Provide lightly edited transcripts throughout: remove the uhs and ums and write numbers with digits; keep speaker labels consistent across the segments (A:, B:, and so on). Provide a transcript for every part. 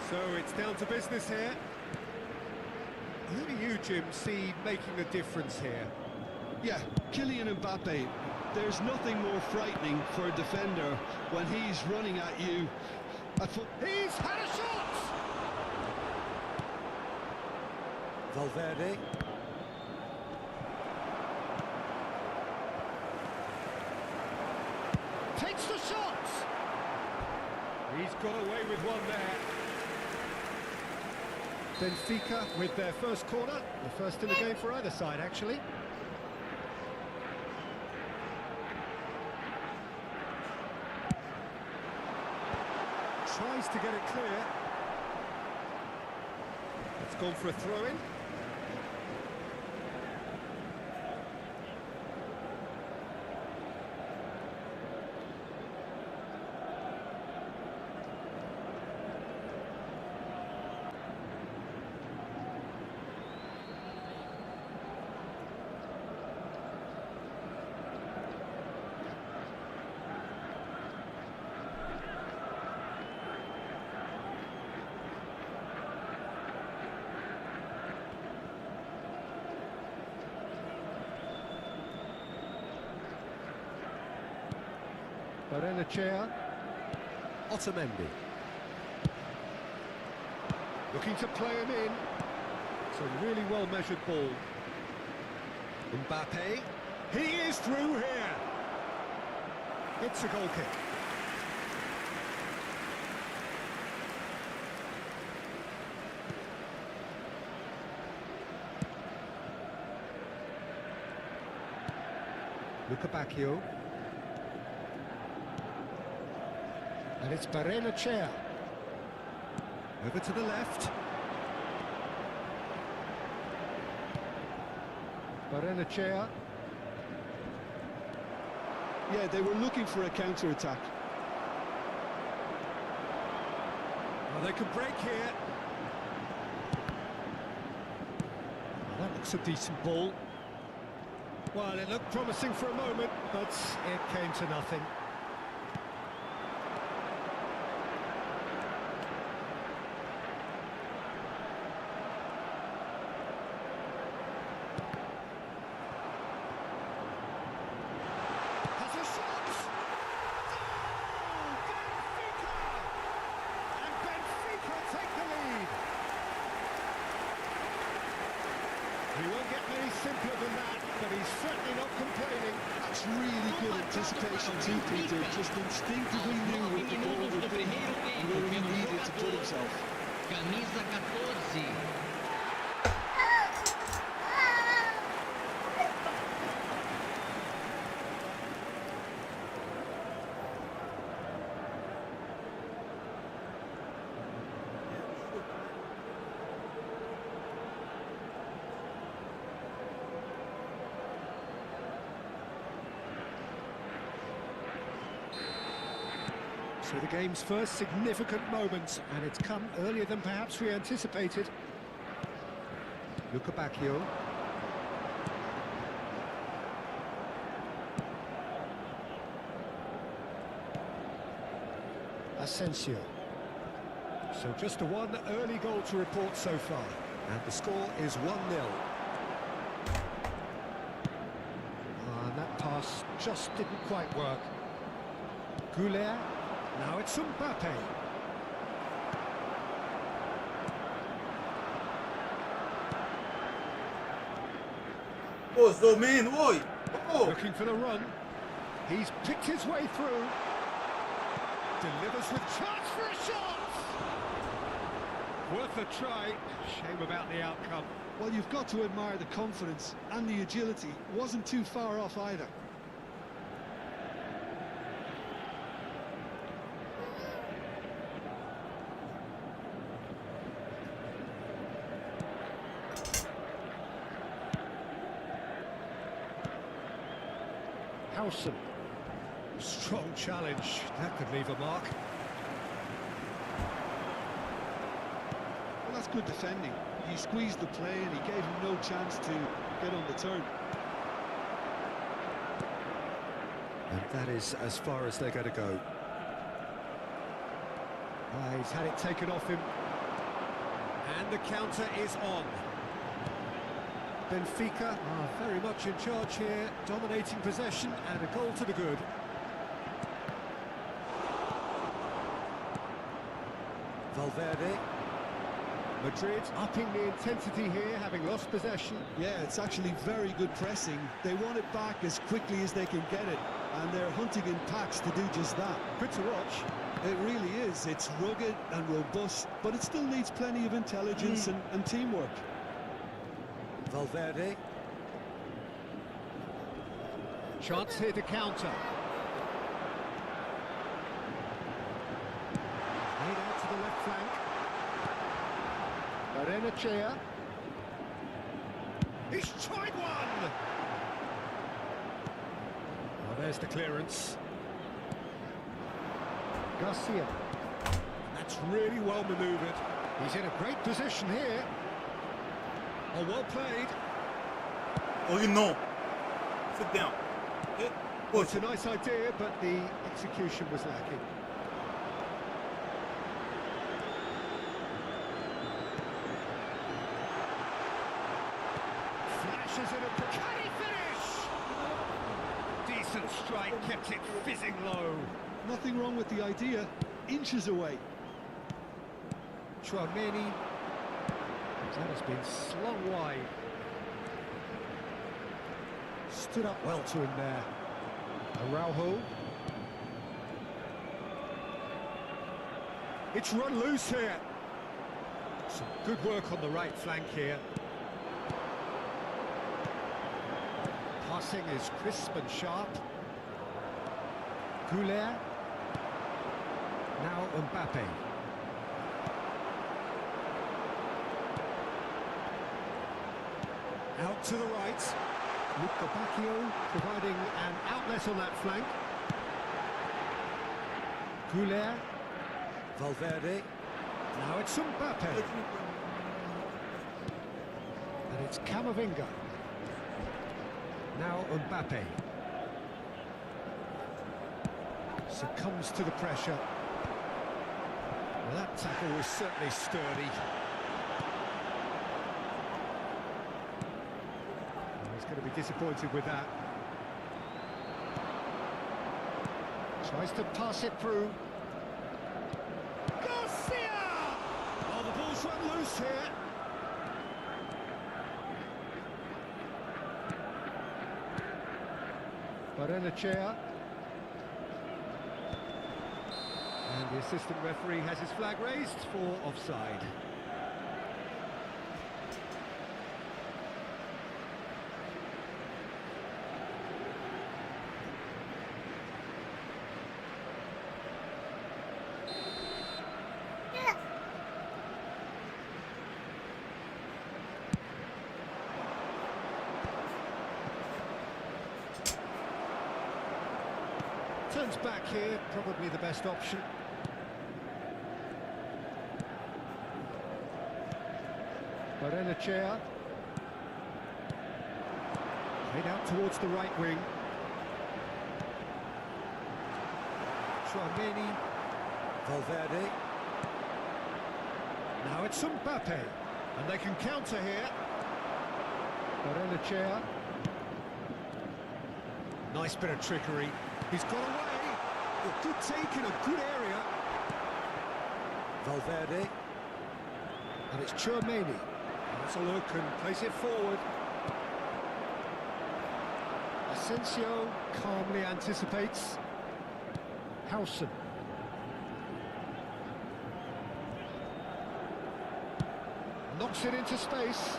A: So it's down to business here. Who do you, Jim, see making the difference here?
B: Yeah, Kylian Mbappe. There's nothing more frightening for a defender when he's running at you.
A: He's had a shot! Valverde. Takes the shot! He's got away with one there. Benfica with their first corner. The first in the game for either side, actually. Tries to get it clear. It's gone for a throw-in. Chair. Otamendi. Looking to play him in. It's a really well-measured ball. Mbappe. He is through here. It's a goal kick. Lukebakio. And it's Chair. Over to the left. Chair.
B: Yeah, they were looking for a counter-attack.
A: Well, they could break here. Well, that looks a decent ball. Well, it looked promising for a moment, but it came to nothing. He won't get any simpler than that, but he's certainly not complaining.
B: That's really good anticipation too, Peter. Just instinctively knew what the ball would be and where he needed to put himself.
C: Camisa 14.
A: So the game's first significant moment, and it's come earlier than perhaps we anticipated. Lukebakio. Asensio. So just a one early goal to report so far, and the score is 1-0. And that pass just didn't quite work. Goulet. Now it's Mbappe.
D: Oh, Zomin, oi! Oh!
A: Looking for the run. He's picked his way through. Delivers with chance for a shot! Worth a try. Shame about the outcome.
B: Well, you've got to admire the confidence and the agility. Wasn't too far off either.
A: Howson. Strong challenge. That could leave a mark.
B: Well, that's good defending. He squeezed the play and he gave him no chance to get on the turn.
A: And that is as far as they're going to go. He's had it taken off him. And the counter is on. Benfica are very much in charge here, dominating possession and a goal to the good. Valverde. Madrid upping the intensity here, having lost possession.
B: Yeah, it's actually very good pressing. They want it back as quickly as they can get it, and they're hunting in packs to do just that.
A: Good to watch.
B: It really is. It's rugged and robust, but it still needs plenty of intelligence and teamwork.
A: Valverde. Chance here to counter. Played out to the left flank. Barrenechea. He's tried one! Well, there's the clearance. Garcia. That's really well manoeuvred. He's in a great position here. Oh, well played.
D: Oh, you know. Sit down.
A: Well, it's a nice idea, but the execution was lacking. Flashes in a... Can he finish? Decent strike, kept it fizzing low.
B: Nothing wrong with the idea. Inches away.
A: Chouameni. That has been slung wide. Stood up well to him there. Araujo. It's run loose here. Some good work on the right flank here. Passing is crisp and sharp. Goulet. Now Mbappe. Out to the right. Luca Bacchio providing an outlet on that flank. Goulet. Valverde. Now it's Mbappe. And it's Camavinga. Now Mbappe. Succumbs to the pressure. Well, that tackle was certainly sturdy. Going to be disappointed with that. Tries to pass it through. Garcia! Oh, the ball's run loose here. Barrenechea. And the assistant referee has his flag raised for offside. Turns back here, probably the best option. Barrenechea. Played out towards the right wing. Chouameni. Valverde. Now it's Mbappe. And they can counter here. Barrenechea. Nice bit of trickery. He's got away. A good take in a good area. Valverde. And it's Chouameni. Has a look and plays it forward. Asensio calmly anticipates. Howson. Knocks it into space.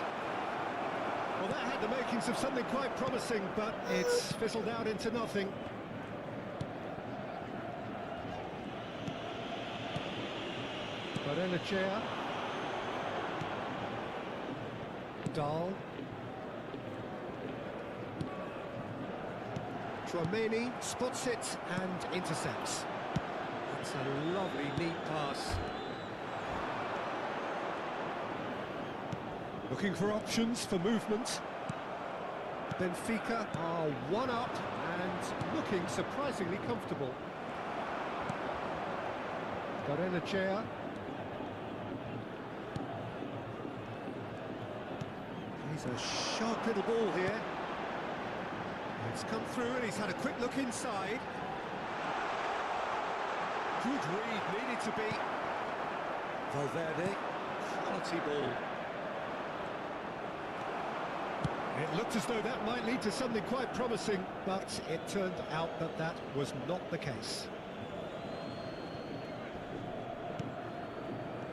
A: Well, that had the makings of something quite promising, but it's fizzled out into nothing. Barrenechea. Dahl. Chouameni spots it and intercepts. That's a lovely, neat pass. Looking for options for movement. Benfica are one up and looking surprisingly comfortable. Barrenechea. It's a sharp little ball here. It's come through and he's had a quick look inside. Good read, needed to be. Valverde, quality ball. It looked as though that might lead to something quite promising, but it turned out that that was not the case.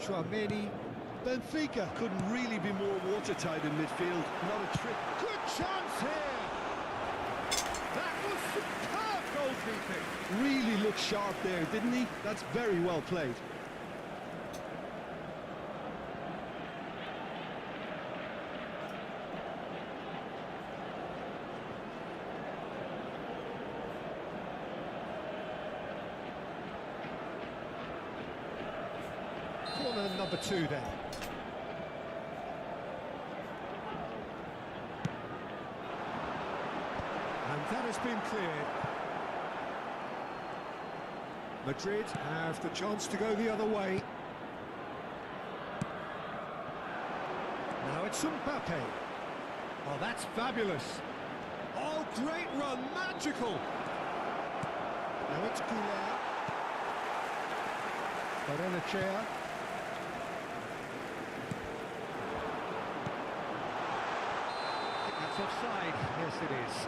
A: Chouameni.
B: Benfica couldn't really be more watertight in midfield. Not a trick.
A: Good chance here! That was superb goalkeeping!
B: Really looked sharp there, didn't he? That's very well played.
A: Corner number 2 then. And that has been cleared. Madrid have the chance to go the other way. Now it's Mbappe. Oh, that's fabulous. Oh, great run, magical. Now it's Goulart. Barrenechea. That's offside. Yes, it is.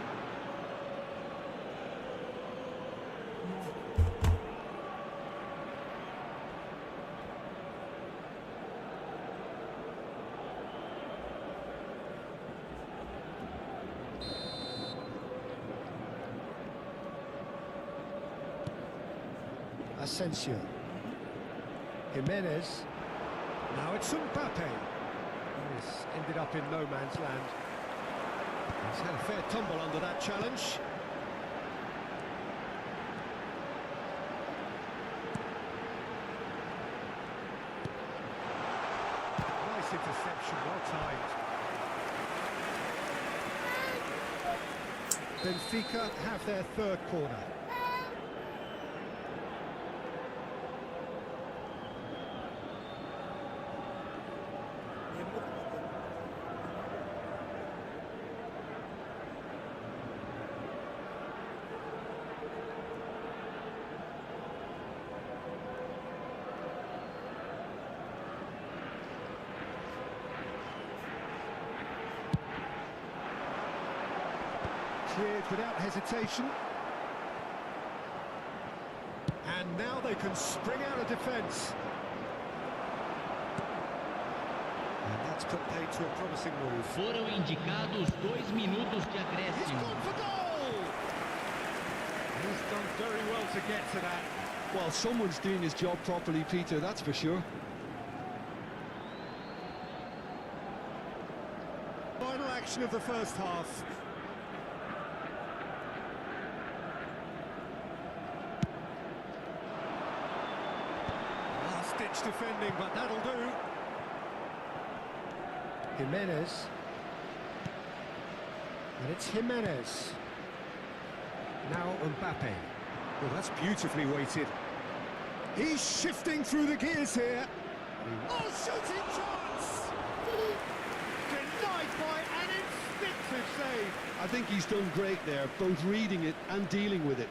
A: Asensio. Jimenez. Now it's Mbappe. This ended up in no man's land. He's had a fair tumble under that challenge. Nice interception, well timed. Benfica have their third corner. Cleared without hesitation. And now they can spring out of defence. And that's put paid to a promising move.
C: Foram indicados 2 minutos de
A: He's
C: acréscimo.
A: gone for goal! He's done very well to get to that.
B: Well, someone's doing his job properly, Peter, that's for sure.
A: Final action of the first half. Last-ditch defending, but that'll do. Jimenez. And it's Jimenez. Now Mbappe. Well, that's beautifully weighted. He's shifting through the gears here. Oh, shooting chance! Denied by an instinctive save.
B: I think he's done great there, both reading it and dealing with it.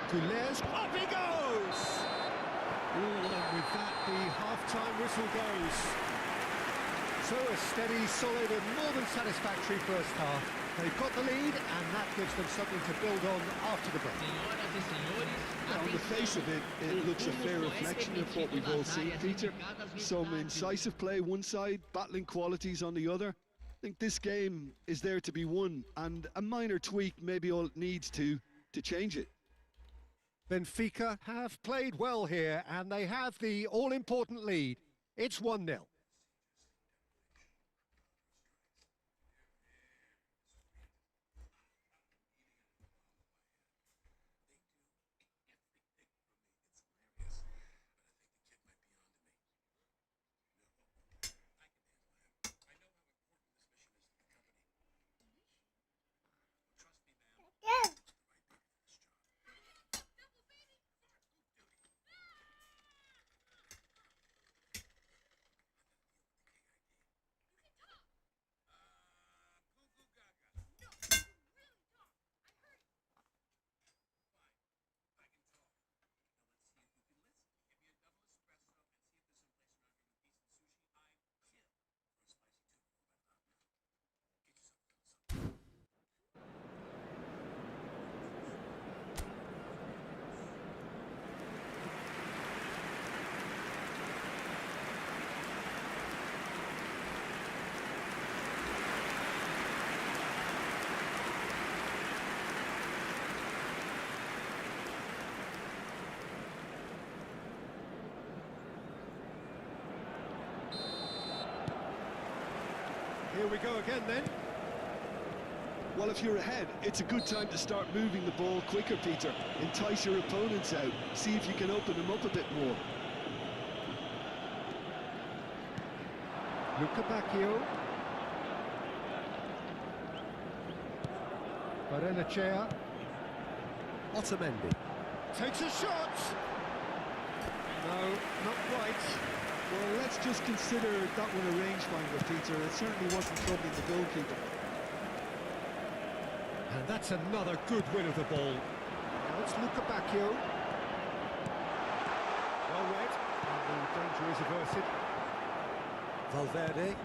A: Goulart's up he goes! Ooh, and with that, the half-time whistle goes. So a steady, solid and more than satisfactory first half. They've got the lead, and that gives them something to build on after the break.
C: Senhoras e senhores,
B: On the face of it, it looks a fair reflection of what we've all seen, Peter. Some incisive play one side, battling qualities on the other. I think this game is there to be won, and a minor tweak maybe all it needs to change it.
A: Benfica have played well here, and they have the all-important lead. It's 1-0. Here we go again then.
B: Well, if you're ahead, it's a good time to start moving the ball quicker, Peter. Entice your opponents out. See if you can open them up a bit more.
A: Bacchio. Barrenechea. Otamendi. Takes a shot. No, not quite.
B: Well, let's just consider that one a rangefinder, Peter. It certainly wasn't troubling the goalkeeper.
A: And that's another good win of the ball. Now it's Bacchio. Well read. And the danger is averted. Valverde.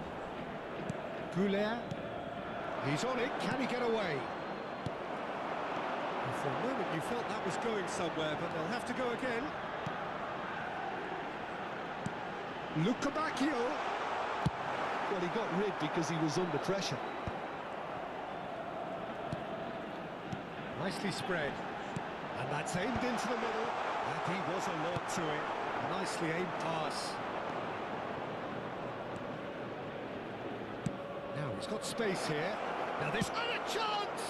A: Goulet. He's on it. Can he get away? And for a moment you felt that was going somewhere, but they'll have to go again. Bacchio.
B: Well, he got rid because he was under pressure.
A: Nicely spread. And that's aimed into the middle. And he was alert to it. A nicely aimed pass. Now he's got space here. Now this... And a chance!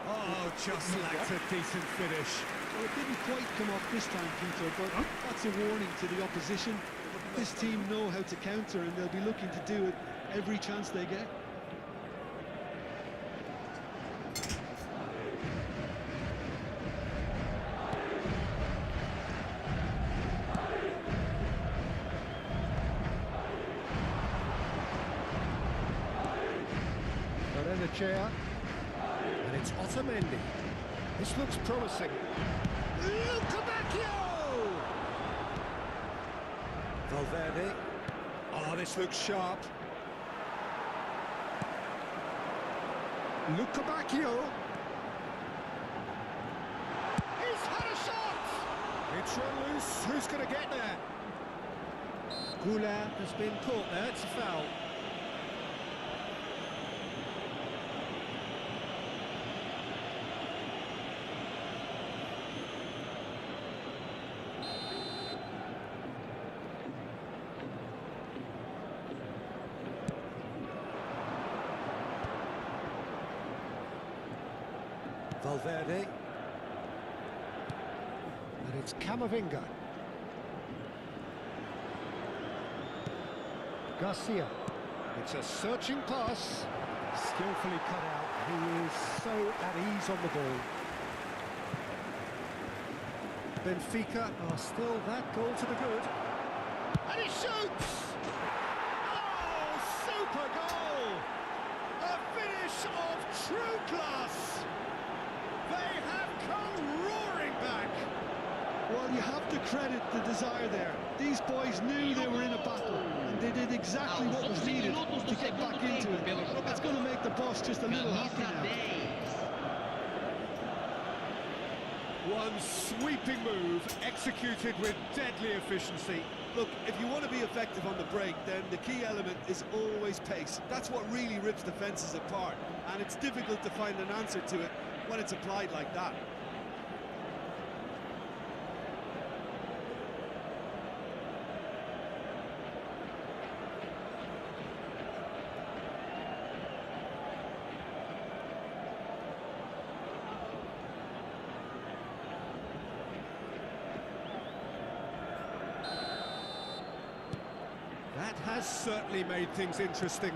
A: Oh, just lacked a decent finish.
B: Well, it didn't quite come off this time, Peter, but that's a warning to the opposition. This team know how to counter, and they'll be looking to do it every chance they get.
A: Barrenechea. And it's Otamendi. This looks promising. Bacchio! Valverde. Oh, this looks sharp. Bacchio. He's had a shot! It's run loose. Who's going to get there? Goulet has been caught there. It's a foul. Valverde. And it's Camavinga. Garcia. It's a searching pass. Skillfully cut out. He is so at ease on the ball. Benfica are still that goal to the good. And he shoots! Oh, super goal! A finish of true class! They have come roaring back!
B: Well, you have to credit the desire there. These boys knew they were in a battle, and they did exactly what was needed to get back into it. That's going to make the boss just a little happy now.
A: One sweeping move, executed with deadly efficiency.
B: Look, if you want to be effective on the break, then the key element is always pace. That's what really rips defences apart, and it's difficult to find an answer to it when it's applied like that.
A: That has certainly made things interesting.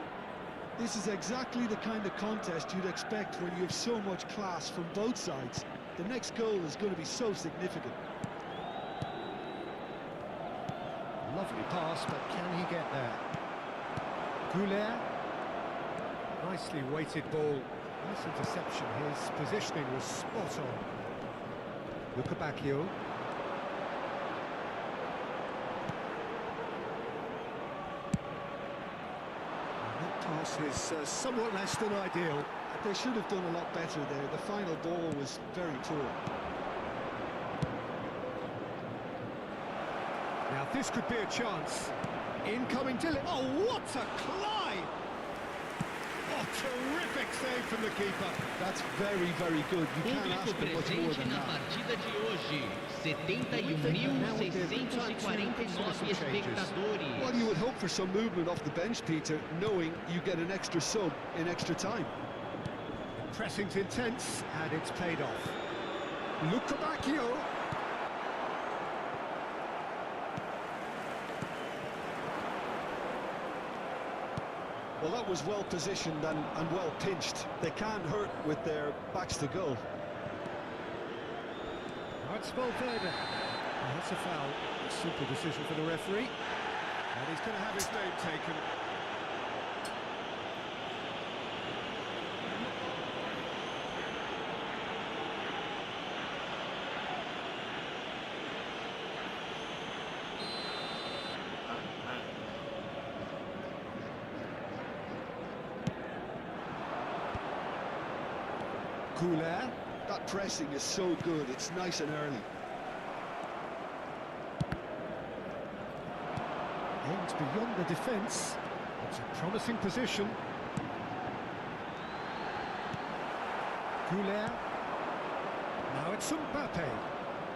B: This is exactly the kind of contest you'd expect when you have so much class from both sides. The next goal is going to be so significant.
A: Lovely pass, but can he get there? Goulet. Nicely weighted ball. Nice interception. His positioning was spot on. Bacchio. Pass is somewhat less than ideal.
B: They should have done a lot better there. The final ball was very poor.
A: Now this could be a chance. Incoming Dylan. Oh, what a climb! Oh, terrific save from the keeper.
B: That's very, very good. You can't
C: Público
B: ask for much more
C: presente
B: than
C: na
B: that.
C: partida de hoje,
A: Now would be a good time to consider
C: 71.649
A: some changes.
C: espectadores.
B: Well, you would hope for some movement off the bench, Peter, knowing you get an extra sub in extra time.
A: Pressing's intense, and it's paid off. Lukabakio.
B: Well, that was well positioned and well pinched. They can't hurt with their backs to goal.
A: That's Valverde. Oh, that's a foul. A simple decision for the referee. And he's going to have his name taken. Couler.
B: That pressing is so good. It's nice and early.
A: Aims beyond the defence. It's a promising position. Couler. Now it's Mbappe.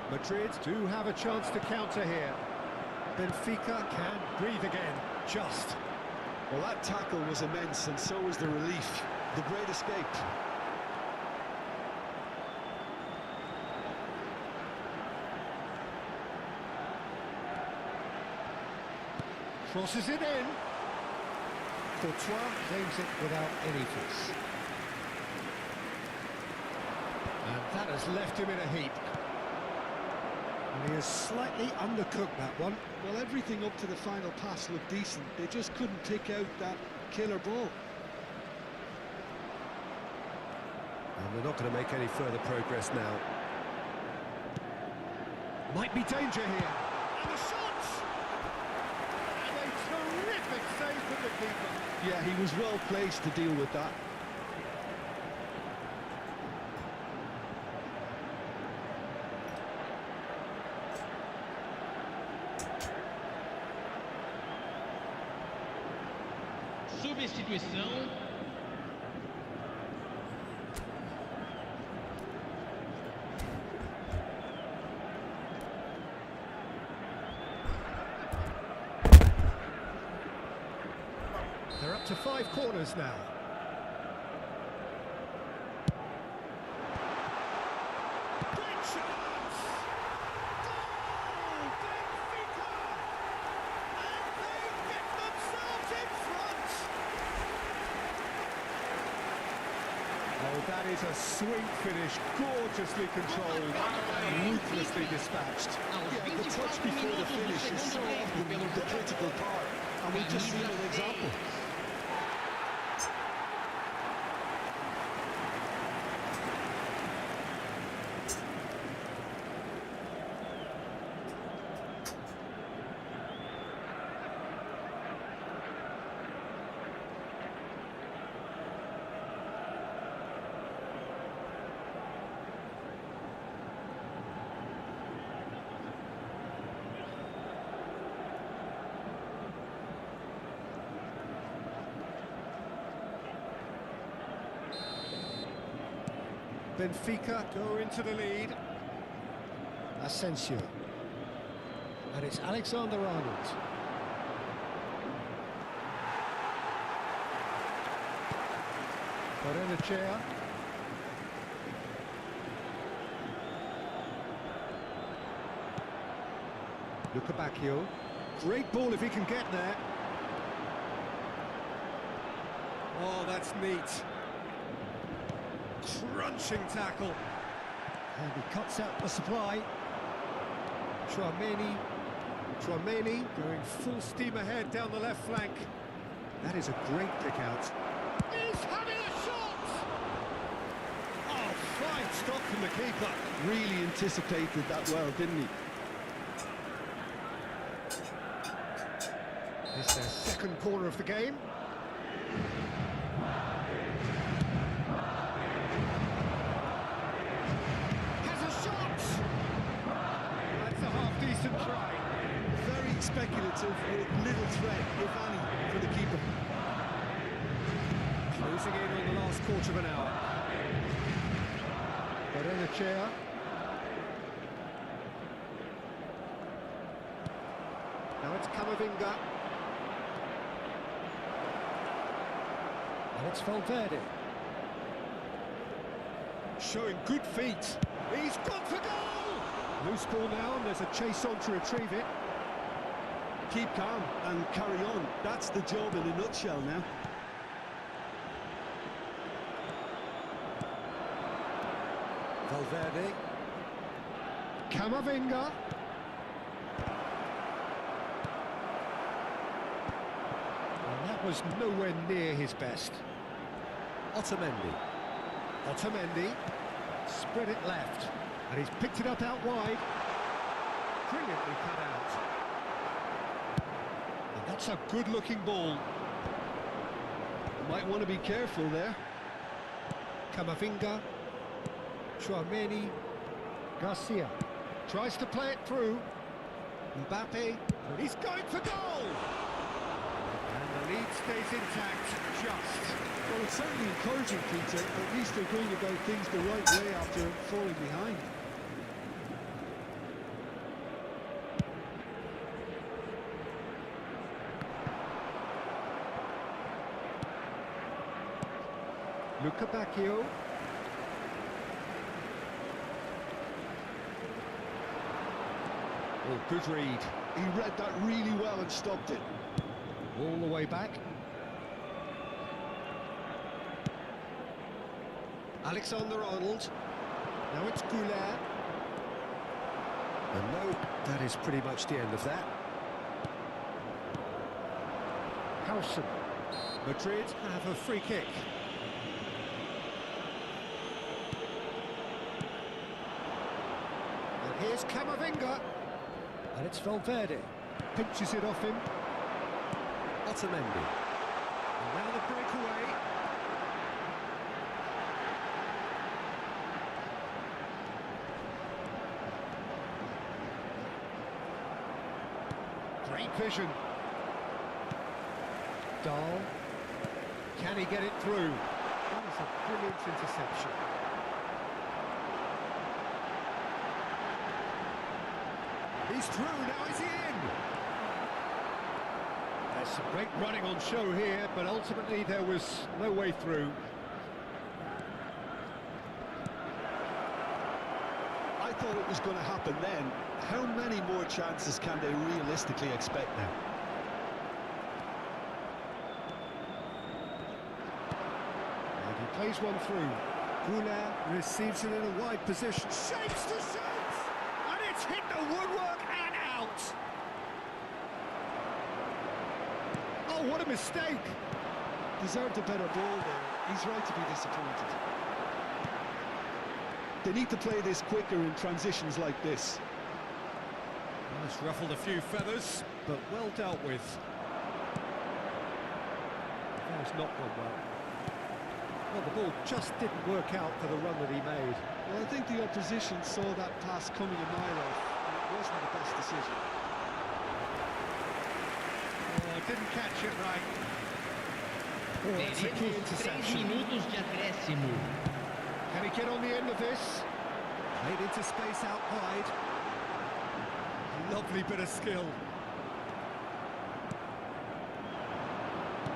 A: Madrid do have a chance to counter here. Benfica can breathe again. Just.
B: Well, that tackle was immense, and so was the relief. The great escape.
A: Crosses it in. Courtois claims it without any force. And that has left him in a heap. And he has slightly undercooked that one.
B: Well, everything up to the final pass looked decent. They just couldn't pick out that killer ball.
A: And they're not going to make any further progress now. Might be danger here. And the shot! And a terrific save from the keeper.
B: Yeah, he was well placed to deal with that.
C: Substituição.
A: They're up to 5 corners now. Great chance! Goal! Benfica! And they get themselves in front! Oh, that is a sweet finish, gorgeously controlled, ruthlessly dispatched.
B: Yeah, the touch before the finish is so often the critical part, and we've just seen an example.
A: Benfica go into the lead. Asensio. And it's Alexander-Arnold. Barrenechea. Lukabakio. Great ball if he can get there. Oh, that's neat. Crunching tackle. And he cuts out the supply. Chouameni going full steam ahead down the left flank. That is a great pick out. He's having a shot! Oh, fine stop from the keeper.
B: Really anticipated that well, didn't he?
A: This is their second corner of the game. Decent try.
B: Very speculative with little threat, if any, for the keeper.
A: Closing in on the last quarter of an hour. Chair. Now it's Camavinga. And it's Valverde. Showing good feet. He's gone for goal! Loose ball now, and there's a chase on to retrieve it.
B: Keep calm and carry on. That's the job in a nutshell now.
A: Valverde. Camavinga. And that was nowhere near his best. Otamendi. Otamendi. Spread it left. And he's picked it up out wide. Brilliantly cut out. And that's a good-looking ball.
B: Might want to be careful there.
A: Camavinga. Chouameni. Garcia tries to play it through. Mbappe, he's going for goal! And the lead stays intact, just.
B: Well, it's certainly encouraging, Peter. At least they're going about things the right way after falling behind.
A: Luca Bacchio. Oh, good read.
B: He read that really well and stopped it.
A: All the way back. Alexander-Arnold. Now it's Goulart. And no, that is pretty much the end of that. Howson. Madrid have a free kick. And here's Camavinga. And it's Valverde. Pinches it off him. Otamendi. And now the breakaway. Great vision. Dahl. Can he get it through? That is a brilliant interception. He's through, now is he in? There's some great running on show here, but ultimately there was no way through.
B: I thought it was going to happen then. How many more chances can they realistically expect now?
A: And he plays one through. Goulart receives it in a wide position. Shapes the shot! And it's hit the woodwork and out! Oh, what a mistake!
B: Deserved a better ball there. He's right to be disappointed. They need to play this quicker in transitions like this.
A: It's ruffled a few feathers, but well dealt with. That has not gone well. Well, the ball just didn't work out for the run that he made.
B: Well, I think the opposition saw that pass coming a mile off. It wasn't the best decision.
A: Oh, didn't catch it right. Oh, that's a key
C: Teremos 3
A: interception.
C: minutos de acréscimo.
A: Can he get on the end of this? Played into space out wide. Lovely bit of skill.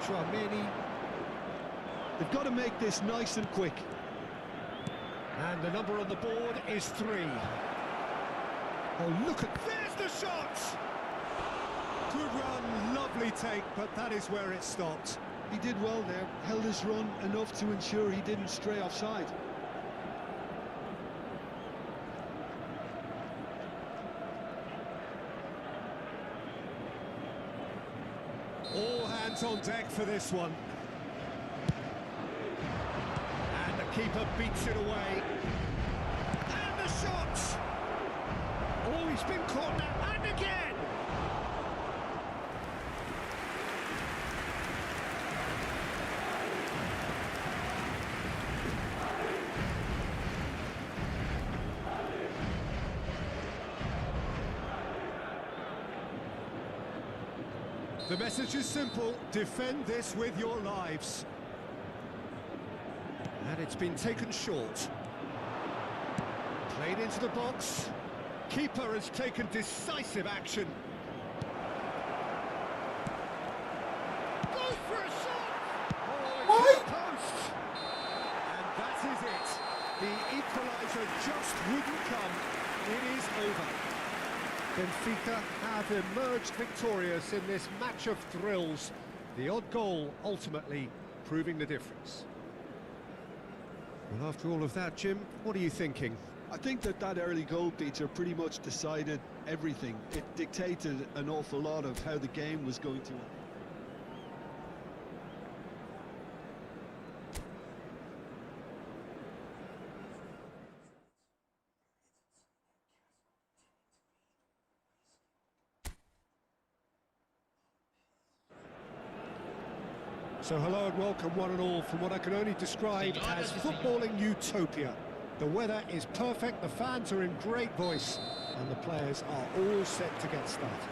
A: Chouameni.
B: They've got to make this nice and quick.
A: And the number on the board is 3. Oh, look at... There's the shot! Good run, lovely take, but that is where it stopped.
B: He did well there, held his run enough to ensure he didn't stray offside.
A: All hands on deck for this one. And the keeper beats it away. And the shot! Oh, he's been caught now, and again! The message is simple: defend this with your lives. And it's been taken short. Played into the box. Keeper has taken decisive action. Goes for a shot! Oh, it's the post! And that is it. The equaliser just wouldn't come. It is over. Benfica have emerged victorious in this match of thrills. The odd goal ultimately proving the difference. Well, after all of that, Jim, what are you thinking?
B: I think that early goal, Peter, pretty much decided everything. It dictated an awful lot of how the game was going to end.
A: So hello and welcome one and all from what I can only describe as footballing utopia. The weather is perfect, the fans are in great voice, and the players are all set to get started.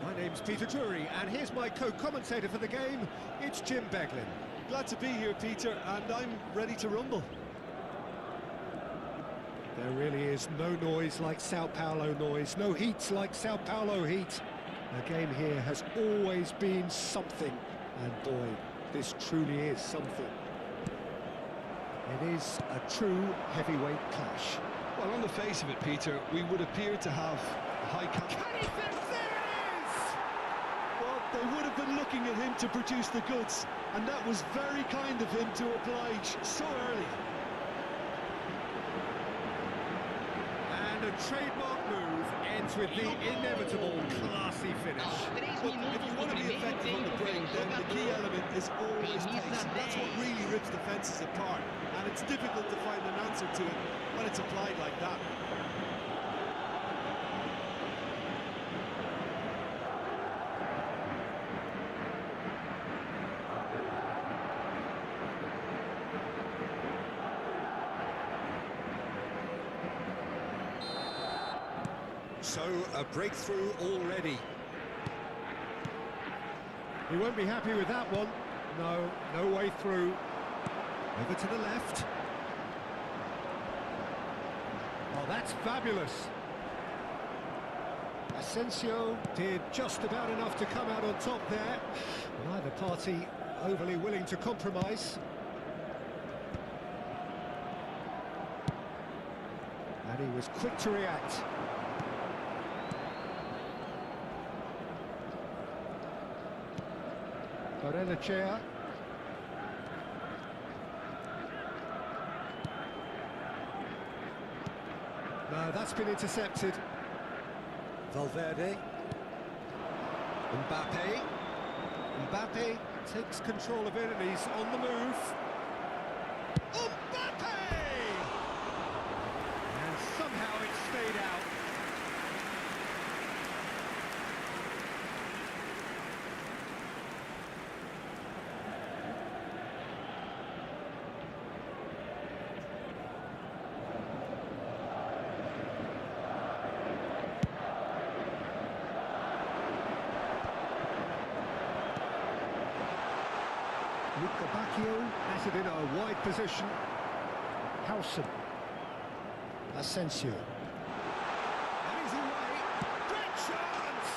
A: My name's Peter Drury, and here's my co-commentator for the game, it's Jim Beglin.
B: Glad to be here, Peter, and I'm ready to rumble.
A: There really is no noise like Sao Paulo noise, no heat like Sao Paulo heat. The game here has always been something. And boy, this truly is something. It is a true heavyweight clash.
B: Well, on the face of it, Peter, we would appear to have a high...
A: Can he finish? There it is!
B: Well, they would have been looking at him to produce the goods, and that was very kind of him to oblige so early.
A: And a trademark move ends with the inevitable classy finish.
B: Look, if you want to be effective on the break, then the key element is always pace. That's what really rips defences apart, and it's difficult to find an answer to it when it's applied like that.
A: So, a breakthrough already. He won't be happy with that one. No, no way through. Over to the left. Oh, that's fabulous. Asensio did just about enough to come out on top there. Neither party overly willing to compromise. And he was quick to react. Chair. No, that's been intercepted. Valverde. Mbappe takes control of it and he's on the move. Mbappe! And somehow it stayed out. Bacchio has it in a wide position. Howson. Asensio. And he's away. Great chance!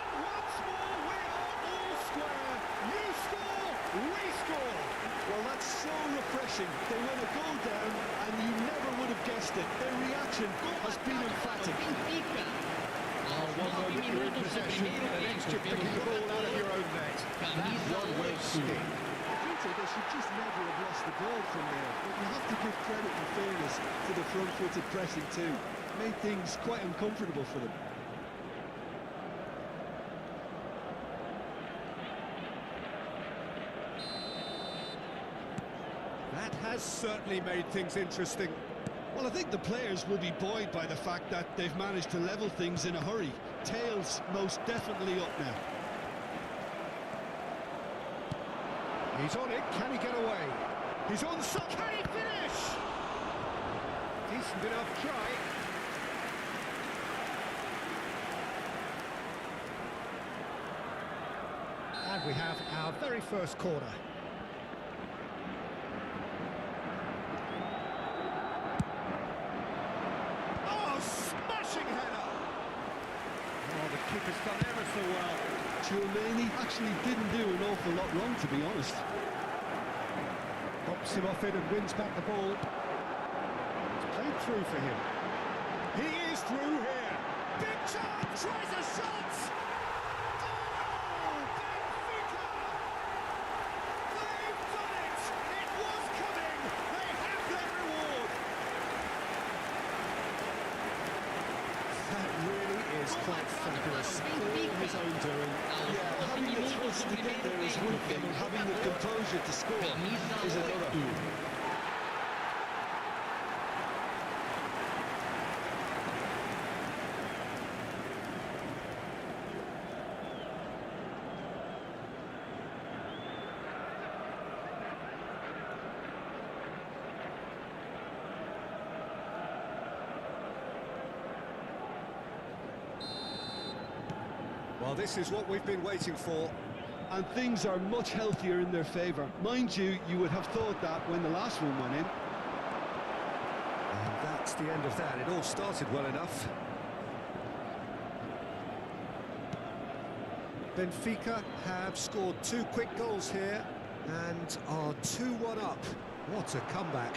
A: And once more we are all square. You score, we score.
B: Well, that's so refreshing. They went a goal down and you never would have guessed it. Their reaction has been emphatic.
C: Benfica.
A: One moment you're in possession, the next you're picking the ball out of your own net. That one will sting.
B: Peter, they should just never have lost the ball from there. But you have to give credit and fairness to the front-footed pressing too. Made things quite uncomfortable for them.
A: That has certainly made things interesting.
B: Well, I think the players will be buoyed by the fact that they've managed to level things in a hurry. Tails most definitely up now.
A: He's on it, can he get away? He's on some... Can he finish? Decent enough try. And we have our very first corner. Oh, smashing header! Oh, the keeper's done ever so well.
B: Chouameni actually didn't do an awful lot wrong, to be honest.
A: Pops him off it and wins back the ball. It's played through for him. He is through here. Big chance, tries a shot! Oh, Benfica! They've done it! It was coming! They have their reward! That really is quite fabulous. All his own doing.
B: Yeah, having the thrust to get there is one thing, having the composure to score is another.
A: Well, this is what we've been waiting for.
B: And things are much healthier in their favour. Mind you, you would have thought that when the last one went in.
A: And that's the end of that. It all started well enough. Benfica have scored 2 quick goals here and are 2-1 up. What a comeback.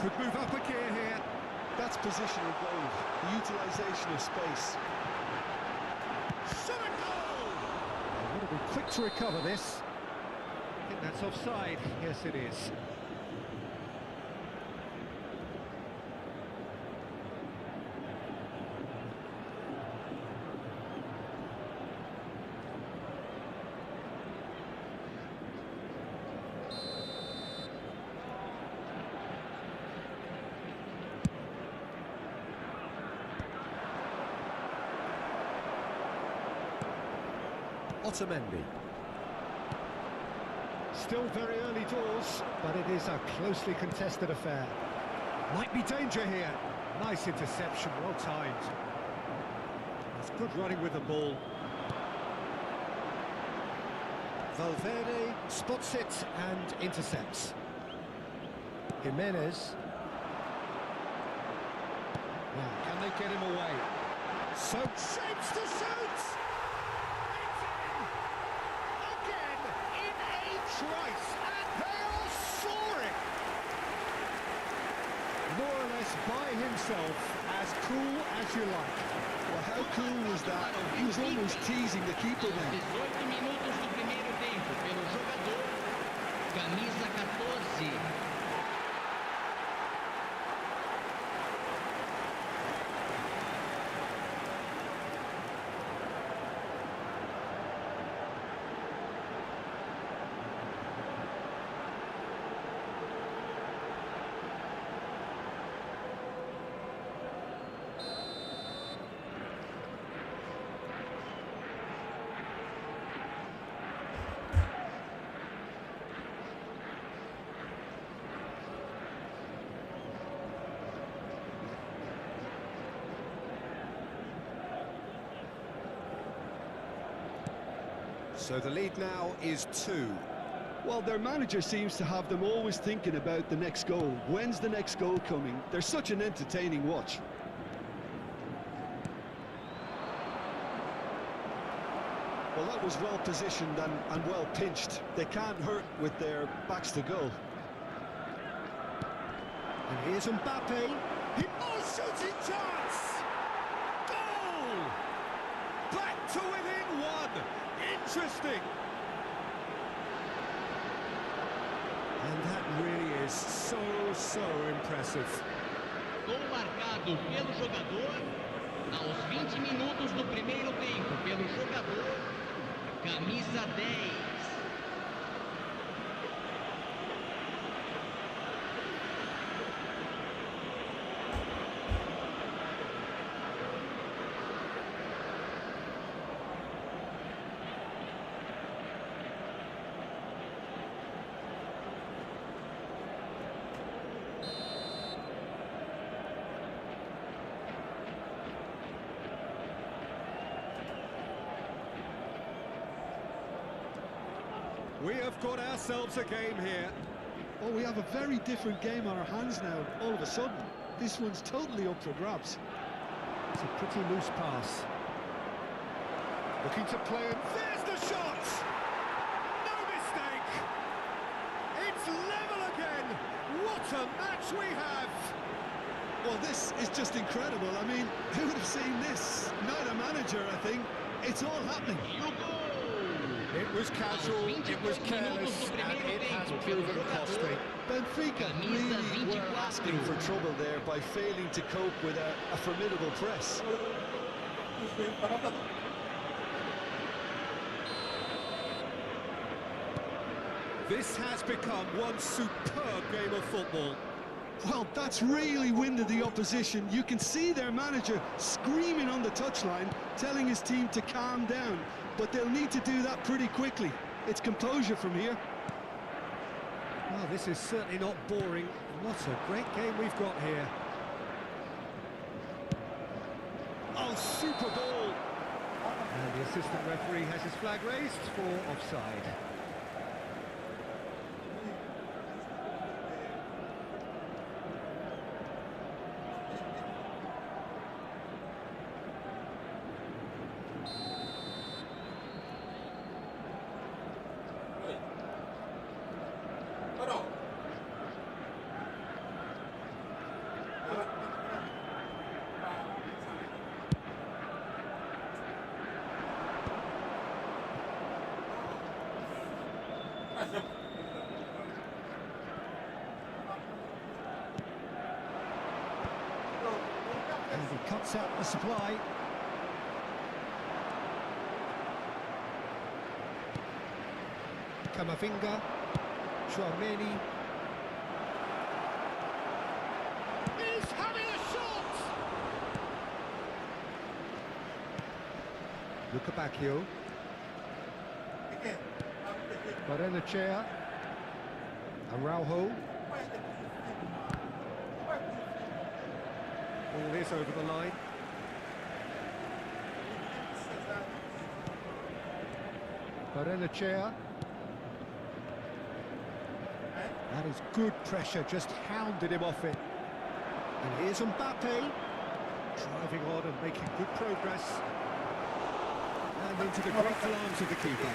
A: Could move up a gear here.
B: That's positional goal, the utilisation of space.
A: Shot a goal! They want to be quick to recover this. I think that's offside. Yes, it is. Otamendi. Still very early doors, but it is a closely contested affair. Might be danger here. Nice interception, well timed. That's good running with the ball. Valverde spots it and intercepts. Jimenez. Now, can they get him away? So shapes to shoot! Twice, and they are soaring! More or less by himself, as cool as you like.
B: Well, how cool was that? He was almost teasing the keeper there.
C: 18 minutos do primeiro tempo pelo jogador, camisa 14.
A: So the lead now is 2.
B: Well, their manager seems to have them always thinking about the next goal. When's the next goal coming? They're such an entertaining watch. Well, that was well positioned and well pinched. They can't hurt with their backs to goal.
A: And here's Mbappe. Shooting chance! Goal! Back to within 1. Interesting. And that really is so impressive.
C: Gol marcado pelo jogador aos 20 minutos do primeiro tempo pelo jogador, camisa 10.
A: We have got ourselves a game here.
B: Oh, we have a very different game on our hands now, all of a sudden. This one's totally up for grabs.
A: It's a pretty loose pass. Looking to play, and there's the shot! No mistake! It's level again! What a match we have!
B: Well, this is just incredible. I mean, who would have seen this? Not a manager, I think. It's all happening.
A: It was casual, it was careless, and it has proven costly.
B: Benfica really were asking for trouble there by failing to cope with a formidable press.
A: This has become one superb game of football.
B: Well, that's really winded the opposition. You can see their manager screaming on the touchline, telling his team to calm down. But they'll need to do that pretty quickly. It's composure from here.
A: Well, this is certainly not boring. What a great game we've got here. Oh, super ball! And the assistant referee has his flag raised for offside. And he cuts out the supply. Camavinga, Chouameni. He's having a shot! Lukabakio. Barrenechea. Araujo. All this over the line. Barrenechea. That is good pressure, just hounded him off it. And here's Mbappe, driving on and making good progress. And into the grateful arms of the keeper.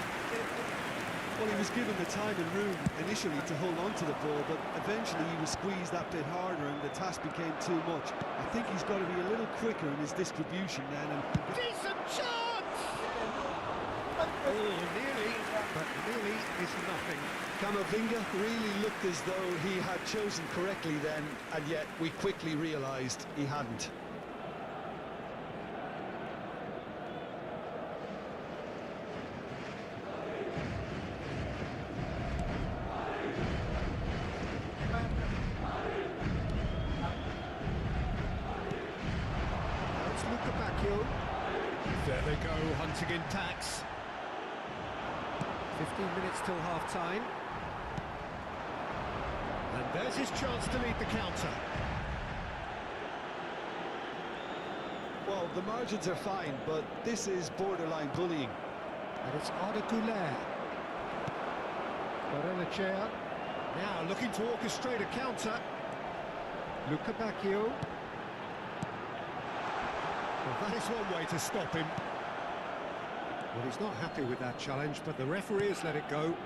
B: Well, he was given the time and room initially to hold on to the ball, but eventually he was squeezed that bit harder and the task became too much. I think he's got to be a little quicker in his distribution then. And
A: Decent chance! Oh, nearly, but nearly is nothing.
B: Camavinga really looked as though he had chosen correctly then, and yet we quickly realised he hadn't.
A: It's Lukabakio. There they go, hunting in tacks. 15 minutes till half-time. And there's his chance to lead the counter.
B: Well, the margins are fine, but this is borderline bullying.
A: And it's Arda Güler. Barrenechea. Now looking to orchestrate a counter. Lukabakio. Well, that is one way to stop him. Well, he's not happy with that challenge, but the referee has let it go.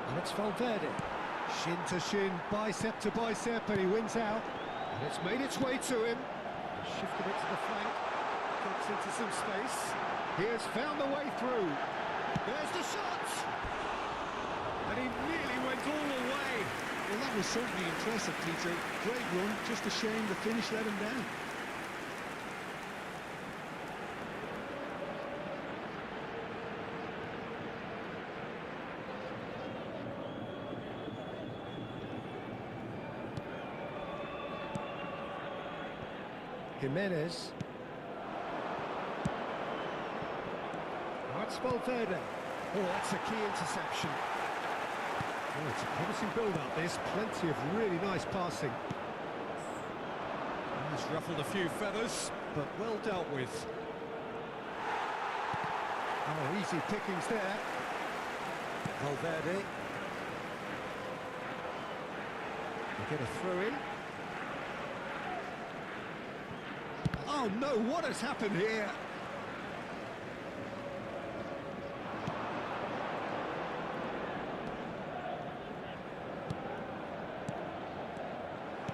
A: And it's Valverde. Shin to shin, bicep to bicep, and he wins out. And it's made its way to him. Shifted it to the flank. Gets into some space. He has found the way through. There's the shot! And he nearly went all the way.
B: Well, that was certainly impressive, Peter. Great run, just a shame the finish let him down.
A: Jimenez. That's Valverde. Oh, that's a key interception. Oh, it's a promising build-up, this. Plenty of really nice passing. He's ruffled a few feathers, but well dealt with. Oh, easy pickings there. Valverde. They get a throw in. Oh no, what has happened here?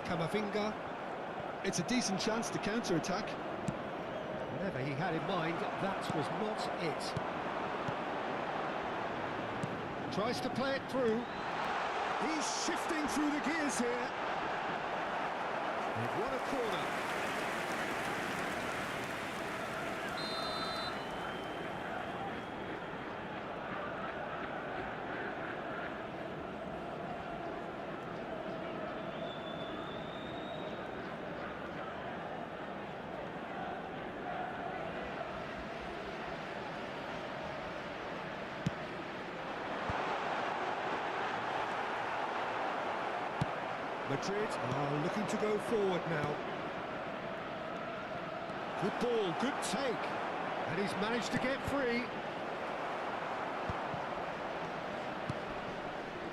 A: Camavinga.
B: It's a decent chance to counter-attack.
A: Whatever he had in mind, that was not it. Tries to play it through. He's shifting through the gears here. They've won a corner. Madrid are looking to go forward now. Good ball, good take. And he's managed to get free.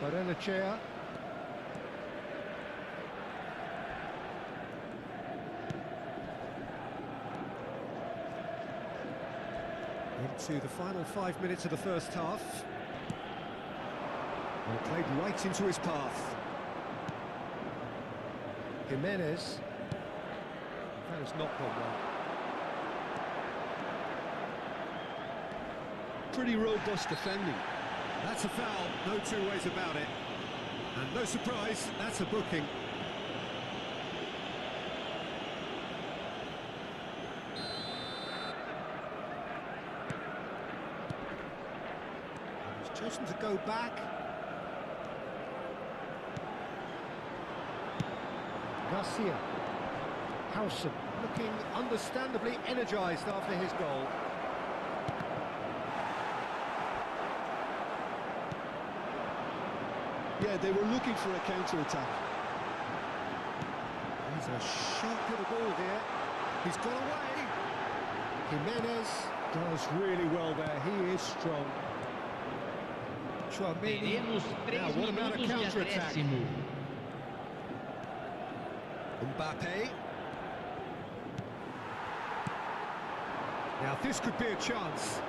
A: Barrenechea. Into the final 5 minutes of the first half. Well, played right into his path. Jimenez. That has not gone well.
B: Pretty robust defending.
A: That's a foul, no two ways about it. And no surprise, that's a booking. He's chosen to go back. Garcia. Howson looking understandably energised after his goal.
B: Yeah, they were looking for a counter-attack.
A: He's a sharp little ball here. He's got away. Jimenez does really well there. He is strong.
C: Teremos 3
A: Now, what about a
C: minutos de
A: counter-attack?
C: acréscimo.
A: Mbappe. Now this could be a chance.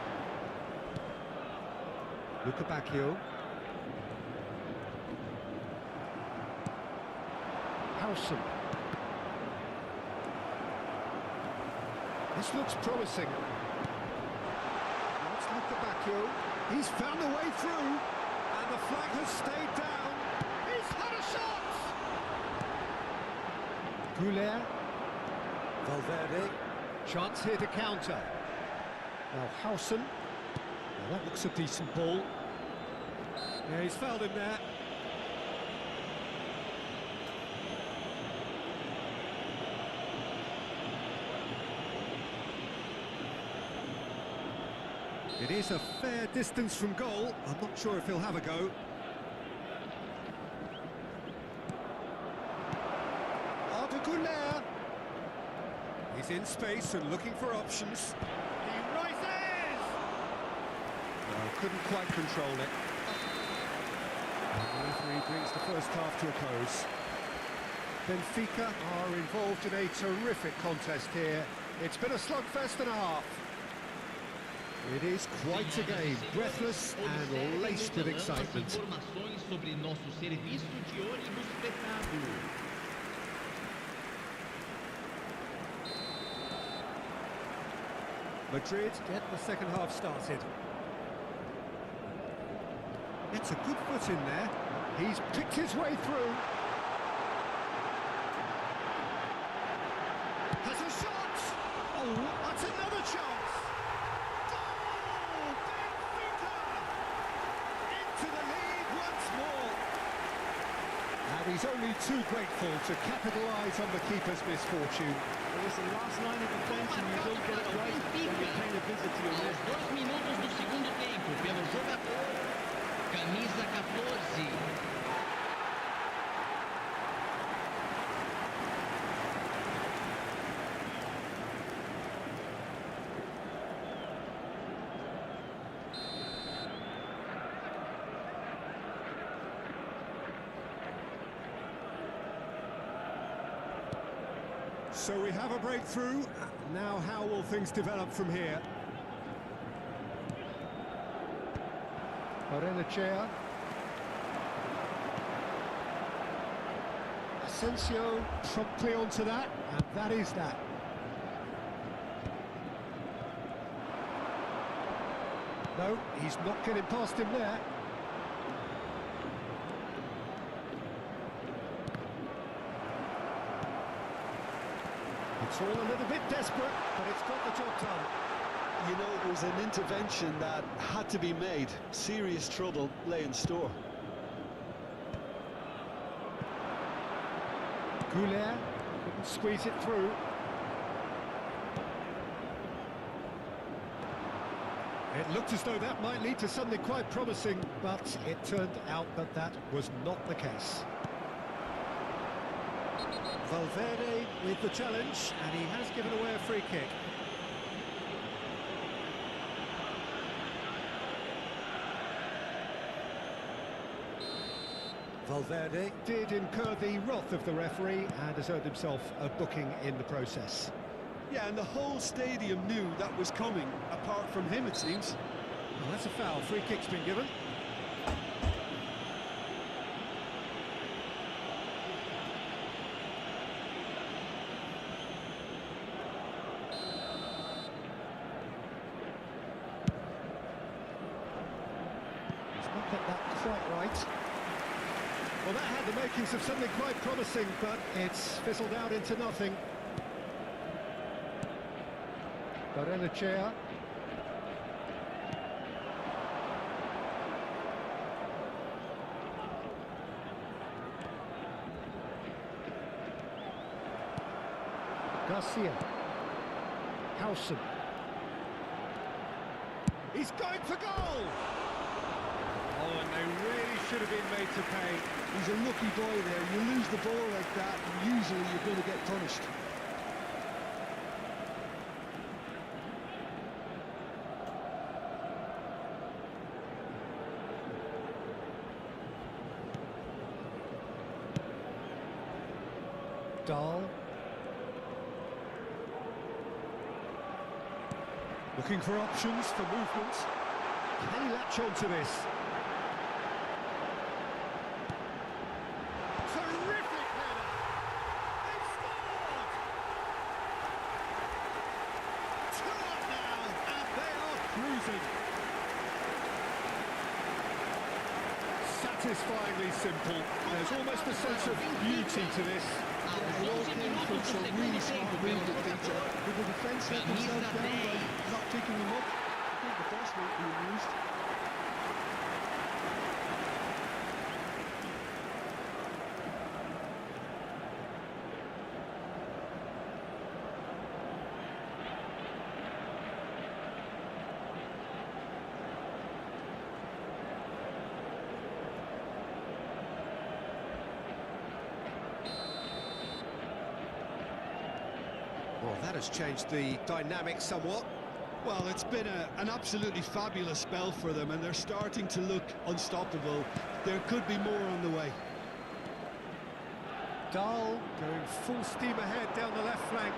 A: Luka Bacchio. Howson. This looks promising. Let's look at Bacchio. He's found a way through, and the flag has stayed down. He's had a shot! Goulet. Valverde. Chance here to counter. Now Howson. Well, that looks a decent ball. Yeah, he's fouled him there. It is a fair distance from goal. I'm not sure if he'll have a go. Arda Güler. He's in space and looking for options. He rises! No, couldn't quite control it. And the referee brings the first half to a close. Benfica are involved in a terrific contest here. It's been a slugfest and a half. It is quite a game, breathless and laced with excitement.
C: Informações sobre nosso serviço de ônibus fretado.
A: Madrid get the second half started. It's a good foot in there. He's picked his way through. Has a shot! Oh, that's another chance! Goal! Benfica! Into the lead once more. And he's only too grateful to capitalise on the keeper's misfortune.
E: It was the last line of defense and you don't get it right, then you're paying a visit to your
C: Aos
E: net.
C: 2 minutos do segundo tempo, pelo jogador, camisa 14.
A: So we have a breakthrough. Now how will things develop from here? Barrenechea. Asensio promptly onto that, and that is that. No, he's not getting past him there. It's all a little bit desperate, but it's got the job done.
B: You know, it was an intervention that had to be made. Serious trouble lay in store.
A: Goulet couldn't squeeze it through. It looked as though that might lead to something quite promising, but it turned out that that was not the case. Valverde with the challenge, and he has given away a free kick. Valverde did incur the wrath of the referee and has earned himself a booking in the process.
B: Yeah, and the whole stadium knew that was coming, apart from him, it seems.
A: Well, that's a foul. Free kick's been given. He's not got that quite right. Well, that had the makings of something quite promising, but it's fizzled out into nothing. Barrenechea. Garcia. Howson. He's going for goal! Oh, and they really should have been made to pay.
B: He's a lucky boy there. You lose the ball like that, and usually you're going to get punished.
A: Dahl. Looking for options for movement. Can he latch on to this? Terrific header! They've scored! 2-up now, and they are cruising. Satisfyingly simple. There's almost a sense of beauty to this.
C: Aos 15 minutos do segundo tempo pelo jogador,
B: With the defence let themselves
C: camisa
B: down by
C: 10.
B: not picking him up. I think the best way being used.
A: Well, that has changed the dynamic somewhat.
B: Well, it's been an absolutely fabulous spell for them, and they're starting to look unstoppable. There could be more on the way.
A: Dahl going full steam ahead down the left flank.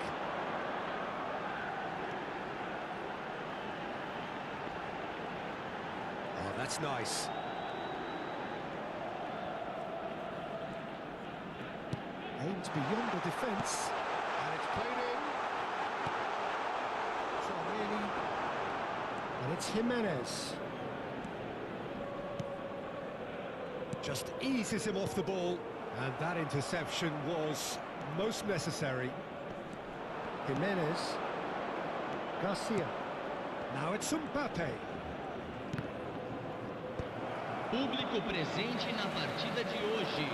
A: Oh, that's nice. Aimed beyond the defence, and it's played in. Really, and it's Jimenez. Just eases him off the ball, and that interception was most necessary. Jimenez. Garcia. Now it's Mbappe.
C: Público presente na partida de hoje.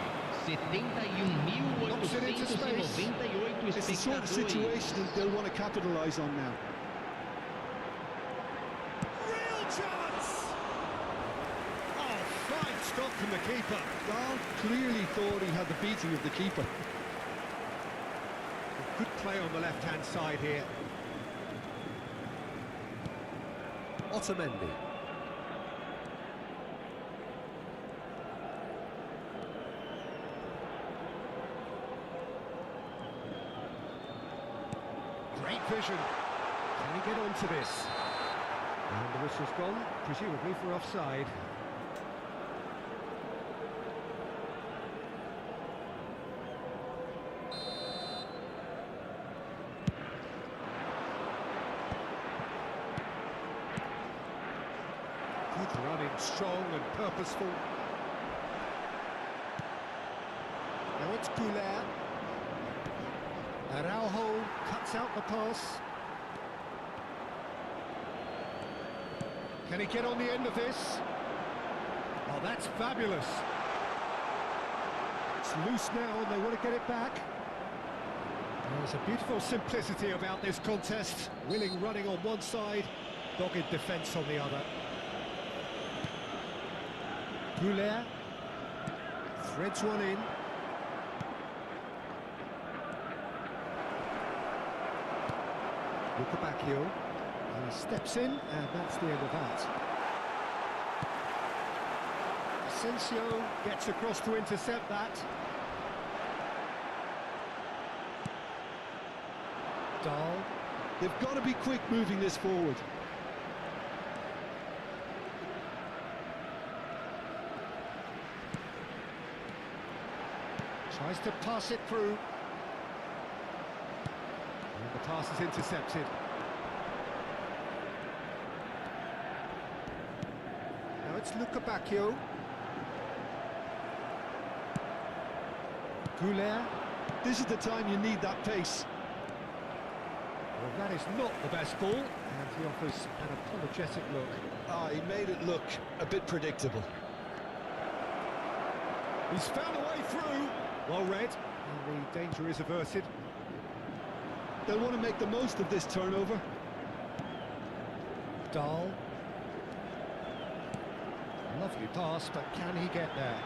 C: 71.898
B: It's the sort of
C: espectadores.
B: situation that they'll want to capitalise on now.
A: Real chance! Oh, fine stop from the keeper.
B: Dahl clearly thought he had the beating of the keeper.
A: Good play on the left-hand side here. Otamendi. Great vision. Can he get onto this? And the whistle's gone, presumably for offside. Good running, strong and purposeful. Now it's Goulart. Araujo cuts out the pass. Can he get on the end of this? Oh, that's fabulous. It's loose now and they want to get it back. There's a beautiful simplicity about this contest. Willing running on one side, dogged defence on the other. Goulart threads one in. Lucabacchio, and he steps in, and that's the end of that. Asensio gets across to intercept that. Dahl.
B: They've got to be quick moving this forward.
A: Tries to pass it through. And the pass is intercepted. Now it's Lucabacchio. Goulart.
B: This is the time you need that pace.
A: Well, that is not the best ball, and he offers an apologetic look.
B: Ah, he made it look a bit predictable.
A: He's found a way through. Well read, and the danger is averted.
B: They'll want to make the most of this turnover.
A: Dahl. Lovely pass, but can he get there?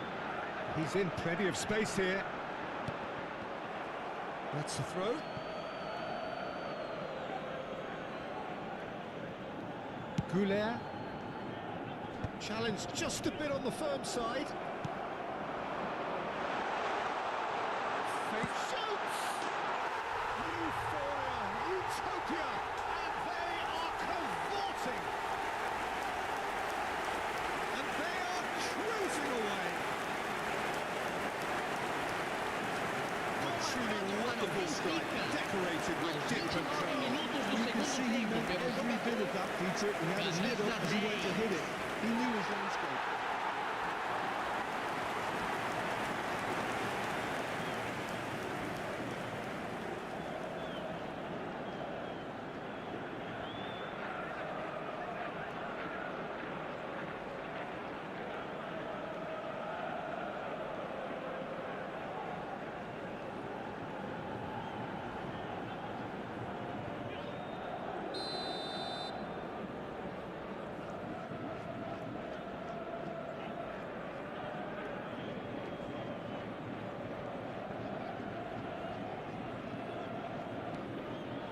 A: He's in plenty of space here. That's the throw. Goulart. Challenged just a bit on the firm side. Faith shoots! Euphoria, utopia, and they are cavorting. And they are cruising away. A truly wonderful strike, decorated with different curls.
B: You can see he meant every bit of that, Peter. He had his head up as he went to hit it. He knew his landscape.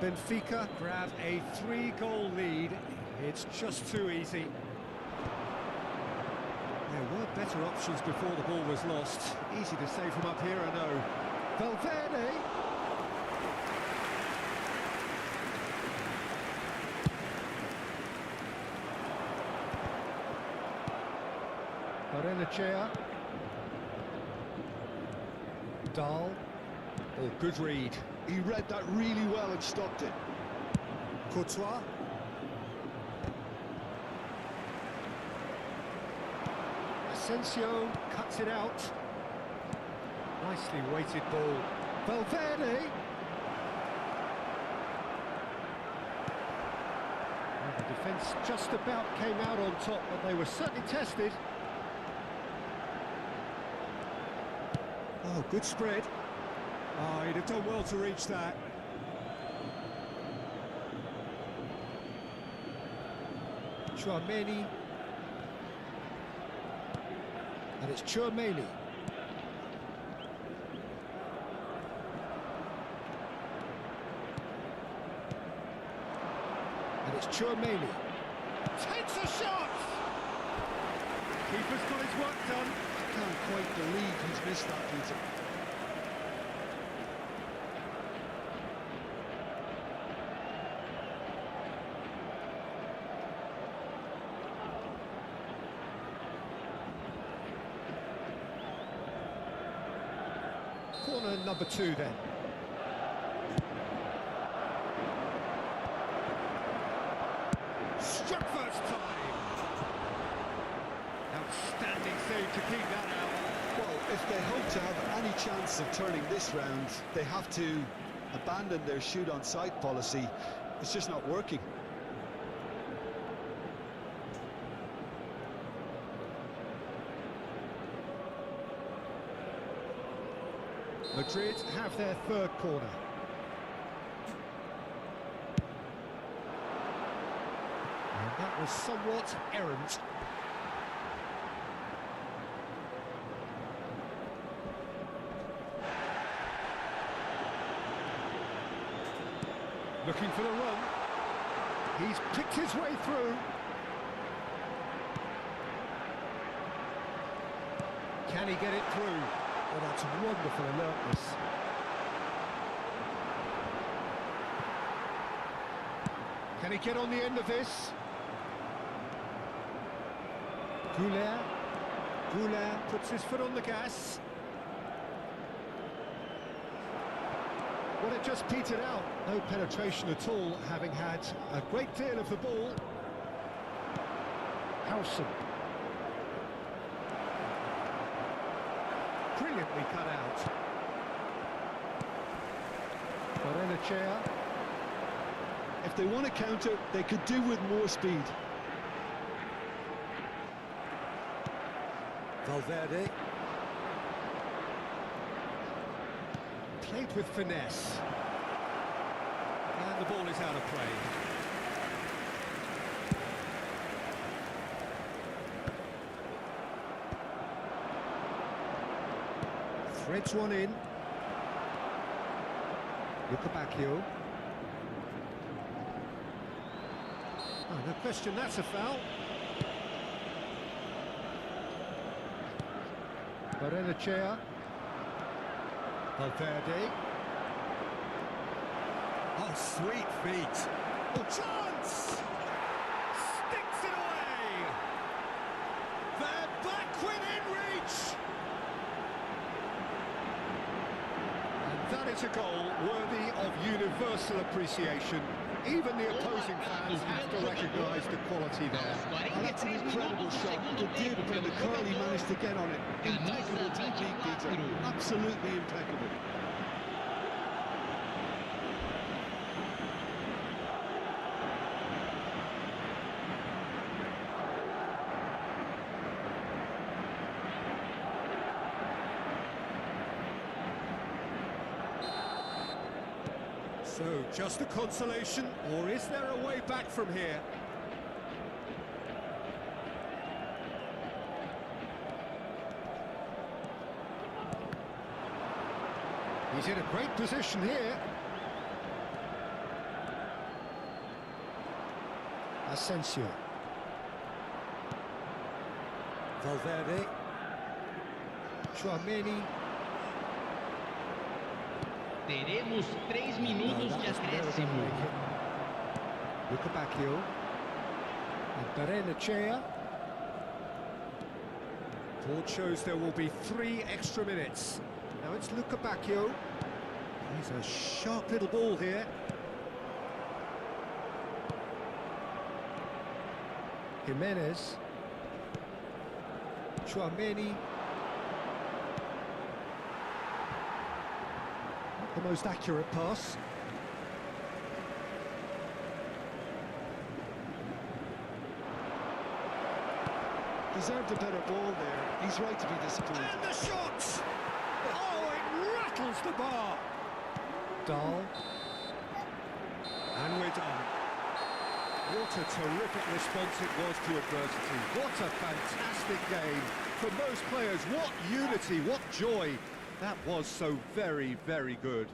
A: Benfica grab a 3-goal lead. It's just too easy. There were better options before the ball was lost. Easy to say from up here, I know. Valverde. Barrenechea. Dahl. Oh, good read.
B: He read that really well and stopped it.
A: Courtois. Asensio cuts it out. Nicely weighted ball. Valverde. Well, the defence just about came out on top, but they were certainly tested. Oh, good spread. Oh, he'd have done well to reach that. Chouameni. And it's Chouameni. And it's Chouameni. Takes a shot! Keeper's got his work done.
B: I can't quite believe he's missed that, Peter.
A: Corner number 2 then. Struck first time. Outstanding save to keep that out.
B: Well, if they hope to have any chance of turning this round, they have to abandon their shoot on sight policy. It's just not working.
A: Madrid have their third corner. And that was somewhat errant. Looking for the run. He's picked his way through. Can he get it through? Oh, that's wonderful alertness. Can he get on the end of this? Goulet puts his foot on the gas. Well, it just petered out. No penetration at all, having had a great deal of the ball. Howson. Brilliantly cut out. Barrenechea.
B: If they want to counter, they could do with more speed.
A: Valverde. Played with finesse. And the ball is out of play. Threads one in. Lucabacchio. Oh, no question, that's a foul. Barrenechea. Valverde. Oh, sweet feet. Oh, chance! Sticks it away! They're back within reach! And that is a goal worthy of universal appreciation. Even the opposing fans have to recognise the quality there.
B: And that's an incredible shot. The dip and the curl he managed to get on it. Impeccable technique, Peter. Absolutely impeccable.
A: So, just a consolation, or is there a way back from here? He's in a great position here. Asensio. Valverde. Tchouaméni.
C: Teremos 3 minutos de acréscimo.
A: Lucabacchio. And Barrenechea. Board shows there will be 3 extra minutes. Now it's Lucabacchio. He's a sharp little ball here. Jimenez. Tchouaméni. The most accurate pass.
B: Deserved a better ball there. He's right to be disappointed.
A: And the shot! Oh, it rattles the bar. Dahl. And we're done. What a terrific response it was to adversity. What a fantastic game. From those players, what unity, what joy. That was so very, very good.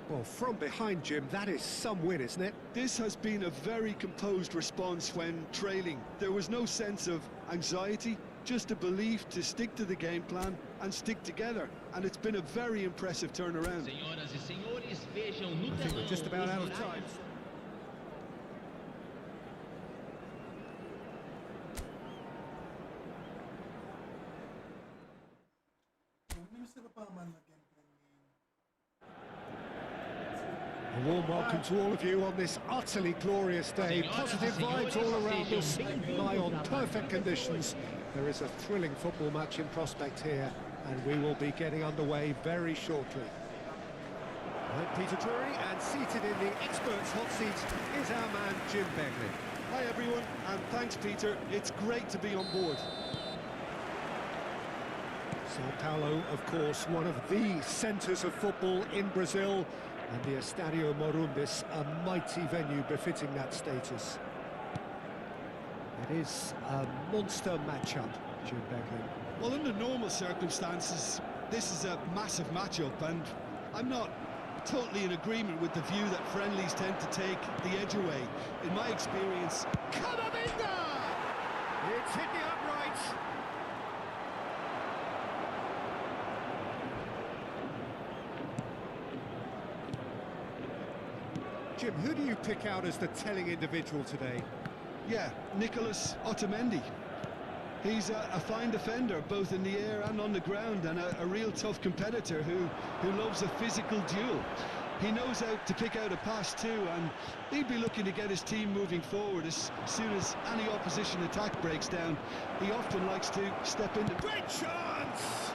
A: Well, from behind, Jim, that is some win, isn't it?
B: This has been a very composed response when trailing. There was no sense of anxiety, just a belief to stick to the game plan and stick together. And it's been a very impressive turnaround.
C: Senhoras e senhores, vejam no
A: I think we're
C: telão
A: just about
C: os
A: out of
C: milagres.
A: time. A warm welcome to all of you on this utterly glorious day. Positive vibes all around us, lie on perfect conditions. There is a thrilling football match in prospect here, and we will be getting underway very shortly. I'm Peter Drury, and seated in the experts' hot seat is our man Jim Begley.
B: Hi everyone, and thanks Peter. It's great to be on board.
A: Sao Paulo, of course, one of the centres of football in Brazil, and the Estádio Morumbis, a mighty venue befitting that status. It is a monster matchup, Jim Begley.
B: Well, under normal circumstances, this is a massive matchup, and I'm not totally in agreement with the view that friendlies tend to take the edge away. In my experience,
A: Camavinga! It's hit the upright. Jim, who do you pick out as the telling individual today?
B: yeah, Nicolas Otamendi. He's a fine defender, both in the air and on the ground, and a real tough competitor who loves a physical duel. He knows how to pick out a pass too, and he'd be looking to get his team moving forward as soon as any opposition attack breaks down. He often likes to step into...
A: Great chance!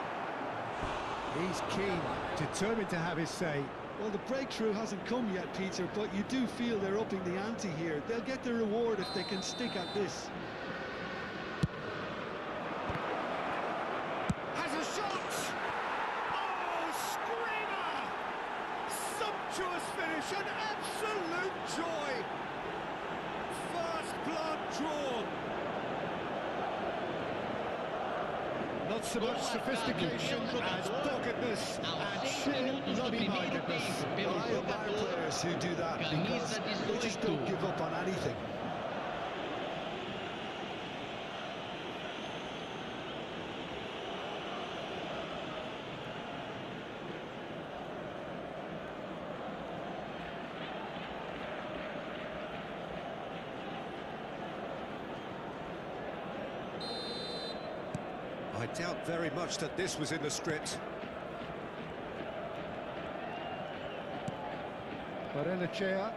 A: He's keen, determined to have his say.
B: Well, the breakthrough hasn't come yet, Peter, but you do feel they're upping the ante here. They'll get the reward if they can stick at this.
A: Has a shot! Oh, screamer! Sumptuous finish, an absolute joy! First blood drawn! Not so much sophistication as doggedness and sheer bloody-mindedness.
B: I admire players who do that because they just don't give up on anything.
A: I doubt very much that this was in the script. Barrenechea.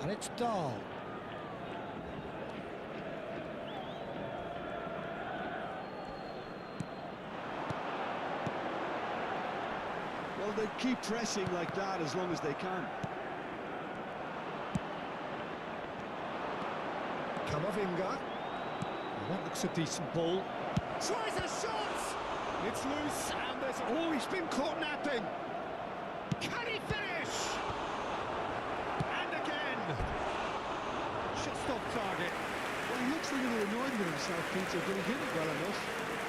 A: And it's Dahl.
B: Well, they keep pressing like that as long as they can.
A: Camavinga. That looks a decent ball. Tries a shot! It's loose, and there's... Oh, he's been caught napping! Can he finish? And again! Just off target.
B: Well, he looks a little annoyed with himself, Peter, but he hit it well enough.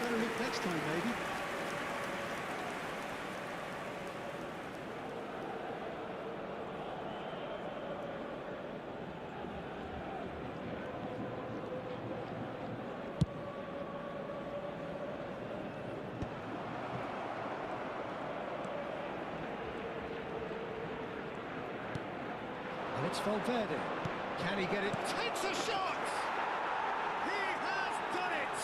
B: Better look next time, maybe.
A: It's Valverde. Can he get it? Takes a shot! He has done it!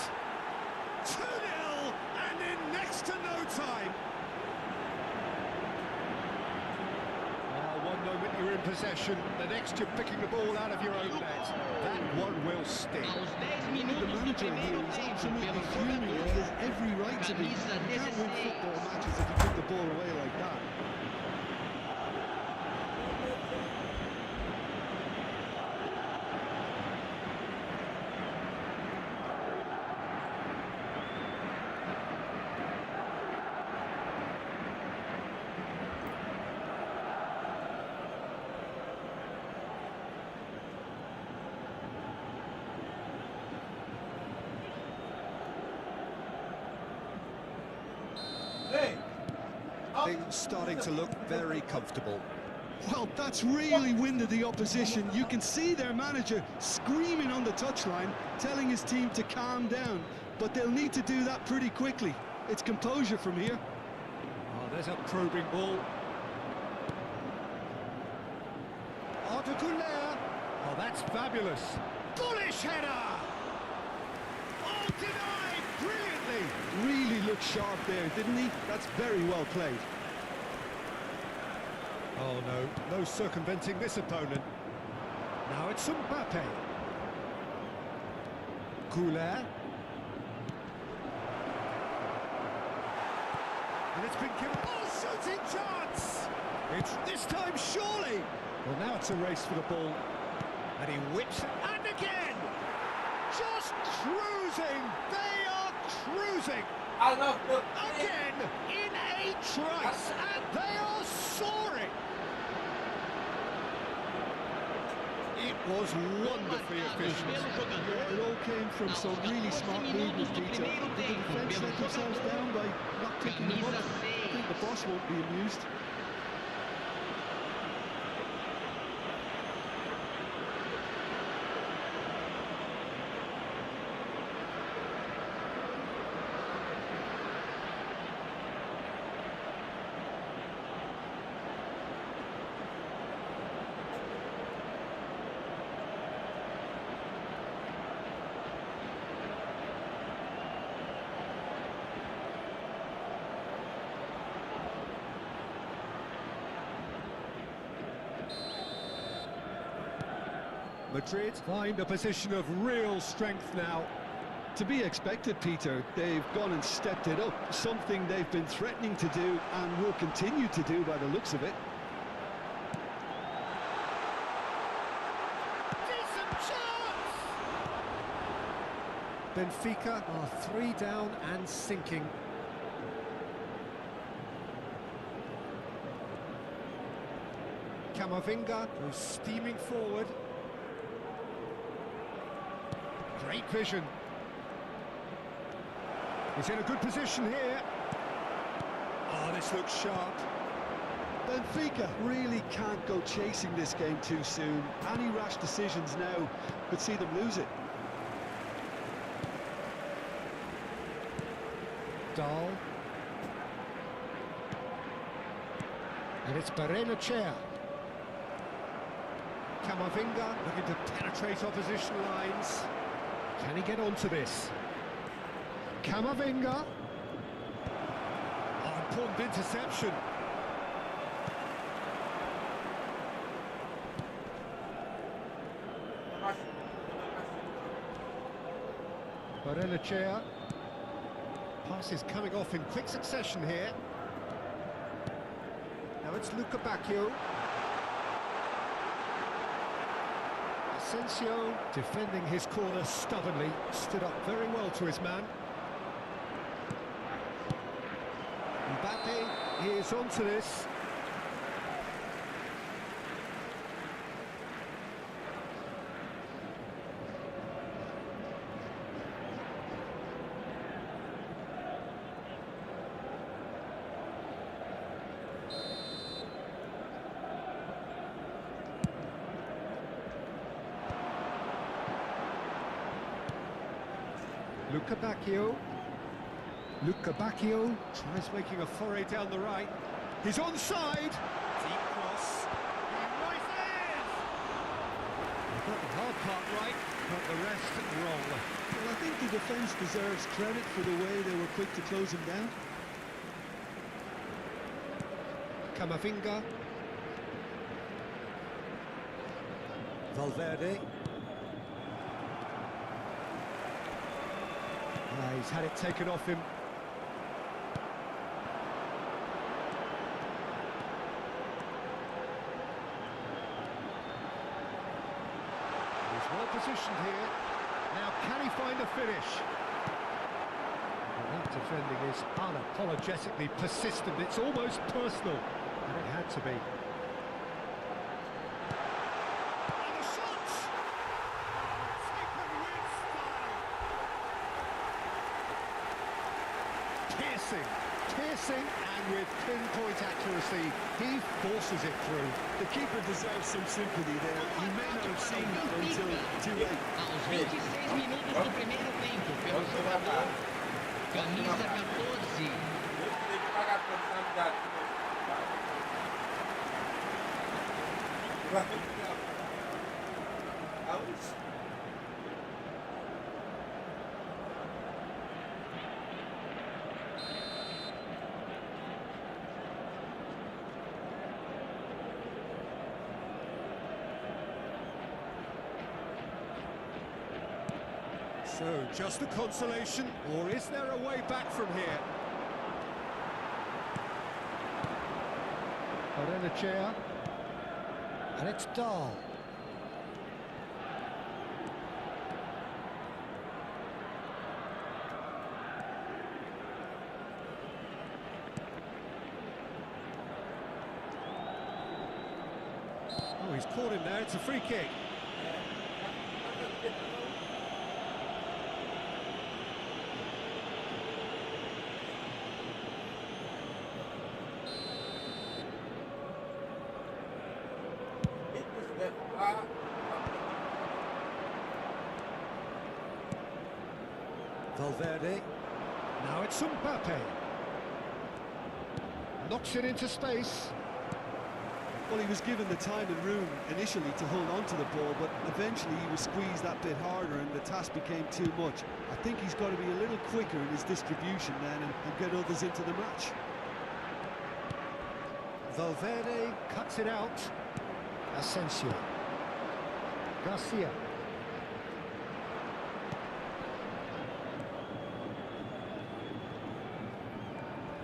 A: 2-0 and in next to no time. One moment you're in possession, the next you're picking the ball out of your own net. That one will stick.
C: Aos 10
B: The
C: minutos do
B: manager here
C: primeiro
B: is
C: tempo
B: absolutely
C: pelo
B: fuming. He
C: jogador.
B: has every right to be. You
C: Camisa
B: can't win
C: 16.
B: football matches if you put the ball away like that.
A: Things starting to look very comfortable.
B: Well, that's really winded the opposition. You can see their manager screaming on the touchline, telling his team to calm down. But they'll need to do that pretty quickly. It's composure from here.
A: Oh, there's a probing ball. Articular. Oh, that's fabulous. Bullish header. Oh, denied brilliantly.
B: Really looking looked sharp there, didn't he? That's very well played.
A: Oh no, no circumventing this opponent. Now it's Mbappe. Goulet. And it's been given... Oh, shooting chance! It's this time, surely! Well, now it's a race for the ball. And he whips it, and again! Just cruising! They are cruising! Again, in a trice, and they are soaring! It was wonderfully efficient.
B: Yeah, it all came from some really smart movement, Peter. The defence let themselves down by not picking them up. I think the boss won't be amused.
A: Madrid find a position of real strength now.
B: To be expected, Peter. They've gone and stepped it up, something they've been threatening to do and will continue to do by the looks of it.
A: Decent chance! Benfica are 3 down and sinking. Camavinga goes steaming forward. Great vision. He's in a good position here. Oh, this looks sharp.
B: Benfica really can't go chasing this game too soon. Any rash decisions now could see them lose it.
A: Dahl. And it's Barrenechea. Camavinga looking to penetrate opposition lines. Can he get onto this? Camavinga. Oh, important interception. Barrenechea. Passes coming off in quick succession here. Now it's Luca Bacchio. Asensio defending his corner stubbornly, stood up very well to his man. Mbappe is onto this. Luca Bacchio. Luca Bacchio tries making a foray down the right. He's onside. Deep cross. Right there. He got the hard part right, but the rest wrong.
B: Well, I think the defence deserves credit for the way they were quick to close him down.
A: Camavinga. Valverde. He's had it taken off him. He's well positioned here. Now can he find a finish? Well, that defending is unapologetically persistent. It's almost personal, and it had to be. Piercing, and with pinpoint accuracy, he forces it through.
B: The keeper deserves some sympathy there. He may not have seen that until too late.
C: Aos 26 minutos do primeiro tempo, pelo jogador, camisa 14.
A: So, just a consolation, or is there a way back from here? Chair. And it's Dahl. Oh, he's caught him there, it's a free kick. Valverde. Now it's Mbappe. Knocks it into space.
B: Well, he was given the time and room initially to hold on to the ball, but eventually he was squeezed that bit harder and the task became too much. I think he's got to be a little quicker in his distribution then and get others into the match.
A: Valverde cuts it out. Asensio. Garcia.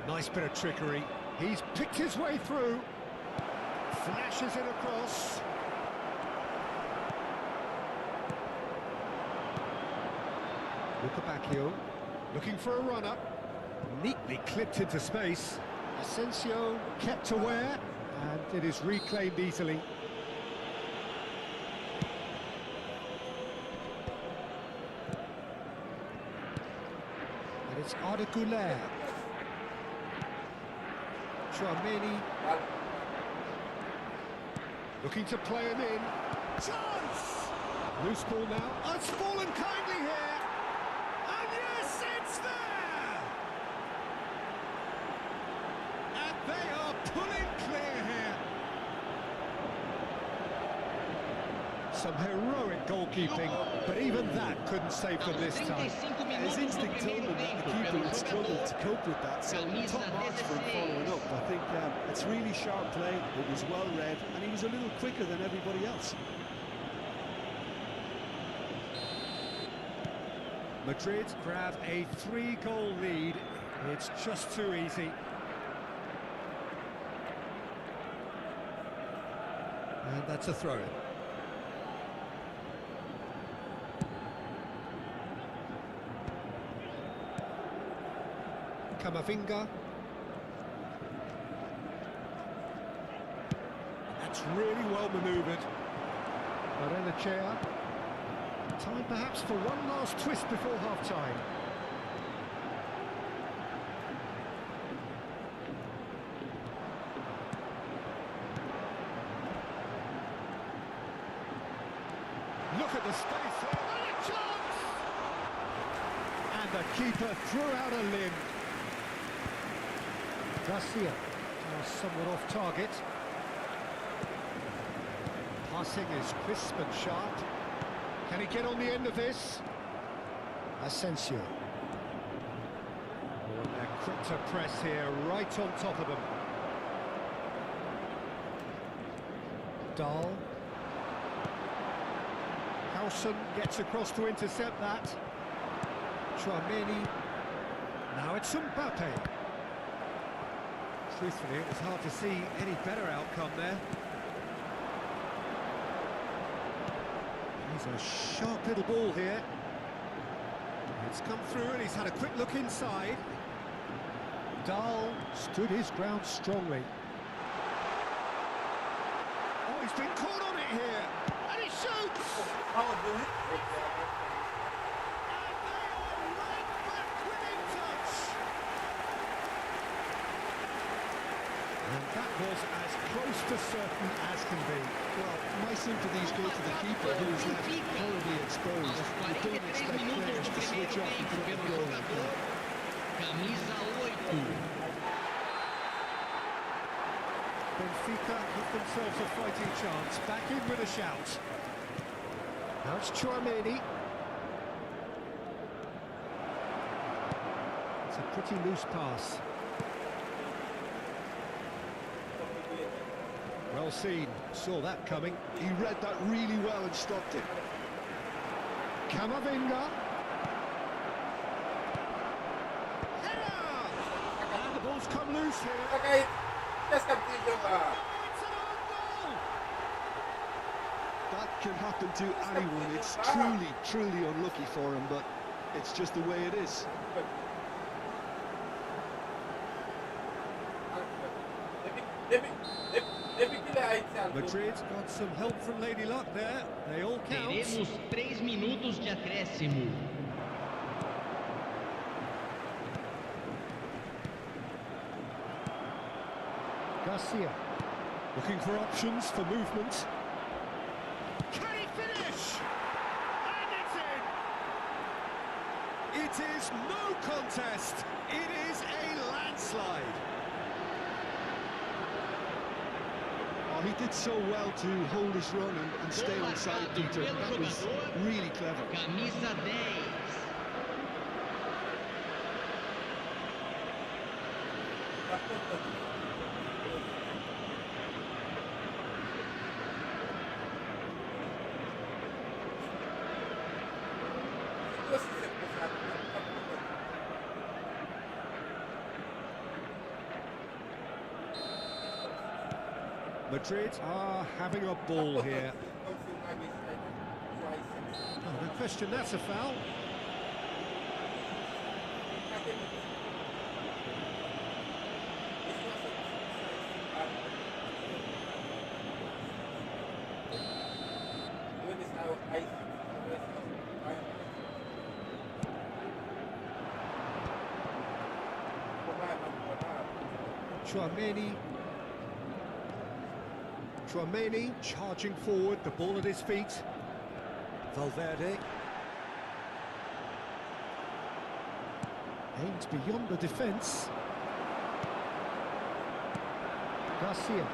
A: Nice bit of trickery. He's picked his way through. Flashes it across. Luca Bacchio looking for a run-up. Neatly clipped into space. Asensio kept aware, and it is reclaimed easily. And it's Arda Güler. Tchouaméni looking to play him in. Chance! Loose ball now. Oh, it's fallen kindly here. And yes, it's there! And they are pulling clear here. Some heroic goalkeeping, but even that couldn't save them this time.
B: His instinct told him that the keeper would struggle to cope with that, so top marks for him following up. I think it's really sharp play, it was well read, and he was a little quicker than everybody else.
A: Madrid grab a 3-goal lead. It's just too easy. And that's a throw-in. Camavinga. That's really well manoeuvred. Barrenechea. Time perhaps for one last twist before half-time. Look at the space here. And a chance! And the keeper threw out a limb. Garcia, somewhat off target. Passing is crisp and sharp. Can he get on the end of this? Asensio. Oh, and they're quick to press here, right on top of them. Dahl. Howson gets across to intercept that. Tchouaméni. Now it's Mbappe. Truthfully, it was hard to see any better outcome there. He's a sharp little ball here. It's come through and he's had a quick look inside. Dahl stood his ground strongly. Oh, he's been caught on it here. And he shoots! And they are right back within touch. And that was as close to certain as can be.
B: Well, my sympathies go to the keeper, who is left horribly exposed. You don't expect players to switch off and put the goal like that.
C: Camisa 8.
A: Benfica give themselves a fighting chance. Back in with a shout. Now it's Tchouaméni. It's a pretty loose pass. Well seen, saw that coming.
B: He read that really well and stopped it.
A: Camavinga. come loose here.
F: Kahit just kapitid yung
A: It's an own goal!
B: That can happen to anyone. It's truly, truly unlucky for him, but it's just the way it is.
A: Madrid got some help from Lady Luck there. They all count.
C: Teremos 3 minutos de acréscimo.
A: Garcia.
B: Looking for options for movement.
A: Can he finish? And it's in! It is no contest. It is a landslide.
B: Oh, he did so well to hold his run and stay on side, Peter. That was really clever.
C: Camisa 10.
A: Madrid are having a ball here. Oh, no question, that's a foul. Tchouaméni charging forward, the ball at his feet. Valverde. Aims beyond the defence. Garcia.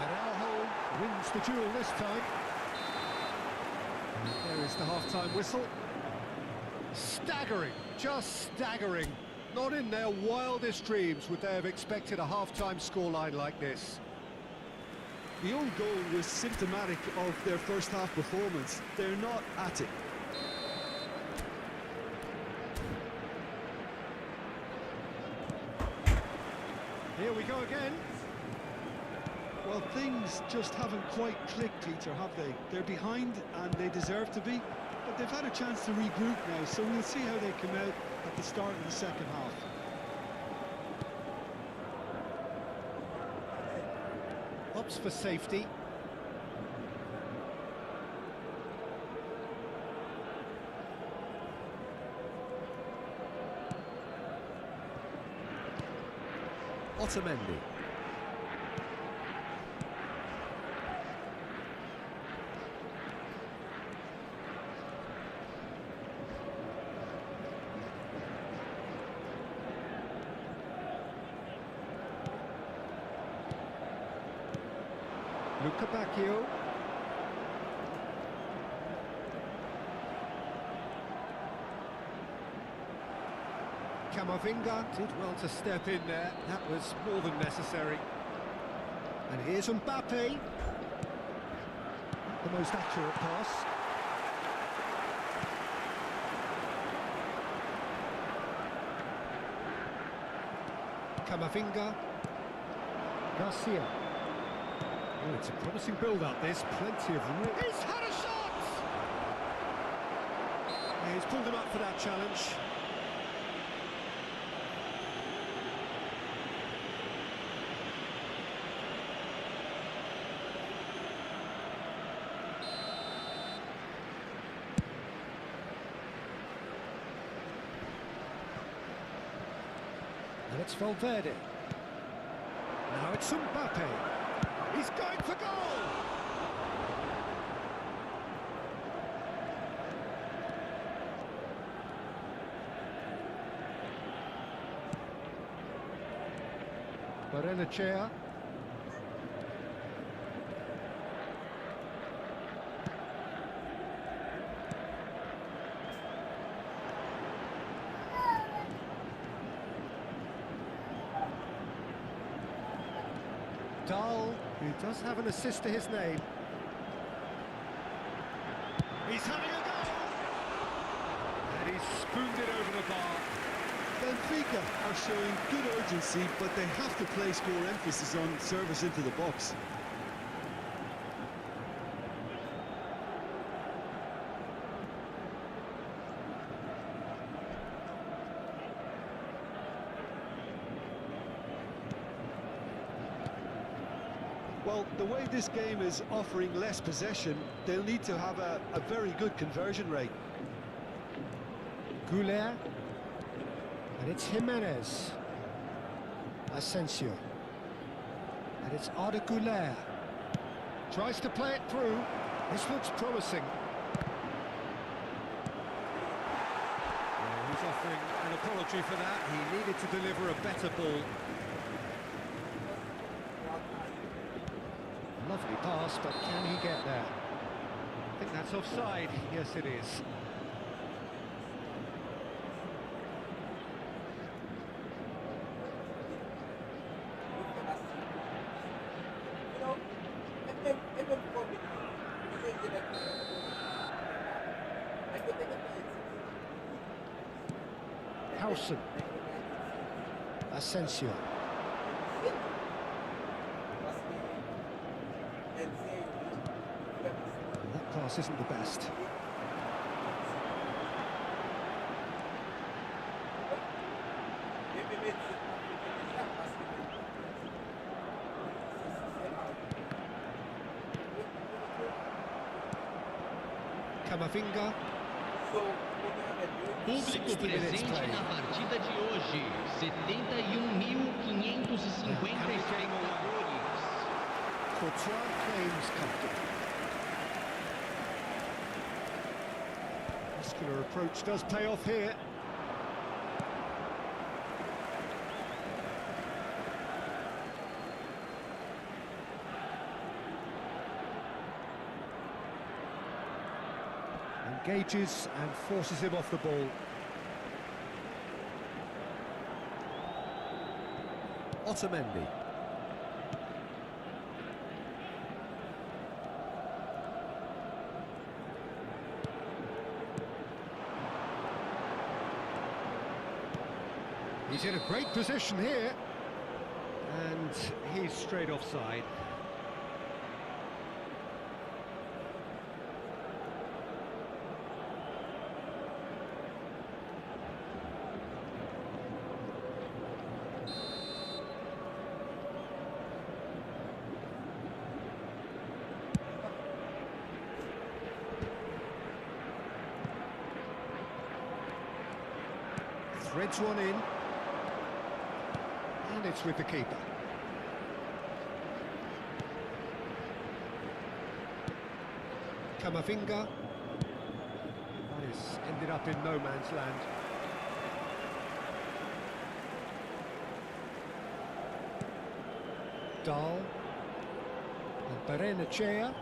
A: Araujo wins the duel this time. And there is the half-time whistle. Staggering, just staggering. Not in their wildest dreams would they have expected a half-time scoreline like this.
B: The own goal was symptomatic of their first half performance. They're not at it.
A: Here we go again.
B: Well, things just haven't quite clicked, Peter, have they? They're behind and they deserve to be, but they've had a chance to regroup now, so we'll see how they come out at the start of the second half.
A: Opts for safety. Otamendi. Luca Bacchio. Camavinga did well to step in there. That was more than necessary. And here's Mbappe. The most accurate pass. Camavinga. Garcia. Oh, it's a promising build-up, this. Plenty of room. He's had a shot! Yeah, he's pulled him up for that challenge. And it's Valverde. Now it's Mbappe. He's going for goal! Barrenechea. Dahl, who does have an assist to his name. He's having a go! And he's spooned it over the bar.
B: Benfica are showing good urgency, but they have to place more emphasis on service into the box. Well, the way this game is offering less possession, they'll need to have a very good conversion rate.
A: Goulet. And it's Jimenez. Asensio. And it's Arda Goulet. Tries to play it through. This looks promising. Well, he's offering an apology for that. He needed to deliver a better ball. Lovely pass, but can he get there? I think that's offside. Yes, it is. Howson. Asensio. That pass isn't the best. Camavinga.
C: Público presente na partida de hoje, 71.550 espectadores.
A: Courtois claims comfortable. Muscular approach does pay off here. Engages and forces him off the ball. Otamendi. He's in a great position here. And he's straight offside. Threads one in. And it's with the keeper. Camavinga. That is ended up in no man's land. Dahl. And Barrenechea.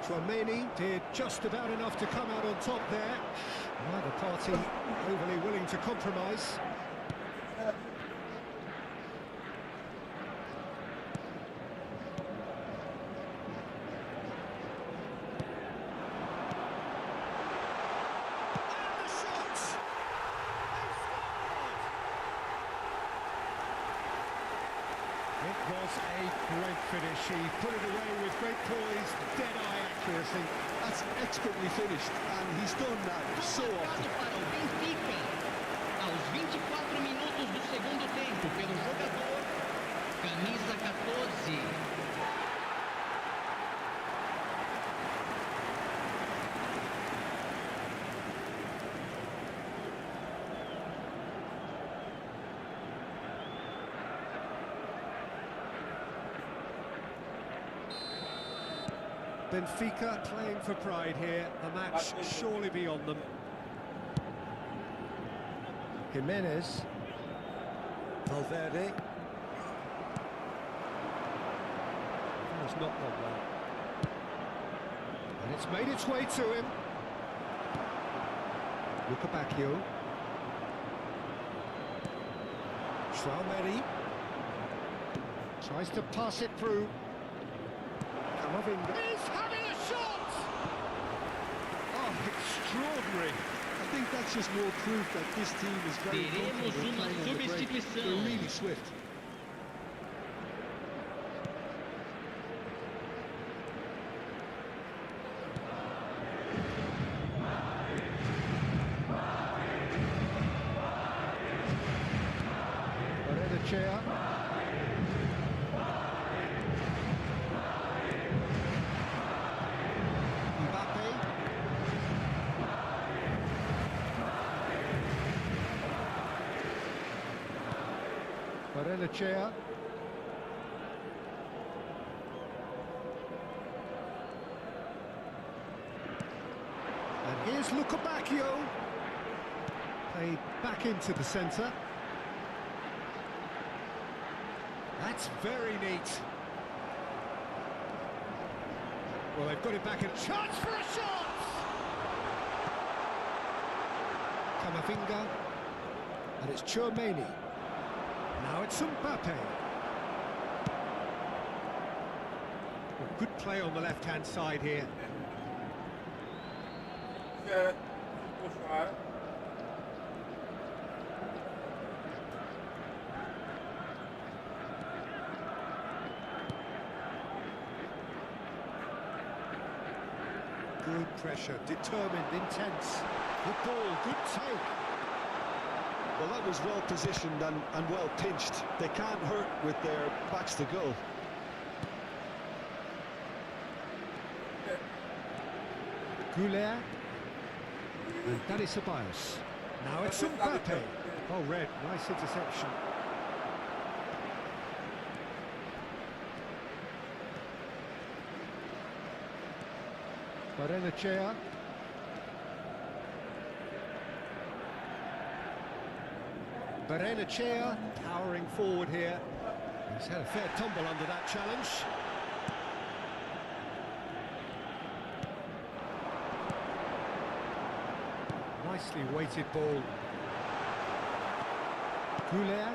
A: Tchouameni did just about enough to come out on top there. Neither party overly willing to compromise. And the shot! They scored! It was a great finish. He put it away with great poise, dead-eye accuracy.
B: That's expertly finished, and he's done that so often.
C: Para o Benfica, aos 24 minutos do segundo tempo, pelo jogador, camisa 14.
A: Benfica playing for pride here. The match surely beyond them. Jimenez. Valverde. That's not gone well. And it's made its way to him. Luca Bacchio. Schwalmeri tries to pass it through. Camavinga. He's having a shot! Oh, extraordinary.
B: I think that's just more proof that this team is very
C: Teremos
B: comfortable
C: uma
B: playing on the break.
C: substituição.
B: They're really swift.
A: Chair. Mbappe. Chair. And here's Lukabakio. Played back into the centre. That's very neat. Well, they've got it back in. Chance for a shot! Camavinga. And it's Chouameni. Now it's Mbappe. Well, good play on the left-hand side here. Good pressure, determined, intense. Good ball, good take.
B: Well, that was well positioned and well pinched. They can't hurt with their backs to goal.
A: Goulet. And Dani Ceballos. Now it's Mbappe. Oh, red, nice interception. Barrenechea. Barrenechea powering forward here. He's had a fair tumble under that challenge. Nicely weighted ball. Goulet.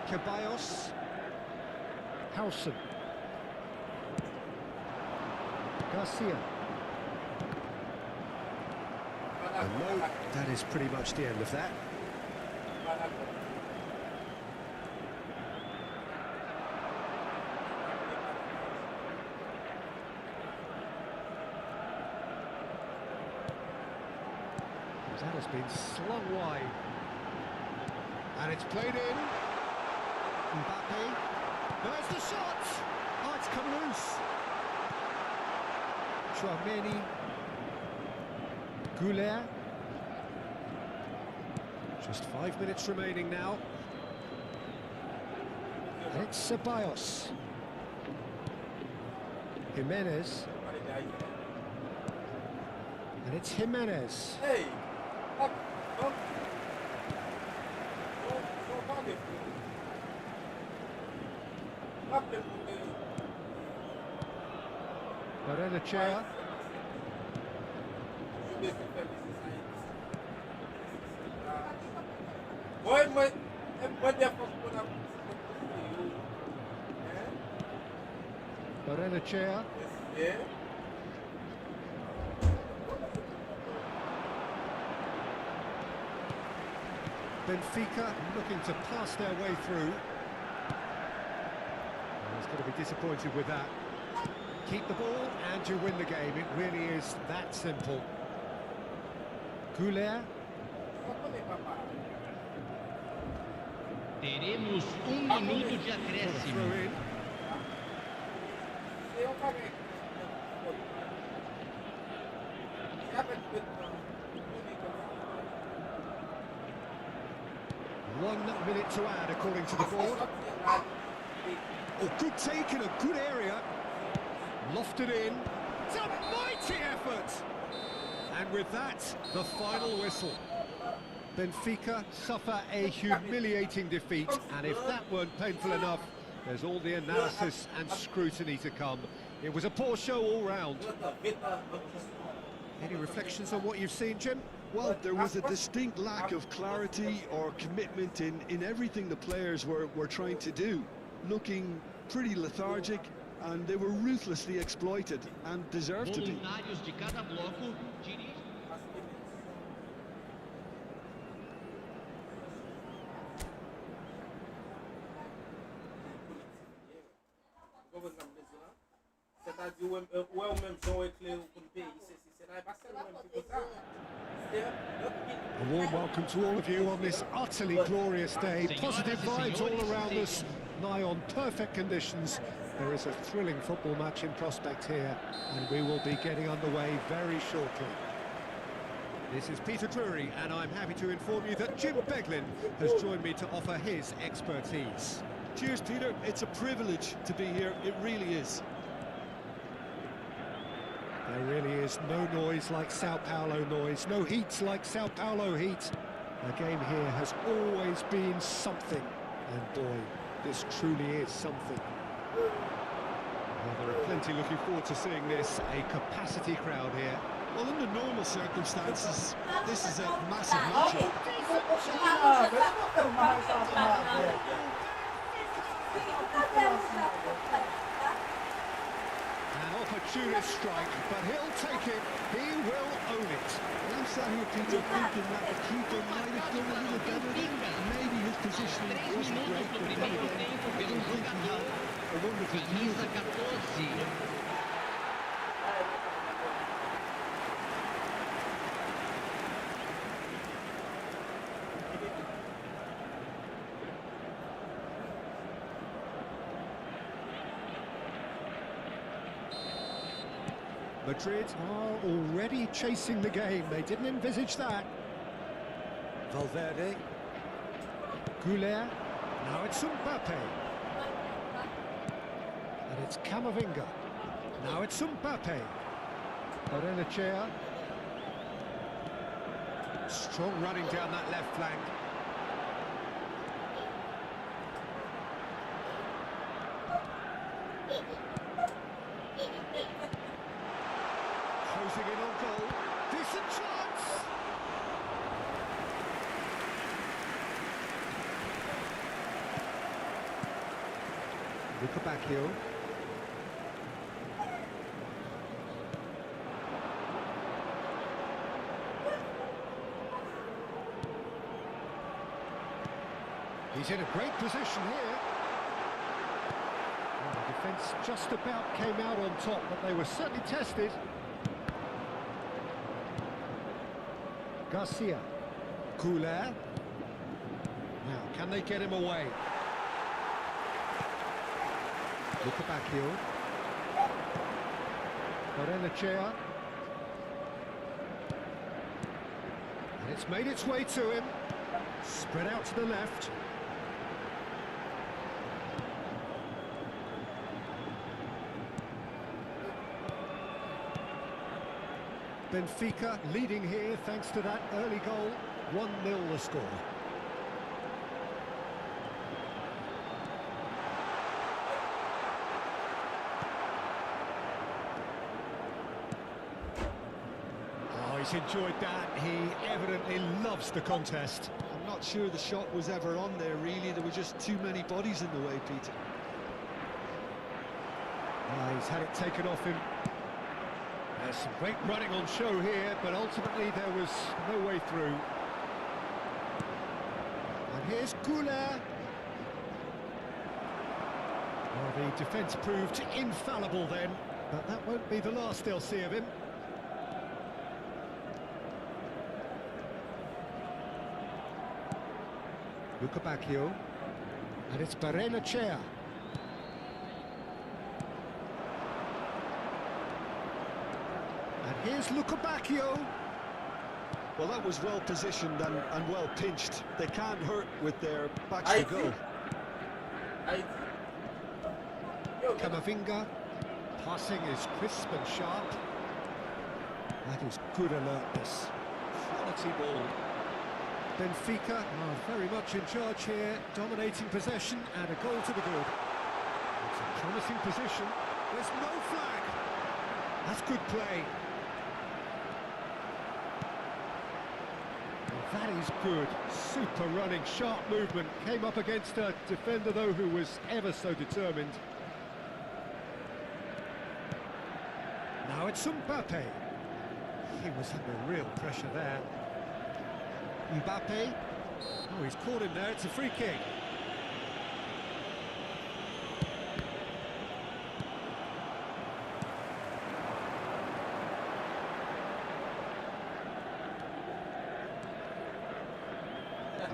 A: Ceballos. Howson. Garcia. No, that is pretty much the end of that. That has been slung wide. And it's played in. Mbappe. There's the shot! Oh, it's come loose. Chouameni. Goulet. Just 5 minutes remaining now. And it's Ceballos. Jimenez. And it's Jimenez.
F: Hey!
A: Barrenechea. Barrenechea. Benfica looking to pass their way through. He's going to be disappointed with that. Keep the ball and you win the game. It really is that simple. Goulet.
C: Teremos minuto de acréscimo.
A: Throw in. One minute to add according to the board. Oh, good take in a good area. Lofted in. It's a mighty effort! And with that, the final whistle. Benfica suffer a humiliating defeat, and if that weren't painful enough, there's all the analysis and scrutiny to come. It was a poor show all round. Any reflections on what you've seen, Jim?
B: Well, there was a distinct lack of clarity or commitment in everything the players were trying to do. Looking pretty lethargic, and they were ruthlessly exploited and deserved to be.
C: Voluntários de cada bloco dirigem.
F: C'est-à-dire, ouais, ou même Jean est clair pour le pays, c'est là, pas seulement un petit peu ça.
A: A warm welcome to all of you on this utterly glorious day. Positive vibes all around us, nigh on perfect conditions. There is a thrilling football match in prospect here, and we will be getting underway very shortly. This is Peter Drury, and I'm happy to inform you that Jim Beglin has joined me to offer his expertise.
B: Cheers, Peter. It's a privilege to be here. It really is.
A: There really is no noise like Sao Paulo noise, no heat like Sao Paulo heat. The game here has always been something, and boy, this truly is something. Well, there are plenty looking forward to seeing this, a capacity crowd here.
B: Well, under normal circumstances, this is a massive matchup.
A: An opportunist strike, but he'll take it, he will own it.
B: I'm sat here, Peter, thinking that the keeper might have done a little better. Maybe his positioning
C: 3
B: wasn't great,
C: minutos do
B: but then
C: primeiro
B: again,
C: tempo
B: I
C: pelo
B: don't think he
C: jogador.
B: had a wonderful view.
C: Camisa 14.
A: Madrid are already chasing the game. They didn't envisage that. Valverde. Goulet. Now it's Mbappe. And it's Camavinga. Now it's Mbappe. Barrenechea. Strong running down that left flank. Closing in on goal. Decent chance! Luca Bacchio. He's in a great position here. Well, the defence just about came out on top, but they were certainly tested. Garcia. Goulet. Now, can they get him away? Luca Bacchio. Barrenechea. And it's made its way to him. Spread out to the left. Benfica leading here thanks to that early goal. 1-0 the score. Oh, he's enjoyed that. He evidently loves the contest.
B: I'm not sure the shot was ever on there, really. There were just too many bodies in the way, Peter.
A: He's had it taken off him. There's some great running on show here, but ultimately there was no way through. And here's Goulet. Well, the defence proved infallible then, but that won't be the last they'll see of him. Luca Bacchio. And it's Barrenechea. And here's Luca Bacchio.
B: Well, that was well positioned and well pinched. They can't hurt with their backs to goal.
A: Camavinga. Passing is crisp and sharp. That is good alertness. Quality ball. Benfica are very much in charge here, dominating possession and a goal to the good. It's a promising position. There's no flag. That's good play. That is good. Super running, sharp movement. Came up against a defender, though, who was ever so determined. Now it's Mbappe. He was under real pressure there. Mbappe. Oh, he's caught him there. It's a free kick.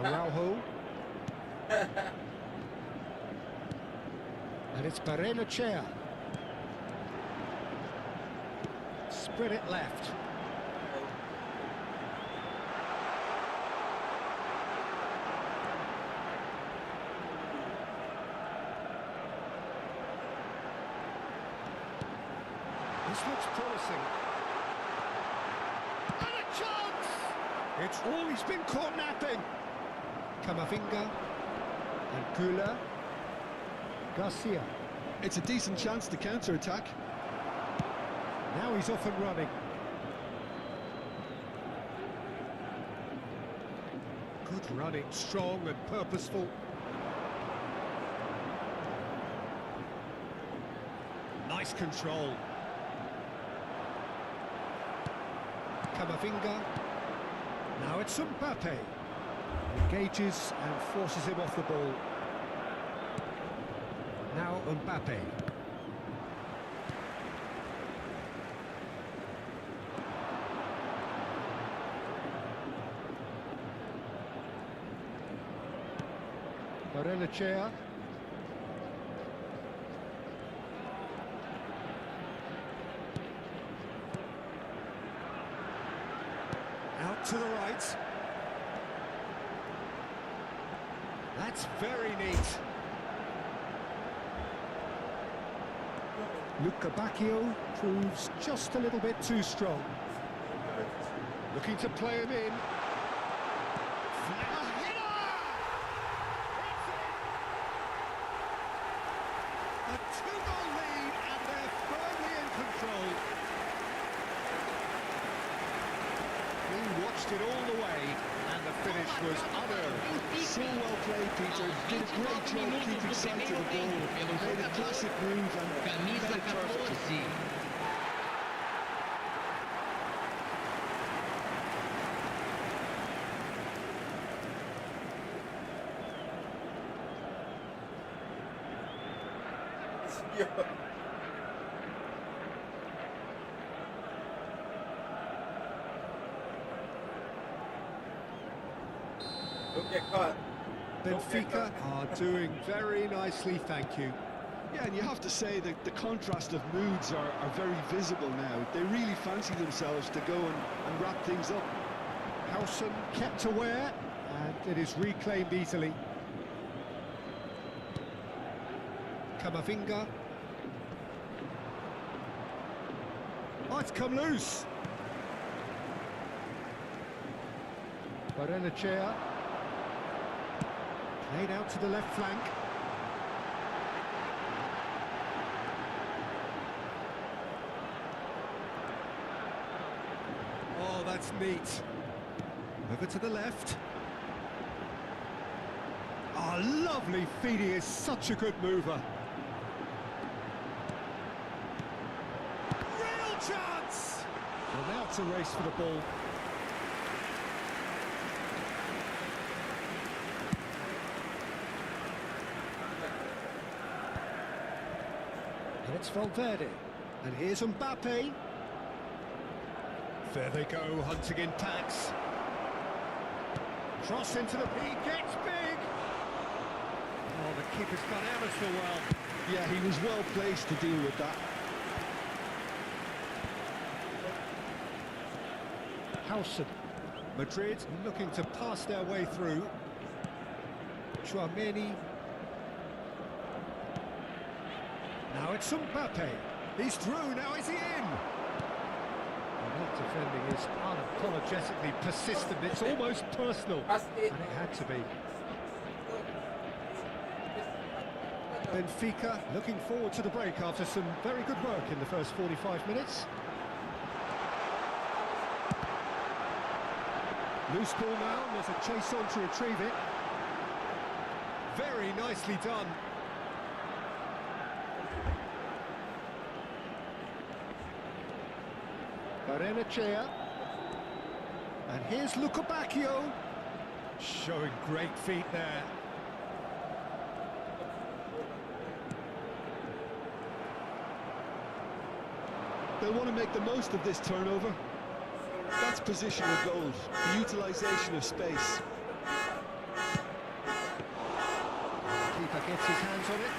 A: Araujo. And it's Barrenechea. Spread it left. This looks promising. And a chance! It's always been caught napping. Camavinga and Güler. Garcia.
B: It's a decent chance to counter-attack.
A: Now he's off and running. Good running, strong and purposeful. Nice control. Camavinga. Now it's Mbappe. Engages and forces him off the ball. Now Mbappe. Barrenechea. Out to the right. That's very neat. Luca Bacchio proves just a little bit too strong. Looking to play him in. A two-goal lead, and they're firmly in control. He watched it all the way, and the finish was unearned.
B: So well played, Peter. Did a great job keeping sight of the ball. Made a classic move and
C: Camisa
B: made it perfectly.
C: 14.
F: Yo. Don't get caught.
A: Benfica are doing very nicely, thank you.
B: Yeah, and you have to say that the contrast of moods are very visible now. They really fancy themselves to go and wrap things up.
A: Howson kept aware, and it is reclaimed easily. Camavinga. Oh, it's come loose. Barrenechea. Played out to the left flank. Oh, that's neat. Over to the left. Oh, lovely feed. He is such a good mover. Real chance! Well, now it's a race for the ball. And it's Valverde. And here's Mbappe. There they go, hunting in packs. Cross into the he gets big. Oh, the keeper's gone ever so well.
B: Yeah, he was well placed to deal with that.
A: Howson. Madrid looking to pass their way through. Chouameni. Now it's Mbappe. He's through, now is he in? That defending is unapologetically persistent, it's almost personal, and it had to be. Benfica looking forward to the break after some very good work in the first 45 minutes. Loose ball now, and there's a chase on to retrieve it. Very nicely done. Barrenechea. And here's Lukebakio. Showing great feet there.
B: They'll want to make the most of this turnover. That's positional goals, the utilisation of space.
A: Keeper gets his hands on it.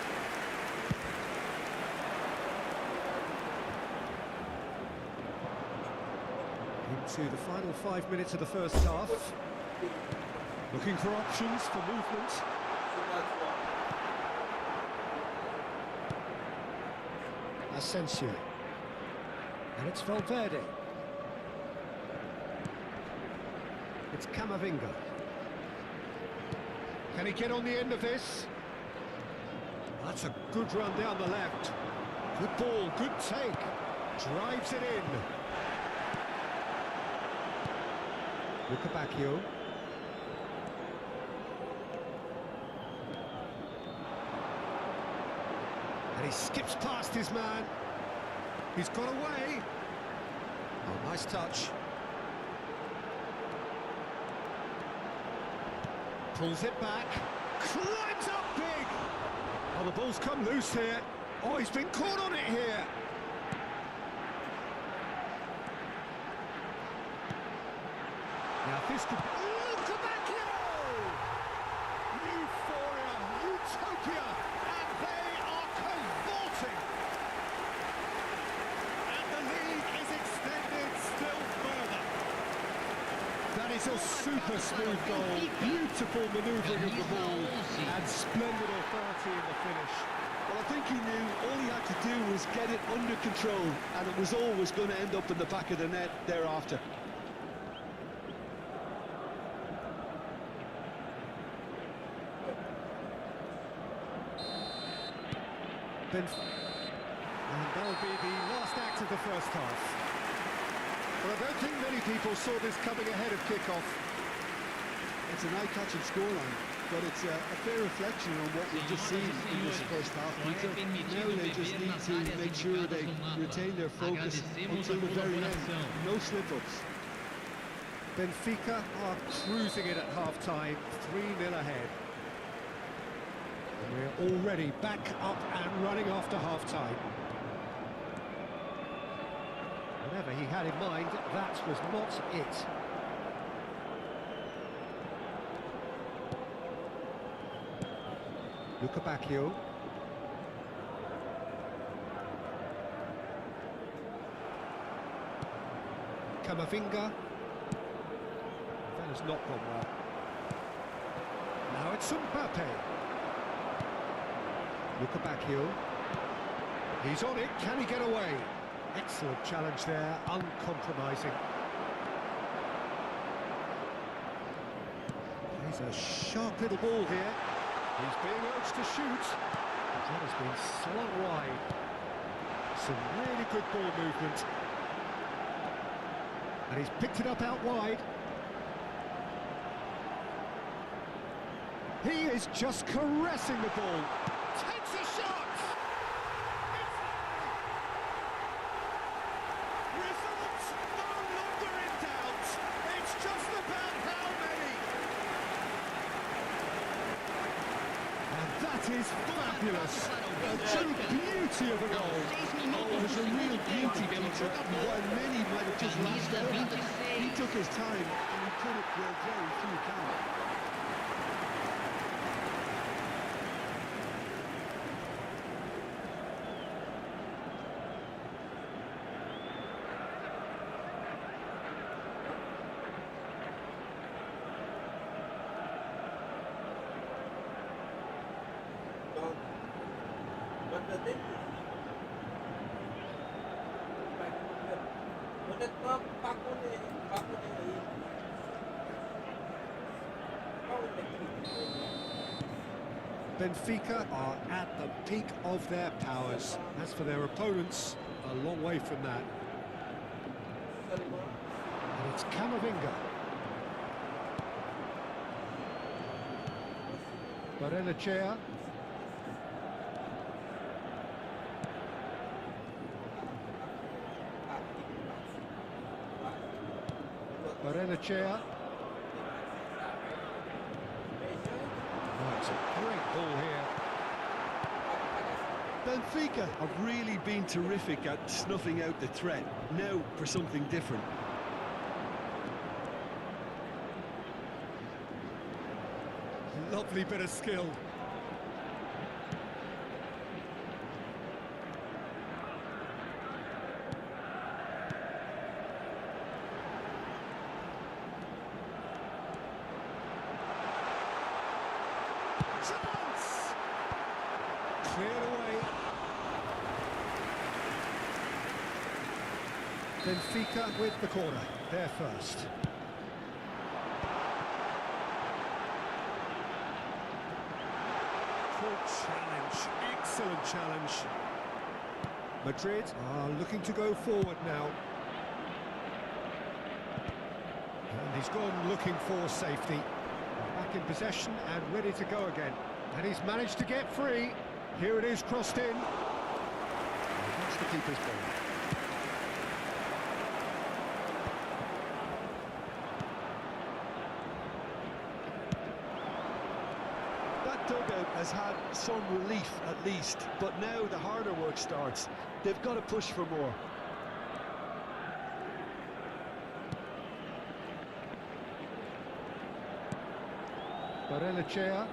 A: Into the final 5 minutes of the first half. Looking for options for movement. Asensio. And it's Valverde. It's Camavinga. Can he get on the end of this? That's a good run down the left. Good ball, good take. Drives it in. Lukebakio. And he skips past his man. He's got away. Oh, nice touch. Pulls it back. Climbs up big. Oh, the ball's come loose here. Oh, he's been caught on it here. Now this could... Lukebakio! Euphoria, utopia, and they are cavorting. And the lead is extended still further. That is a super smooth goal. Beautiful manoeuvring of the ball and splendid authority in the finish.
B: Well, I think he knew all he had to do was get it under control, and it was always going to end up in the back of the net thereafter.
A: And that'll be the last act of the first half. But I don't think many people saw this coming ahead of kick-off.
B: It's an eye-catching scoreline, but it's a fair reflection on what we've just seen in this first half, Peter. Now they just need to make sure they retain their focus until the very end. No slip-ups.
A: Benfica are cruising it at half-time, 3-0 ahead. And we're already back up and running after half-time. Whatever he had in mind, that was not it. Lukebakio. Camavinga. That has not gone well. Now it's Mbappe. Lukebakio. He's on it, can he get away? Excellent challenge there, uncompromising. He's a sharp little ball here. He's being urged to shoot. That has been slung wide. Some really good ball movement. And he's picked it up out wide. He is just caressing the ball. Takes a shot! Results no longer in doubt. It's just about how many. And that is fabulous. A true beauty of a goal.
B: Oh, it was a real beauty, Peter. While many might have just laughed at it, he took his time and he put it where very few can.
F: But the thing is, when it comes back on the
A: Benfica are at the peak of their powers. As for their opponents, a long way from that. And it's Camavinga. Barrenechea. Barrenechea. Oh, it's a great ball here.
B: Benfica have really been terrific at snuffing out the threat. Now for something different.
A: Lovely bit of skill. Chance! Cleared away. Benfica with the corner. They're first. Challenge, excellent challenge. Madrid are looking to go forward now. And he's gone looking for safety. Back in possession and ready to go again. And he's managed to get free. Here it is, crossed in. And that's the keeper's ball.
B: Dugout has had some relief at least, but now the harder work starts. They've got to push for more.
A: Barrenechea.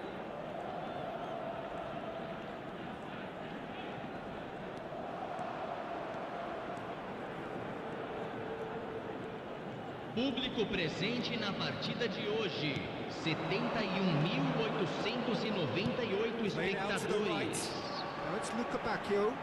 C: Público presente na partida de hoje. 71.898 espectadores.
A: Now it's Luca Bacchio.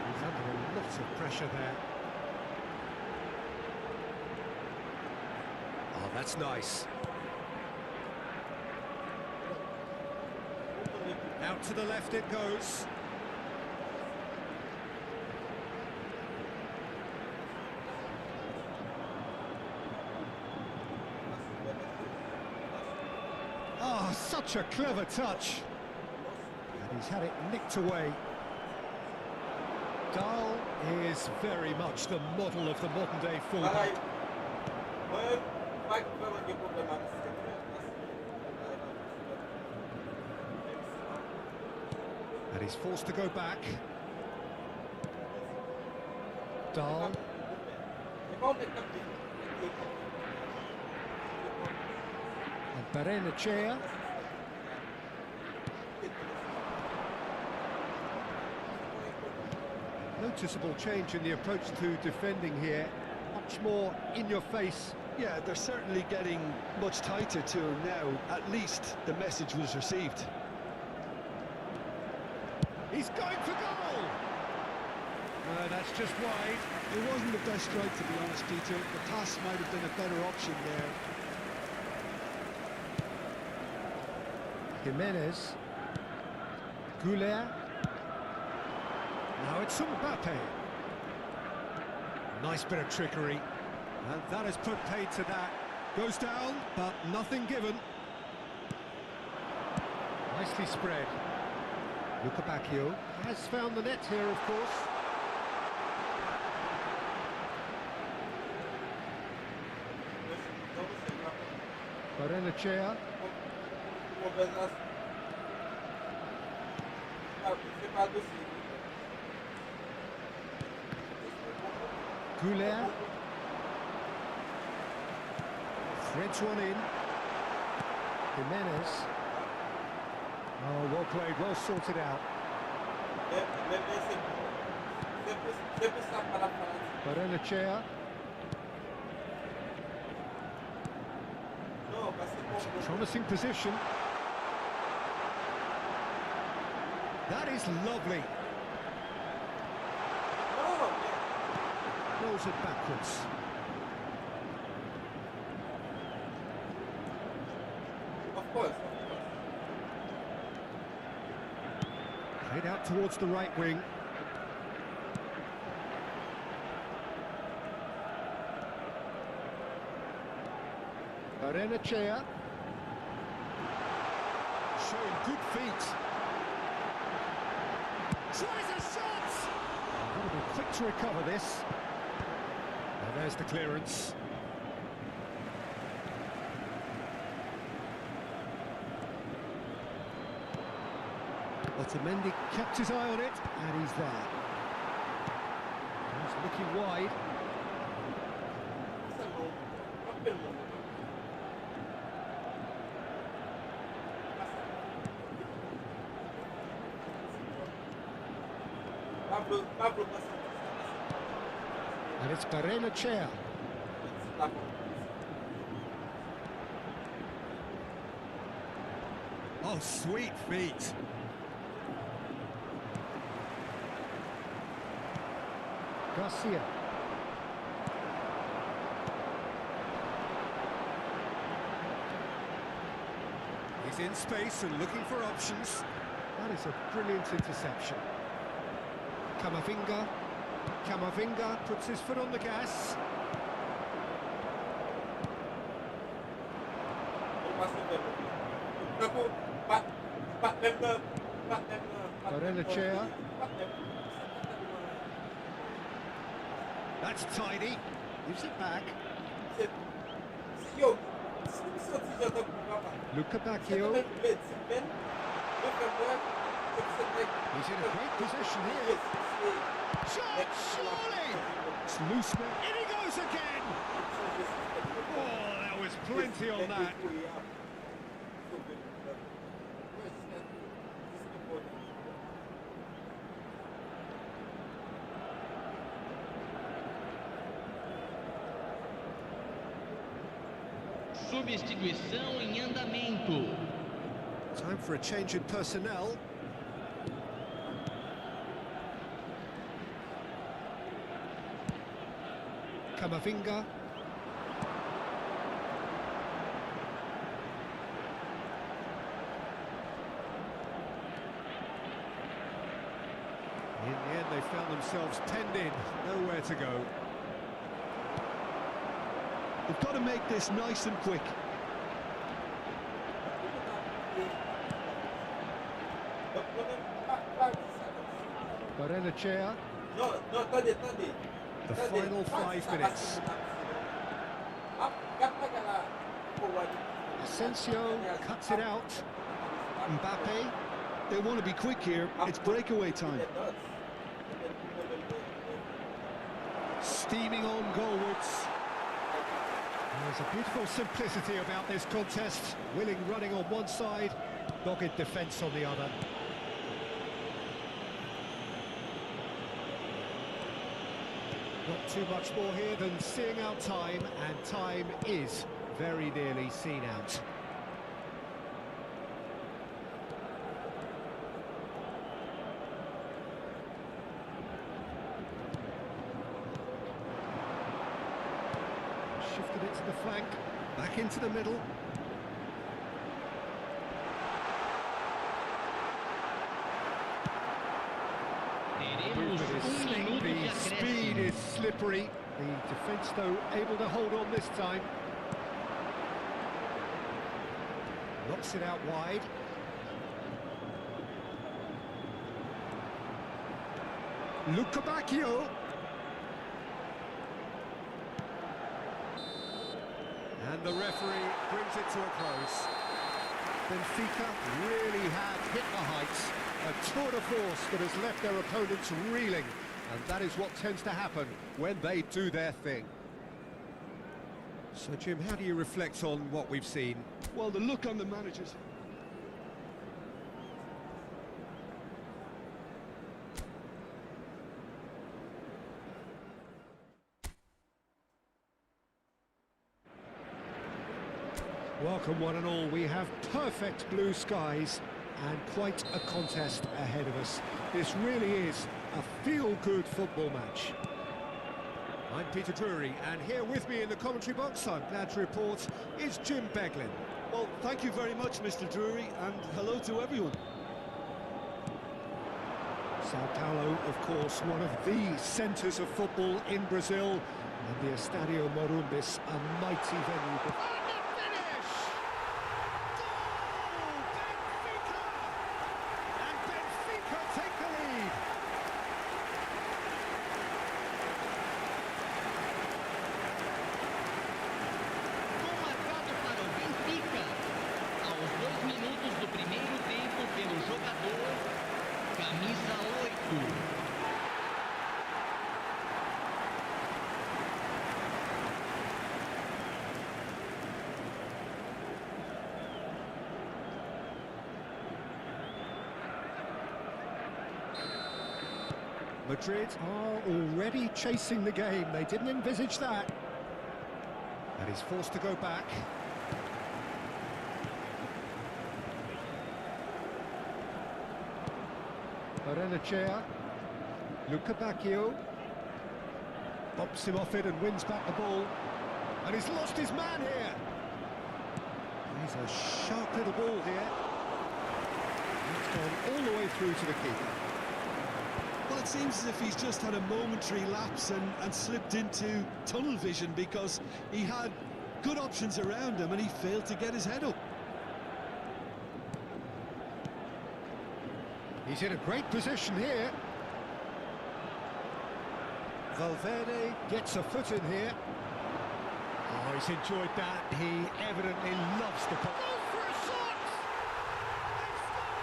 A: He's under a lot of pressure there. Oh, that's nice. Out to the left it goes. Oh, such a clever touch. And he's had it nicked away. Dahl is very much the model of the modern-day fullback. And he's forced to go back. Dahl. And Barrenechea. Noticeable change in the approach to defending here. Much more in your face.
B: Yeah, they're certainly getting much tighter to him now. At least the message was received.
A: He's going for goal! No, that's just wide.
B: It wasn't the best strike, to be honest, Peter. The pass might have been a better option there.
A: Jimenez. Goulet. Now it's Mbappe. Nice bit of trickery. And that has put paid to that. Goes down, but nothing given. Nicely spread. Luca Bacchio has found the net here, of course. Barrenechea. Goulet. Threads one in. Jimenez. Oh, well played, well sorted out. Barrenechea. Promising position. That is lovely. Rolls it backwards.
F: Of course.
A: Played out towards the right wing. Barrenechea. Showing good feet. Tries a shot! Got to be quick to recover this. And there's the clearance. Otamendi kept his eye on it, and he's there. He's looking wide. And it's Barrenechea. Oh, sweet feet. Garcia. He's in space and looking for options. That is a brilliant interception. Camavinga puts his foot on the gas. Barrenechea. That's tidy. Gives it back. Luca Bacchio. He's in a great position here. Shot, surely! It's loose now. In he goes again! Oh, there was plenty on that.
C: Substituição em andamento.
A: Time for a change in personnel. Camavinga. In the end, they found themselves penned in, nowhere to go.
B: They've got to make this nice and quick.
A: Barrenechea. The final 5 minutes. Asensio cuts it out. Mbappe.
B: They want to be quick here. It's breakaway time.
A: Steaming on goalwards. There's a beautiful simplicity about this contest. Willing running on one side, dogged defence on the other. Not too much more here than seeing out time, and time is very nearly seen out. Shifted it to the flank, back into the middle. The speed is slippery. The defence, though, able to hold on this time. Knocks it out wide. Luca Bacchio. And the referee brings it to a close. Benfica really have hit the heights. A tour de force that has left their opponents reeling. And that is what tends to happen when they do their thing. So, Jim, how do you reflect on what we've seen?
B: Well, the look on the managers.
A: Welcome, one and all. We have perfect blue skies and quite a contest ahead of us. This really is a feel-good football match. I'm Peter Drury, and here with me in the commentary box, I'm glad to report, is Jim Beglin.
B: Well, thank you very much, Mr. Drury, and hello to everyone.
A: Sao Paulo, of course, one of the centres of football in Brazil, and the Estádio Morumbis, a mighty venue. And the finish! Goal! Benfica! And Benfica take the lead.
C: Gol marcado para o Benfica. Aos 2 minutos do primeiro tempo pelo jogador, camisa 8.
A: Madrid are already chasing the game. They didn't envisage that. And he's forced to go back. Barrenechea. Luca Bacchio. Bumps him off it and wins back the ball. And he's lost his man here. He's a sharp little ball here. It's gone all the way through to the keeper.
B: Well, it seems as if he's just had a momentary lapse and slipped into tunnel vision, because he had good options around him and he failed to get his head up.
A: He's in a great position here. Valverde gets a foot in here. Oh, he's enjoyed that. He evidently loves the ball. Go for a shot! They've scored!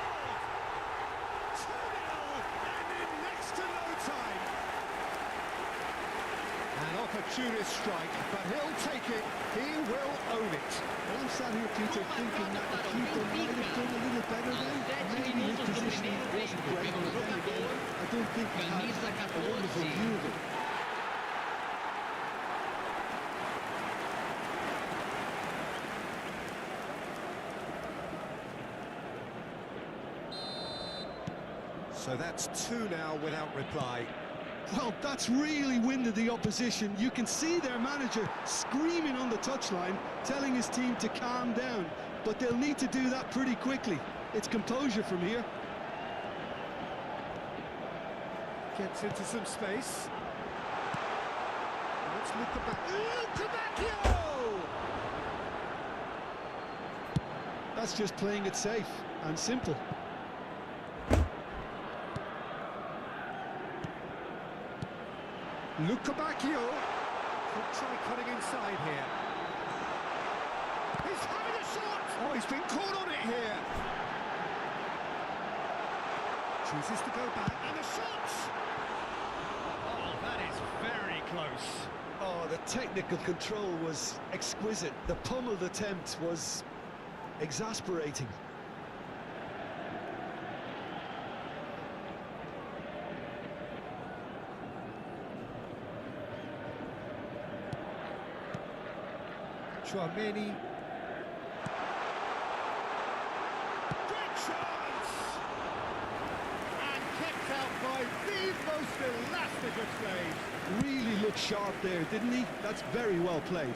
A: 2-0, and in next to no time. An opportunist strike, but he'll take it. He will own it.
B: Well, I'm sat here, Peter, thinking that the keeper might have done a little better then. Maybe his position wasn't great, but then again, I don't think he had a wonderful view of it. So that's 2 now without reply. Well, that's really winded the opposition. You can see their manager screaming on the touchline, telling his team to calm down, but they'll need to do that pretty quickly. It's composure from here.
A: Gets into some space. Let's look back. Luca Bacchio!
B: That's just playing it safe and simple.
A: Luca Bacchio could try cutting inside here. He's having a shot! Oh, he's been caught on it here. Chooses to go back, and a shot! Oh, that is very close.
B: Oh, the technical control was exquisite. The pummeled attempt was exasperating.
A: Chouameni. Great chance! And kept out by the most elastic of plays.
B: Really looked sharp there, didn't he? That's very well played.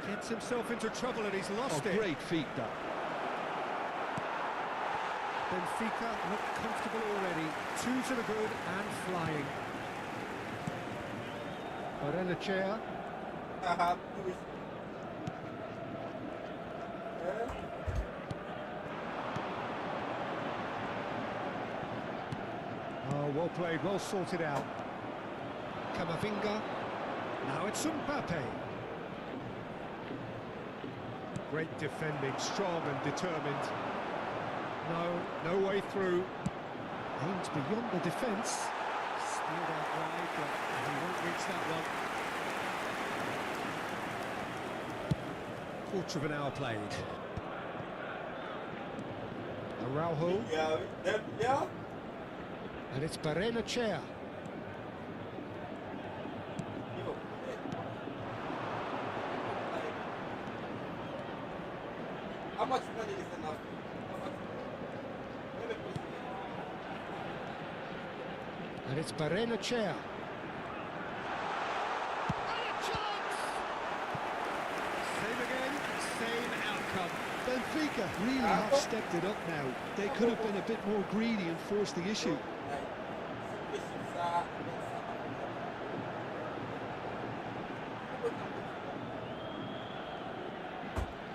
A: Gets himself into trouble and he's lost it.
B: Great feat, that.
A: Benfica look comfortable already. 2 to the good and flying. Barrenechea. Oh, well played, well sorted out. Camavinga. Now it's Mbappe. Great defending, strong and determined. No way through. Aims beyond the defence. Steered out wide, but he won't reach that one. Quarter of an hour played. Araujo.
F: Yeah.
A: And it's Barrenechea.
F: How much money is enough?
A: And it's Barrenechea. And a chance! Same again, same outcome.
B: Benfica Benfica really have stepped it up now. They could have been a bit more greedy and forced the issue.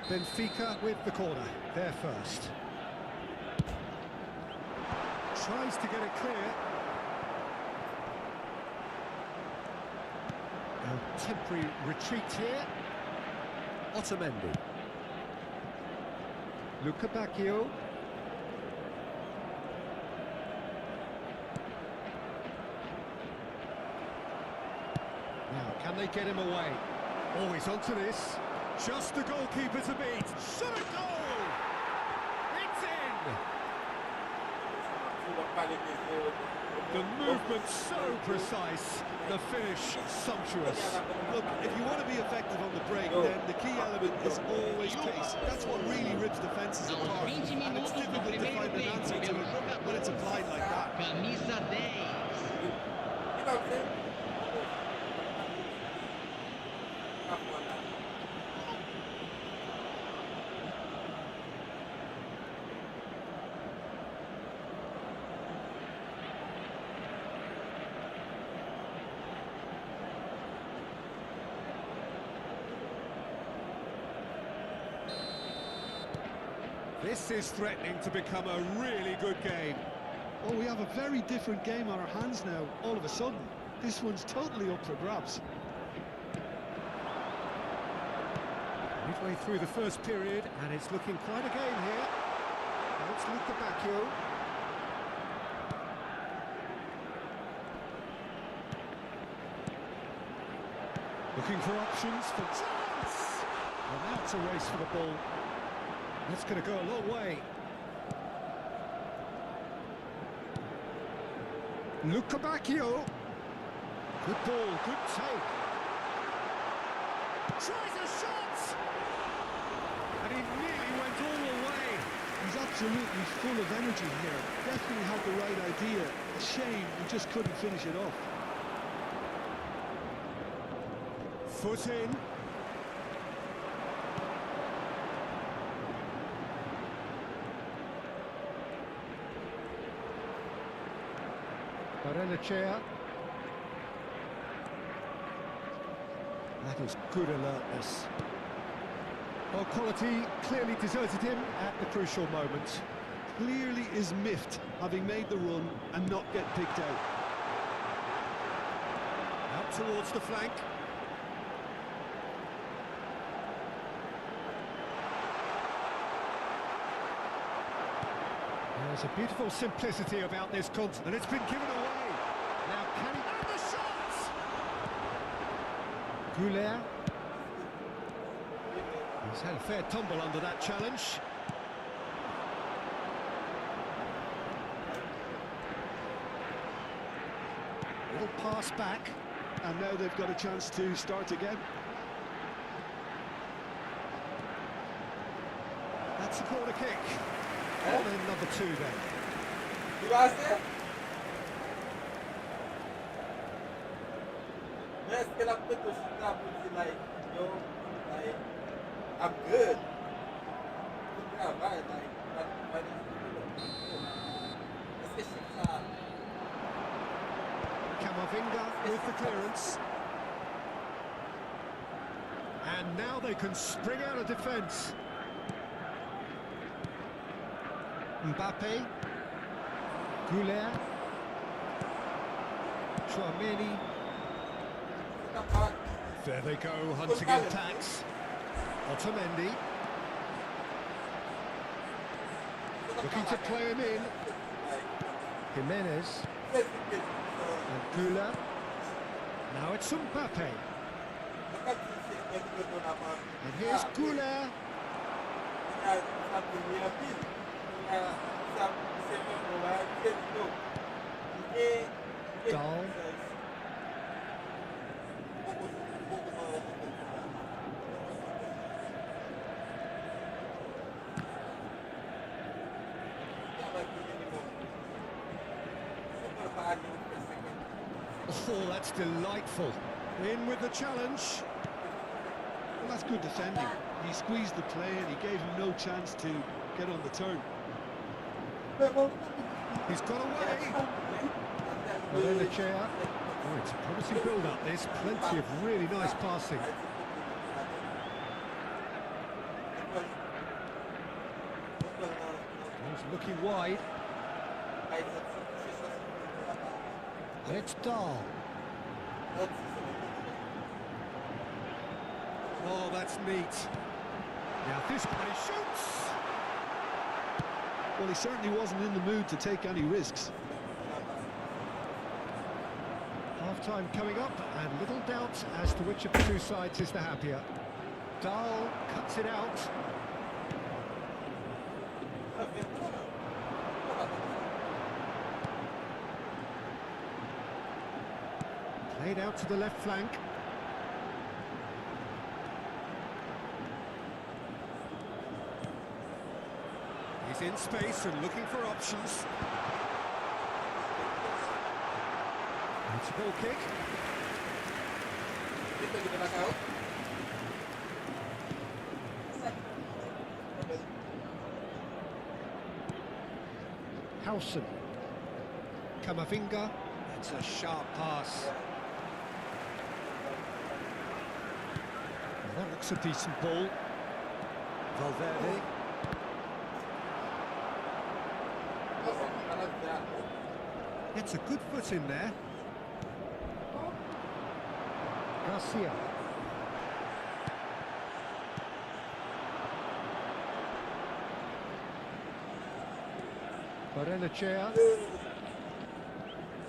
A: Benfica with the corner, there first. Tries to get it clear. A temporary retreat here. Otamendi. Luca Bacchio. Now, can they get him away? Oh, he's onto this. Just the goalkeeper to beat. Shot a goal! It's in! The movement so precise, the finish sumptuous.
B: Look, if you want to be effective on the break, then the key element is always pace. That's what really rips defenses apart. And it's difficult to find an answer to it when it's applied like that.
C: Camisa 10.
A: This is threatening to become a really good game.
B: Oh, we have a very different game on our hands now, all of a sudden. This one's totally up for grabs.
A: Midway through the first period, and it's looking quite a game here. Now it's Luca Bacchio. Looking for options for chance. Well, now it's a race for the ball. That's going to go a long way. Luca Bacchio. Good ball, good take. Tries a shot! And he nearly went all the way.
B: He's absolutely full of energy here. Definitely had the right idea. A shame he just couldn't finish it off.
A: Foot in. Barrenechea. That is good alertness. Well, quality clearly deserted him at the crucial moment.
B: Clearly is miffed, having made the run and not get picked out.
A: Out towards the flank. There's a beautiful simplicity about this contest, and it's been given away. Now can he... And the shot! Goulet. He's had a fair tumble under that challenge. Little pass back.
B: And now they've got a chance to start again.
A: That's a corner kick. And then number 2 then.
F: You guys there? Let's get up with the shot, like, yo, like, I'm good. Yeah, right, like, let's get shot.
A: Camavinga with the clearance. And now they can spring out of defence. Mbappe, Goulet, Chouameni. There they go, hunting in attacks. Otamendi. Looking to play him in. Jimenez. And Goulet. Now it's Mbappe. And here's Goulet. Dahl. Oh, that's delightful. In with the challenge.
B: Well, that's good defending. He squeezed the play and he gave him no chance to get on the turn.
A: He's got away. Benfica. Oh, it's a promising build-up. There's plenty of really nice passing. He's looking wide. And it's Dahl. Oh, that's neat. Now this play shoots.
B: Well, he certainly wasn't in the mood to take any risks.
A: Half-time coming up, and little doubt as to which of the two sides is the happier. Dahl cuts it out. Played out to the left flank. He's in space and looking for options. It's a ball kick. Howson. Kamavinga. It's a sharp pass. Well, that looks a decent ball. Valverde. Gets a good foot in there. Garcia. Benfica.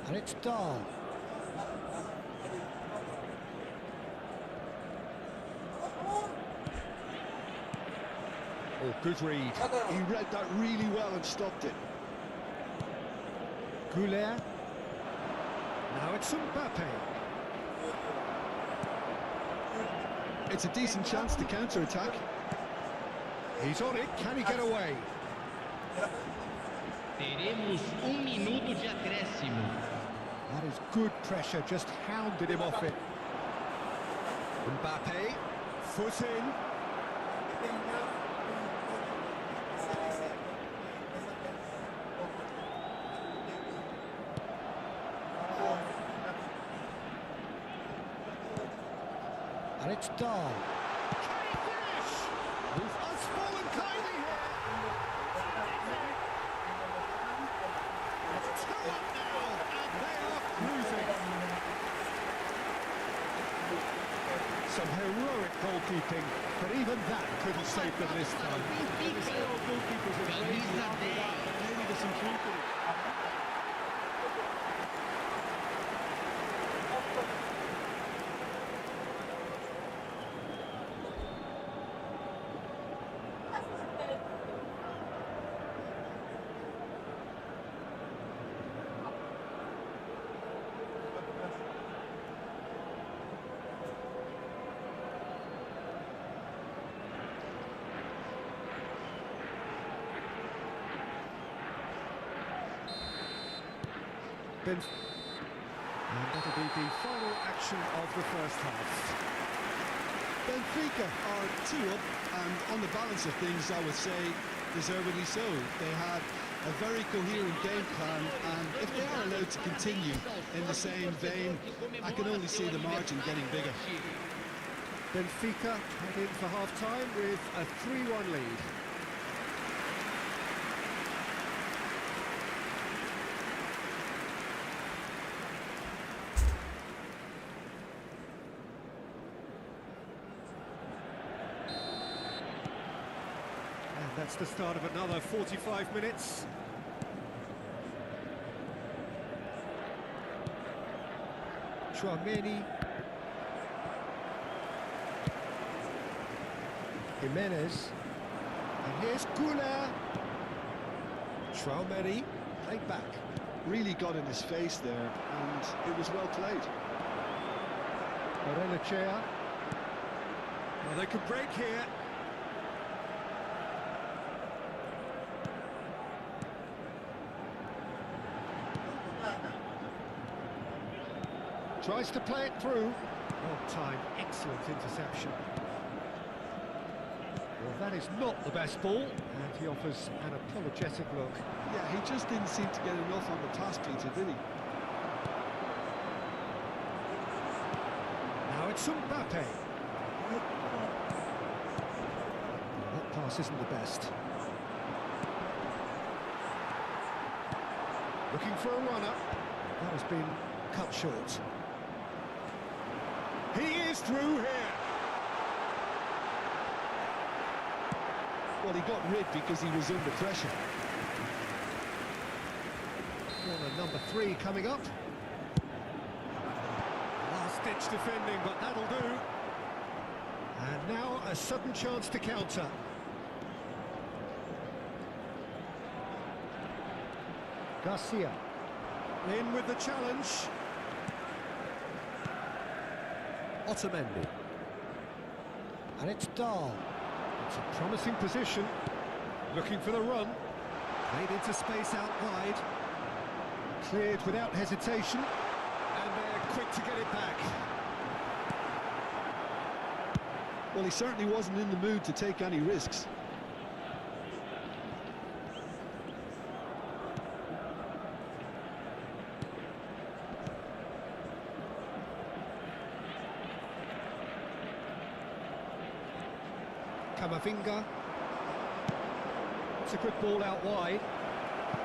A: And it's Dahl. Oh, good read.
B: He read that really well and stopped it.
A: Goulet. Now it's Mbappe.
B: It's a decent chance to counter-attack.
A: He's on it. Can he get away?
C: Teremos minuto de acréscimo.
A: That is good pressure. Just hounded him off it. Mbappe. Foot in. And it's Dahl. Can he finish? Has fallen kindly here. It's 2-1 now, and they are cruising. Some heroic goalkeeping, but even that couldn't save them this time.
C: Benfica. Camisa 10.
E: Maybe there's some truth in it.
A: And that'll be the final action of the first half.
B: Benfica are 2 up, and on the balance of things, I would say deservedly so. They had a very coherent game plan, and if they are allowed to continue in the same vein, I can only see the margin getting bigger.
A: Benfica head in for half-time with a 3-1 lead. That's the start of another 45 minutes. Chouameni. Jimenez. And here's Goulet. Chouameni. Played back.
B: Really got in his face there, and it was well played.
A: Benfica. Well, they could break here. Tries to play it through. Well timed, excellent interception. that is not the best ball, and he offers an apologetic look.
B: Yeah, he just didn't seem to get enough on the pass, Peter, did he?
A: Now it's Mbappe. That pass isn't the best. Looking for a runner. That has been cut short. He is through here.
B: Well, he got rid because he was under pressure.
A: Corner number 3 coming up. Last-ditch defending, but that'll do. And now a sudden chance to counter. Garcia. In with the challenge. Otamendi. And it's Dahl. It's a promising position. Looking for the run. Played into space out wide. Cleared without hesitation. And they're quick to get it back.
B: Well, he certainly wasn't in the mood to take any risks.
A: Camavinga. It's a good ball out wide.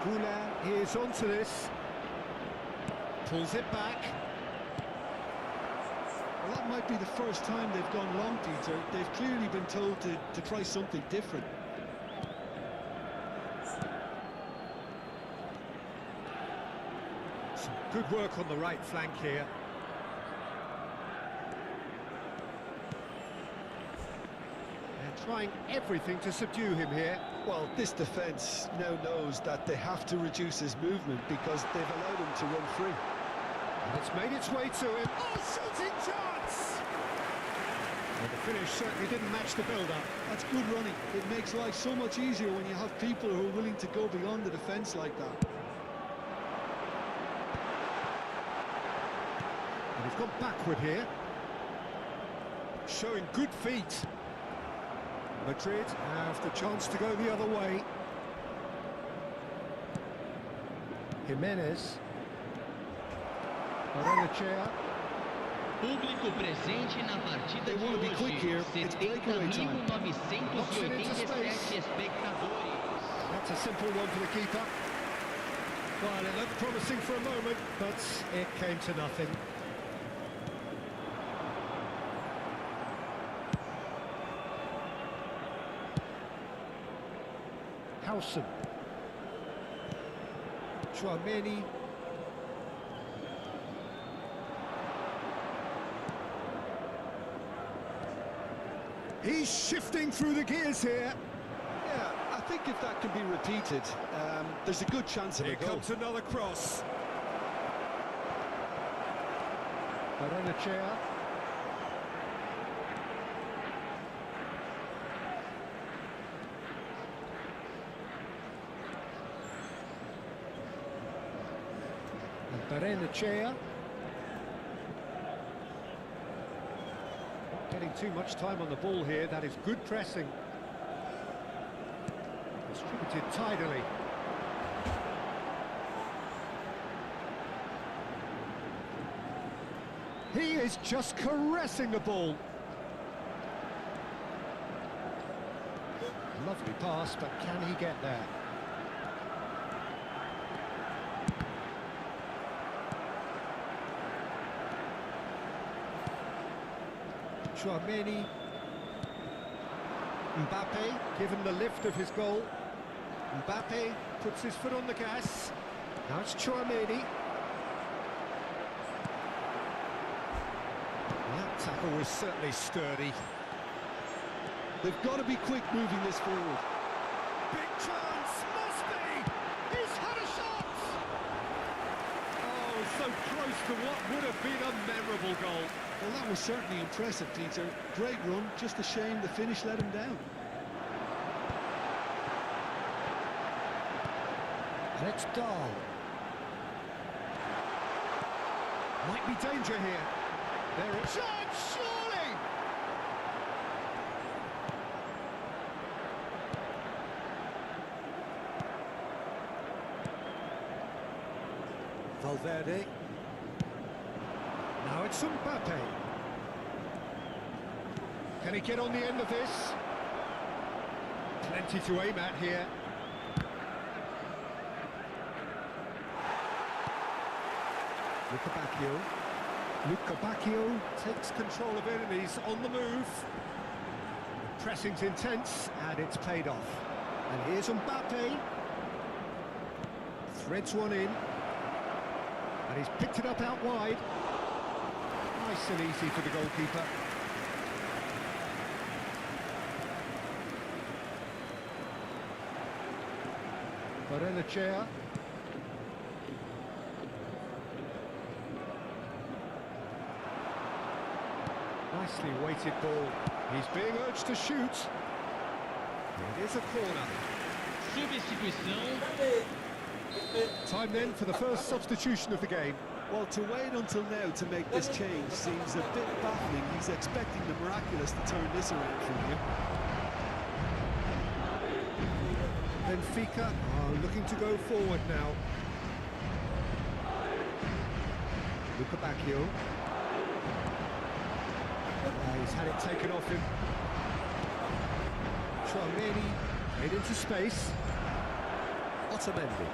A: Goulart is onto this. Pulls it back.
B: Well, that might be the first time they've gone long, Peter. They've clearly been told to try something different.
A: Some good work on the right flank here. Trying everything to subdue him here.
B: Well, this defence now knows that they have to reduce his movement because they've allowed him to run free.
A: And it's made its way to him. Oh, shooting chance! Well, the finish certainly didn't match the build-up.
B: That's good running. It makes life so much easier when you have people who are willing to go beyond the defence like that.
A: And he's gone backward here. Showing good feet. Madrid have the chance to go the other way. Jimenez. Barrenechea.
C: Público presente na partida
B: They
C: de
B: want to be quick here.
C: hoje.
B: It's breakaway time.
C: 70.987 espectadores.
A: That's a simple one for the keeper. Well, it looked promising for a moment, but it came to nothing. Howson. Chouameni. He's shifting through the gears here.
B: Yeah, I think if that can be repeated, there's a good chance of
A: Here
B: a goal.
A: comes another cross. Barrenechea. Barrenechea. Not getting too much time on the ball here. That is good pressing. Distributed tidily. He is just caressing the ball. Lovely pass, but can he get there? Chouameni. Mbappe, given the lift of his goal. Mbappe puts his foot on the gas. Now it's Chouameni. That tackle was certainly sturdy.
B: They've got to be quick moving this forward.
A: Big chance, must be! He's had a shot! Oh, so close to what would have been a memorable goal.
B: Well, that was certainly impressive, Peter. Great run, just a shame the finish let him down.
A: And it's Dahl. Might be danger here. There is... Chance, surely! Valverde. Now it's Mbappe. Can he get on the end of this? Plenty to aim at here. Luca Bacchio takes control of it and he's on the move. The pressing's intense and it's paid off. And here's Mbappe. Threads one in. And he's picked it up out wide. Nice and easy for the goalkeeper. Barrenechea. Nicely weighted ball. He's being urged to shoot. It is a corner.
C: Substituição.
A: Time then for the first substitution of the game.
B: Well, to wait until now to make this change seems a bit baffling. He's expecting the miraculous to turn this around for him.
A: Benfica are looking to go forward now. Luca Bacchio. He's had it taken off him. Chouameni made into space. Otamendi.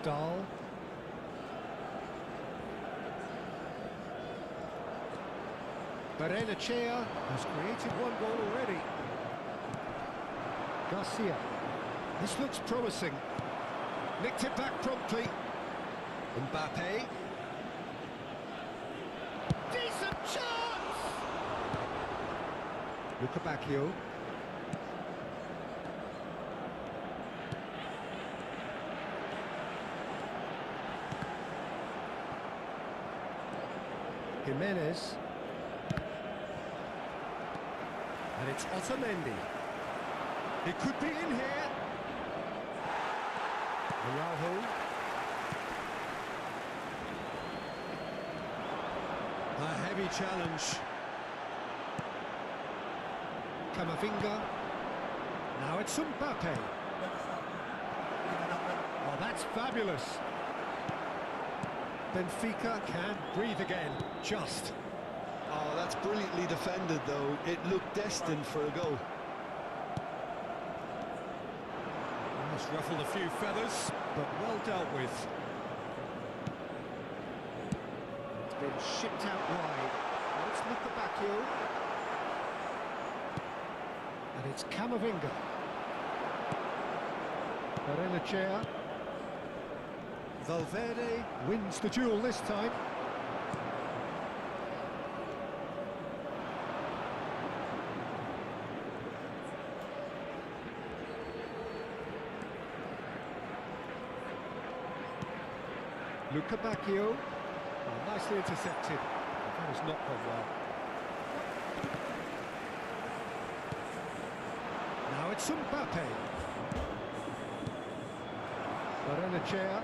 A: Dahl. Barrenechea has created one goal already. Garcia. This looks promising. Nicked it back promptly. Mbappe. Decent chance! Luca Bacchio. Jimenez. And it's Otamendi. It could be in here. Araujo. A heavy challenge. Camavinga. Now it's Mbappe. Oh, that's fabulous. Benfica can breathe again, just.
B: Oh, that's brilliantly defended, though. It looked destined for a goal.
A: Almost ruffled a few feathers, but well dealt with. It's been shipped out wide. Now it's Luca Bacchio. And it's Camavinga. Barrenechea. Valverde wins the duel this time. Luca Bacchio, nicely intercepted. That has not gone well. Now it's Mbappe. Barrenechea.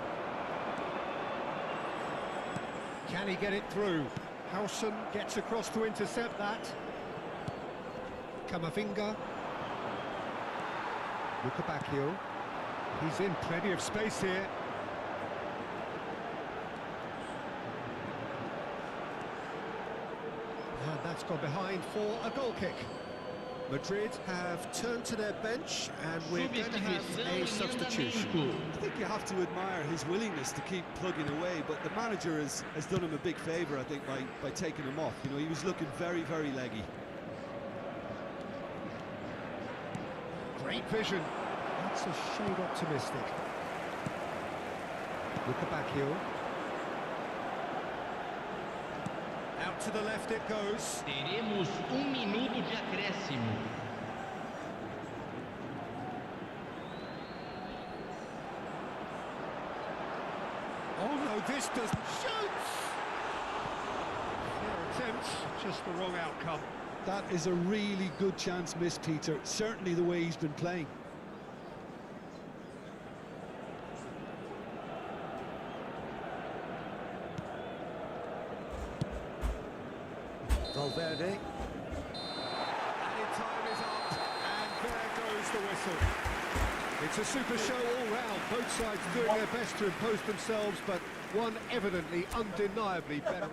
A: Can he get it through? Howson gets across to intercept that. Camavinga. Luca Bacchio. He's in plenty of space here. And that's gone behind for a goal kick. Madrid have turned to their bench and we're going to have a substitution.
B: I think you have to admire his willingness to keep plugging away, but the manager has done him a big favour, I think, by taking him off. You know, he was looking very, very leggy.
A: Great vision. That's a shade optimistic. Luca Bacchio. Out to the left it goes.
C: Teremos minuto de acréscimo.
A: Oh no, this doesn't shoot! Fair attempt, just the wrong outcome.
B: That is a really good chance missed, Peter. Certainly the way he's been playing.
A: Valverde. Added time is up, and there goes the whistle. It's a super show all round. Both sides doing their best to impose themselves, but one evidently, undeniably better.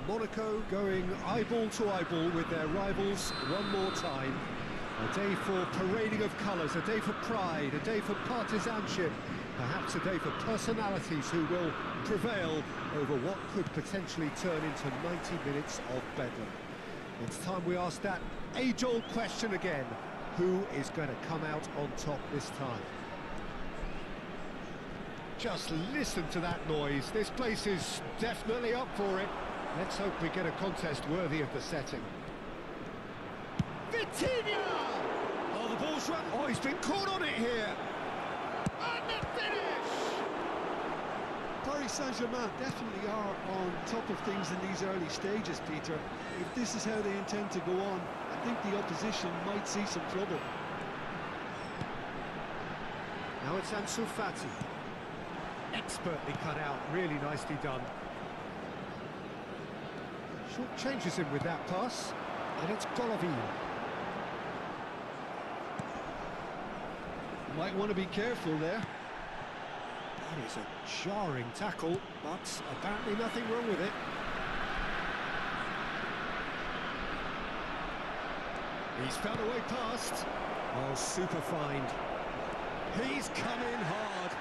A: Monaco going eyeball to eyeball with their rivals one more time. A day for parading of colours, a day for pride, a day for partisanship, perhaps a day for personalities who will prevail over what could potentially turn into 90 minutes of bedlam. It's time we ask that age-old question again. Who is going to come out on top this time? Just listen to that noise. This place is definitely up for it. Let's hope we get a contest worthy of the setting. Vitinha! Oh, the ball's run. Oh, he's been caught on it here. And the finish!
B: Paris Saint-Germain definitely are on top of things in these early stages, Peter. If this is how they intend to go on, I think the opposition might see some trouble.
A: Now it's Ansu Fati. Expertly cut out, really nicely done. Short changes him with that pass, and it's Golovin.
B: Might want to be careful there.
A: That is a jarring tackle, but apparently nothing wrong with it. He's found a way past. Oh, super find. He's come in hard.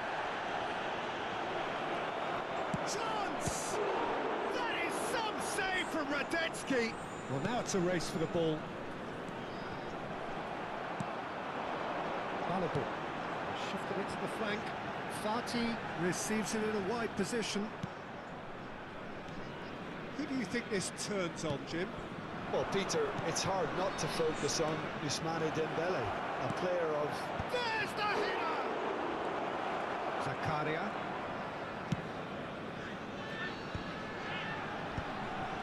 A: Chance! That is some save from Radetzky. Well, now it's a race for the ball. Valuable. Shifted it to the flank. Fati receives it in a wide position. Who do you think this turns on, Jim?
B: Well, Peter, it's hard not to focus on Ousmane Dembele, a player of...
A: There's the header! Zakaria.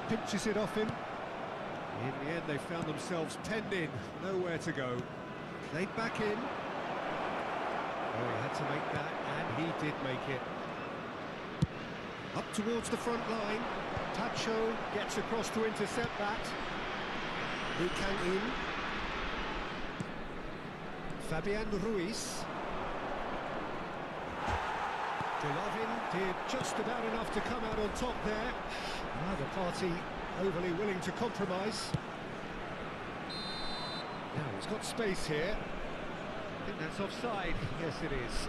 A: Pinches it off him. In the end, they found themselves penned in, nowhere to go. Played back in. Oh, he had to make that, and he did make it. Up towards the front line. Tacho gets across to intercept that. He came in. Fabian Ruiz. Golovin did just about enough to come out on top there. Neither party overly willing to compromise. Now he's got space here. I think that's offside. Yes, it is.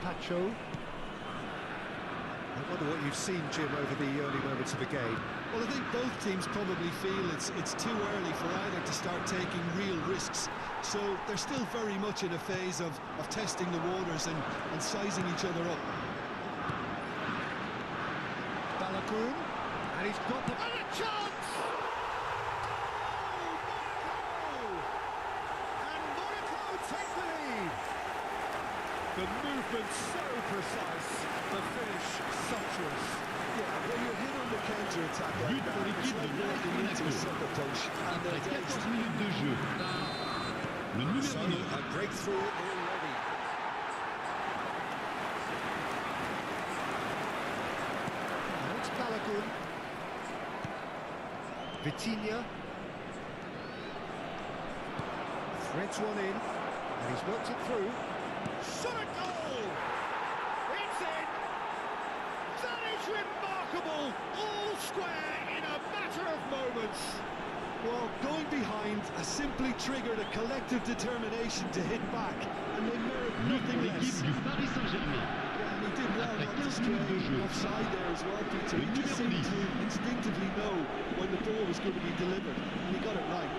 A: Pacho. I wonder what you've seen, Jim, over the early moments of the game.
B: Well, I think both teams probably feel it's too early for either to start taking real risks. So they're still very much in a phase of testing the waters and sizing each other up.
A: Balogun, and he's got the... And a chance! And Monaco take the lead. The movement so precise, the finish sumptuous.
B: Yeah, when you're hit on the counter-attack like that, it's like walking into a soccer coach and they're
G: Après
B: dazed.
G: 14 minutes de jeu, le numéro
A: So
G: 9,
A: a breakthrough already. Now it's Balogun. Vitinha. Threads one in, and he's worked it through. Shot a goal! It's in! That is remarkable! All square in a matter of moments.
B: Well, going behind has simply triggered a collective determination to hit back, and they merit
G: but
B: nothing
G: pour
B: less.
G: l'équipe du Paris Saint-Germain.
B: Yeah, and he did well
G: Après
B: not to
G: 15 minutes de
B: stray
G: jeu.
B: offside there as well, Peter. He just
G: Le
B: seemed
G: numéro
B: to instinctively know when the ball was going to be delivered, and he got it right.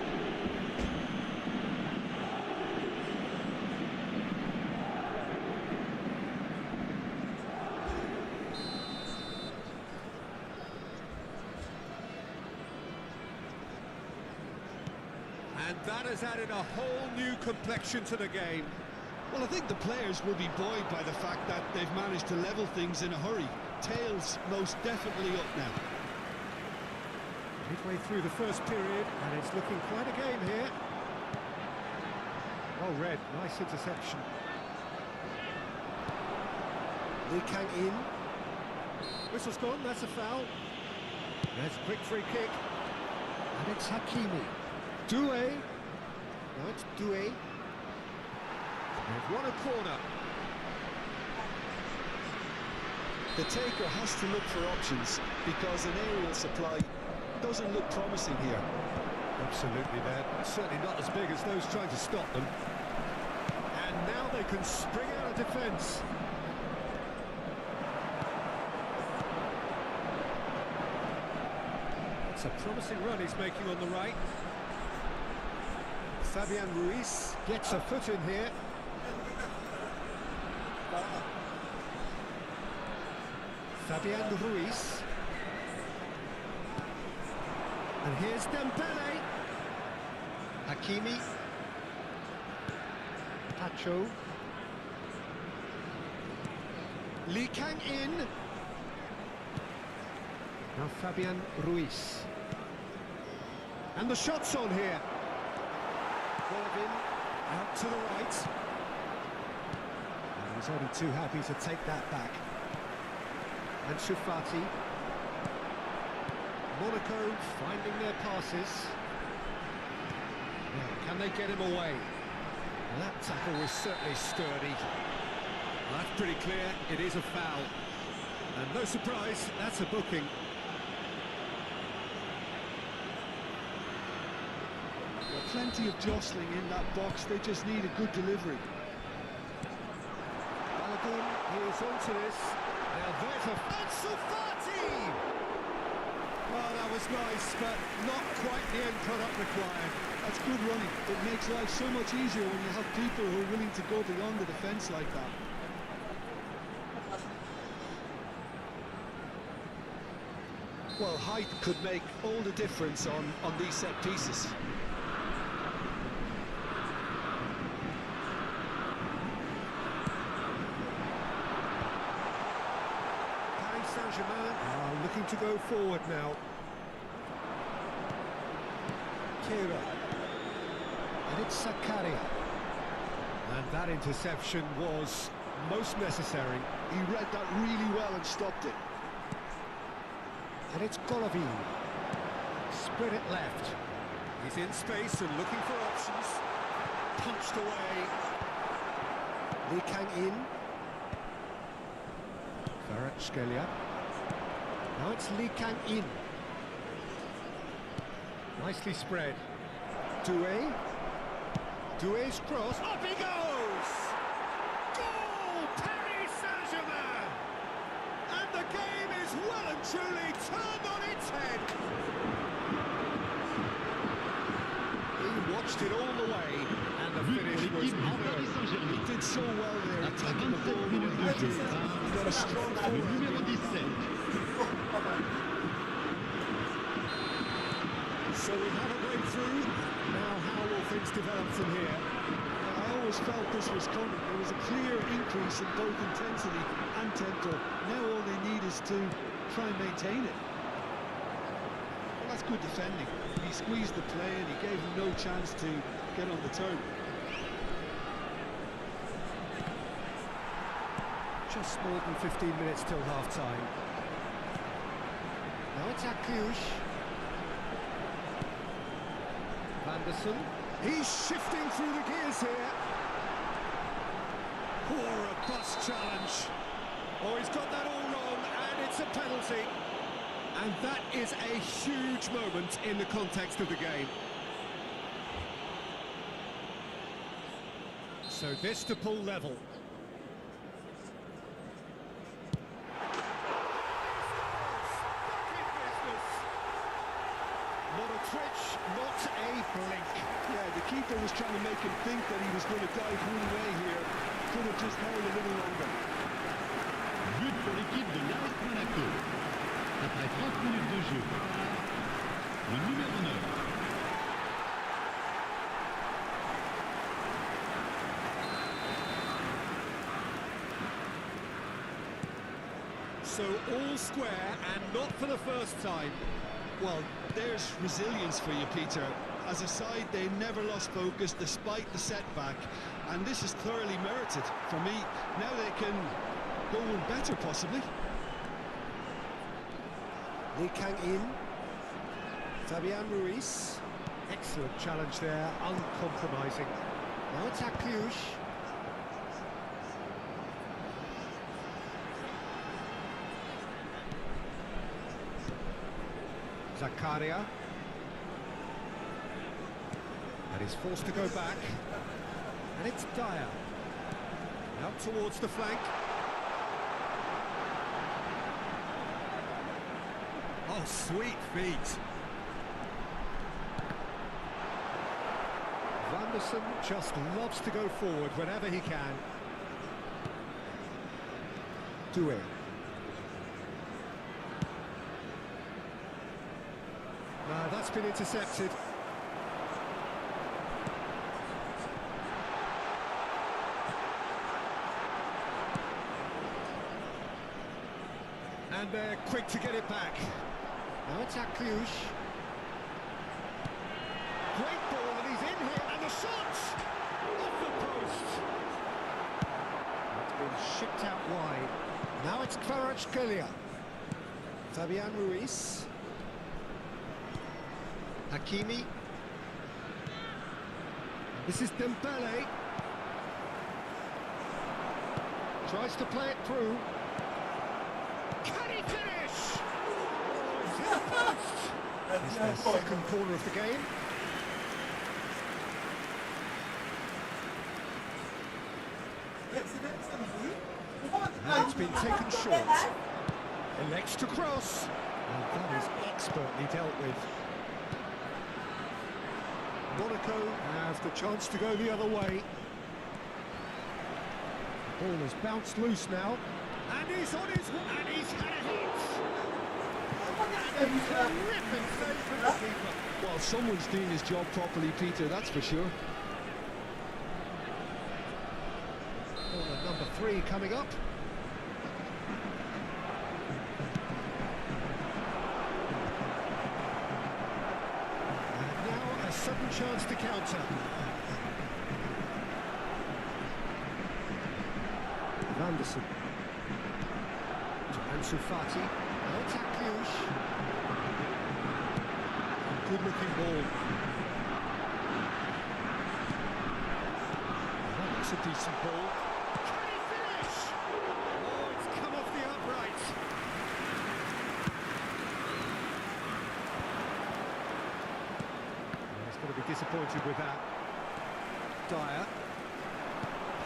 A: And that has added a whole new complexion to the game.
B: Well, I think the players will be buoyed by the fact that they've managed to level things in a hurry. Tails most definitely up now.
A: Midway through the first period, and it's looking quite a game here. Well read, nice interception. Lee Kang in. Whistle's gone, that's a foul. There's a quick free kick. And it's Hakimi. Doué. No, it's Doué. They've won a corner.
B: The taker has to look for options because an aerial supply doesn't look promising here.
A: Absolutely, they're certainly not as big as those trying to stop them. And now they can spring out of defence. It's a promising run he's making on the right. Fabian Ruiz gets a foot in here. Fabian Ruiz. And here's Dembele. Hakimi. Pacho. Lee Kang in. Now Fabian Ruiz. And the shot's on here. Golovin out to the right. And he's only too happy to take that back. And Shufati. Monaco finding their passes. Now, can they get him away? Well, that tackle was certainly sturdy. Well, that's pretty clear, it is a foul. And no surprise, that's a booking.
B: Plenty of jostling in that box, they just need a good delivery.
A: Balogun, he is onto this. Now there's a... And Shufati! Well, that was nice, but not quite the end product required.
B: That's good running. It makes life so much easier when you have people who are willing to go beyond the defence like that. Well, height could make all the difference on these set pieces.
A: Paris Saint-Germain are looking to go forward now. Kira. And it's Sakaria. And that interception was most necessary.
B: He read that really well and stopped it.
A: And it's Golovin. Spread it left. He's in space and looking for options. Punched away. Lee Kang in. Kvaratskhelia. Now it's Lee Kang in. Nicely spread. Doué. Doué's cross. Up he goes! Goal! Paris Saint-Germain! And the game truly turned on its head. He watched it all the way, and the
G: But
A: finish was
G: l'équipe du Paris
A: unearned.
G: Saint-Germain.
B: He did so well there,
G: Après
B: attacking the
G: 27
B: ball
G: minutes
B: with
G: de
B: a
G: jeu,
B: He's got a strong
G: le
B: forward.
G: numéro 17.
A: So we have a breakthrough. Now how will things develop from here?
B: I always felt this was coming. There was a clear increase in both intensity and tempo. Now all they need is to try and maintain it. Well, that's good defending. He squeezed the play and he gave him no chance to get on the turn.
A: Just more than 15 minutes till half-time. Now it's Akliush. Vanderson. He's shifting through the gears here. Poor a bust challenge. Oh, he's got that all wrong, and it's a penalty. And that is a huge moment in the context of the game. So this to pull level. Not a twitch, not a blink.
B: Yeah, the keeper was trying to make him think that he was going to dive one way here. Could have just held a little longer.
G: But pour l'équipe de l'AS Monaco. Après 30 minutes de jeu, le numéro 9.
A: So all square, and not for the first time.
B: Well, there's resilience for you, Peter. As a side, they never lost focus despite the setback, and this is thoroughly merited for me. Now they can go one better, possibly.
A: Lee Kang-in. Fabian Ruiz. Excellent challenge there, uncompromising. Now it's Akliush. Zakaria. And he's forced to go back. And it's Dyer. Out towards the flank. Oh, sweet feet. Vanderson just loves to go forward whenever he can. Doué. No, that's been intercepted. And they're quick to get it back. Now it's Akliush. Great ball, and he's in here, and the shot! Off the post! It's been shipped out wide. Now it's Kvaratskhelia. Fabian Ruiz. Hakimi. This is Dembele. Tries to play it through. Can he finish? Oh, it's in the post. It's their second corner of the game. And it's been taken short. Elects to cross. And that is expertly dealt with. Monaco have the chance to go the other way. Ball has bounced loose now. And he's on his way. And he's had a hit. And a terrific save from the keeper.
B: Well, someone's doing his job properly, Peter, that's for sure.
A: Corner number 3 coming up. And now a sudden chance to counter. Vanderson. To Ansu Fati. Now it's Akliush. Good looking ball. That looks a decent ball. Can he finish? Oh, it's come off the upright. He's going to be disappointed with that. Dyer.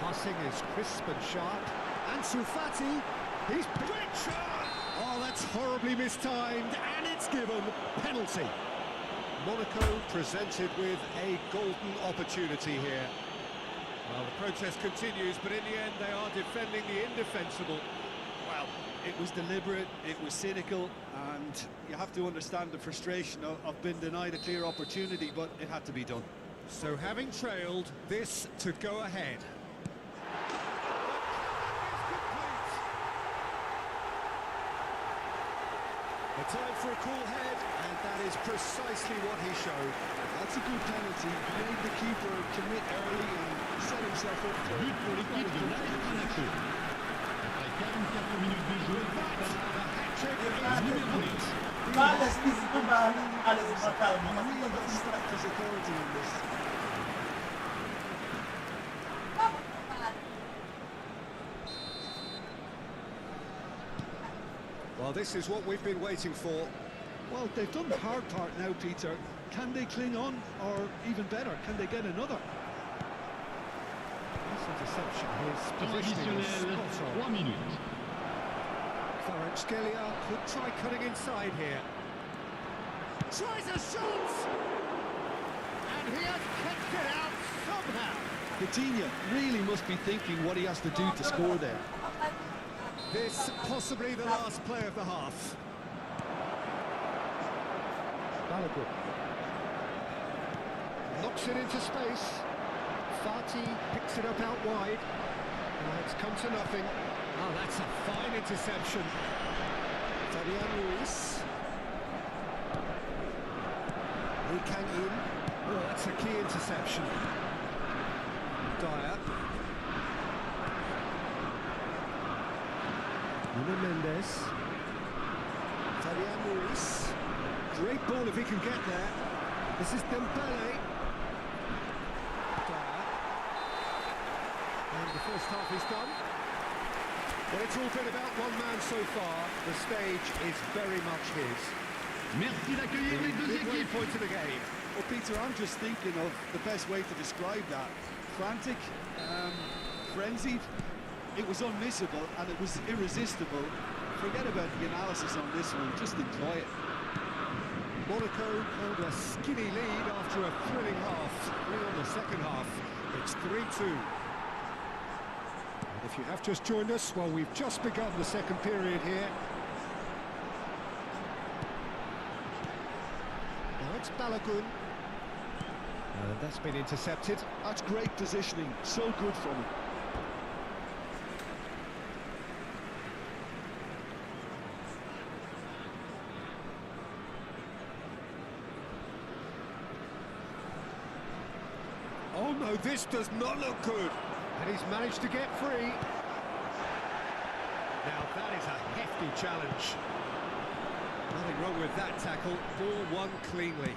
A: Passing is crisp and sharp. Ansu Fati. He's great shot. Oh, that's horribly mistimed, and it's given. Penalty. Monaco presented with a golden opportunity here. Well, the protest continues, but in the end they are defending the indefensible.
B: Well, it was deliberate, it was cynical, and you have to understand the frustration of being denied a clear opportunity, but it had to be done.
A: So having trailed, this to go ahead. A time for a cool head, and that is precisely what he showed.
B: That's a good penalty. He made the keeper commit early and set himself up for
G: But pour l'équipe de l'AS Monaco. Après 44 minutes de jeu,
A: Hat-trick
G: numéro 8.
F: Alles diese Nummer, alles im Portal.
B: He really stacked his authority in this.
A: Well, this is what we've been waiting for.
B: Well, they've done the hard part now, Peter. Can they cling on, or even better, can they get another?
A: This interception, his
G: Temps
A: positioning is
G: additionnel,
A: spot
G: 3
A: on.
G: minutes.
A: Kvaratskhelia could try cutting inside here. Tries a shot! And he has kept it out somehow.
B: Coutinho really must be thinking what he has to do to score there.
A: This possibly the last play of the half. Balogun knocks it into space. Fati picks it up out wide. It's come to nothing. Oh, that's a fine interception. Fabian Ruiz. Lee Kang-in. Oh, that's a key interception. Dyer. Nuno Mendes. Fabian Ruiz. Great ball if he can get there. This is Dembele. Dyer. And the first half is done. Well, it's all been about one man so far. The stage is very much his.
G: Merci d'accueillir les deux
A: Midway
G: équipes.
A: point of the game.
B: Well, Peter, I'm just thinking of the best way to describe that. Frantic, frenzied. It was unmissable and it was irresistible. Forget about the analysis on this one, just enjoy it.
A: Monaco held a skinny lead after a thrilling half. 3 on the second half. It's 3-2. And if you have just joined us, well, we've just begun the second period here. Now it's Balogun. And that's been intercepted.
B: That's great positioning, so good from him.
A: Oh no, this does not look good. And he's managed to get free. Now that is a hefty challenge. Nothing wrong with that tackle. Ball won cleanly.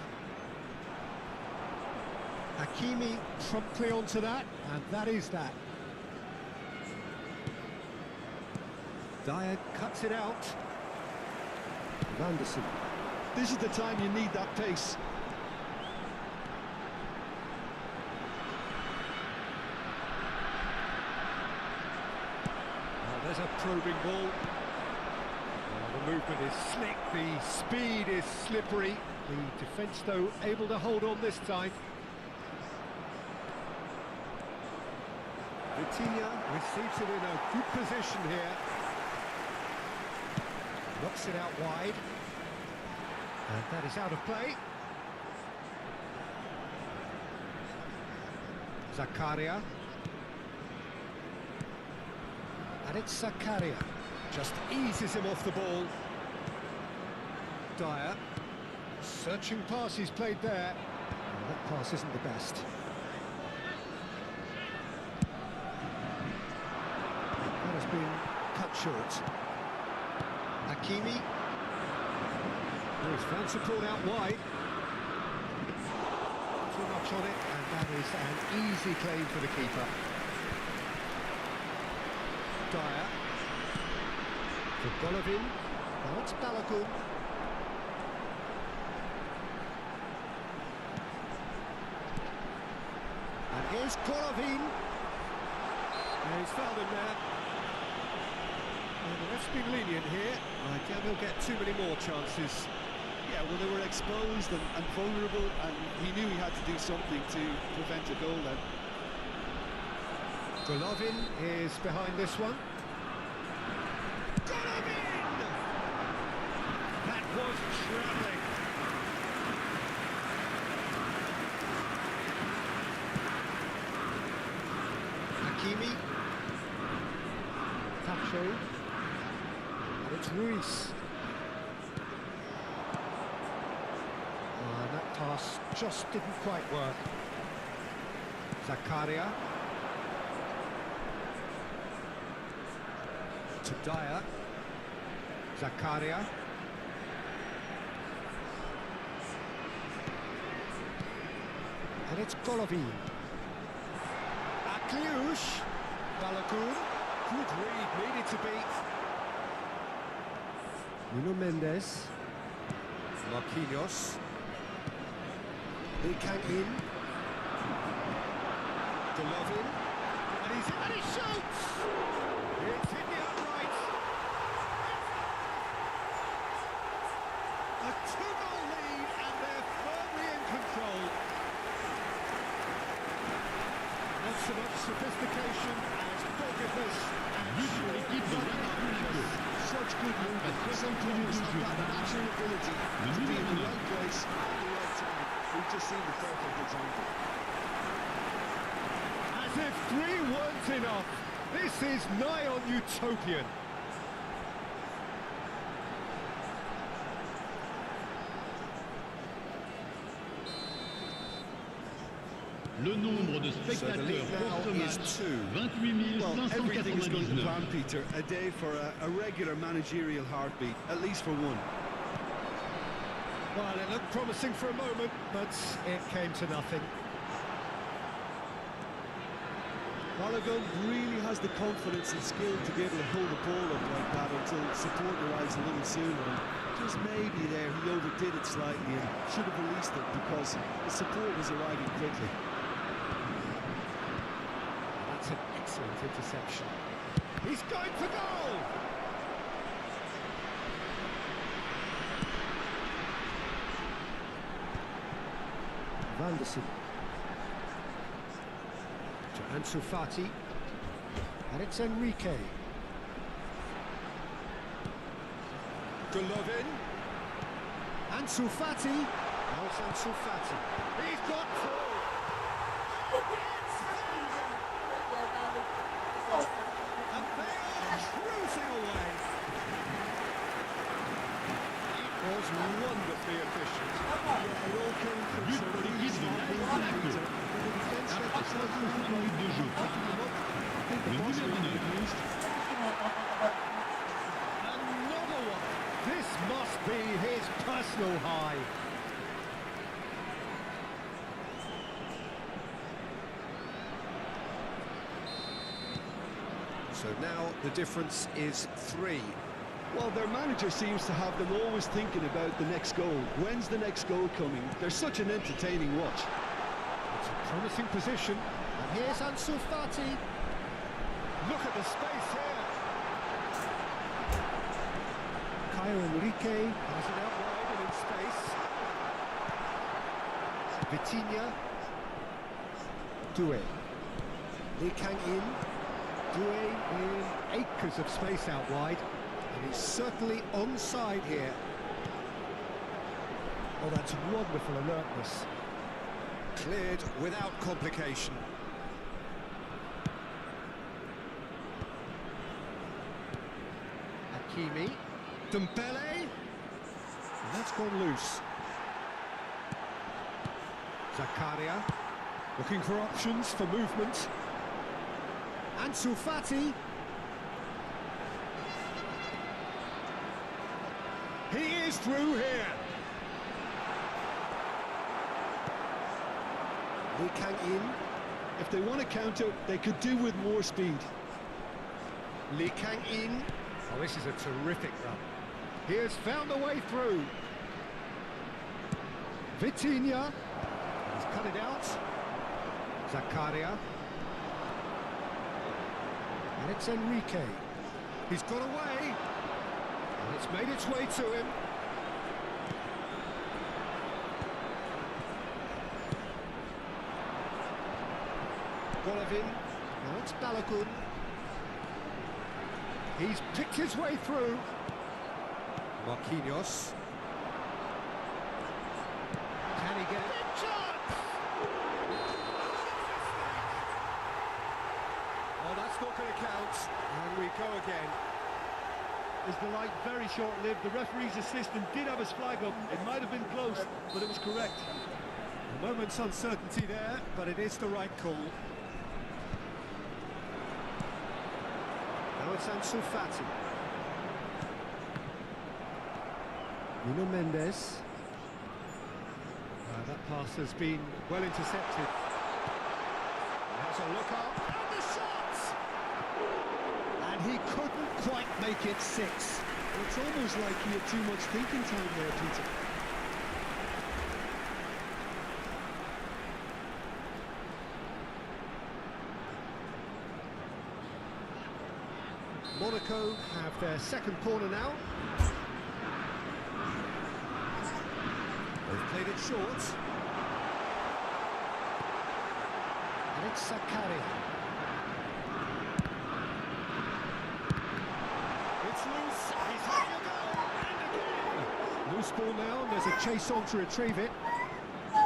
A: Hakimi promptly onto that, and that is that. Dyer cuts it out. Vanderson.
B: This is the time you need that pace.
A: There's a probing ball. The movement is slick, the speed is slippery. The defence, though, able to hold on this time. Vitinha receives it in a good position here. Knocks it out wide. And that is out of play. Zakaria. And it's Zakaria. Just eases him off the ball. Dyer. Searching pass he's played there. And that pass isn't the best. That has been cut short. Hakimi. Oh, he's found support out wide. Too much on it, and that is an easy claim for the keeper. Dyer. For Golovin. Now it's Balogun. And here's Golovin. And he's fouled him there. Well, the ref's been lenient here. I doubt he'll get too many more chances.
B: Yeah, well, they were exposed and vulnerable, and he knew he had to do something to prevent a goal then.
A: Golovin is behind this one. Golovin! That was travelling. Hakimi. Tacho. And it's Ruiz. That pass just didn't quite work. Zakaria. To Dyer. Zakaria. And it's Golovin. Akliush. Balogun. Good read, needed to beat. Nuno Mendes. Marquinhos. He came in. Golovin. And he shoots! It's hit the upright. A 2-goal lead, and they're firmly in control. Not so much sophistication as doggedness and
B: Such good movement. Some players have that natural ability to be in the right place at the right time. We've just seen the perfect example.
A: As if 3 weren't enough, this is nigh on utopian.
G: Le nombre de spectateurs pour ce match, 28
B: Well, everything's going to
G: 599.
B: plan, Peter. A day for a regular managerial heartbeat, at least for one.
A: Well, it looked promising for a moment, but it came to nothing.
B: Balogun really has the confidence and skill to be able to hold the ball up like that until support arrives a little sooner. And just maybe there he overdid it slightly and should have released it because the support was arriving quickly.
A: That's an excellent interception. He's going for goal! Van der Sar. To Ansu Fati. And it's Enrique. Golovin. Ansu Fati. Now it's Ansu Fati. He's got through. And they are cruising away. It was wonderfully efficient.
B: It all came from
G: But
B: some
G: for l'équipe
B: really
G: de
B: smart
G: Los
B: movement,
G: Blancos.
B: Peter. The defense let
G: Après
B: the
G: 65 minutes de jeu,
B: I think the
G: le
B: boss
G: numéro
B: was
G: 9.
B: used.
A: Another one. This must be his personal high. So now the difference is 3.
B: Well, their manager seems to have them always thinking about the next goal. When's the next goal coming? They're such an entertaining watch.
A: It's a promising position. And here's Ansu Fati. Look at the space here. Caio Enrique has it out wide and in space. Vitinha. Doué. Lee Kang in. Doué in acres of space out wide. And he's certainly onside here. Oh, that's wonderful alertness. Cleared without complication. Hakimi. Dembele. And that's gone loose. Zakaria. Looking for options for movement. Ansu Fati. He is through here. Lee Kang in.
B: If they want to counter, they could do with more speed.
A: Lee Kang in. Oh, this is a terrific run. He has found a way through. Vitinha. He's cut it out. Zakaria. And it's Enrique. He's got away. And it's made its way to him. Golovin. Now it's Balogun. He's picked his way through. Marquinhos. Can he get it? Chance! Oh, that's not going to count. And we go again.
E: Is the light very short-lived? The referee's assistant did have his flag up. It might have been close, but it was correct.
A: A moment's uncertainty there, but it is the right call. Now it's Ansu Fati. Nuno Mendes. That pass has been well intercepted. There's a look up, and the shot! And he couldn't quite make it 6.
B: It's almost like he had too much thinking time there, Peter.
A: Monaco have their second corner now. They've played it short. And it's Sakari. It's loose. He's having a go. And again. Loose ball now, and there's a chase on to retrieve it.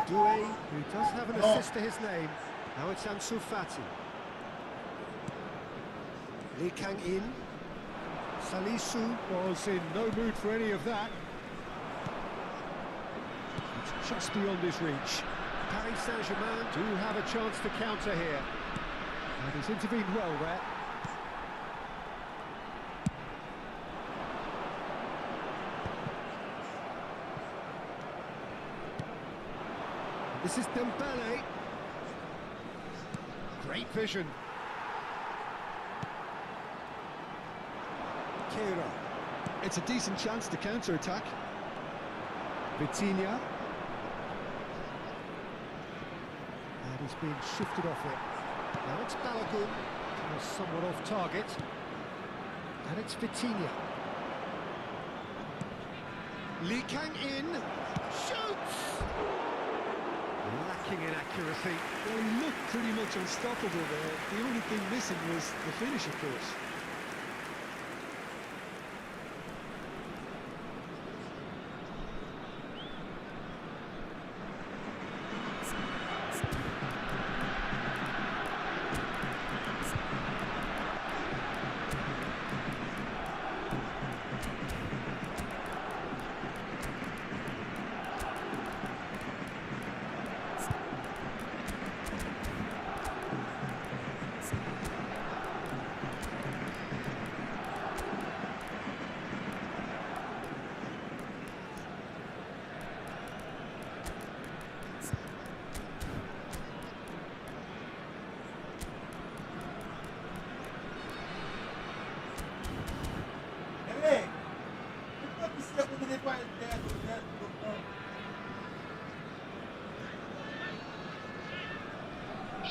A: Doué, who does have an assist to his name. Now it's Ansu Fati. Lee Kang-in. Salisu was in no mood for any of that. It's just beyond his reach. Paris Saint-Germain do have a chance to counter here. And he's intervened well there. This is Dembele. Great vision. Kera.
B: It's a decent chance to counter-attack.
A: Vitinha. And he's been shifted off it. Now it's Balogun. Somewhat off target. And it's Vitinha. Lee Kang-in. Shoots! Lacking in accuracy.
B: Well, he looked pretty much unstoppable there. The only thing missing was the finish, of course.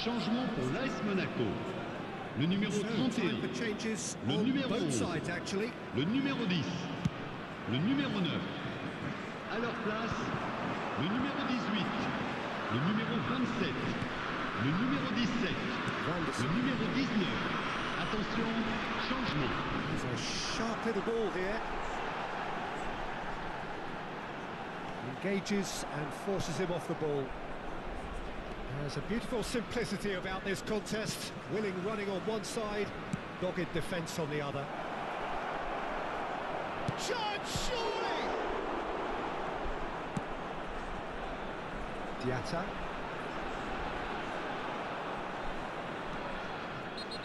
G: Changement pour l'AS Monaco. Le numéro 31,
A: The changes
G: le
A: on
G: numéro
A: both
G: 11,
A: sides actually.
G: le numéro 10, le numéro 9. À leur place, le numéro 18, le numéro 27, le numéro 17, le numéro 19. Attention, changement.
A: There's a sharp little ball here. Engages and forces him off the ball. There's a beautiful simplicity about this contest. Willing running on one side, dogged defence on the other. Chance, surely! Diatta.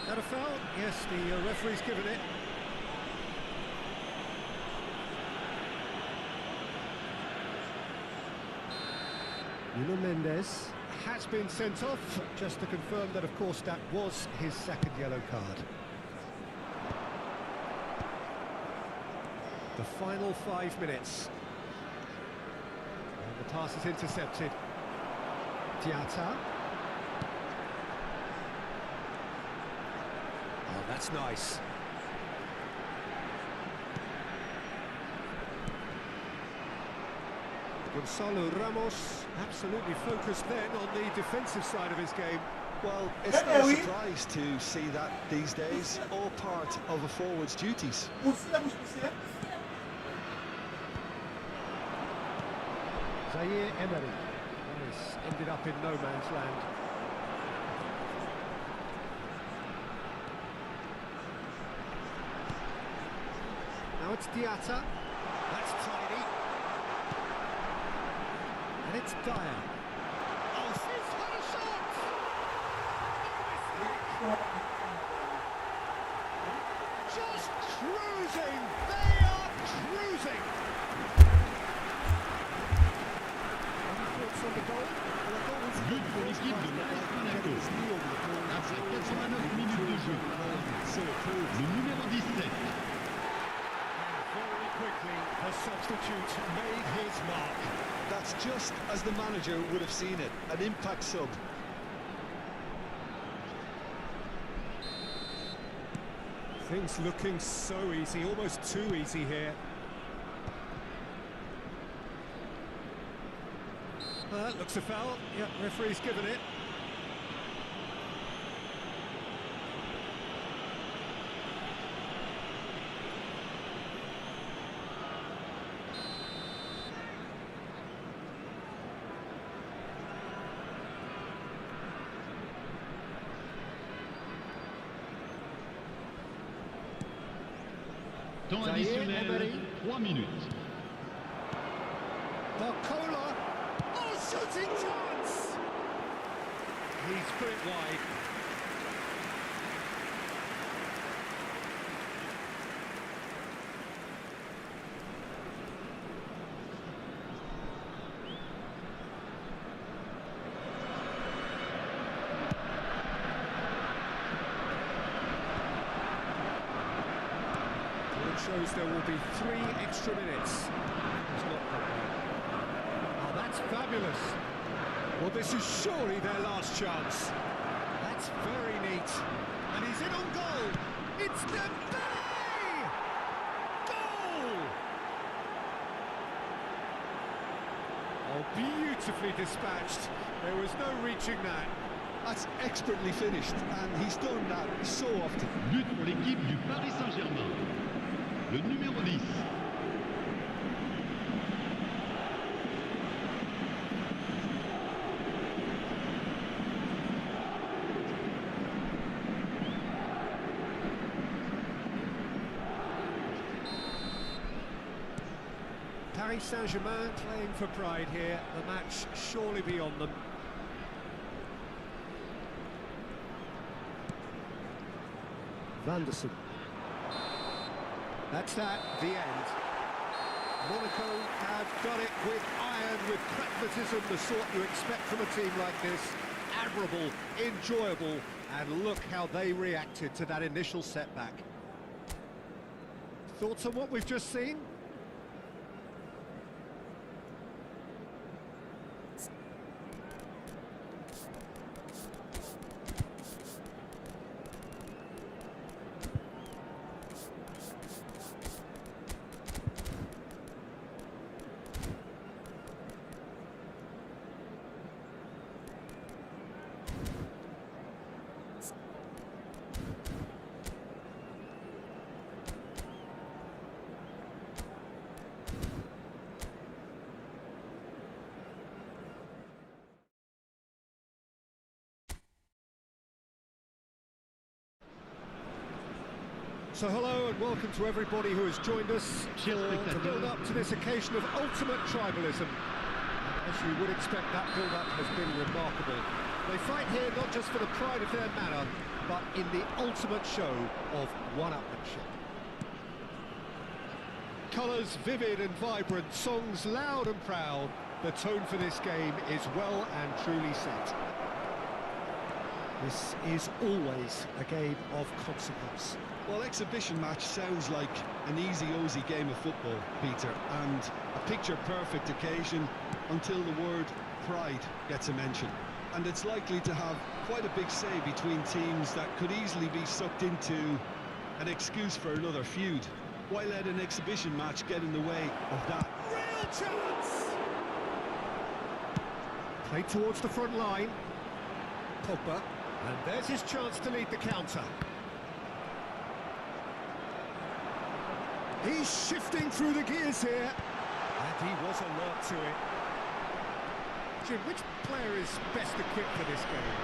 A: That a foul? Yes, the referee's given it. Nuno Mendes has been sent off, just to confirm that, of course, that was his second yellow card. The final 5 minutes. And the pass is intercepted. Diatta. Oh, that's nice. Gonzalo Ramos absolutely focused then on the defensive side of his game.
B: Well, it's not a surprise to see that these days, all part of a forward's duties.
A: Zaire Emery has ended up in no man's land. Now it's Diatta. That's tidy. And it's Dyer. Oh, he's had a shot! Just cruising! They are cruising! Any thoughts on the goal?
G: But pour l'équipe de l'AS Monaco. Après 89 minutes de jeu. Le numéro 17.
A: Very quickly, the substitute made his mark.
B: That's just as the manager would have seen it, an impact sub.
A: Things looking so easy, almost too easy here. That looks a foul. Yep, referee's given it.
G: Temps
A: Zaire
G: additionnel,
A: Emery.
G: 3 minutes.
A: Barcola. Oh, shooting chance! He's put it wide. Shows there will be 3 extra minutes. He's not got that. Oh, that's fabulous. Well, this is surely their last chance. That's very neat. And he's in on goal. It's Dembele! Goal! Oh, beautifully dispatched. There was no reaching that.
B: That's expertly finished, and he's done that so often.
G: But pour l'équipe du Paris Saint-Germain. Le numéro 10.
A: Paris Saint-Germain playing for pride here. The match surely beyond them. Vanderson. That's that, the end. Monaco have done it with iron, with pragmatism, the sort you expect from a team like this. Admirable, enjoyable, and look how they reacted to that initial setback. Thoughts on what we've just seen? So hello and welcome to everybody who has joined us for the build-up to this occasion of ultimate tribalism. As you would expect, that build-up has been remarkable. They fight here not just for the pride of their manor, but in the ultimate show of one-upmanship. Colours vivid and vibrant, songs loud and proud. The tone for this game is well and truly set. This is always a game of consequence.
B: Well, exhibition match sounds like an easy-ozy game of football, Peter, and a picture-perfect occasion until the word pride gets a mention. And it's likely to have quite a big say between teams that could easily be sucked into an excuse for another feud. Why let an exhibition match get in the way of that?
A: Real chance! Played towards the front line. Pogba. And there's his chance to lead the counter. He's shifting through the gears here. And he was alert to it. Jim, which player is best equipped for this game?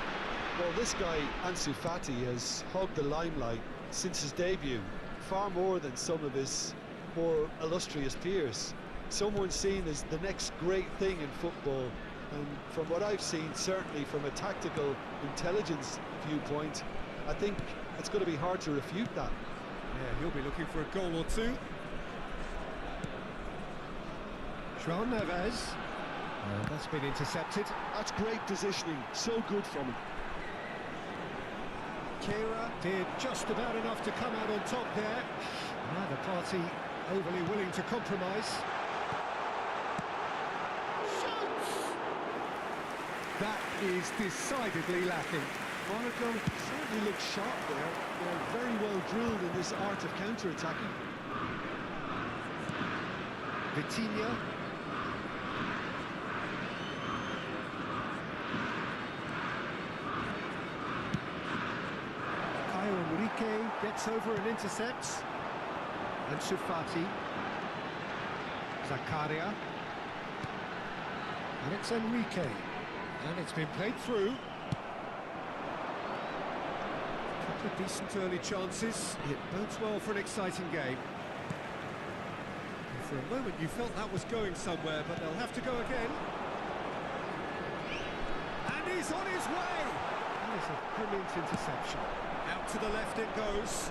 B: Well, this guy, Ansu Fati, has hogged the limelight since his debut, far more than some of his more illustrious peers. Someone seen as the next great thing in football, and from what I've seen, certainly from a tactical intelligence viewpoint, I think it's going to be hard to refute that.
A: Yeah, he'll be looking for a goal or two. João Neves. That's been intercepted.
B: That's great positioning, so good from him.
A: Kira did just about enough to come out on top there. Neither party overly willing to compromise. Shoots! That is decidedly lacking.
B: Monaco certainly looks sharp there. They're very well drilled in this art of counter-attacking.
A: Vitinha. Enrique gets over and intercepts. Ansu Fati. Zakaria. And it's Enrique. And it's been played through. A couple of decent early chances. It bodes well for an exciting game. And for a moment you felt that was going somewhere, but they'll have to go again. And he's on his way! That is a brilliant interception. Out to the left it goes.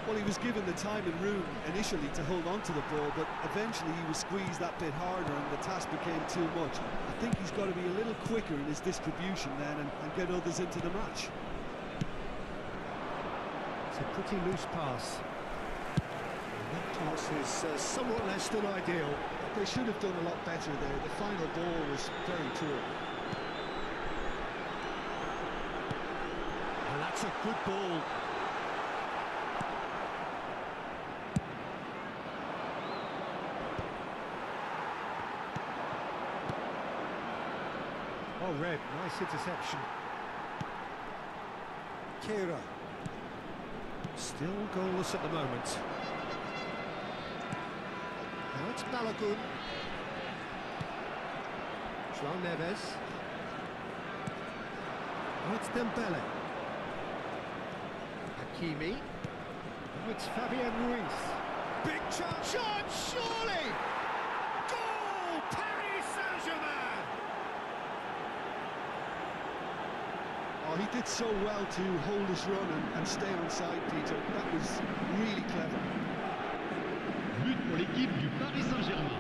B: Well, he was given the time and room initially to hold on to the ball, but eventually he was squeezed that bit harder and the task became too much. I think he's got to be a little quicker in his distribution then and get others into the match.
A: It's a pretty loose pass. And that pass is somewhat less than ideal.
B: They should have done a lot better there. The final ball was very poor.
A: And that's a good ball. Oh, Red, nice interception. Kira. Still goalless at the moment. Now it's Balogun. João Neves. Now it's Dembele. Hakimi. Now it's Fabian Ruiz. Big chance. Shot, surely! Goal! Paris Saint-Germain!
B: Oh, he did so well to hold his run and stay on side, Peter. That was really clever.
G: But pour l'équipe du Paris Saint-Germain.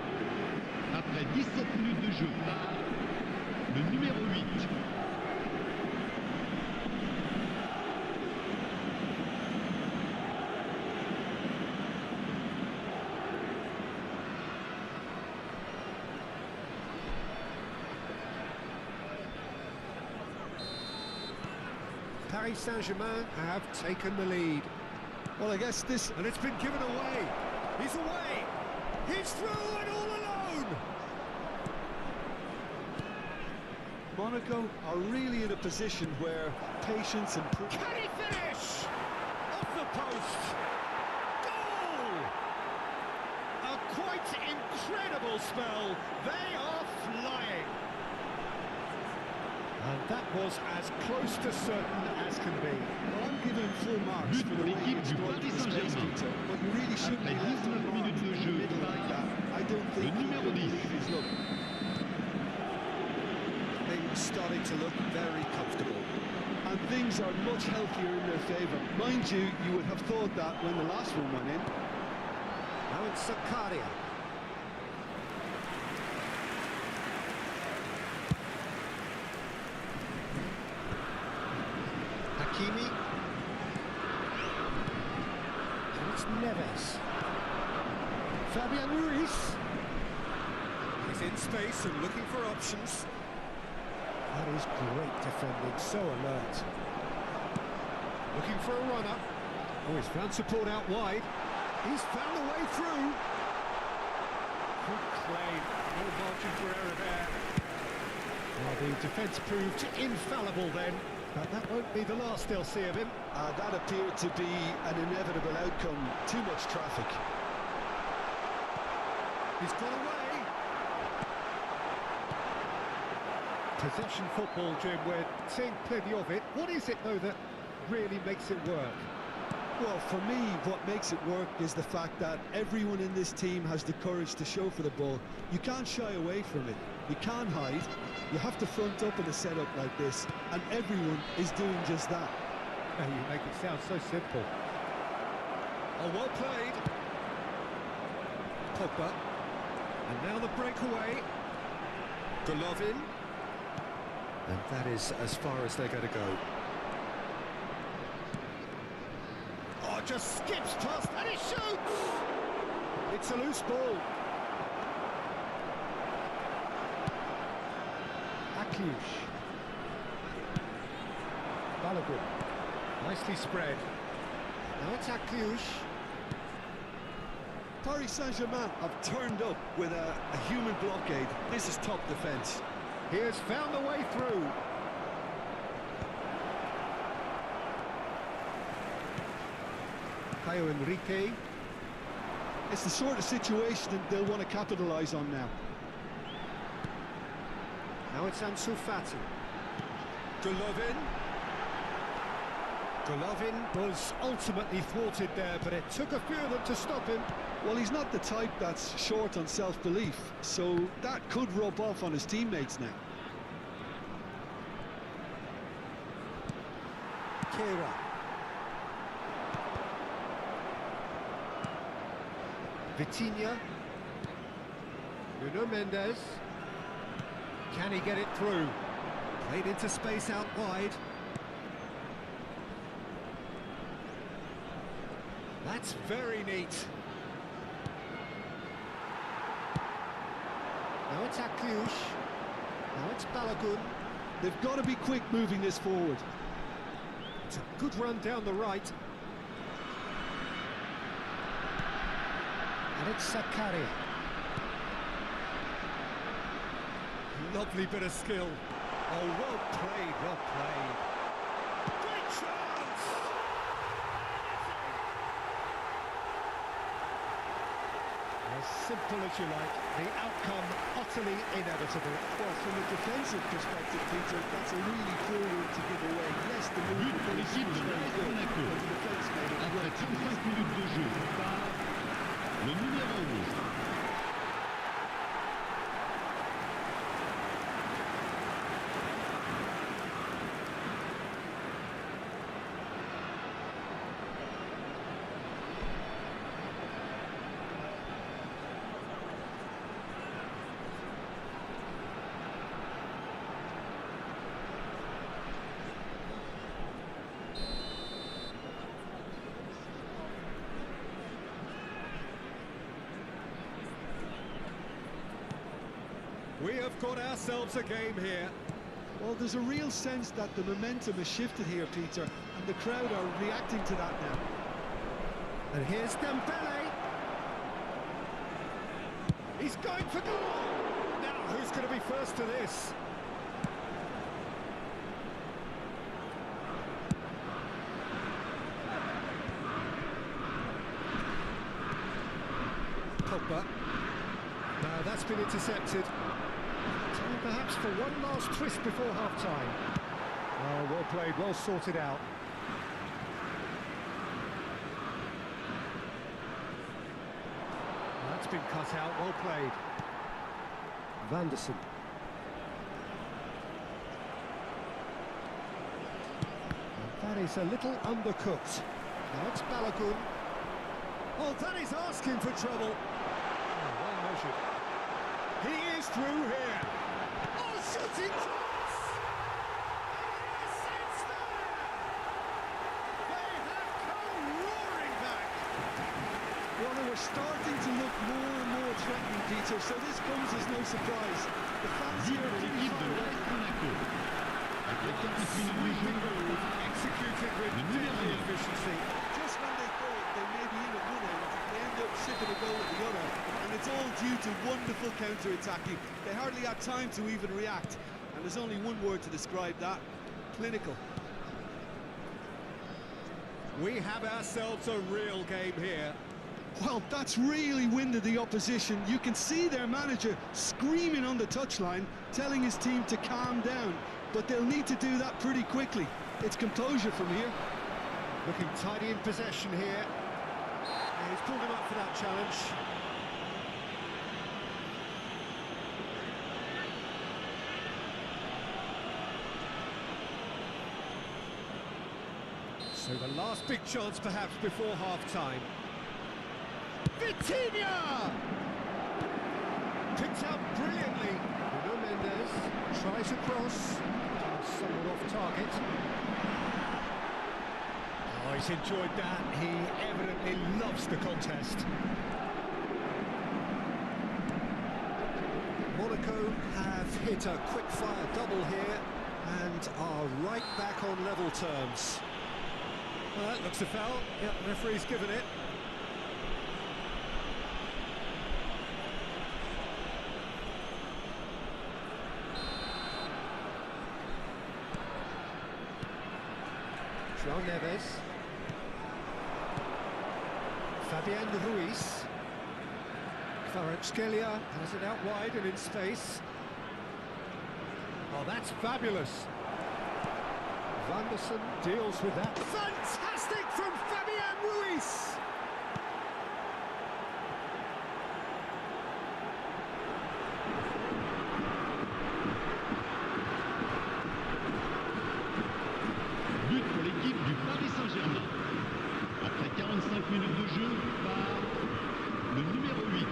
G: Après 17 minutes de jeu par le numéro 8.
A: Paris Saint-Germain have taken the lead.
B: Well, I guess this...
A: And it's been given away. He's away. He's through and all alone.
B: Monaco are really in a position where patience and...
A: Can he finish? Off the post. Goal! A quite incredible spell. They are flying. And that was as close to certain as can be.
B: Well, I'm giving him full marks
G: But
B: for
G: pour
B: the way he
G: l'équipe du
B: exploited
G: Paris
B: the space,
G: Saint-Germain.
B: Peter. But you really shouldn't be
G: Après
B: left
G: 19
B: unmarked
G: minutes de
B: in the
G: jeu
B: middle like
G: par
B: that. I don't
G: le
B: think he
G: numéro
B: can
G: 10.
B: believe his luck.
A: Things starting to look very comfortable.
B: And things are much healthier in their favour. Mind you, you would have thought that when the last one went in.
A: Now it's Zakaria. Hakimi. And it's Neves. Fabian Ruiz. He's in space and looking for options. That is great defending, so alert. Looking for a runner. Oh, he's found support out wide. He's found a way through. Good claim. No margin for error there. Well, the defence proved infallible then, but that won't be the last they'll see of him.
B: That appeared to be an inevitable outcome. Too much traffic.
A: He's gone away. Possession football, Jim, we're seeing plenty of it. What is it, though, that really makes it work?
B: Well, for me, what makes it work is the fact that everyone in this team has the courage to show for the ball. You can't shy away from it. You can't hide. You have to front up in a setup like this, and everyone is doing just that.
A: Oh, you make it sound so simple. Oh, well played. Pogba. And now the breakaway. Golovin. And that is as far as they're going to go. Oh, just skips past and he shoots!
B: It's a loose ball.
A: Akliush. Balogun. Nicely spread. Now it's Akliush.
B: Paris Saint-Germain have turned up with a human blockade. This is top defence.
A: He has found a way through. Caio Henrique.
B: It's the sort of situation that they'll want to capitalise on now.
A: Now it's Ansu Fati. Golovin. Golovin was ultimately thwarted there, but it took a few of them to stop him.
B: Well, he's not the type that's short on self-belief, so that could rub off on his teammates now.
A: Kera. Vitinha. Nuno Mendes. Can he get it through? Played into space out wide. That's very neat. Now it's Akliush. Now it's Balogun.
B: They've got to be quick moving this forward.
A: It's a good run down the right. And it's Zakaria. Lovely bit of skill. Oh, well played, well played. Great chance! As simple as you like, the outcome utterly inevitable.
B: Well, from a defensive perspective, Peter, that's a really poor one to give away. Yes, the move
G: But pour l'équipe de Monaco. Après 35 minutes de jeu, par le numéro 11.
A: We have got ourselves a game here.
B: Well, there's a real sense that the momentum has shifted here, Peter, and the crowd are reacting to that now.
A: And here's Dembele. He's going for goal. Now, who's going to be first to this? Pogba. Now, that's been intercepted. Time perhaps for one last twist before half-time. Oh, well played, well sorted out. That's been cut out, well played. Vanderson. And that is a little undercooked. Now it's Balogun. Oh, that is asking for trouble. Oh, well measured. He is through here. Oh, shooting chance! It's there! They have come roaring back.
B: Well, they were starting to look more and more threatening, Peter, so this comes as no surprise. The fans
G: But
B: here
G: pour
B: are pretty
G: l'équipe
B: far
G: de
B: away.
G: Monaco. Après 38 minutes de jeu,
A: Executed with
G: Le numéro
A: deadly
G: 9.
A: efficiency.
B: Just when they thought they may be in at one end, they end up shipping a goal at the other. And it's all due to wonderful counter-attacking. They hardly had time to even react. And there's only one word to describe that: clinical.
A: We have ourselves a real game here.
B: Well, that's really winded the opposition. You can see their manager screaming on the touchline, telling his team to calm down. But they'll need to do that pretty quickly. It's composure from here.
A: Looking tidy in possession here. And he's pulled him up for that challenge. So the last big chance perhaps before half-time. Vitinha! Picked out brilliantly. Nuno Mendes tries a cross. Somewhat off target. Oh, he's enjoyed that. He evidently loves the contest. Monaco have hit a quick-fire double here and are right back on level terms. Well, that looks a foul. Yep, referee's given it. João Neves. Fabian Ruiz. Kvaratskhelia has it out wide and in space. Oh, that's fabulous. Vanderson deals with that. Fantastic from Fabian Ruiz!
G: But pour l'équipe du Paris Saint-Germain. Après 45 minutes de jeu par le numéro 8.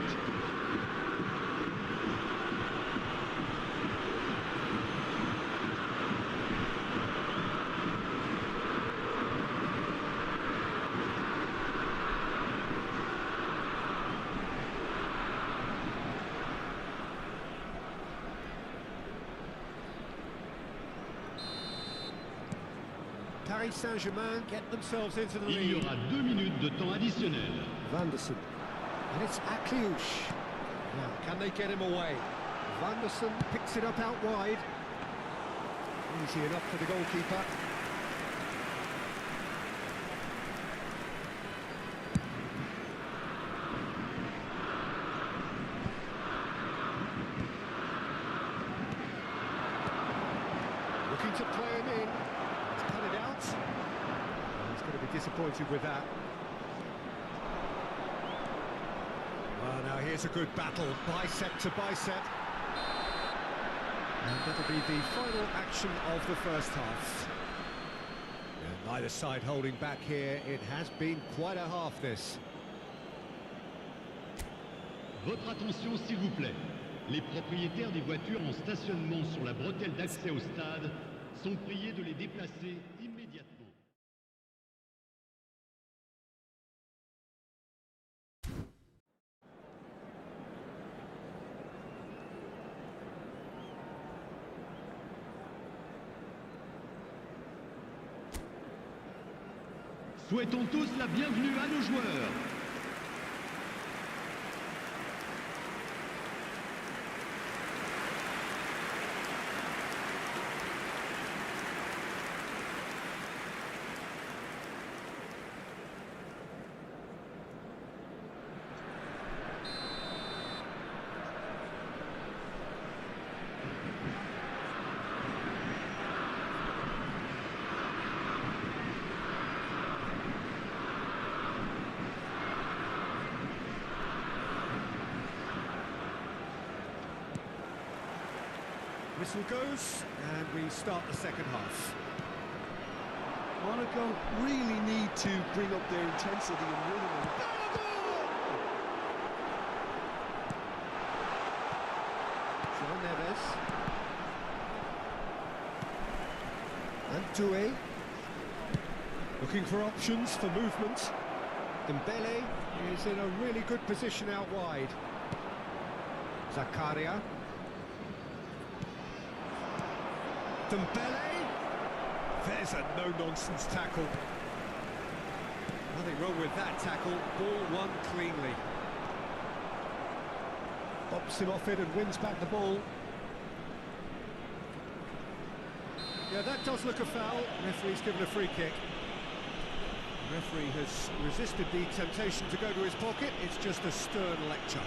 A: Paris Saint-Germain get themselves into the
G: Il y
A: lead.
G: aura 2 minutes de temps additionnel.
A: Vanderson. And it's Akliouche. Now, can they get him away? Vanderson picks it up out wide. Easy enough for the goalkeeper. Looking to play him in. He's cut it out. He's going to be disappointed with that. Well, now here's a good battle, bicep to bicep. And that'll be the final action of the first half. And neither side holding back here. It has been quite a half, this.
G: Votre attention s'il vous plaît. Les propriétaires des voitures en stationnement sur la bretelle d'accès au stade sont priés de les déplacer immédiatement. Souhaitons tous la bienvenue à nos joueurs.
A: Whistle goes, and we start the second half.
B: Monaco really need to bring up their intensity and rhythm.
A: João Neves. And Doué. Looking for options for movement. Dembele is in a really good position out wide. Zakaria. Dembele. There's a no-nonsense tackle. Nothing wrong with that tackle. Ball won cleanly. Bops him off it and wins back the ball. Yeah, that does look a foul. Referee's given a free kick. The referee has resisted the temptation to go to his pocket. It's just a stern lecture.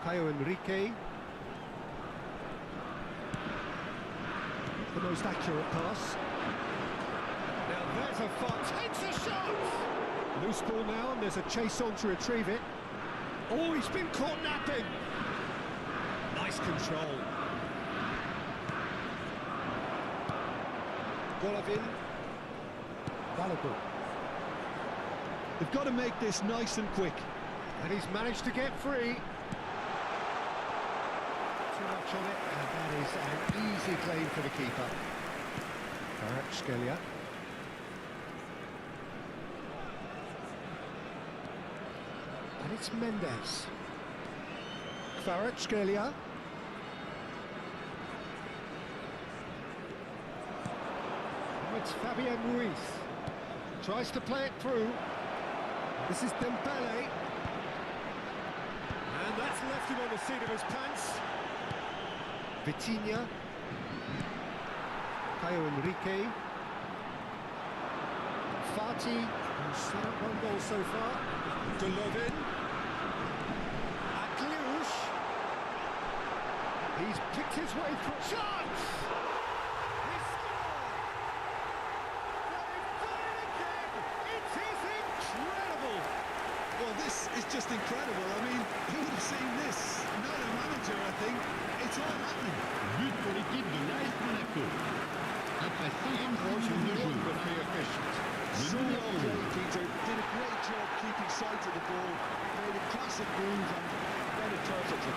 A: Caio Henrique. The most accurate pass. Now there's a fight. Takes a shot! Loose ball now, and there's a chase on to retrieve it. Oh, he's been caught napping. Nice control. Golovin. Balogun.
B: They've got to make this nice and quick.
A: And he's managed to get free. Too much on it, and that is an easy claim for the keeper. Kvaratskhelia. And it's Mendes. Kvaratskhelia. Oh, it's Fabian Ruiz. Tries to play it through. This is Dembele. And that's left him on the seat of his pants. Vitinha. Caio Henrique. Fati, who's set up one goal so far. Golovin. Akliush. He's picked his way through. Chance! He scored! They've done it again! It is incredible!
B: Well, this is just incredible. I mean, who would have seen this? Not a manager, I think. It's all happening.
G: But pour l'équipe de l'AS Monaco. Après 56 minutes de jeu,
A: Wonderfully efficient.
B: So well played, Peter. Did a great job keeping sight of the ball. Made a classic move and read it perfectly.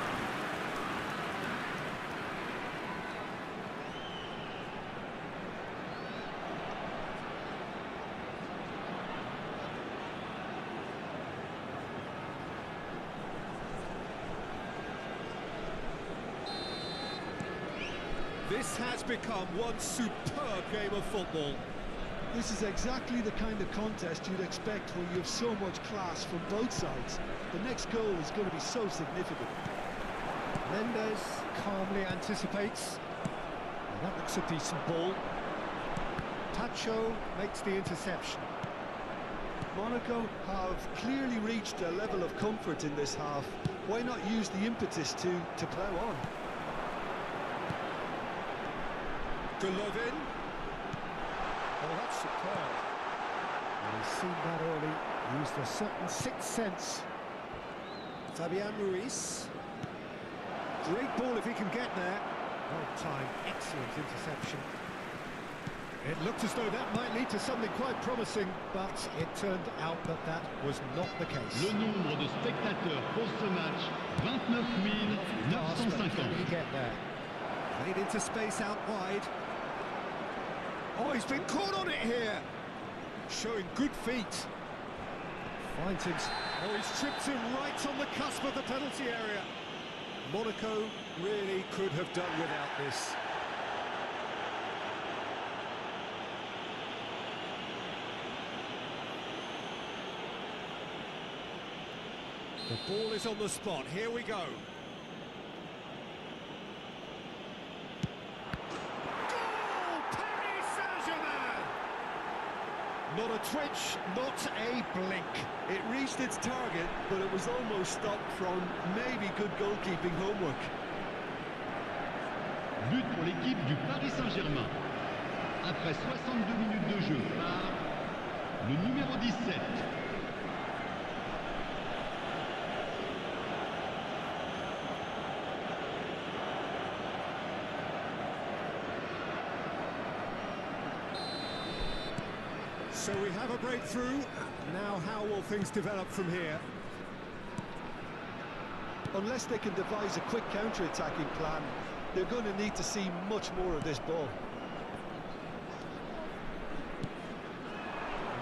A: This has become one superb game of football.
B: This is exactly the kind of contest you'd expect when you have so much class from both sides. The next goal is going to be so significant.
A: Mendes calmly anticipates. And that looks a decent ball. Tacho makes the interception.
B: Monaco have clearly reached a level of comfort in this half. Why not use the impetus to plough on?
A: Golovin. Oh, that's superb. And he's seen that early. Used a certain sixth sense. Fabian Ruiz. Great ball if he can get there. Well timed, excellent interception. It looked as though that might lead to something quite promising, but it turned out that that was not the case.
G: le nombre de spectateurs pour ce match, 29 950.
A: Can he get there? Played into space out wide. Oh, he's been caught on it here. Showing good feet. Finds him. Oh, he's chipped him right on the cusp of the penalty area. Monaco really could have done without this. The ball is on the spot. Here we go. Not a twitch, not a blink.
B: It reached its target, but it was almost stopped from maybe good goalkeeping homework.
G: But pour l'équipe du Paris Saint-Germain. Après 62 minutes de jeu par le numéro 17.
A: So we have a breakthrough. Now how will things develop from here?
B: Unless they can devise a quick counter-attacking plan, they're going to need to see much more of this ball.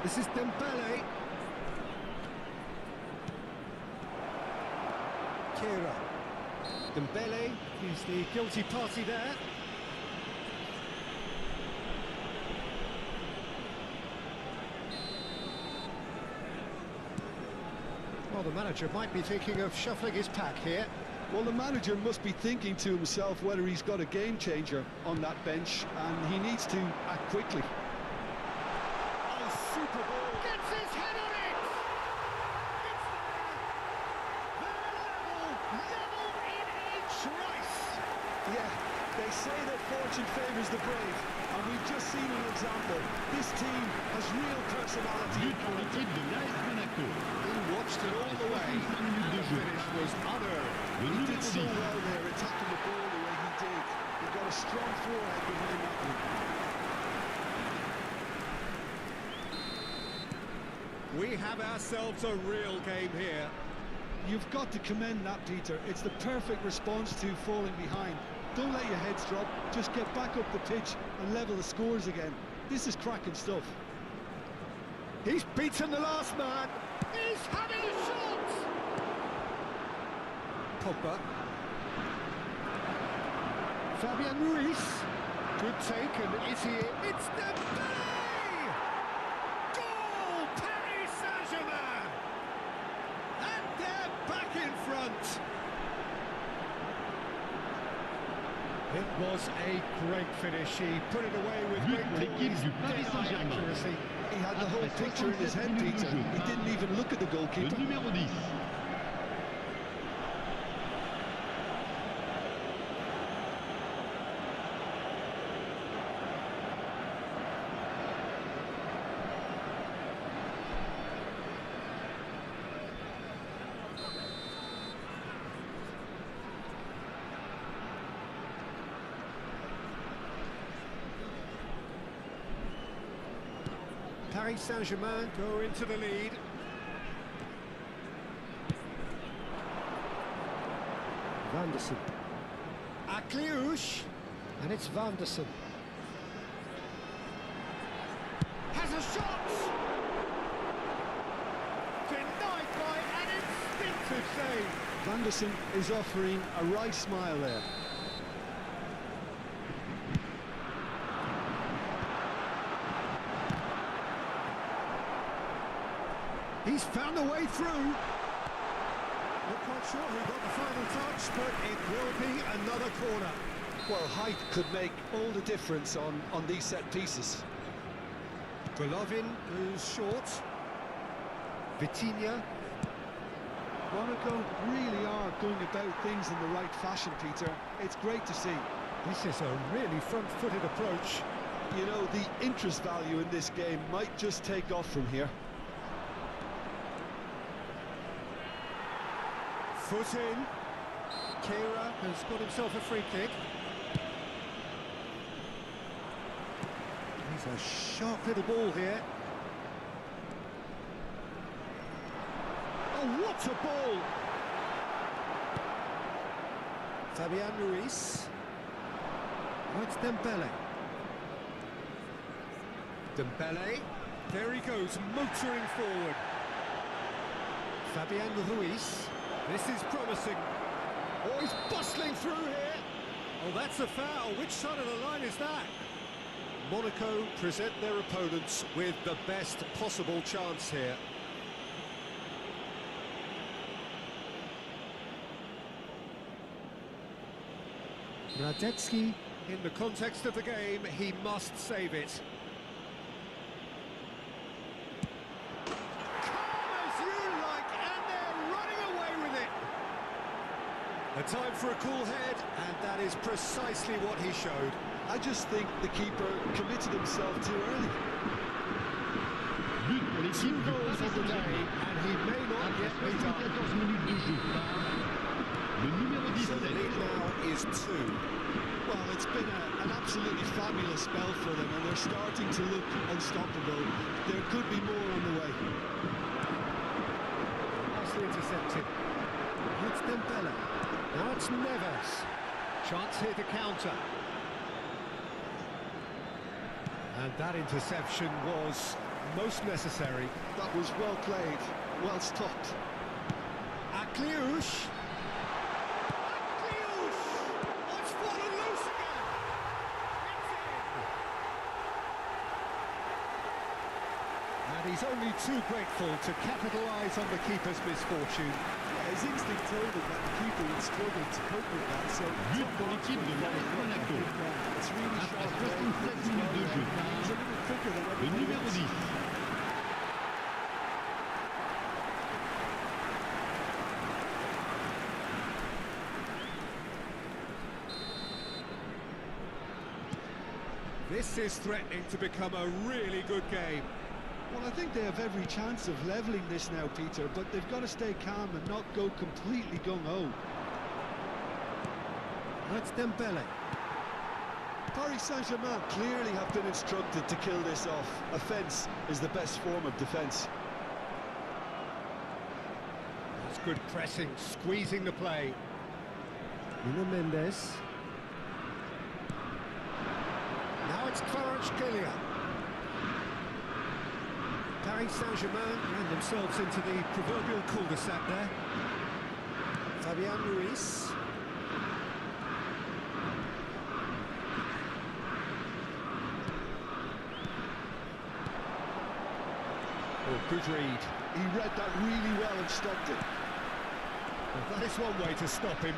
A: This is Dembele. Kira. Dembele is the guilty party there. Well, the manager might be thinking of shuffling his pack here.
B: Well, the manager must be thinking to himself whether he's got a game changer on that bench, and he needs to act quickly.
A: Oh, super ball. Gets his head on it! It's there! Level in each race!
B: Yeah, they say that fortune favours the brave, and we've just seen an example. This team has real personality.
G: But pour l'équipe de l'AS Monaco.
A: He watched it all the way.
G: 65 minutes de
A: The
G: jeu.
A: finish was unearned.
G: Le
B: He
G: numéro
B: did so
G: 10.
B: well there, attacking the ball the way he did. He got a strong forehead behind that one.
A: We have ourselves a real game here.
B: You've got to commend that, Peter. It's the perfect response to falling behind. Don't let your heads drop, just get back up the pitch and level the scores again. This is cracking stuff.
A: He's beaten the last man. He's having a shot. Pogba. Fabian Ruiz. Good take, and is he in? It's Dembele! Goal! Paris Saint-Germain! And they're back in front. It was a great finish. He put it away with
G: But
A: great
G: pour l'équipe du Paris
A: dead-eye
G: Saint-Germain.
A: accuracy.
B: He had the whole picture in his head, Peter. He didn't even look at the
G: Le
B: goalkeeper.
G: numéro 10.
A: Paris Saint-Germain go into the lead. Vanderson. Akliouche. And it's Vanderson. Has a shot! Denied by an instinctive save.
B: Vanderson is offering a right smile there.
A: He's found a way through. Not quite sure who got the final touch, but it will be another corner.
B: Well, height could make all the difference on these set pieces.
A: Golovin goes short. Vitinha.
B: Monaco really are going about things in the right fashion, Peter. It's great to see.
A: This is a really front-footed approach.
B: You know, the interest value in this game might just take off from here.
A: Foot in. Kehra has got himself a free kick. He's a sharp little ball here. Oh, what a ball! Fabian Ruiz. Oh, it's Dembele. Dembele. There he goes, motoring forward. Fabian Ruiz. This is promising. Oh, he's bustling through here. Oh, that's a foul. Which side of the line is that? Monaco present their opponents with the best possible chance here. Radetzky, in the context of the game, he must save it. A time for a cool head, and that is precisely what he showed.
B: I just think the keeper committed himself too early.
G: But pour l'équipe du
A: Goals
G: Paris
A: of the day,
G: Saint-Germain.
A: and he may not
G: Après
A: yet be done.
G: 74 minutes de jeu. Le numéro
A: So the
G: 17.
A: lead now is 2.
B: Well, it's been an absolutely fabulous spell for them, and they're starting to look unstoppable. There could be more on the way.
A: Nicely intercepted. It's Dembele. Now it's Neves. Chance here to counter. And that interception was most necessary.
B: That was well played, well stopped.
A: Akliouche. Akliouche! Oh, it's fallen loose again. It's in. And he's only too grateful to capitalise on the keeper's misfortune.
B: Yeah, his instinct told him that the keeper would struggle to cope with that, so
G: But pour l'équipe de l'AS Monaco.
B: it's really
G: Après
B: sharp play.
G: 67 minutes de jeu,
B: He's a little quicker than
G: le
B: everybody
G: numéro
B: else.
G: 10.
A: This is threatening to become a really good game.
B: Well, I think they have every chance of levelling this now, Peter, but they've got to stay calm and not go completely gung-ho.
A: That's Dembele.
B: Paris Saint-Germain clearly have been instructed to kill this off. Offence is the best form of defence.
A: That's good pressing, squeezing the play. Nuno Mendes. Now it's Kvaratskhelia. Paris Saint-Germain ran themselves into the proverbial cul-de-sac there. Fabian Ruiz. Oh, good read.
B: He read that really well and stopped it.
A: Well, that is one way to stop him.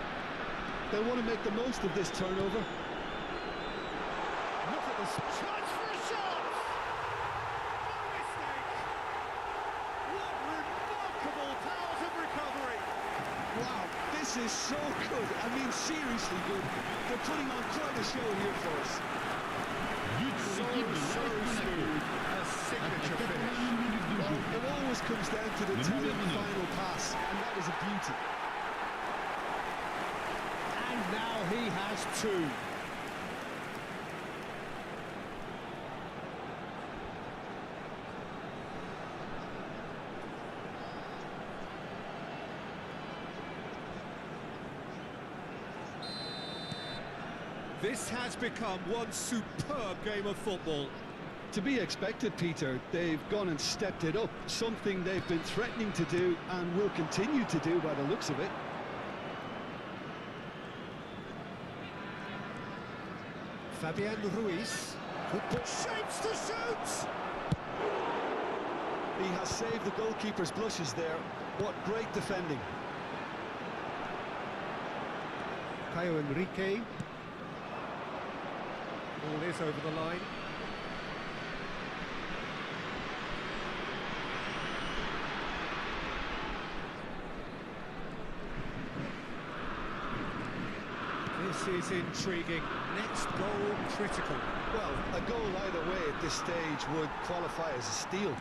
B: They want to make the most of this turnover.
A: Look at this chance for a shot! No mistake! What remarkable powers of recovery!
B: Wow, this is so good. I mean, seriously good. They're putting on quite a show here for us.
G: But pour l'équipe de l'AS Monaco.
A: A signature
G: Après 81
A: finish.
G: minutes de
B: Well,
G: jeu,
B: it always comes down to the
G: Le
B: telling
G: numéro 9.
B: final pass, and that was a beauty.
A: And now he has two. This has become one superb game of football.
B: To be expected, Peter. They've gone and stepped it up, something they've been threatening to do and will continue to do by the looks of it.
A: Fabian Ruiz. Good shapes to shoot!
B: He has saved the goalkeeper's blushes there. What great defending.
A: Caio Henrique. Ball is over the line. This is intriguing. Next goal critical.
B: Well, a goal either way at this stage would qualify as a steal.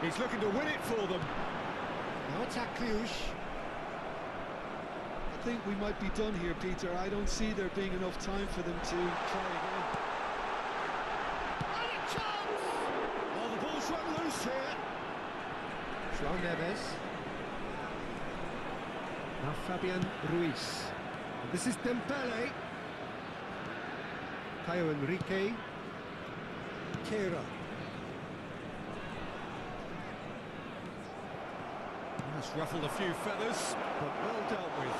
A: He's looking to win it for them. Now it's Cluj.
B: I think we might be done here, Peter. I don't see there being enough time for them to try again.
A: And a chance! Oh, the ball's run loose here. João Neves. Now Fabian Ruiz. And this is Dembele. Caio Henrique. Kera. That's ruffled a few feathers, but well dealt with.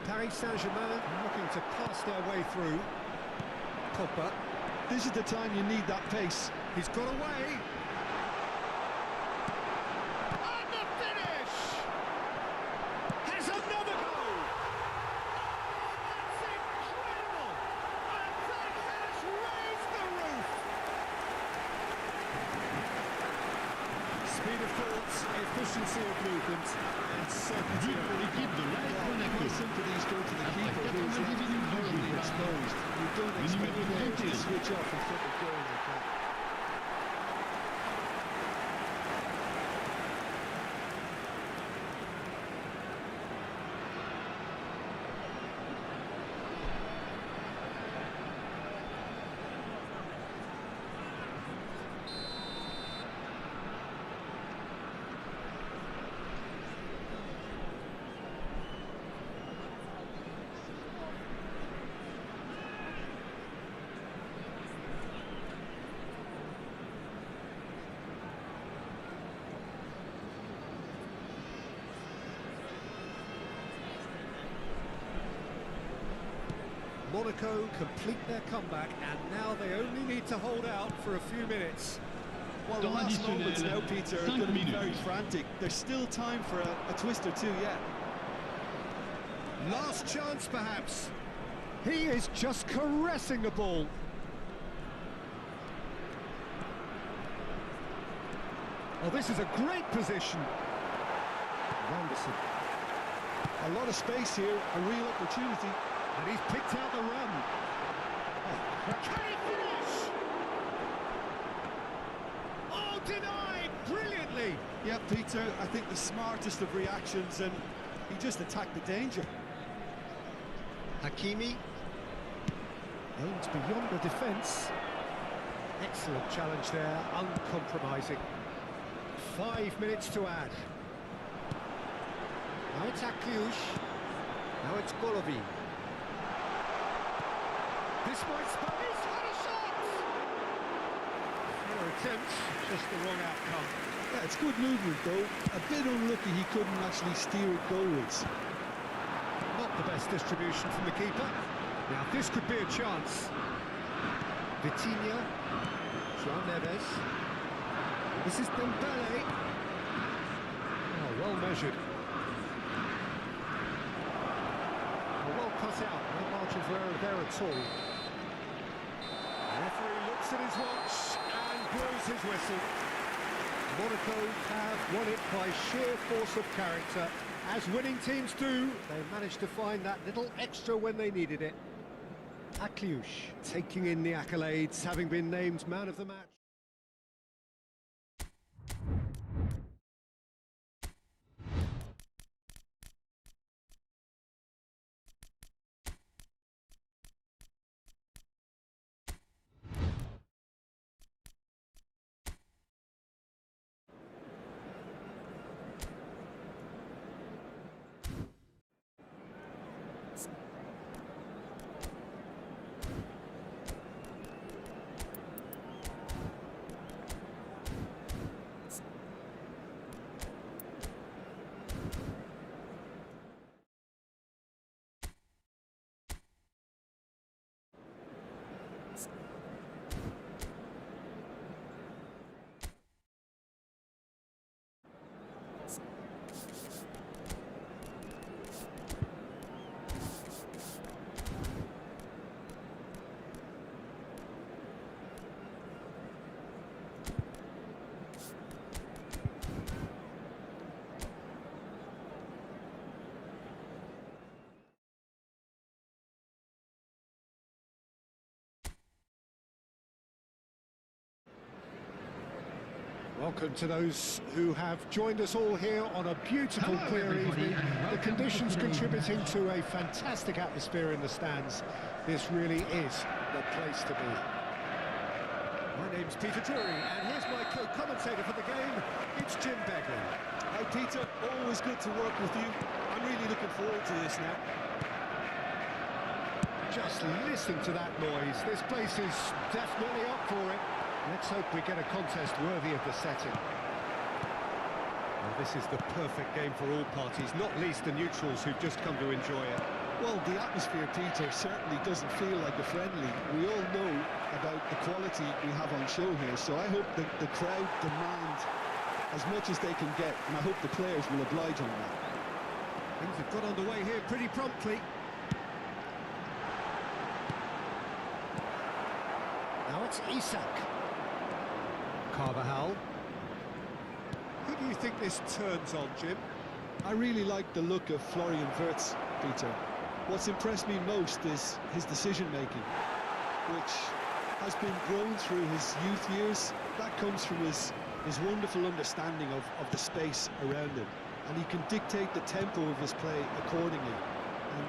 A: Paris Saint-Germain looking to pass their way through. Pogba.
B: This is the time you need that pace.
A: He's got away. And the finish! Has another goal! That's incredible! And that has raised the roof! Speed of thought, efficiency of movement, and certainty
G: but
A: of
G: pour l'équipe de l'AS Monaco.
B: My sympathies go to the
G: Après
B: keeper who's
G: 90 minutes de
B: horribly
G: jeu,
B: exposed. You don't
G: Le
B: expect
G: numéro
B: players to
G: 21.
B: switch off in front of goal like that.
A: Monaco complete their comeback, and now they only need to hold out for a few minutes.
B: Well, the last moments now,
G: additionnel,
B: Peter, are
G: 5
B: going to be
G: minutes.
B: very frantic. There's still time for a twist or two yet.
A: Last chance, perhaps. He is just caressing the ball. Oh, this is a great position. Anderson.
B: A lot of space here, a real opportunity.
A: And he's picked out the run. Oh, can he finish? Oh, denied brilliantly.
B: Yeah, Peter, I think the smartest of reactions, and he just attacked the danger.
A: Hakimi aims beyond the defence. Excellent challenge there, uncompromising. 5 minutes to add. Now it's Akliush. Now it's Golovin. This might spell. He's got a shot! Fair attempt, just the wrong outcome.
B: Yeah, it's good movement though. A bit unlucky he couldn't actually steer it goalwards.
A: Not the best distribution from the keeper. Now this could be a chance. Vitinha, João Neves. This is Dembele. Oh, well measured. Oh, well cut out. No margin for error there at all. The referee looks at his watch and blows his whistle. Monaco have won it by sheer force of character. As winning teams do, they managed to find that little extra when they needed it. Akliush taking in the accolades, having been named man of the match. Welcome to those who have joined us all here on a beautiful clear evening. The conditions contributing to a fantastic atmosphere in the stands. This really is the place to be. My name's Peter Drury, and here's my co-commentator for the game. It's Jim Beglin.
B: Hi Peter, always good to work with you. I'm really looking forward to this now.
A: Just listen to that noise. This place is definitely up for it. Let's hope we get a contest worthy of the setting. Well, this is the perfect game for all parties, not least the neutrals who've just come to enjoy it.
B: Well, the atmosphere, Peter, certainly doesn't feel like a friendly. We all know about the quality we have on show here, so I hope that the crowd demand as much as they can get, and I hope the players will oblige on that.
A: Things have got underway here pretty promptly. Now it's Isak. Carvajal. Who do you think this turns on, Jim?
B: I really like the look of Florian Wirtz, Peter. What's impressed me most is his decision-making, which has been grown through his youth years. That comes from his wonderful understanding of the space around him, and he can dictate the tempo of his play accordingly.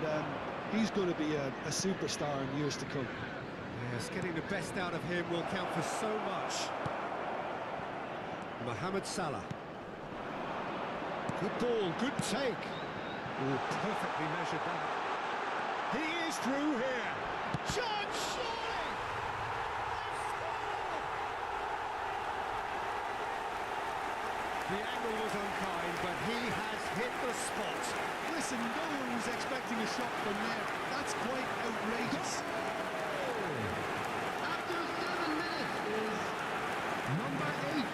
B: And he's going to be a superstar in years to come.
A: Yes, getting the best out of him will count for so much. Mohamed Salah. Good ball, good take. Oh, perfectly measured that. He is through here. Shot, surely! The angle was unkind, but he has hit the spot.
B: Listen, no one was expecting a shot from there. That's quite outrageous.
G: After 7 minutes is number 8.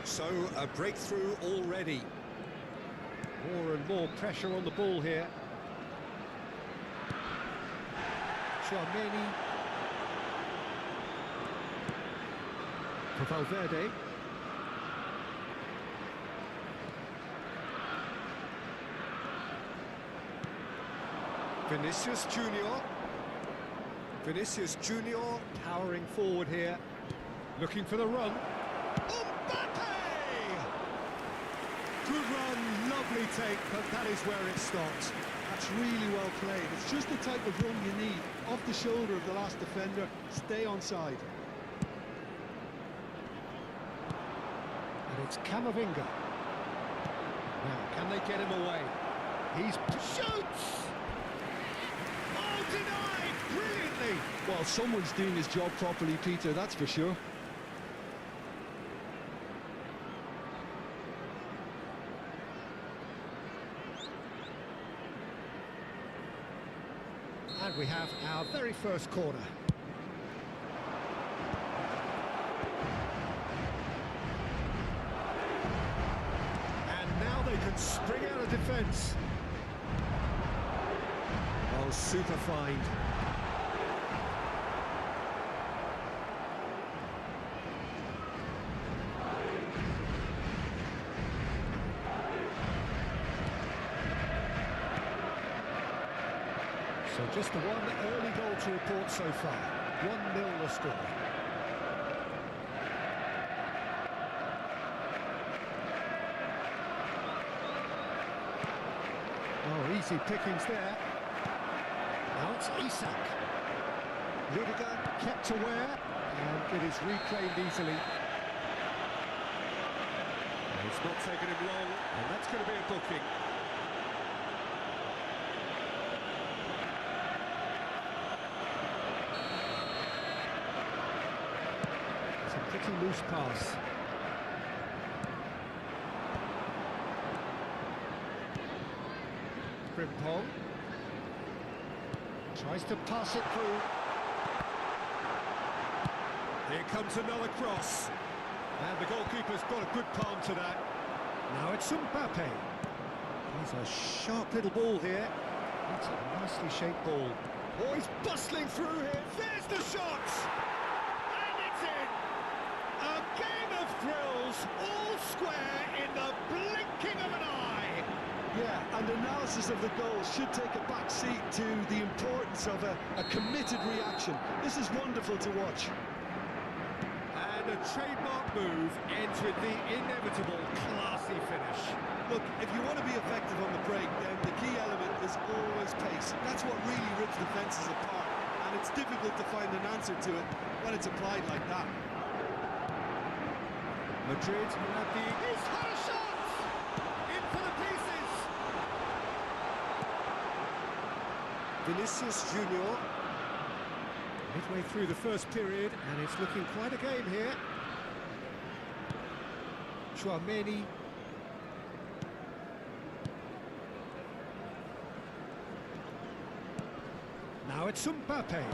A: So, a breakthrough already. More and more pressure on the ball here. Tchouaméni. For Valverde. Vinicius Junior. Vinicius Junior powering forward here. Looking for the run. Good run, lovely take, but that is where it stopped.
B: That's really well played. It's just the type of run you need. Off the shoulder of the last defender, stay onside.
A: And it's Camavinga. Now, can they get him away? He's shoots! Oh, denied! Brilliantly!
B: Well, someone's doing his job properly, Peter, that's for sure.
A: And we have our very first corner. And now they can spring out of defence. Oh, super find. So just the one early goal to report so far. 1-0 the score. Oh, easy pickings there. Now it's Isak. Rudiger kept aware, and it is reclaimed easily. It's not taking him long, and that's going to be a booking. Pretty loose pass. Frimpong tries to pass it through. Here comes another cross. And the goalkeeper's got a good palm to that. Now it's Mbappe. He's a sharp little ball here. It's a nicely shaped ball. Oh, he's bustling through here. There's the shot! And it's in! A game of thrills, all square in the blinking of an eye.
B: Yeah, and analysis of the goal should take a back seat to the importance of a committed reaction. This is wonderful to watch.
A: And a trademark move ends with the inevitable classy finish.
B: Look, if you want to be effective on the break, then the key element is always pace. That's what really rips defences apart, and it's difficult to find an answer to it when it's applied like that.
A: Madrid at the... He's had a shot! In for the pieces! Vinicius Junior. Midway through the first period, and it's looking quite a game here. Tchouaméni. Now it's Mbappe.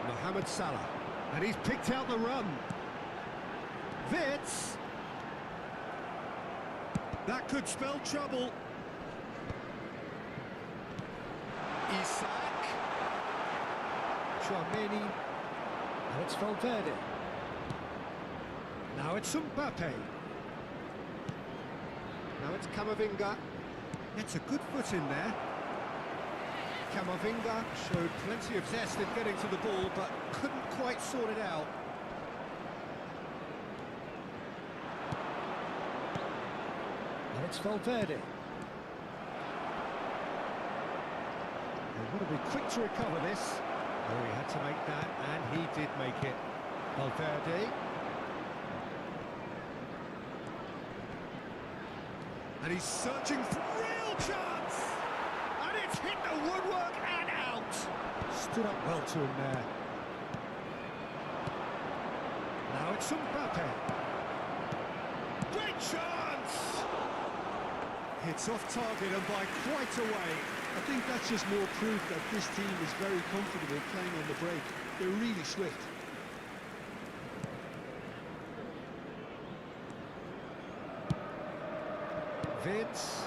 A: Mohamed Salah. And he's picked out the run. Vitz. That could spell trouble. Isak. Tchouaméni. Now it's Valverde. Now it's Mbappe. Now it's Camavinga. It's a good foot in there. Camavinga showed plenty of zest in getting to the ball, but couldn't quite sort it out. Now it's Valverde. Got to be quick to recover this. Oh, he had to make that, and he did make it. Valverde. And he's searching for real chance! And it's hit the woodwork and out! Stood up well to him there. Now it's Mbappe. Great chance! Hits off target and by quite a way.
B: I think that's just more proof that this team is very comfortable playing on the break. They're really swift.
A: Vince.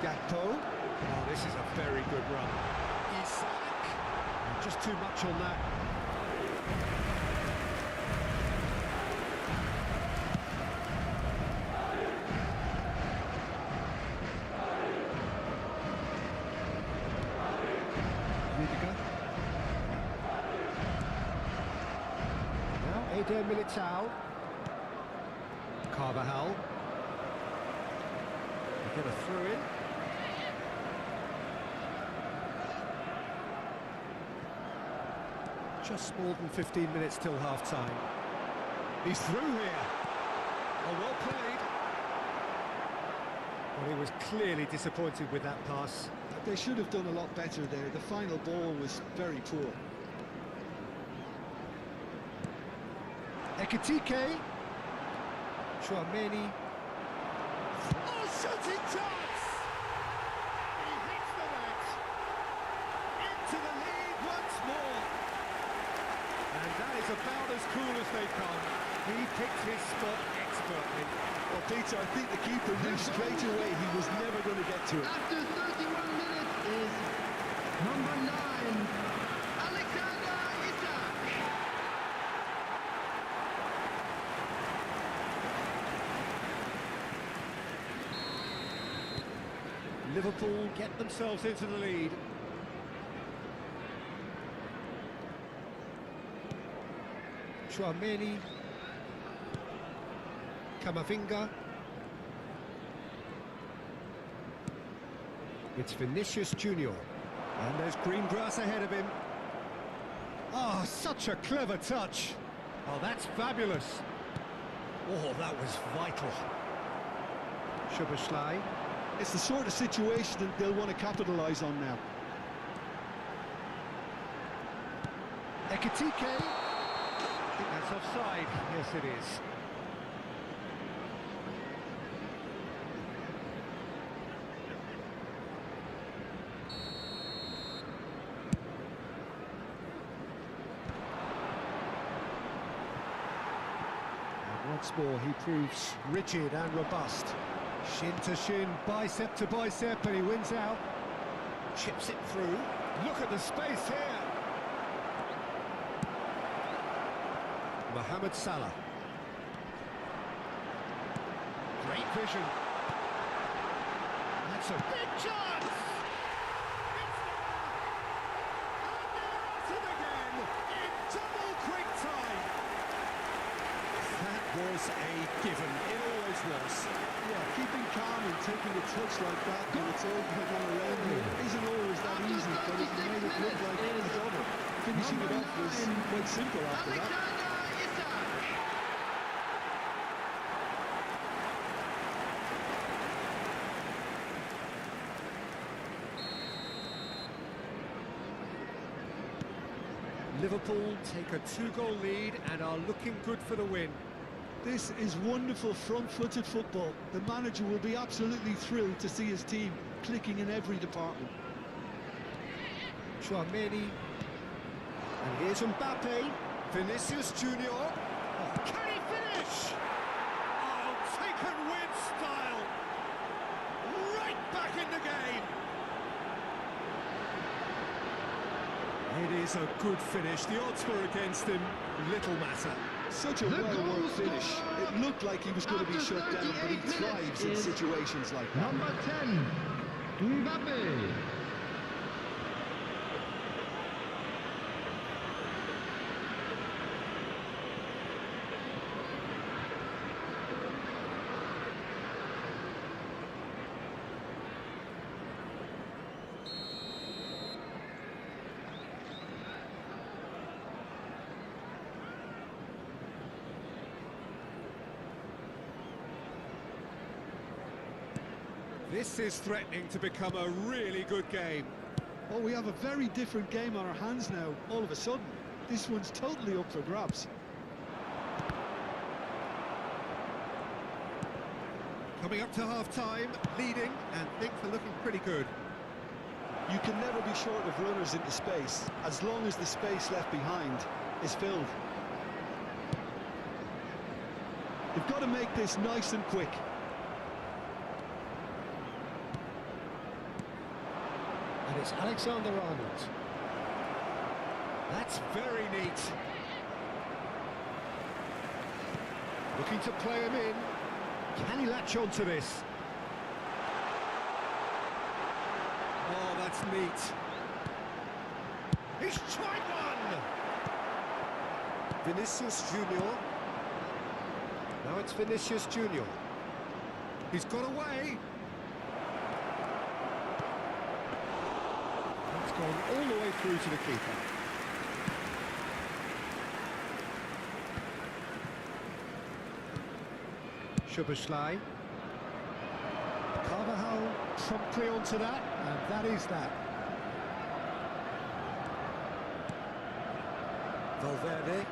A: Gakpo. Oh, this is a very good run. Isak. Just too much on that. Rudiger. Now Eder Militao. Carvajal. They get a throw in. Just more than 15 minutes till half-time. He's through here. Oh, well played. Well, he was clearly disappointed with that pass.
B: They should have done a lot better there. The final ball was very poor.
A: Ekitike. Chouameni. Oh, shooting chance! He hits the net. Into the lead once more. And that is about as cool as they come. He picked his spot expertly.
B: Well, Peter, I think the keeper knew straight away he was never going to get to it.
C: After 31 minutes is number 9, Alexander Isak.
A: Liverpool get themselves into the lead. Chouameni. Camavinga. It's Vinicius Junior. And there's green grass ahead of him. Oh, such a clever touch. Oh, that's fabulous. Oh, that was vital. Szoboszlai.
B: It's the sort of situation that they'll want to capitalise on now.
A: Ekitike. I think that's offside. Yes, it is. And once more, he proves rigid and robust. Shin to shin, bicep to bicep, and he wins out. Chips it through. Look at the space here. Mohamed Salah. Great vision. That's a big chance! It's there! And they're at it again in double quick time. That was a given. It always was.
B: Yeah, keeping calm and taking a touch like that when it's all going on around you isn't always that easy, but it made it look like a double. Finishing it off was quite simple after that.
A: Liverpool take a 2-goal lead and are looking good for the win.
B: This is wonderful front-footed football. The manager will be absolutely thrilled to see his team clicking in every department.
A: Chouameni. And here's Mbappe. Vinicius Junior. Oh, can he finish? Oh, taken with style. Right back in the game. It is a good finish. The odds were against him. Little matter.
B: Such a well-worked finish. It looked like he was going to be shut down, but he thrives in situations like that.
G: Number 10, Mbappe.
A: This is threatening to become a really good game.
B: Oh, we have a very different game on our hands now, all of a sudden. This one's totally up for grabs.
A: Coming up to half-time, leading, and things are looking pretty good.
B: You can never be short of runners into space, as long as the space left behind is filled. You've got to make this nice and quick.
A: And it's Alexander-Arnold. That's very neat. Looking to play him in. Can he latch on to this? Oh, that's neat. He's tried one! Vinicius Junior. Now it's Vinicius Junior. He's got away. It's gone all the way through to the keeper. Szoboszlai. Carvajal promptly onto that, and that is that. Valverde.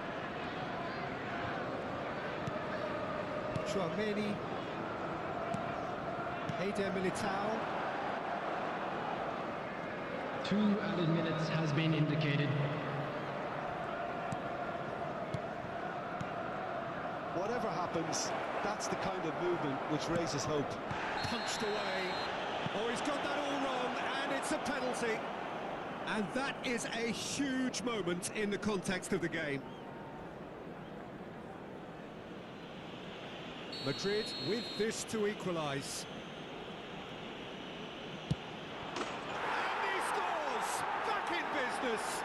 A: Tchouaméni. Eder Militao.
H: 2 added minutes has been indicated.
B: Whatever happens, that's the kind of movement which raises hope.
A: Punched away. Oh, he's got that all wrong, and it's a penalty. And that is a huge moment in the context of the game. Madrid with this to equalise. And he scores! Back in business!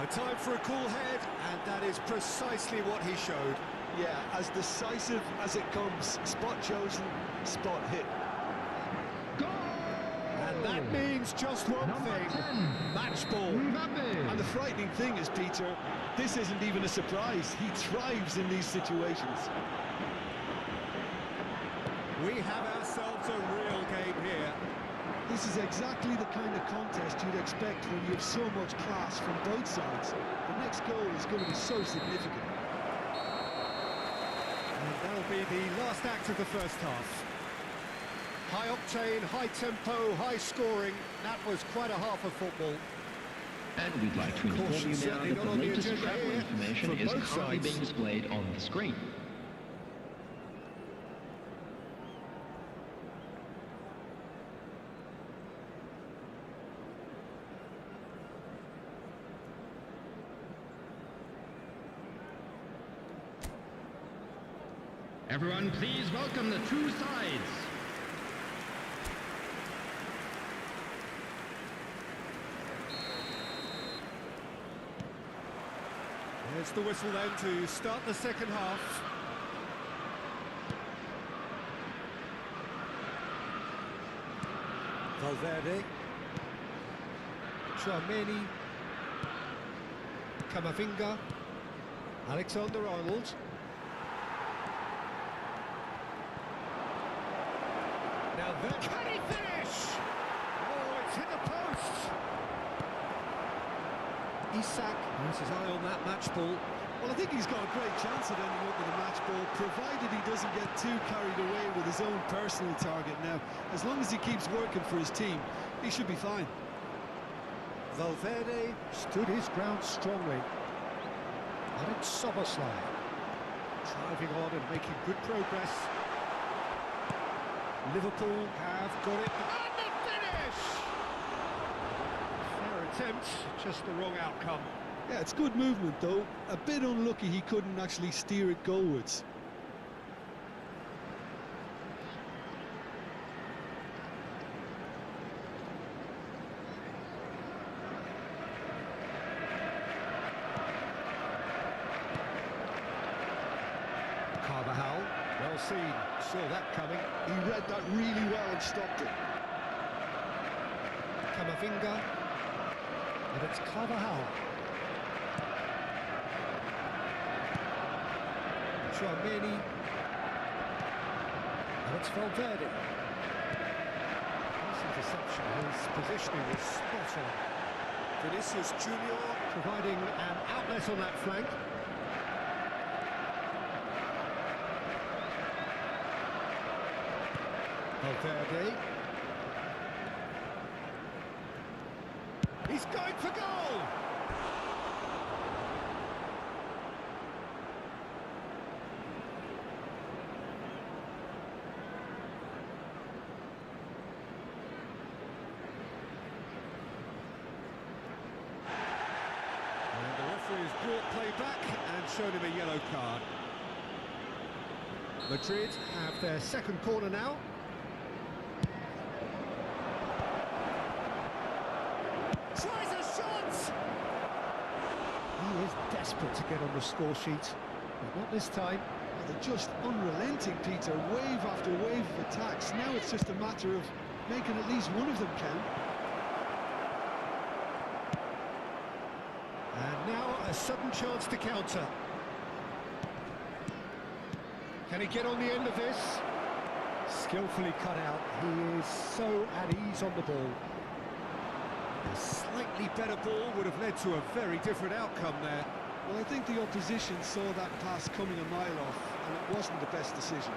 A: A time for a cool head, and that is precisely what he showed.
B: Yeah, as decisive as it comes. Spot chosen, spot hit.
A: And that means just one thing.
H: 10.
A: Match ball.
B: And the frightening thing is, Peter, this isn't even a surprise. He thrives in these situations.
A: We have ourselves a real game here.
B: This is exactly the kind of contest you'd expect when you have so much class from both sides. The next goal is going to be so significant.
A: And that'll be the last act of the first half. High octane, high tempo, high scoring. That was quite a half of football.
H: And we'd like to inform you now
A: Certainly
H: that
A: not
H: the
A: on the
H: latest
A: agenda
H: travel
A: here
H: information
A: from
H: is
A: both
H: currently
A: sides.
H: being displayed on the screen. Everyone, please welcome the two sides.
A: There's the whistle then to start the second half. Valverde. Tchouaméni. Camavinga. Alexander-Arnold. Now then, can he finish? Oh, it's hit the post. Isak has his eye on that match ball.
B: Well, I think he's got a great chance at ending up with a match ball, provided he doesn't get too carried away with his own personal target now. As long as he keeps working for his team, he should be fine.
A: Valverde stood his ground strongly. And it's Szoboszlai driving on and making good progress. Liverpool have got it. And the finish! Fair attempt, just the wrong outcome.
B: Yeah, it's good movement, though. A bit unlucky he couldn't actually steer it goalwards.
A: Carvajal, well seen, saw that coming.
B: He read that really well and stopped it.
A: Camavinga, and it's Carvajal. Tchouaméni, and it's Valverde. interception. His positioning was spot on. Vinicius Junior providing an outlet on that flank. Valverde. He's going for goal! And the referee has brought play back and shown him a yellow card. Madrid have their second corner now. Tries a shot! He is desperate to get on the score sheet, but not this time.
B: Well, they're just unrelenting, Peter. Wave after wave of attacks. Now it's just a matter of making at least one of them count.
A: And now a sudden chance to counter. Can he get on the end of this? Skillfully cut out. He is so at ease on the ball. A slightly better ball would have led to a very different outcome there.
B: Well, I think the opposition saw that pass coming a mile off, and it wasn't the best decision.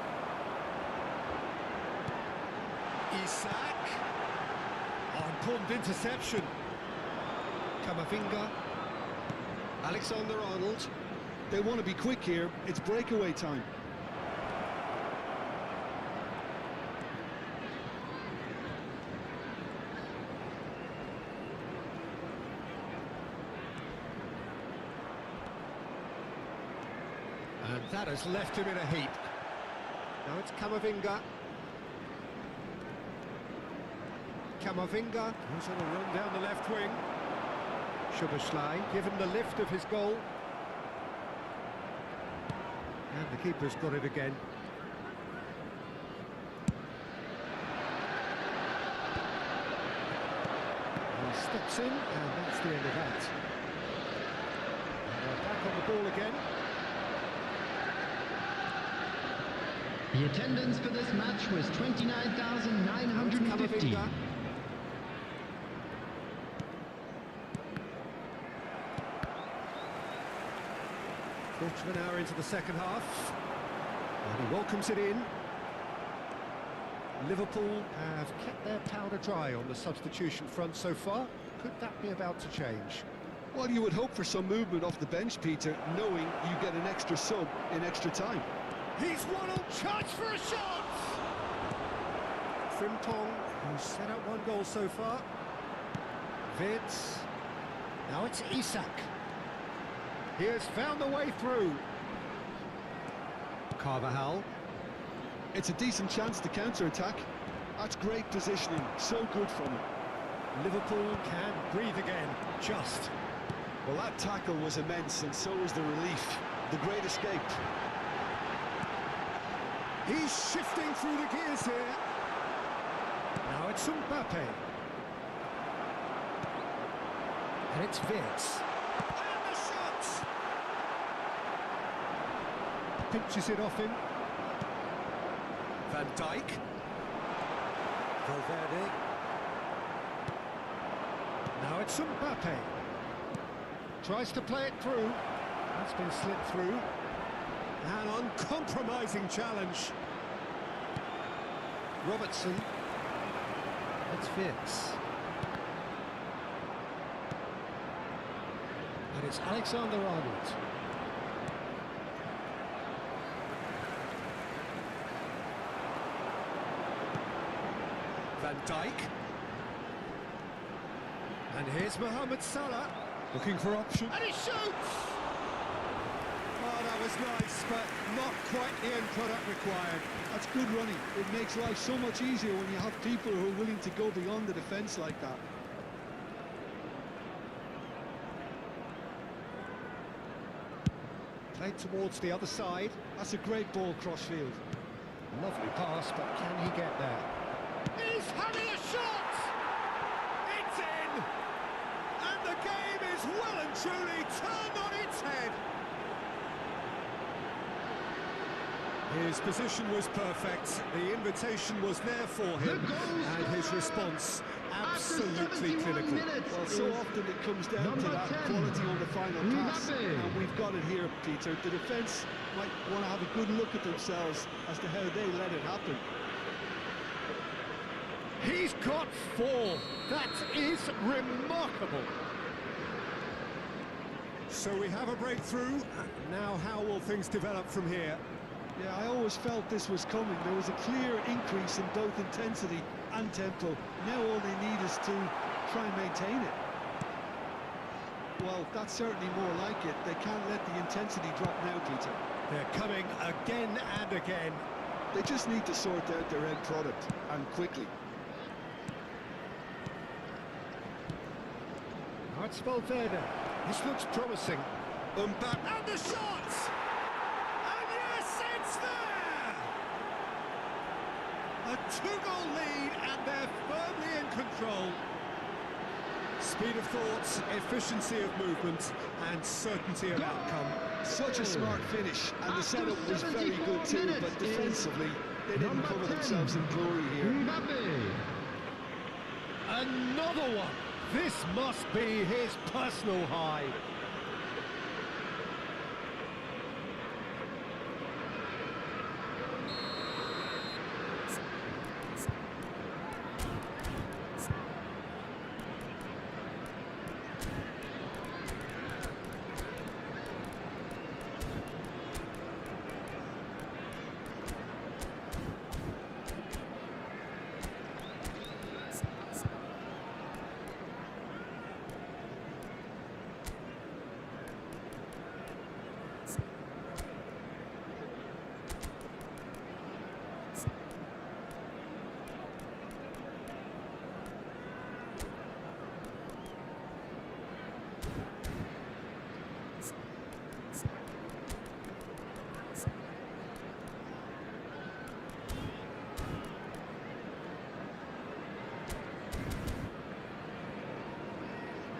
A: Isak. Oh, important interception. Camavinga. Alexander-Arnold.
B: They want to be quick here. It's breakaway time.
A: And that has left him in a heap. Now it's Camavinga. Camavinga, who's on a run down the left wing. Szoboszlai, given the lift of his goal. And the keeper's got it again. He steps in, and that's the end of that. And they're back on the ball again.
H: The attendance for this match was 29,950.
A: Quarter of an hour into the second half, and he welcomes it in. Liverpool have kept their powder dry on the substitution front so far. Could that be about to change?
B: Well, you would hope for some movement off the bench, Peter, knowing you get an extra sub in extra time.
A: He's one on chance for a shot! Frimpong, who's set out one goal so far. Vids. Now it's Isak. He has found the way through. Carvajal.
B: It's a decent chance to counter-attack. That's great positioning, so good from him.
A: Liverpool can breathe again, just.
B: Well, that tackle was immense, and so was the relief. The great escape.
A: He's shifting through the gears here. Now it's Mbappe. And it's Vids. And the shot! Pinches it off him. Van Dijk. Valverde. Now it's Mbappe. Tries to play it through. That's been slipped through. An uncompromising challenge. Robertson. It's Vids. And it's Alexander-Arnold. Van Dijk. And here's Mohamed Salah. Looking for option. And he shoots! Oh, that was nice, but not quite the end product required.
B: That's good running. It makes life so much easier when you have people who are willing to go beyond the defence like that.
A: Played towards the other side.
B: That's a great ball crossfield.
A: Lovely pass, but can he get there? He's having a shot! It's in! And the game is well and truly turned on its head. His position was perfect, the invitation was there for him, and his response absolutely clinical.
B: Well, so often it comes down to that quality on the final pass, and we've got it here, Peter. The defence might want to have a good look at themselves as to how they let it happen.
A: He's got 4. That is remarkable. So we have a breakthrough. Now how will things develop from here?
B: Yeah, I always felt this was coming. There was a clear increase in both intensity and tempo. Now all they need is to try and maintain it. Well, that's certainly more like it. They can't let the intensity drop now, Peter.
A: They're coming again and again.
B: They just need to sort out their end product, and quickly.
A: Now it's Valverde. This looks promising. And the shot! And yes, it's there! A 2-goal lead, and they're firmly in control. Speed of thought, efficiency of movement, and certainty of outcome.
B: Such a smart finish, and the setup was very good too, but defensively, they didn't cover themselves in glory here.
A: Another one! This must be his personal high.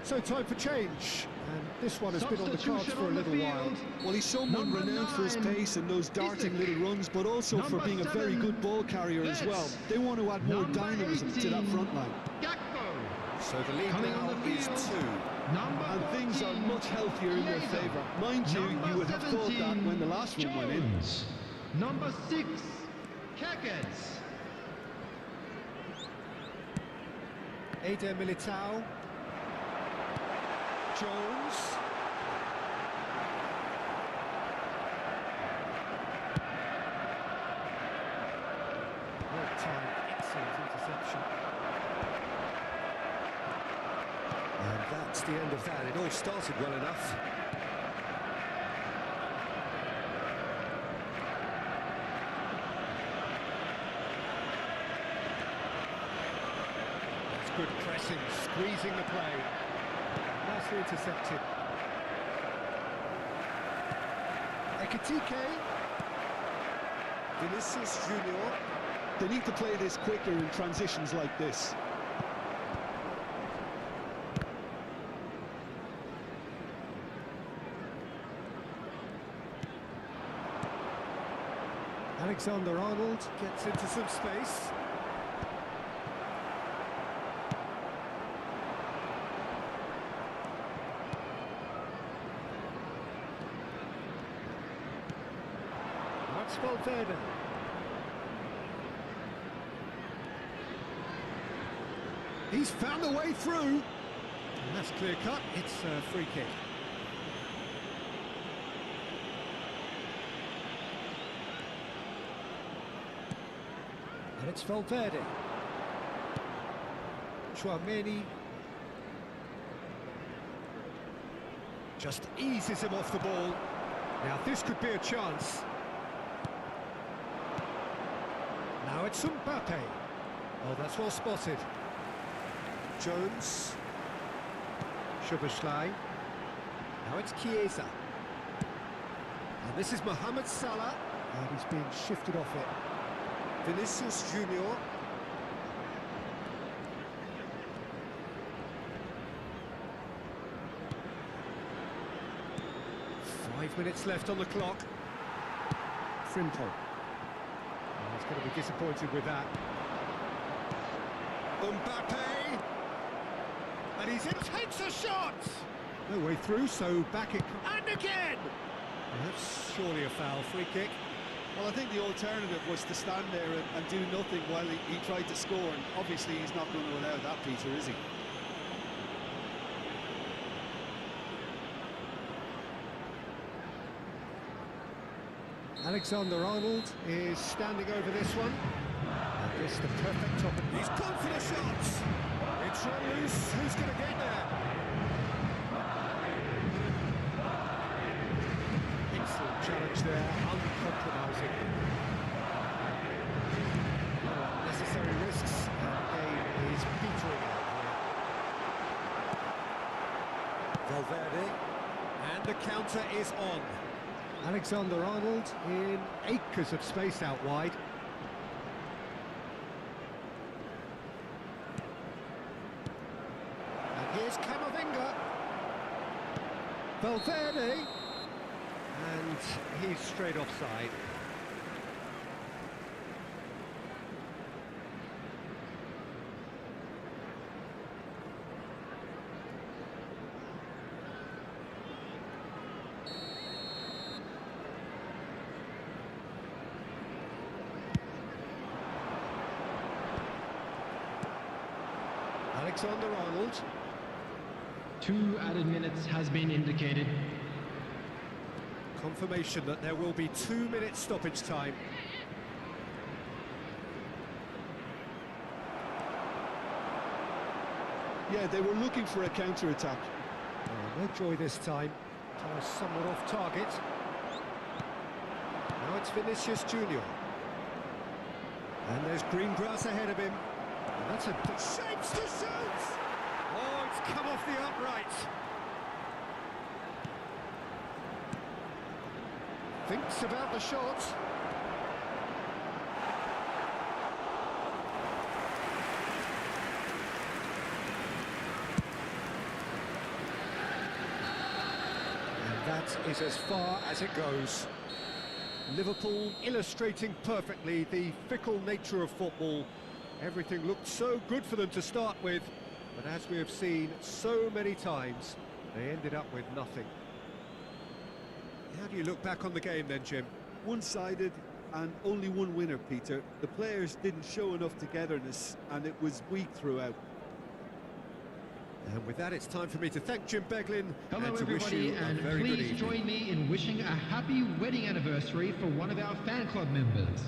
A: So time for change, and this one has been on the cards for a little while.
B: Well, he's someone renowned for his pace and those darting little runs, but also for being a very good ball carrier as well. They want to add more dynamism to that front line.
A: So the lead now is 2.
B: And things are much healthier in their favour. Mind you, you would have thought that when the last one went in.
H: Number 6, Kekes.
A: Eder Militao. Jones. Well timed, excellent interception. And that's the end of that. It all started well enough. That's good pressing, squeezing the play. Nicely intercepted. Ekitike. Vinicius Junior.
B: They need to play this quicker in transitions like this.
A: Alexander-Arnold gets into some space. That's Valverde. He's found a way through. And that's clear cut. It's a free kick. And it's Valverde. Chouameni just eases him off the ball. Now this could be a chance. Now it's Mbappe. Oh, that's well spotted. Jones. Szoboszlai. Now it's Chiesa. And this is Mohamed Salah. And he's being shifted off it. Vinicius Junior. Five minutes left on the clock. Frimpong. He's going to be disappointed with that. Mbappe! And he's in, takes a shot! No way through, so back it comes. And again! That's surely a foul. Free kick.
B: Well, I think the alternative was to stand there and do nothing while he tried to score, and obviously he's not going to allow that, Peter, is he?
A: Alexander-Arnold is standing over this one. And this the perfect top. He's gone for the shots. It's run loose. Who's going to get there? Excellent challenge there, uncompromising. No unnecessary risks. The game is petering out here. Valverde. And the counter is on. Alexander-Arnold in acres of space out wide. And here's Camavinga. Valverde. And he's straight offside. Alexander-Arnold.
H: 2 added minutes has been indicated.
A: Confirmation that there will be 2 minutes stoppage time.
B: Yeah, they were looking for a counter-attack.
A: Oh, no joy this time. Somewhat off target. Now it's Vinicius Junior. And there's green grass ahead of him. And that's a shapes to shoot! Oh, it's come off the upright. Thinks about the shot. And that is as far as it goes. Liverpool illustrating perfectly the fickle nature of football. Everything looked so good for them to start with, but as we have seen so many times, they ended up with nothing. How do you look back on the game then, Jim?
B: One-sided and only one winner, Peter. The players didn't show enough togetherness and it was weak throughout.
A: And with that, it's time for me to thank Jim Beglin
H: Hello
A: and to wish
H: everybody,
A: you a
H: and
A: very good
H: please
A: evening.
H: join me in wishing a happy wedding anniversary for one of our fan club members.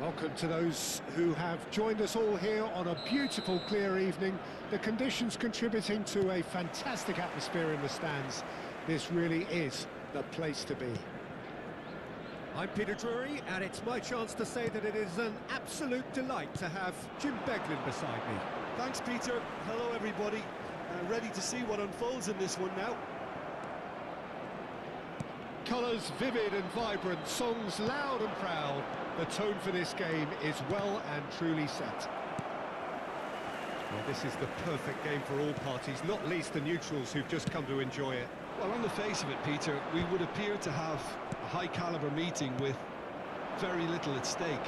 A: Welcome to those who have joined us all here on a beautiful, clear evening. The conditions contributing to a fantastic atmosphere in the stands. This really is the place to be. I'm Peter Drury, and it's my chance to say that it is an absolute delight to have Jim Beglin beside me.
B: Thanks, Peter. Hello, everybody. Ready to see what unfolds in this one now.
A: Colours vivid and vibrant, songs loud and proud. The tone for this game is well and truly set. Well, this is the perfect game for all parties, not least the neutrals who've just come to enjoy it.
B: Well, on the face of it, Peter, we would appear to have a high-caliber meeting with very little at stake.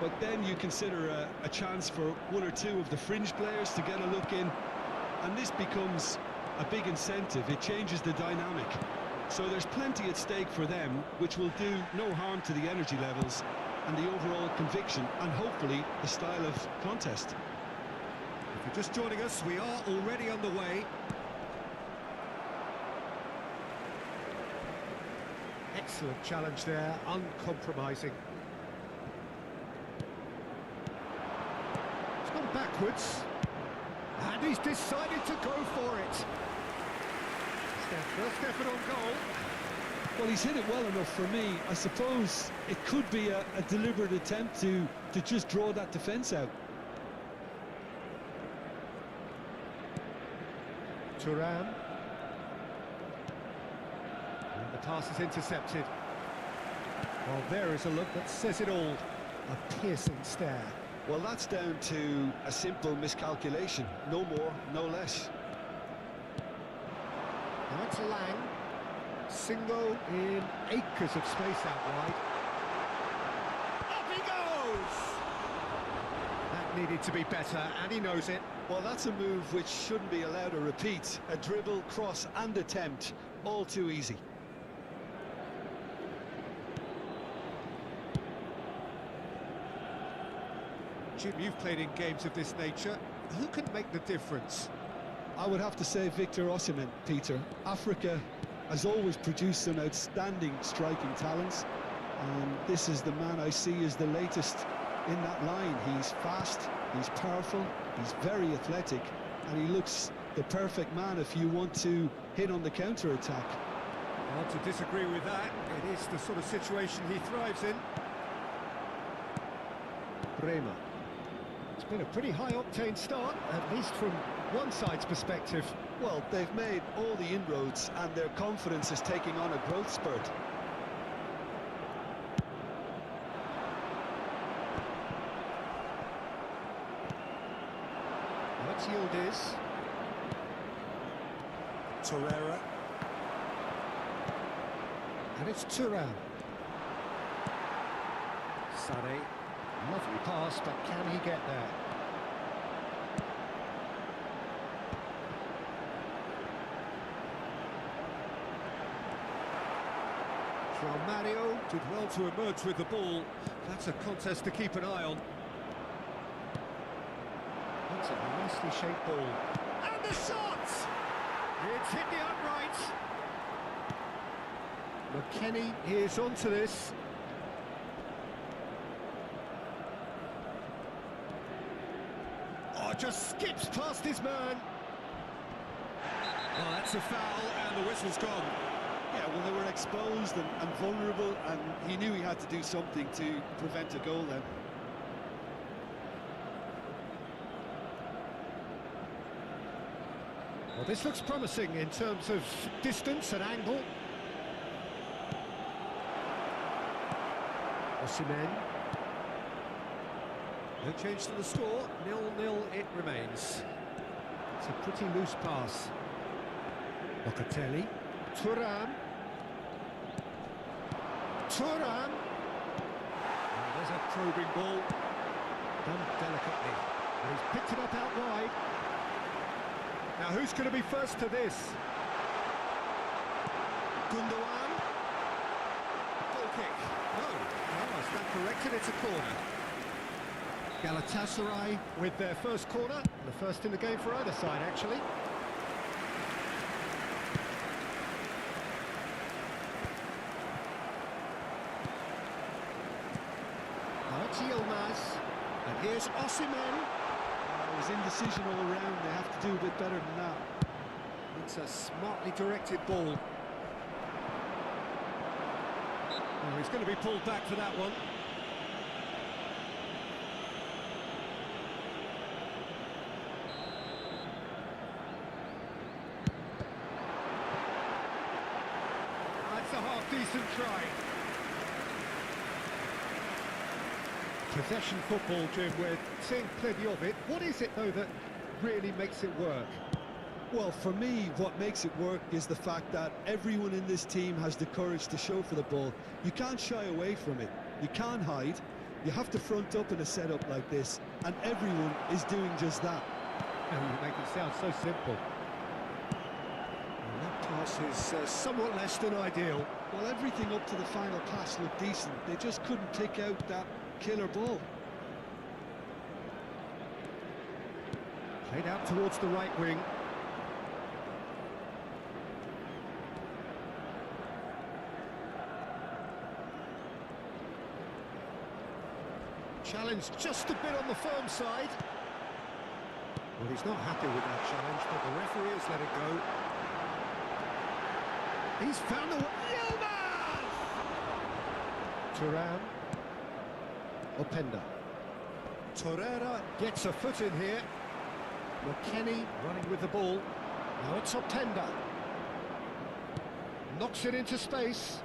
B: But then you consider a chance for one or two of the fringe players to get a look in, and this becomes a big incentive. It changes the dynamic. So there's plenty at stake for them, which will do no harm to the energy levels and the overall conviction, and hopefully the style of contest.
A: If you're just joining us, we are already on the way. Excellent challenge there, uncompromising. It's gone backwards, and he's decided to go for it. It's their first effort on goal.
B: Well, he's hit it well enough for me. I suppose it could be a deliberate attempt to just draw that defence out.
A: Thuram. And the pass is intercepted. Well, there is a look that says it all. A piercing stare.
B: Well, that's down to a simple miscalculation. No more, no less.
A: Now it's Lang. Singo in acres of space out wide. Up he goes! That needed to be better, and he knows it.
B: Well, that's a move which shouldn't be allowed to repeat. A dribble, cross and attempt, all too easy.
A: Jim, you've played in games of this nature. Who can make the difference?
B: I would have to say Victor Osimhen, Peter. Africa has always produced some outstanding striking talents, and this is the man I see as the latest in that line. He's fast, he's powerful, he's very athletic, and he looks the perfect man if you want to hit on the counter-attack.
A: Hard to disagree with that. It is the sort of situation he thrives in. Bremer. It's been a pretty high-octane start, at least from one side's perspective.
B: Well, they've made all the inroads and their confidence is taking on a growth spurt.
A: That's Yildiz. Torreira. And it's Thuram. Sané. Lovely pass, but can he get there? João Mario did well to emerge with the ball. That's a contest to keep an eye on. That's a nicely shaped ball. And the shot! It's hit the upright. McKennie is onto this. Oh, just skips past his man. Oh, that's a foul, and the whistle's gone.
B: Yeah, well, they were exposed and vulnerable, and he knew he had to do something to prevent a goal then.
A: Well, this looks promising in terms of distance and angle. Osimhen. No change to the score, 0-0 it remains. It's a pretty loose pass. Locatelli. Thuram. Thuram. Oh, there's a probing ball. Done delicately. And he's picked it up out wide. Now who's going to be first to this? Gundogan. Goal kick. No, I stand corrected, it's a corner. Galatasaray with their first corner. The first in the game for either side, actually. Now it's Yilmaz. And here's Osimhen.
B: It was indecision all around. They have to do a bit better than that.
A: It's a smartly directed ball. Oh, he's going to be pulled back for that one. That's a half-decent try. Possession football, Jim, we're seeing plenty of it. What is it, though, that really makes it work?
B: Well, for me, what makes it work is the fact that everyone in this team has the courage to show for the ball. You can't shy away from it. You can't hide. You have to front up in a setup like this, and everyone is doing just that.
A: Oh, you make it sound so simple. And that pass is somewhat less than ideal.
B: Well, everything up to the final pass looked decent. They just couldn't pick out that killer ball.
A: Played out towards the right wing. Challenge just a bit on the firm side. Well, he's not happy with that challenge, but the referee has let it go. He's found the... Yilmaz! Thuram. Openda. Torreira gets a foot in here. McKennie running with the ball. Now it's Openda. Knocks it into space.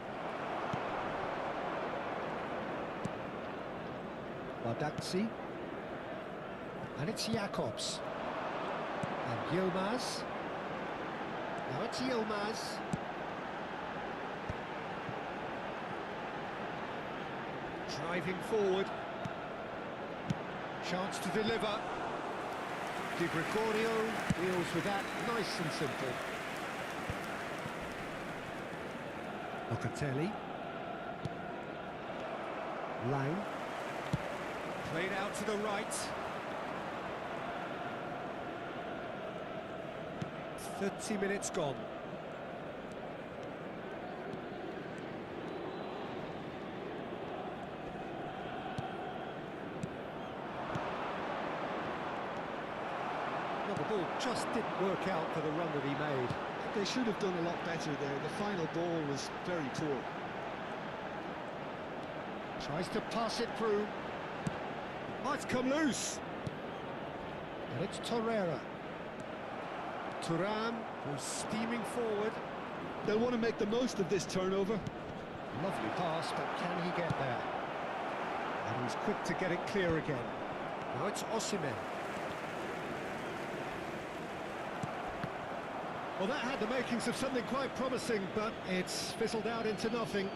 A: Badaxi. And it's Jakobs. And Yilmaz. Now it's Yilmaz. Driving forward. Chance to deliver. Di Gregorio deals with that nice and simple. Locatelli. Lang. Played out to the right. 30 minutes gone. Well, the ball just didn't work out for the run that he made.
B: They should have done a lot better there. The final ball was very poor.
A: Tries to pass it through. Might come loose. And it's Torreira. Thuram, who's steaming forward.
B: They'll want to make the most of this turnover.
A: Lovely pass, but can he get there? And he's quick to get it clear again. Now it's Osimhen. Well, that had the makings of something quite promising, but it's fizzled out into nothing.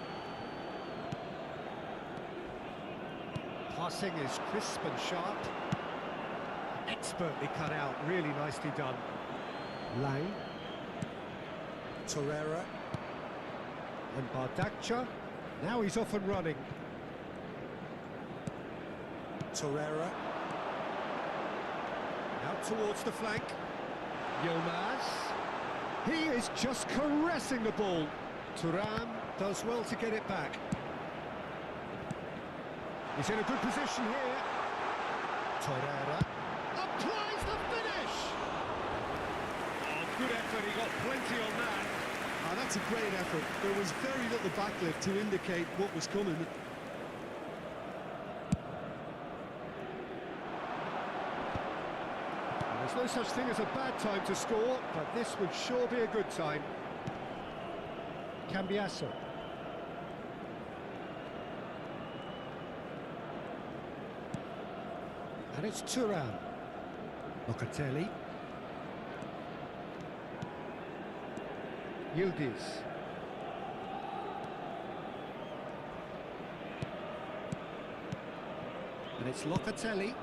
A: Passing is crisp and sharp. Expertly cut out, really nicely done. Lang. Torreira. And Bardakcha. Now he's off and running. Torreira. Out towards the flank. Yilmaz. He is just caressing the ball. Thuram does well to get it back. He's in a good position here. Torreira applies the finish. Oh, good effort. He got plenty on that.
B: Ah, that's a great effort. There was very little backlift to indicate what was coming.
A: There's no such thing as a bad time to score, but this would sure be a good time. Cambiasso. And it's Thuram. Locatelli. Yildiz. And it's Locatelli.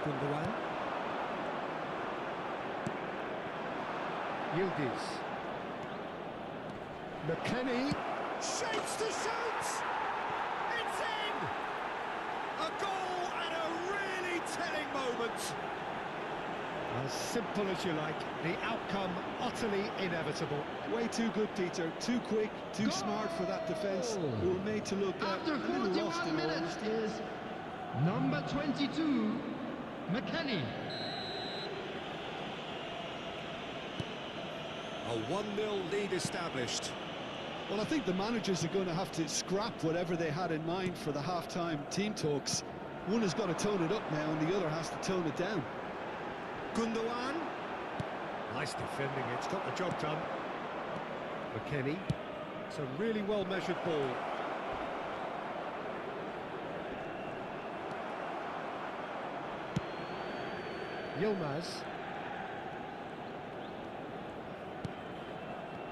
A: Gundogan. Yildiz. McKennie shapes to shoot! It's in! A goal at a really telling moment. As simple as you like, the outcome utterly inevitable.
B: Way too good, Peter. Too quick, too smart for that defence. We were made to look
H: After
B: a little lost
H: 41
B: in all
H: minutes
B: honesty.
H: is number 22, McKennie.
A: A 1-0 lead established.
B: Well, I think the managers are going to have to scrap whatever they had in mind for the half-time team talks. One has got to tone it up now and the other has to tone it down.
A: Gundogan. Nice defending, it's got the job done. McKennie. It's a really well-measured ball. Yilmaz.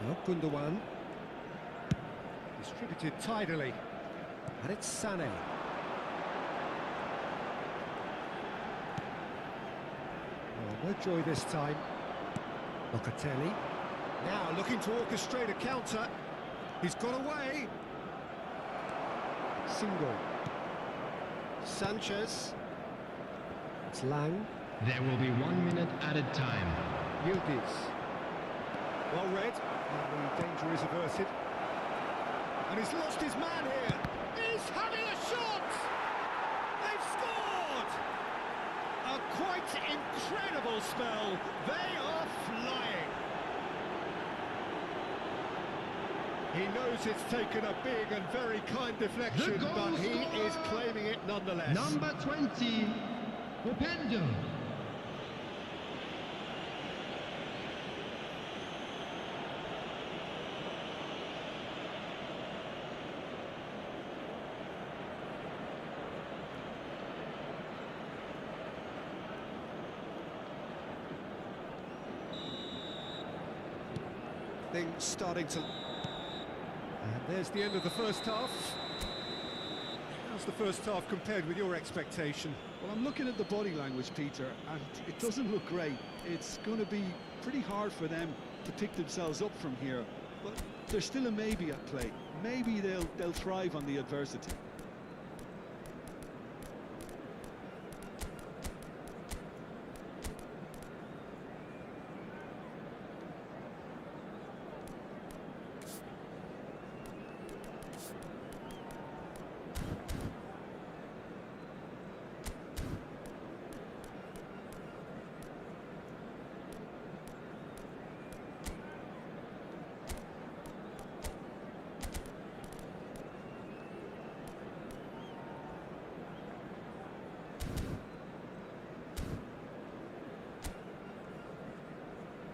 A: Now Gundogan. Distributed tidily. And it's Sané. Oh, no joy this time. Locatelli. Now looking to orchestrate a counter. He's got away. Single. Sanchez. It's Lang.
H: There will be 1 minute added time.
A: Yildiz. Well read. And the danger is averted. And he's lost his man here. He's having a shot! They've scored! A quite incredible spell. They are flying. He knows it's taken a big and very kind deflection,
H: The goal
A: but he
H: scorer!
A: is claiming it nonetheless.
H: Number 20, Opendo.
A: Things starting to... And there's the end of the first half. How's the first half compared with your expectation?
B: Well, I'm looking at the body language, Peter, and it doesn't look great. It's going to be pretty hard for them to pick themselves up from here, but there's still a maybe at play. Maybe they'll thrive on the adversity.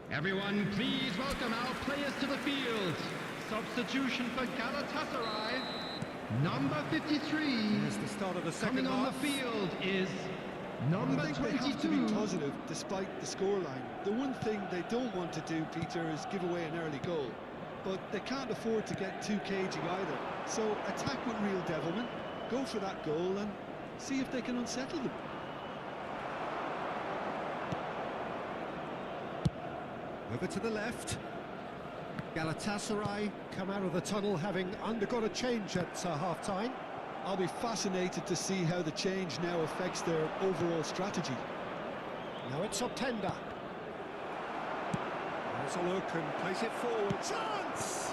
H: Everyone, please welcome our players to the field. Substitution for Galatasaray, number 53.
A: It's the start of the second
H: Coming on
A: half.
H: the field is
B: I
H: number
B: think they have to be
H: 22.
B: positive despite the scoreline. The one thing they don't want to do, Peter, is give away an early goal. But they can't afford to get too cagey either. So attack with real devilment, go for that goal and see if they can unsettle them.
A: Over to the left. Galatasaray come out of the tunnel having undergone a change at half-time.
B: I'll be fascinated to see how the change now affects their overall strategy.
A: Now it's Openda. Has a look and plays it forward. Chance!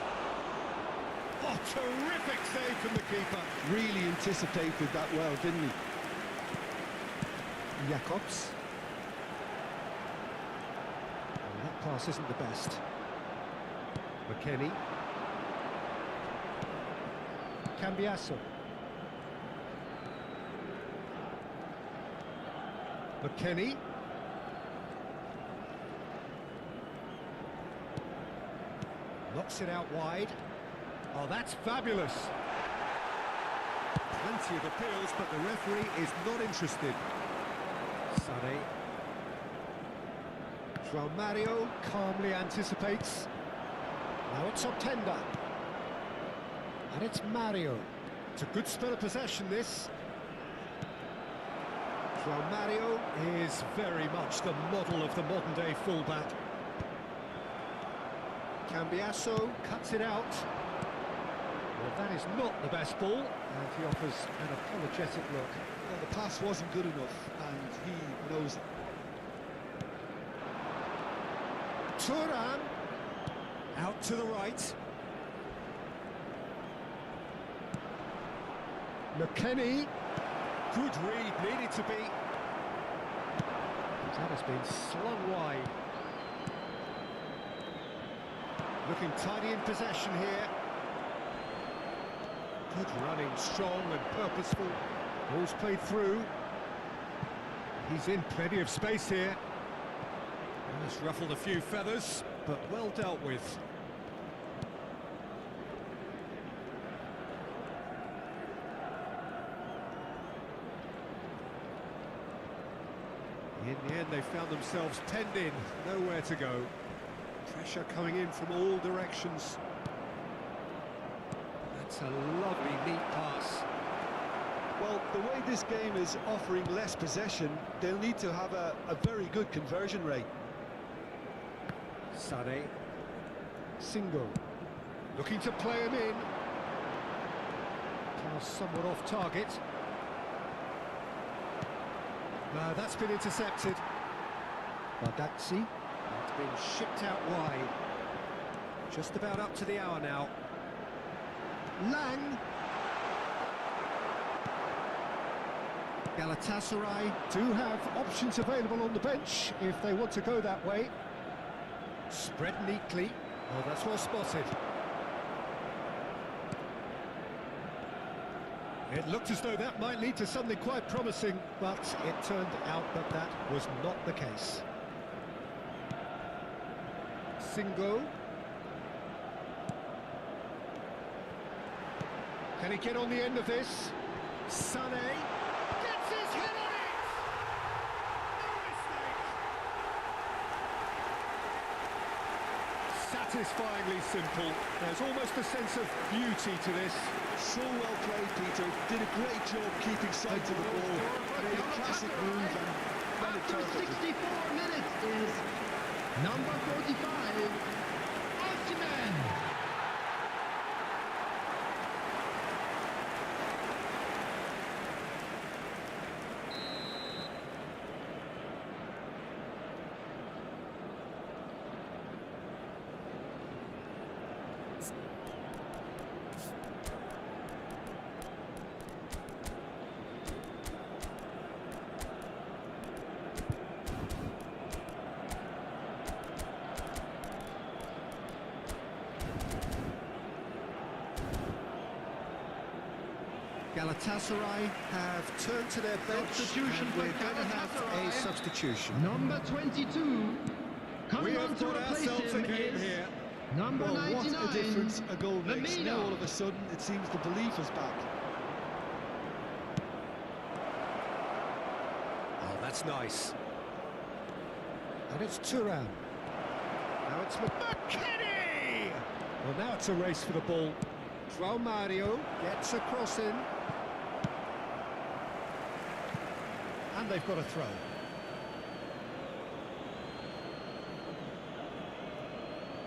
A: Oh, terrific save from the keeper.
B: Really anticipated that well, didn't he?
A: Jacobs. Oh, that pass isn't the best. McKennie. Cambiasso. McKennie. Knocks it out wide. Oh, that's fabulous. Plenty of appeals, but the referee is not interested. Sané. João Mario calmly anticipates. Now it's Openda. And it's Mario. It's a good spell of possession, this. João Mario is very much the model of the modern-day fullback. Cambiasso cuts it out. Well, that is not the best ball, and he offers an apologetic look.
B: Well, the pass wasn't good enough, and he knows it.
A: Thuram. Out to the right. McKennie. Good read, needed to be. That has been slung wide. Looking tidy in possession here. Good running, strong and purposeful. Ball's played through. He's in plenty of space here. Just ruffled a few feathers, but well dealt with. In the end, they found themselves penned in, nowhere to go. Pressure coming in from all directions. That's a lovely, neat pass.
B: Well, the way this game is offering less possession, they'll need to have a very good conversion rate.
A: Sane. Single. Looking to play him in. Pass somewhat off target. No, that's been intercepted. Bardazzi. It's been shipped out wide. Just about up to the hour now. Lang. Galatasaray do have options available on the bench if they want to go that way. Spread neatly. Oh, that's well spotted. It looked as though that might lead to something quite promising, but it turned out that that was not the case. Singo. Can he get on the end of this? Sane gets his head on it! No mistake! Satisfyingly simple. There's almost a sense of beauty to this.
B: So well played, Peter. Did a great job keeping sight of the ball. Made a classic move and ran it
H: After
B: perfectly.
H: 64 minutes is number 45, Osimhen.
A: Galatasaray have turned to their bench,
H: Substitution
A: and
H: for
A: we're going to have
H: Galatasaray.
A: a substitution.
H: Number 22, coming
A: We
H: on
A: have
H: to
A: got
H: replace
A: ourselves a
H: him
A: game
H: is
A: here.
H: number
B: Well,
H: 99,
B: what a difference a goal makes.
H: Lamina.
B: Now all of a sudden it seems the belief is back.
A: Oh, that's nice. And it's Thuram. Now it's McKennie! Well, now it's a race for the ball. João Mario gets a cross in. And they've got a throw.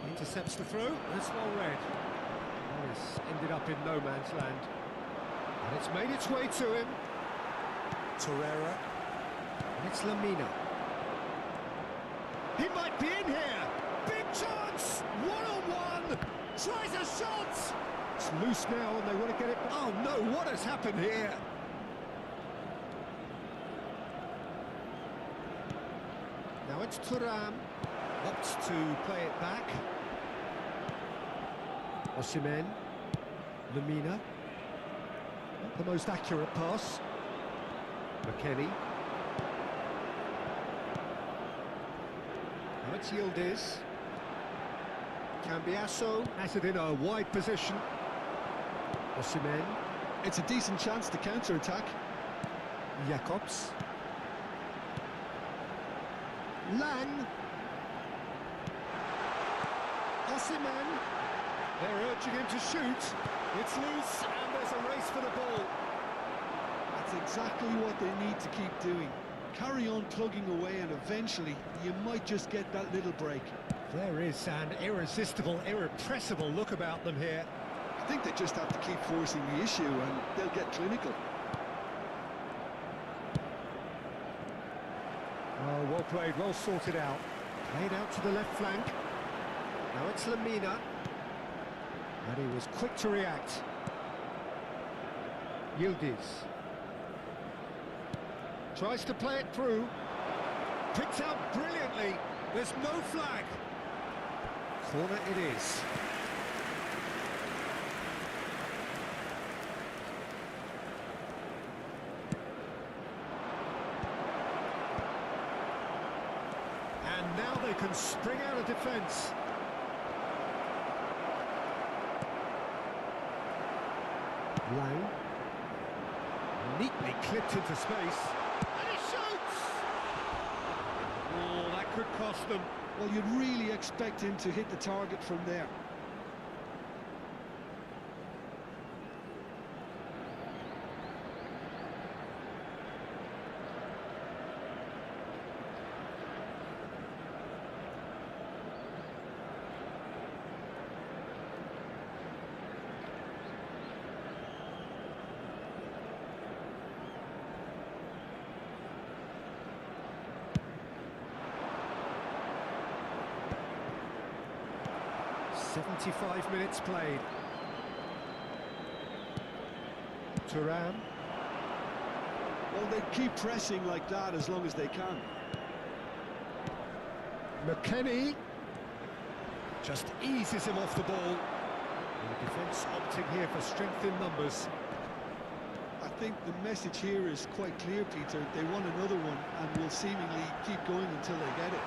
A: Intercepts the throw. That's well read. Oh, it's ended up in no man's land. And it's made its way to him. Torreira. And it's Lamina. He might be in here. Big chance. One-on-one. Tries a shot. It's loose now and they want to get it. Oh no, what has happened here? Now it's Thuram. Opts to play it back. Osimhen. Lamina. Not the most accurate pass. McKennie. Now it's Yildiz. Cambiasso has it in a wide position. Osimhen.
B: It's a decent chance to counter-attack.
A: Jacobs. Lang. Osimhen. They're urging him to shoot. It's loose and there's a race for the ball.
B: That's exactly what they need to keep doing. Carry on plugging away and eventually you might just get that little break.
A: There is an irresistible, irrepressible look about them here.
B: I think they just have to keep forcing the issue and they'll get clinical.
A: Oh, well played, well sorted out. Played out to the left flank. Now it's Lamina. And he was quick to react. Yildiz. Tries to play it through. Picked out brilliantly. There's no flag. Corner it is. And now they can spring out of defence. Lang. Neatly clipped into space. And he shoots! Oh, that could cost them.
B: Well, you'd really expect him to hit the target from there.
A: .75 minutes played. Thuram.
B: Well, they keep pressing like that as long as they can.
A: McKennie just eases him off the ball. And the defence opting here for strength in numbers.
B: I think the message here is quite clear, Peter. They want another one and will seemingly keep going until they get it.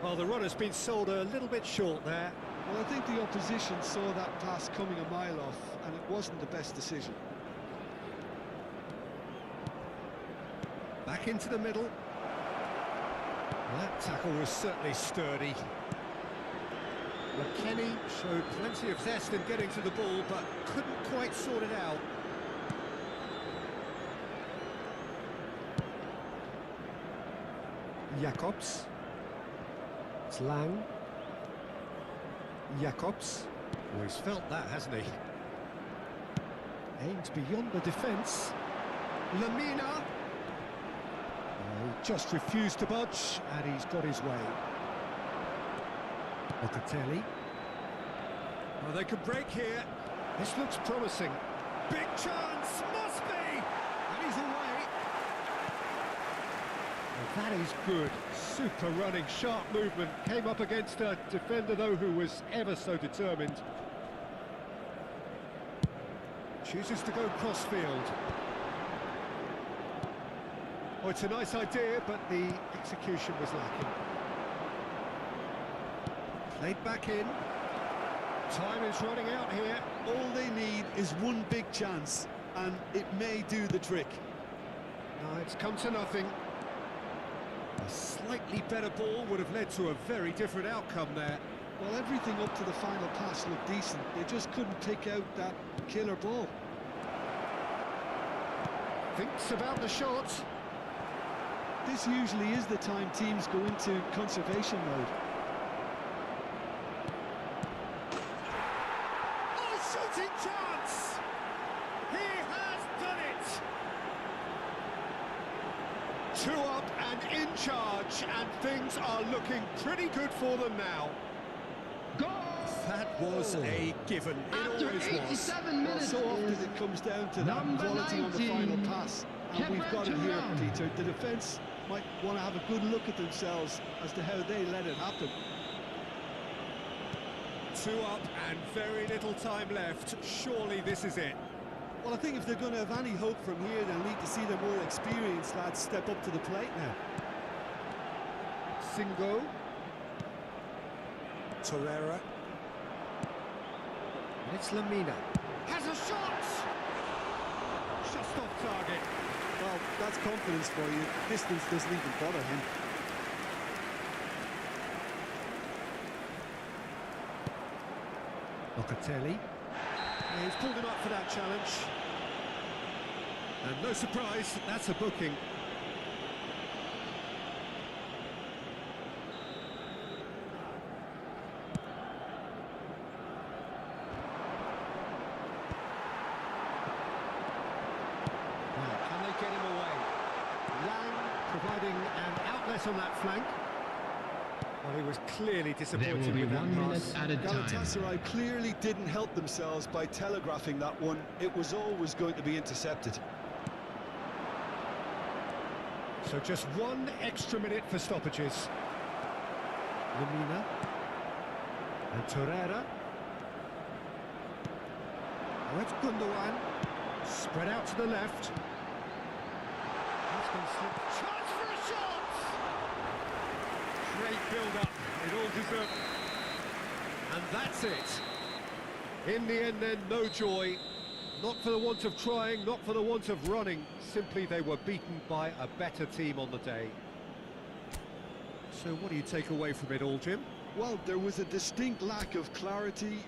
A: Well, the run has been sold a little bit short there.
B: Well, I think the opposition saw that pass coming a mile off, and it wasn't the best decision.
A: Back into the middle. That tackle was certainly sturdy. McKennie showed plenty of zest in getting to the ball, but couldn't quite sort it out. Jacobs. It's Lang. Jacobs. Oh, he's felt that, hasn't he? Aimed beyond the defence. Lamina. He just refused to budge, and he's got his way. Locatelli. Well, they could break here. This looks promising. Big chance! Must be! And he's away. Well, that is good. Super running, sharp movement. Came up against a defender, though, who was ever so determined. Chooses to go crossfield. Oh, it's a nice idea, but the execution was lacking. Played back in. Time is running out here.
B: All they need is one big chance, and it may do the trick.
A: No, it's come to nothing. A slightly better ball would have led to a very different outcome there.
B: Well, everything up to the final pass looked decent. They just couldn't pick out that killer ball.
A: Thinks about the shot.
B: This usually is the time teams go into conservation mode.
A: Oh, shooting chance! He has done it! 2 up and in charge, and things are looking pretty good for them now.
H: Goal!
A: That was a given. It
H: After
A: always was.
H: 87
B: Well,
H: minutes,
B: so often
H: is
B: it comes down to that
H: number
B: quality on the
H: 19,
B: final pass. And we've got it here,
H: Showdown.
B: Peter. The defence might want to have a good look at themselves as to how they let it happen.
A: 2 up and very little time left. Surely this is it.
B: Well, I think if they're going to have any hope from here, they'll need to see their more experienced lads step up to the plate now.
A: Singo. Torreira. And it's Lamina. Has a shot! Just off target.
B: Well, that's confidence for you. Distance doesn't even bother him.
A: Locatelli. Yeah, he's pulled him up for that challenge. And no surprise, that's a booking. Now, can they get him away? Lang providing an outlet success on that flank. Well, he was clearly
H: There
A: disappointed
H: will be
A: with that
H: 1 minute
A: pass.
H: at a time.
B: Galatasaray clearly didn't help themselves by telegraphing that one. It was always going to be intercepted.
A: So just 1 extra minute for stoppages. Lemina and Torreira. Oh, it's Gundogan. Spread out to the left. He's going to slip. Chance for a shot! Great build-up. It all deserved. And that's it. In the end then, no joy. Not for the want of trying, not for the want of running. Simply they were beaten by a better team on the day. So what do you take away from it all, Jim?
B: Well, there was a distinct lack of clarity.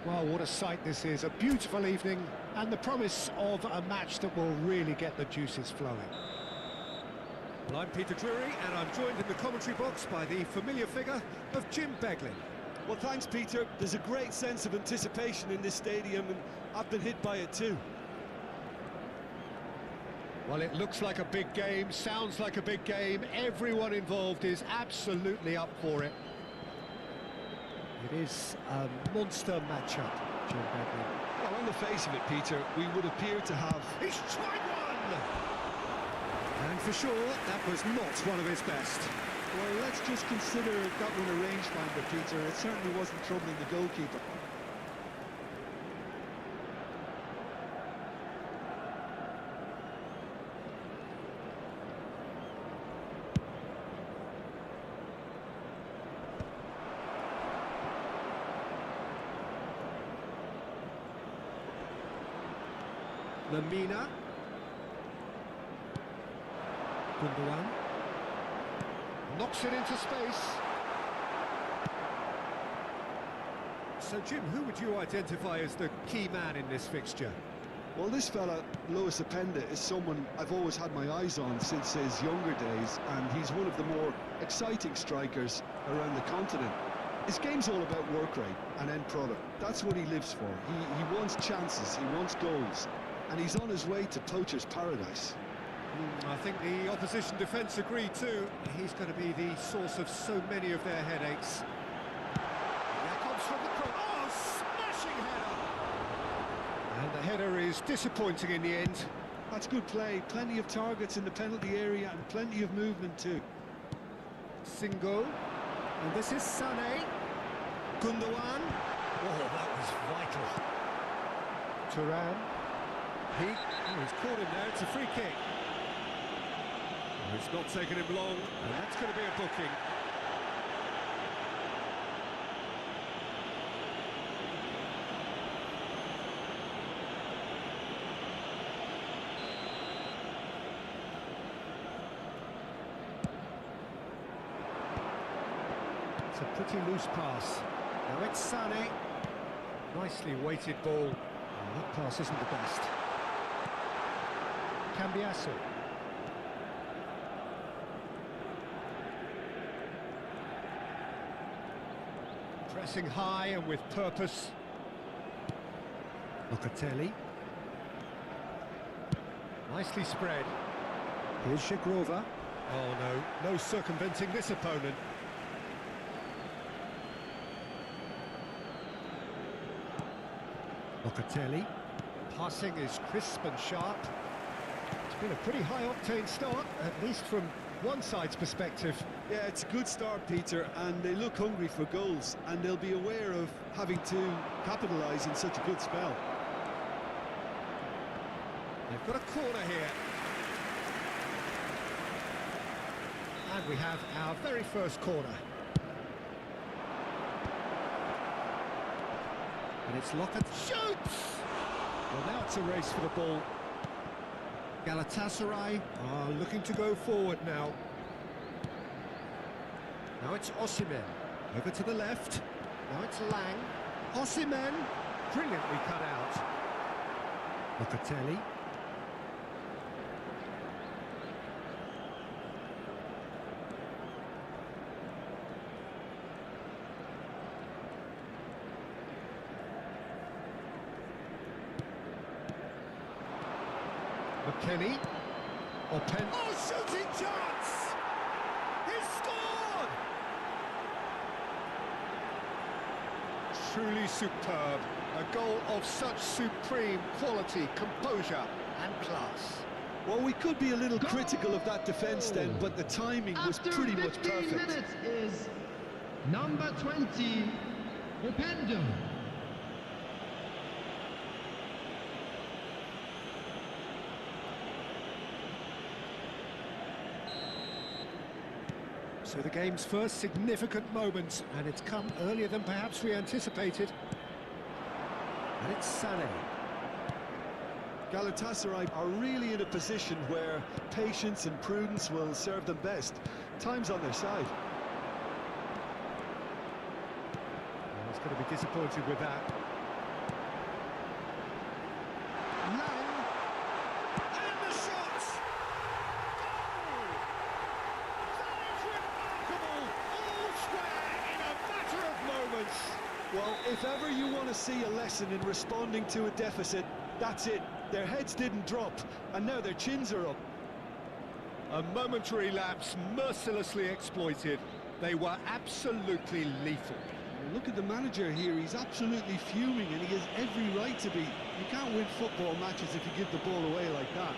A: Well, what a sight this is. A beautiful evening and the promise of a match that will really get the juices flowing. Well, I'm Peter Drury and I'm joined in the commentary box by the familiar figure of Jim Beglin.
B: Well, thanks, Peter. There's a great sense of anticipation in this stadium, and I've been hit by it too.
A: Well, it looks like a big game, sounds like a big game. Everyone involved is absolutely up for it. It is a monster matchup, Jim Beglin.
B: Well, on the face of it, Peter, we would appear to have...
A: He's tried one! And for sure, that was not one of his best.
B: Well, let's just consider that one a rangefinder, Peter. It certainly wasn't troubling the goalkeeper.
A: Lemina. Gundogan. Knocks it into space. So, Jim, who would you identify as the key man in this fixture?
B: Well, this fella, Lois Openda, is someone I've always had my eyes on since his younger days, and he's one of the more exciting strikers around the continent. His game's all about work rate and end product. That's what he lives for. He wants chances, he wants goals, and he's on his way to poacher's paradise.
A: I think the opposition defence agree too. He's going to be the source of so many of their headaches. Jakobs from the cross. Oh, smashing header! And the header is disappointing in the end.
B: That's good play. Plenty of targets in the penalty area and plenty of movement too.
A: Singo. And this is Sané. Gundogan. Oh, that was vital. Turan. He's caught him there. It's a free kick. It's not taken him long, and that's going to be a booking. It's a pretty loose pass. Now it's Sané. Nicely weighted ball. Oh, that pass isn't the best. Cambiasso. Pressing high and with purpose. Locatelli. Nicely spread. Here's Shagrova. Oh no, no circumventing this opponent. Locatelli. Passing is crisp and sharp. It's been a pretty high-octane start, at least from one side's perspective.
B: Yeah, it's a good start, Peter, and they look hungry for goals, and they'll be aware of having to capitalise in such a good spell.
A: They've got a corner here. And we have our very first corner. And it's Lockett. Shoots! Well, now it's a race for the ball. Galatasaray are looking to go forward now. Now it's Osimhen. Over to the left. Now it's Lang. Osimhen. Brilliantly cut out. Locatelli. McKennie. Open. Oh, shooting chance! He's scored! Truly superb. A goal of such supreme quality, composure and class.
B: Well, we could be a little critical of that defence then, but the timing was
H: After
B: pretty much
H: 15
B: perfect.
H: minutes is number 20, Opendo.
A: So the game's first significant moment, and it's come earlier than perhaps we anticipated. And it's Sané.
B: Galatasaray are really in a position where patience and prudence will serve them best. Time's on their side.
A: Well, he's going to be disappointed with that. Lang. And the shot! Goal! That is remarkable! All square in a matter of moments.
B: Well, if ever you want to see a lesson in responding to a deficit, that's it. Their heads didn't drop, and now their chins are up.
A: A momentary lapse mercilessly exploited. They were absolutely lethal.
B: Look at the manager here, he's absolutely fuming, and he has every right to be. You can't win football matches if you give the ball away like that.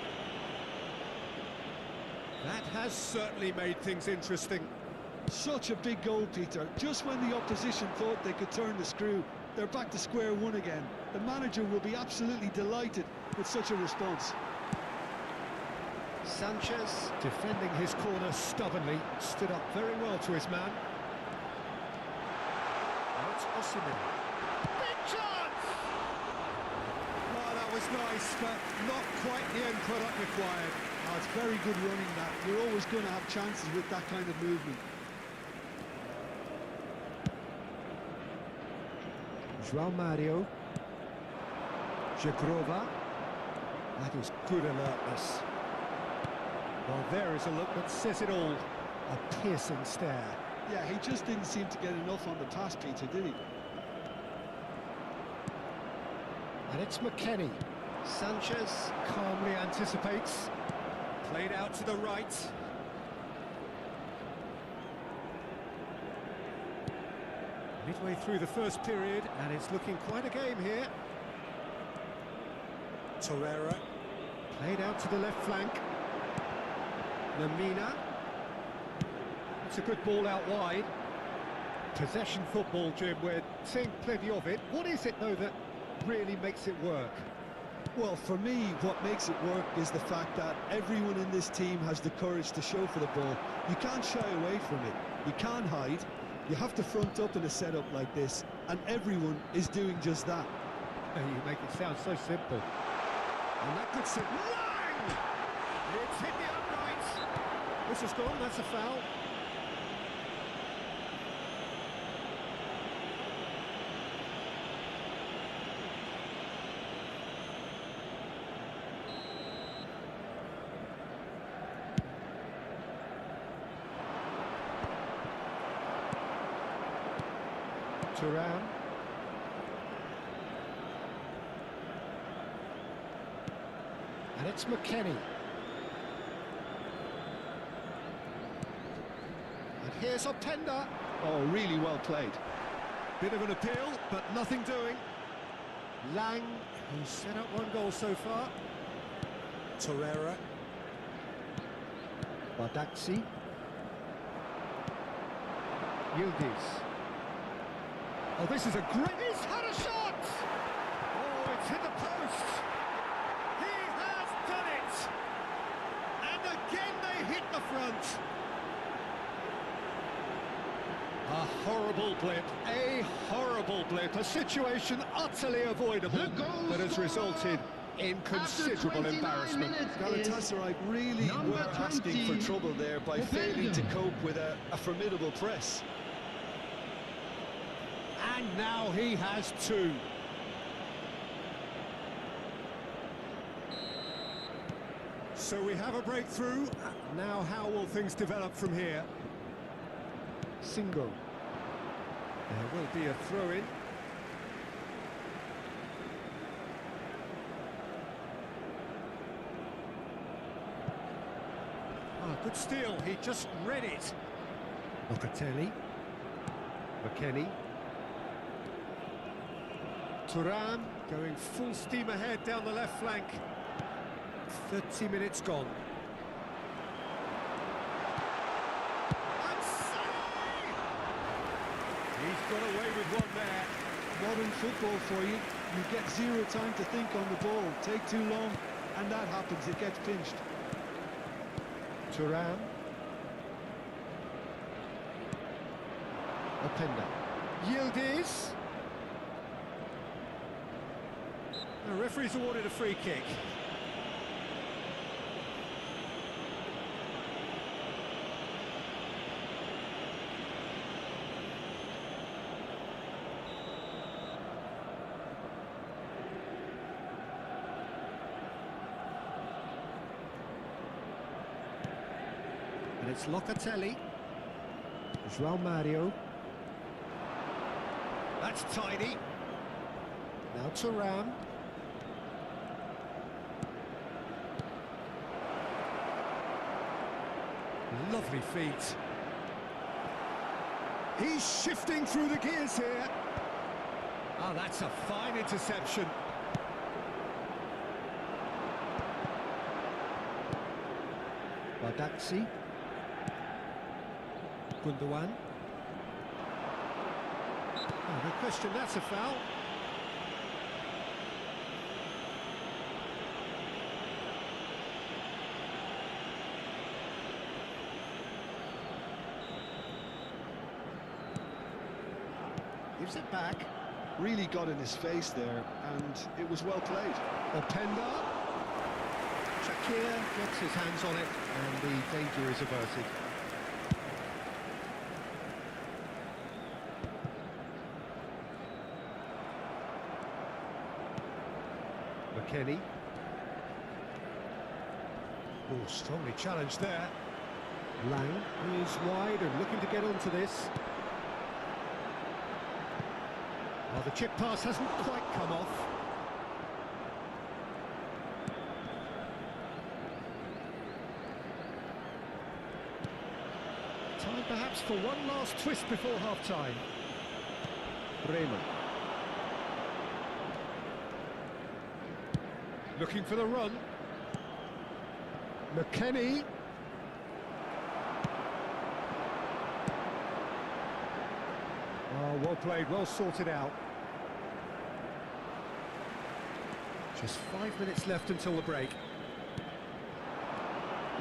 A: That has certainly made things interesting.
B: Such a big goal, Peter. Just when the opposition thought they could turn the screw, they're back to square one again. The manager will be absolutely delighted with such a response.
A: Sanchez, defending his corner stubbornly, stood up very well to his man. Now it's Osimhen. Big chance! Oh, that was nice, but not quite the end product required.
B: Oh, it's very good running that. You're always going to have chances with that kind of movement.
A: João Mario. Jagrova. That is good alertness. Well, there is a look that says it all. A piercing stare.
B: Yeah, he just didn't seem to get enough on the pass, Peter, did he?
A: And it's McKennie. Sanchez calmly anticipates. Played out to the right. Midway through the first period, and it's looking quite a game here. Torreira. Played out to the left flank. Lamina. It's a good ball out wide. Possession football, Jim, we're seeing plenty of it. What is it, though, that really makes it work?
B: Well, for me, what makes it work is the fact that everyone in this team has the courage to show for the ball. You can't shy away from it. You can't hide. You have to front up in a setup like this, and everyone is doing just that.
A: You make it sound so simple. And that could sit. Lang! It's hit the uprights. This is gone, that's a foul. Turan. And it's McKennie. And here's Openda.
B: Oh, really well played.
A: Bit of an appeal, but nothing doing. Lang, who's set up one goal so far. Torreira. Badaxi. Yildiz. Oh, this is a great... He's had a shot! Oh, it's hit the post! He has done it! And again they hit the front! A horrible blip, a horrible double blip, a situation utterly avoidable
H: The goal
A: that has
H: scorer
A: resulted in considerable
H: 29
A: embarrassment.
H: minutes is
B: Galatasaray really
H: number
B: were asking for
H: 20,
B: trouble there by failing to cope with a formidable press.
A: And now he has two. So we have a breakthrough. Now how will things develop from here? Single. There will be a throw-in. Good steal, he just read it. Locatelli. McKennie. Thuram going full steam ahead down the left flank. 30 minutes gone. And Sané! He's got away with one there.
B: Modern football for you. You get zero time to think on the ball. Take too long, and that happens. It gets pinched.
A: Thuram. Openda. Yildiz. The referee's awarded a free kick. And it's Locatelli. João Mario. That's tidy. Now Thuram. Lovely feet. He's shifting through the gears here. Oh, that's a fine interception. Badaxi. Gundogan. Oh, no question, that's a foul. Gives it back.
B: Really got in his face there, and it was well played.
A: Openda. Shakir gets his hands on it, and the danger is averted. McKennie. Oh, strongly challenged there. Lang is wide and looking to get onto this. Oh, the chip pass hasn't quite come off. Time perhaps for one last twist before half-time. Bremen. Looking for the run. McKennie. Oh, well played, well sorted out. Just 5 minutes left until the break.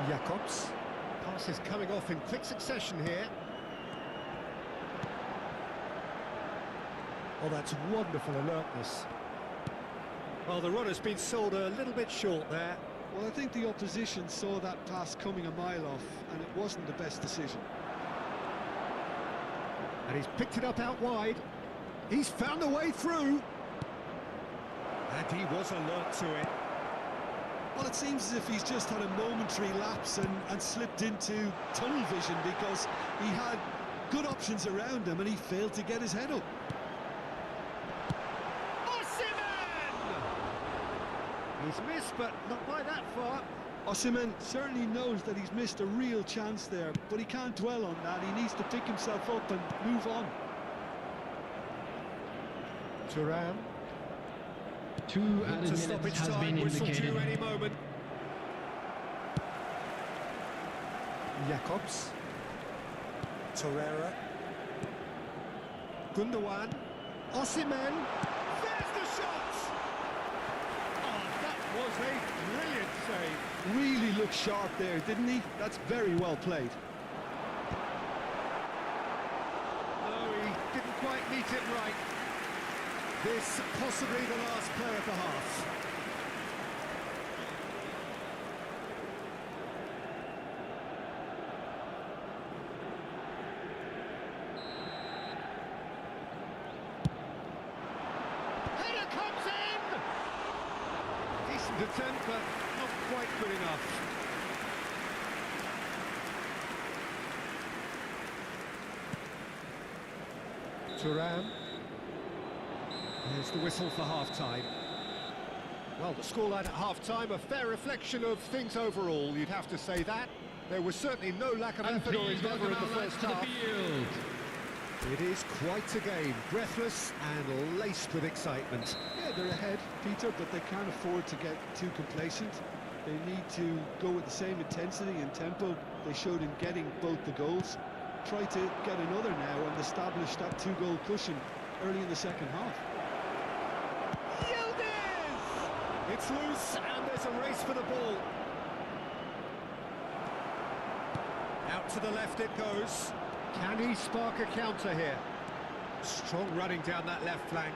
A: Jacobs. Passes coming off in quick succession here. Oh, that's wonderful alertness. Well, the run has been sold a little bit short there.
B: Well, I think the opposition saw that pass coming a mile off, and it wasn't the best decision.
A: And he's picked it up out wide. He's found a way through. And he was alert to it.
B: Well, it seems as if he's just had a momentary lapse and slipped into tunnel vision, because he had good options around him and he failed to get his head up.
A: He's missed, but not by that far.
B: Osimhen certainly knows that he's missed a real chance there, but he can't dwell on that. He needs to pick himself up and move on.
A: Thuram.
H: 2 added
A: To stop
H: minutes
A: its
H: has
A: time,
H: been
A: whistle
H: indicated.
A: due any moment. Jacobs. Torreira. Gundogan. Osimhen. There's the shot! Oh, that was a brilliant save.
B: Really looked sharp there, didn't he? That's very well played.
A: No, he didn't quite meet it right. This possibly the last play of the half. Header comes in! Decent attempt, but not quite good enough. Thuram. There's the whistle for half-time. Well, the scoreline at half-time, a fair reflection of things overall, you'd have to say that. There was certainly no lack of effort or endeavour in the first half. It is quite a game, breathless and laced with excitement.
B: Yeah, they're ahead, Peter, but they can't afford to get too complacent. They need to go with the same intensity and tempo they showed in getting both the goals. Try to get another now and establish that two-goal cushion early in the second half.
A: It's loose and there's a race for the ball. Out to the left it goes. Can he spark a counter here? Strong running down that left flank.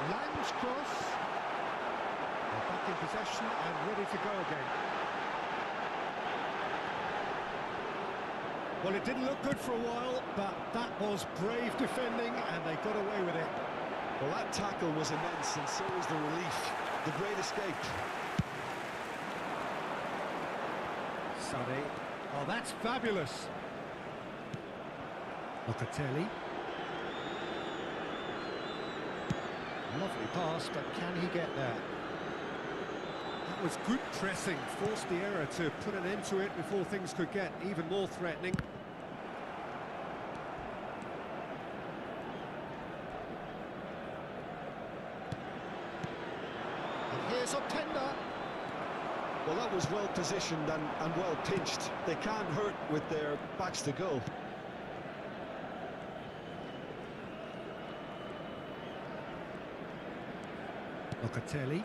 A: Lang's cross. They're back in possession and ready to go again. Well, it didn't look good for a while, but that was brave defending and they got away with it.
B: Well, that tackle was immense, and so was the relief. The great escape.
A: Sonny. Oh, that's fabulous. Locatelli. Lovely pass, but can he get there? That was good pressing, forced the error to put an end to it before things could get even more threatening. Here's Openda.
B: Well, that was well positioned and well pinched. They can't hurt with their backs to goal.
A: Locatelli.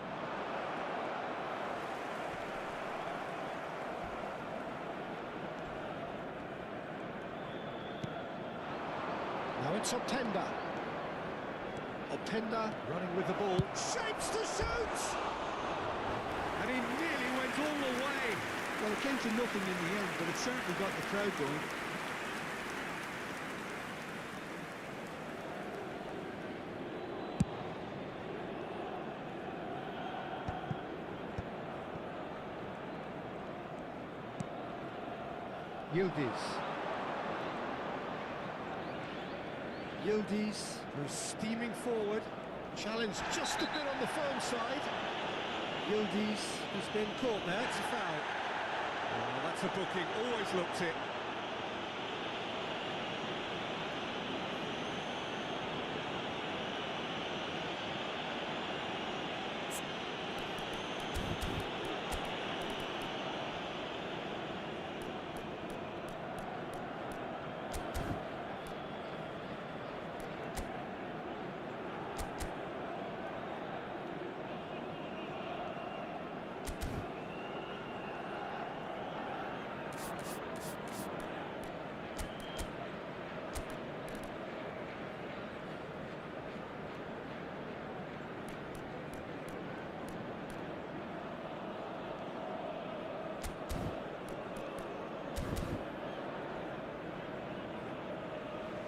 A: Now it's Openda. Openda running with the ball. Shapes to shoot! And he nearly went all the way.
B: Well, it came to nothing in the end, but it certainly got the crowd going.
A: Yildiz goes steaming forward. Challenge just a bit on the firm side. Yildiz has been caught there. It's a foul. Oh, that's a booking. Always looked it.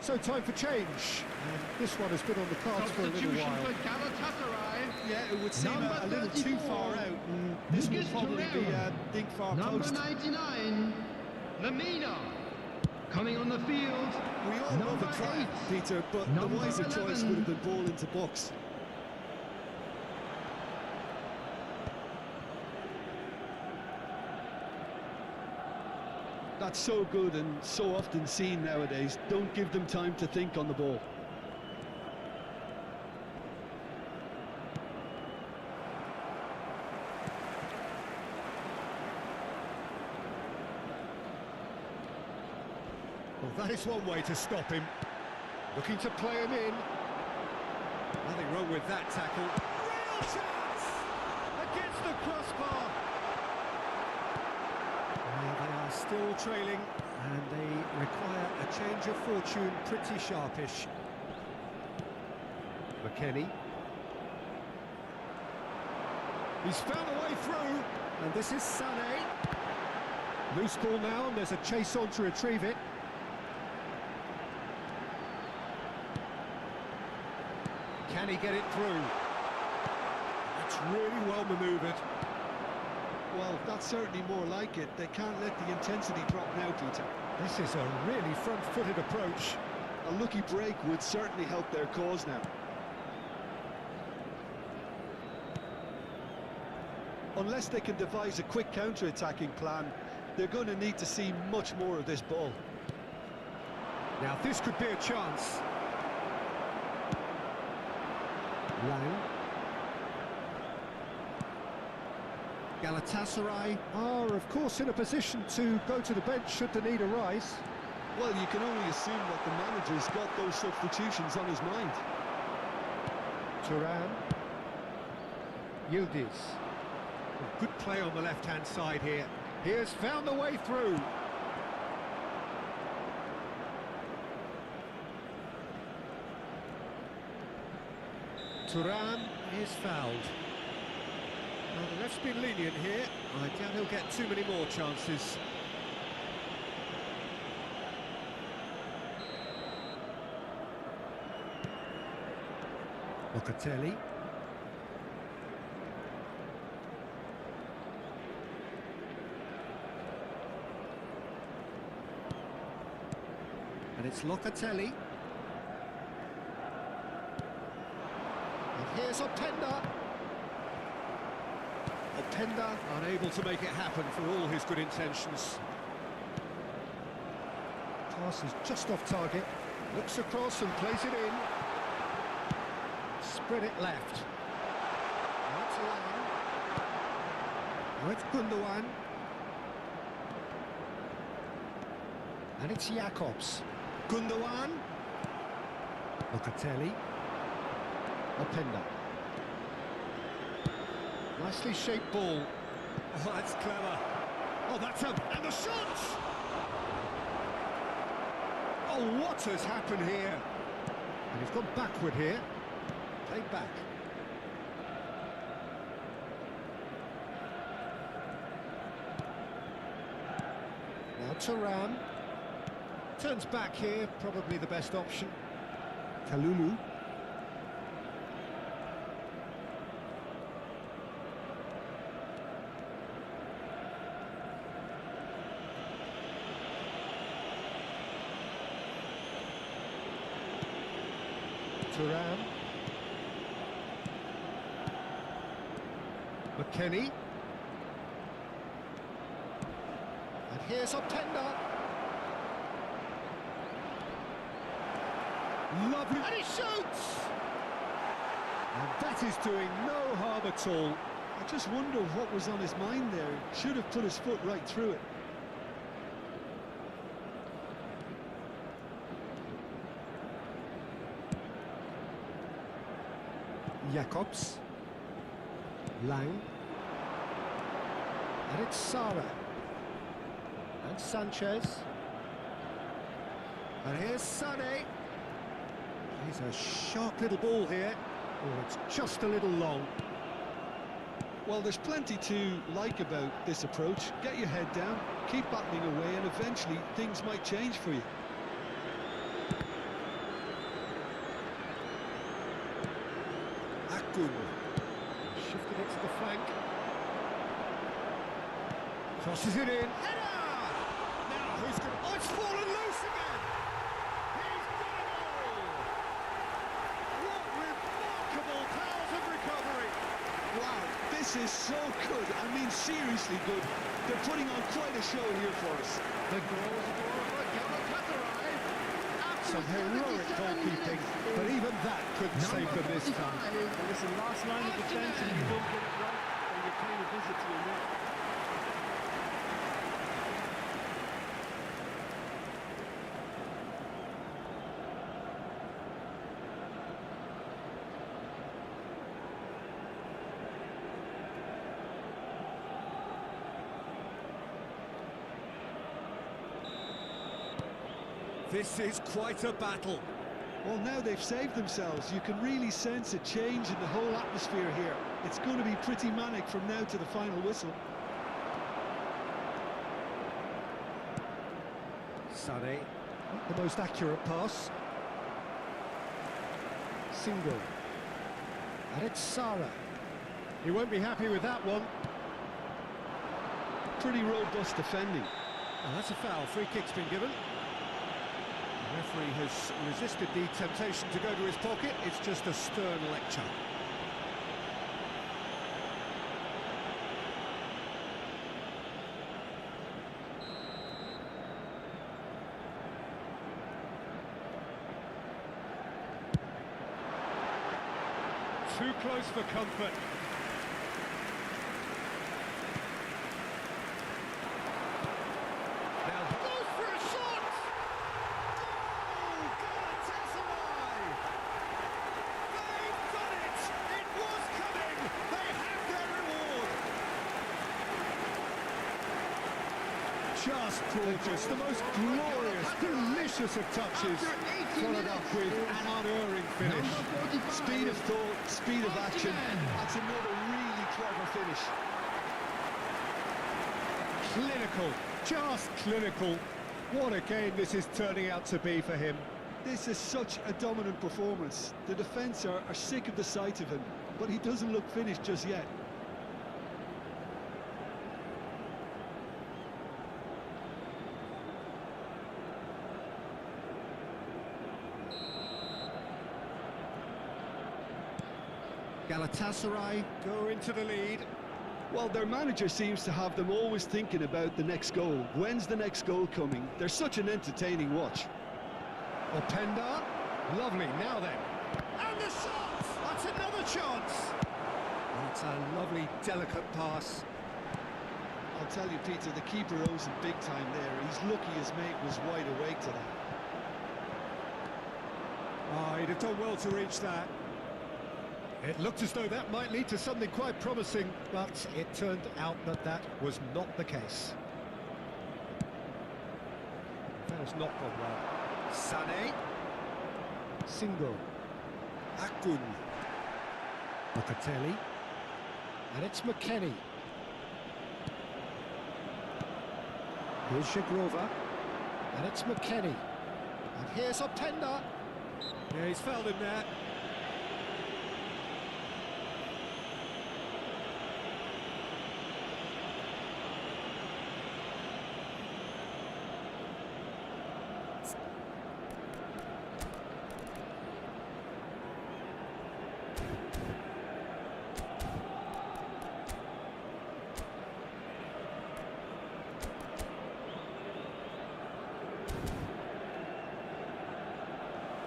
A: So time for change, and this one has been on the cards for a little while.
B: Yeah, it would seem a little too far out, and this would probably be a big far post.
H: Number 99, Lamina, coming on the field.
B: We all know the try, Peter, but the wiser choice would have been ball into box. That's so good and so often seen nowadays. Don't give them time to think on the ball.
A: Well, that is one way to stop him. Looking to play him in. Nothing wrong with that tackle. Real chance! Against the crossbar. They are still trailing, and they require a change of fortune pretty sharpish. McKennie. He's found a way through, and this is Sané. Loose ball now, and there's a chase on to retrieve it. Can he get it through? That's really well manoeuvred.
B: Well, that's certainly more like it. They can't let the intensity drop now, Peter.
A: This is a really front-footed approach.
B: A lucky break would certainly help their cause now. Unless they can devise a quick counter-attacking plan, they're going to need to see much more of this ball.
A: Now this could be a chance. Lang. Galatasaray are, of course, in a position to go to the bench should the need arise.
B: Well, you can only assume that the manager's got those substitutions on his mind.
A: Thuram. Yildiz. Good play on the left-hand side here. He has found the way through. Thuram is fouled. Well, the ref's been lenient here. I doubt he'll get too many more chances. Locatelli. And it's Locatelli. And here's Openda. Openda unable to make it happen for all his good intentions. Pass is just off target. Looks across and plays it in. Spread it left. Now it's Lang. Now it's Gundogan. And it's Jakobs. Gundogan. Locatelli. Openda. Nicely shaped ball. Oh, that's clever. Oh, that's a... and the shot! Oh, what has happened here? And he's gone backward here. Played back. Now Thuram. Turns back here, probably the best option. Kalulu. Thuram. McKennie. And here's Openda. Lovely. And he shoots! And that is doing no harm at all.
B: I just wonder what was on his mind there. Should have put his foot right through it.
A: Jakobs. Lang. And it's Sara. And Sanchez. And here's Sané. He's a sharp little ball here. Oh, it's just a little long.
B: Well, there's plenty to like about this approach. Get your head down, keep battling away, and eventually things might change for you.
A: Akun. Shifted it to the flank. Crosses it in. Header! Now who's going to... Oh, it's fallen loose again! He's got a goal! What remarkable powers of recovery!
B: Wow, this is so good. I mean, seriously good. They're putting on quite a show here for us.
H: The goal scorer for Galatasaray.
A: Some heroic goalkeeping, but even that couldn't save them this time.
E: Well, listen, last line of defence, and you don't get it right, and you're paying a visit to your net.
A: This is quite a battle.
B: Well, now they've saved themselves. You can really sense a change in the whole atmosphere here. It's going to be pretty manic from now to the final whistle.
A: Sané, the most accurate pass. Single. And it's Sara. He won't be happy with that one.
B: Pretty robust defending.
A: And that's a foul. Free kick's been given. The referee has resisted the temptation to go to his pocket. It's just a stern lecture.
E: Too close for comfort.
A: Now goes for a shot! Oh, Galatasaray! They've done it! It was coming! They have their reward! Just gorgeous, the most glorious, delicious of touches, followed up with an unerring finish.
B: Speed of thought, speed of action. That's another really clever finish.
A: Clinical, just clinical. What a game this is turning out to be for him.
B: This is such a dominant performance. The defence are sick of the sight of him, but he doesn't look finished just yet.
A: Galatasaray go into the lead.
B: Well, their manager seems to have them always thinking about the next goal. When's the next goal coming? They're such an entertaining watch.
A: Openda, lovely, now then. And the shot! That's another chance! That's a lovely, delicate pass.
B: I'll tell you, Peter, the keeper owes him big time there. He's lucky his mate was wide awake to that.
A: Oh, he'd have done well to reach that. It looked as though that might lead to something quite promising, but it turned out that that was not the case. That has not gone well. Sané. Single. Akun. Locatelli. And it's McKennie. Here's Shagrova. And it's McKennie. And here's Openda. Yeah, he's fouled him there.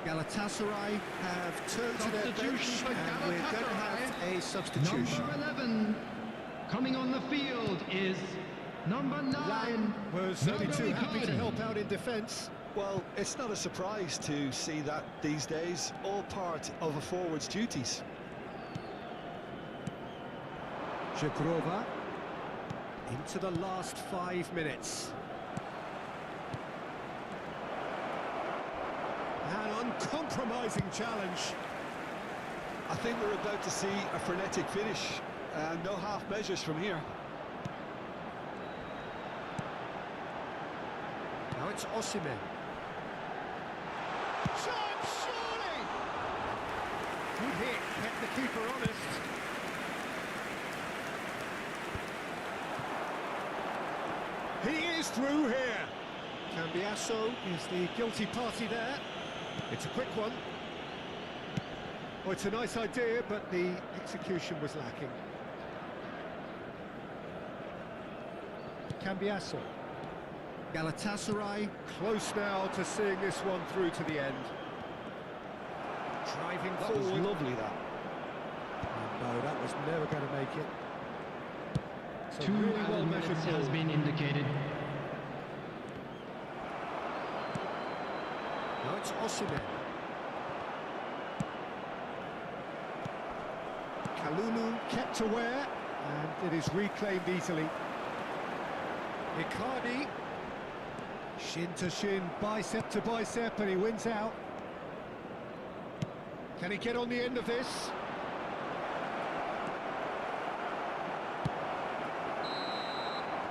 A: Galatasaray have turned to their bench, and we're going to have a substitution.
H: Number 11, coming on the field is number 9.
A: Was only too happy to help out in defence.
B: Well, it's not a surprise to see that these days, all part of a forward's duties.
A: Shagrova into the last 5 minutes. An uncompromising challenge.
B: I think we're about to see a frenetic finish, and no half measures from here.
A: Now it's Osimhen. Shot, surely! Good hit, kept the keeper honest. He is through here. Cambiasso is the guilty party there. It's a quick one. Oh, it's a nice idea, but the execution was lacking. Cambiasso. Galatasaray close now to seeing this one through to the end. Driving
B: That
A: forward.
B: was lovely, that.
A: Oh, no, that was never going to make it. So
H: 2
A: really
H: added
A: well
H: minutes
A: measured
H: has
A: ball.
H: been indicated.
A: Now it's Osimhen. Kalulu kept aware, and it is reclaimed easily. Icardi. Shin to shin, bicep to bicep, and he wins out. Can he get on the end of this?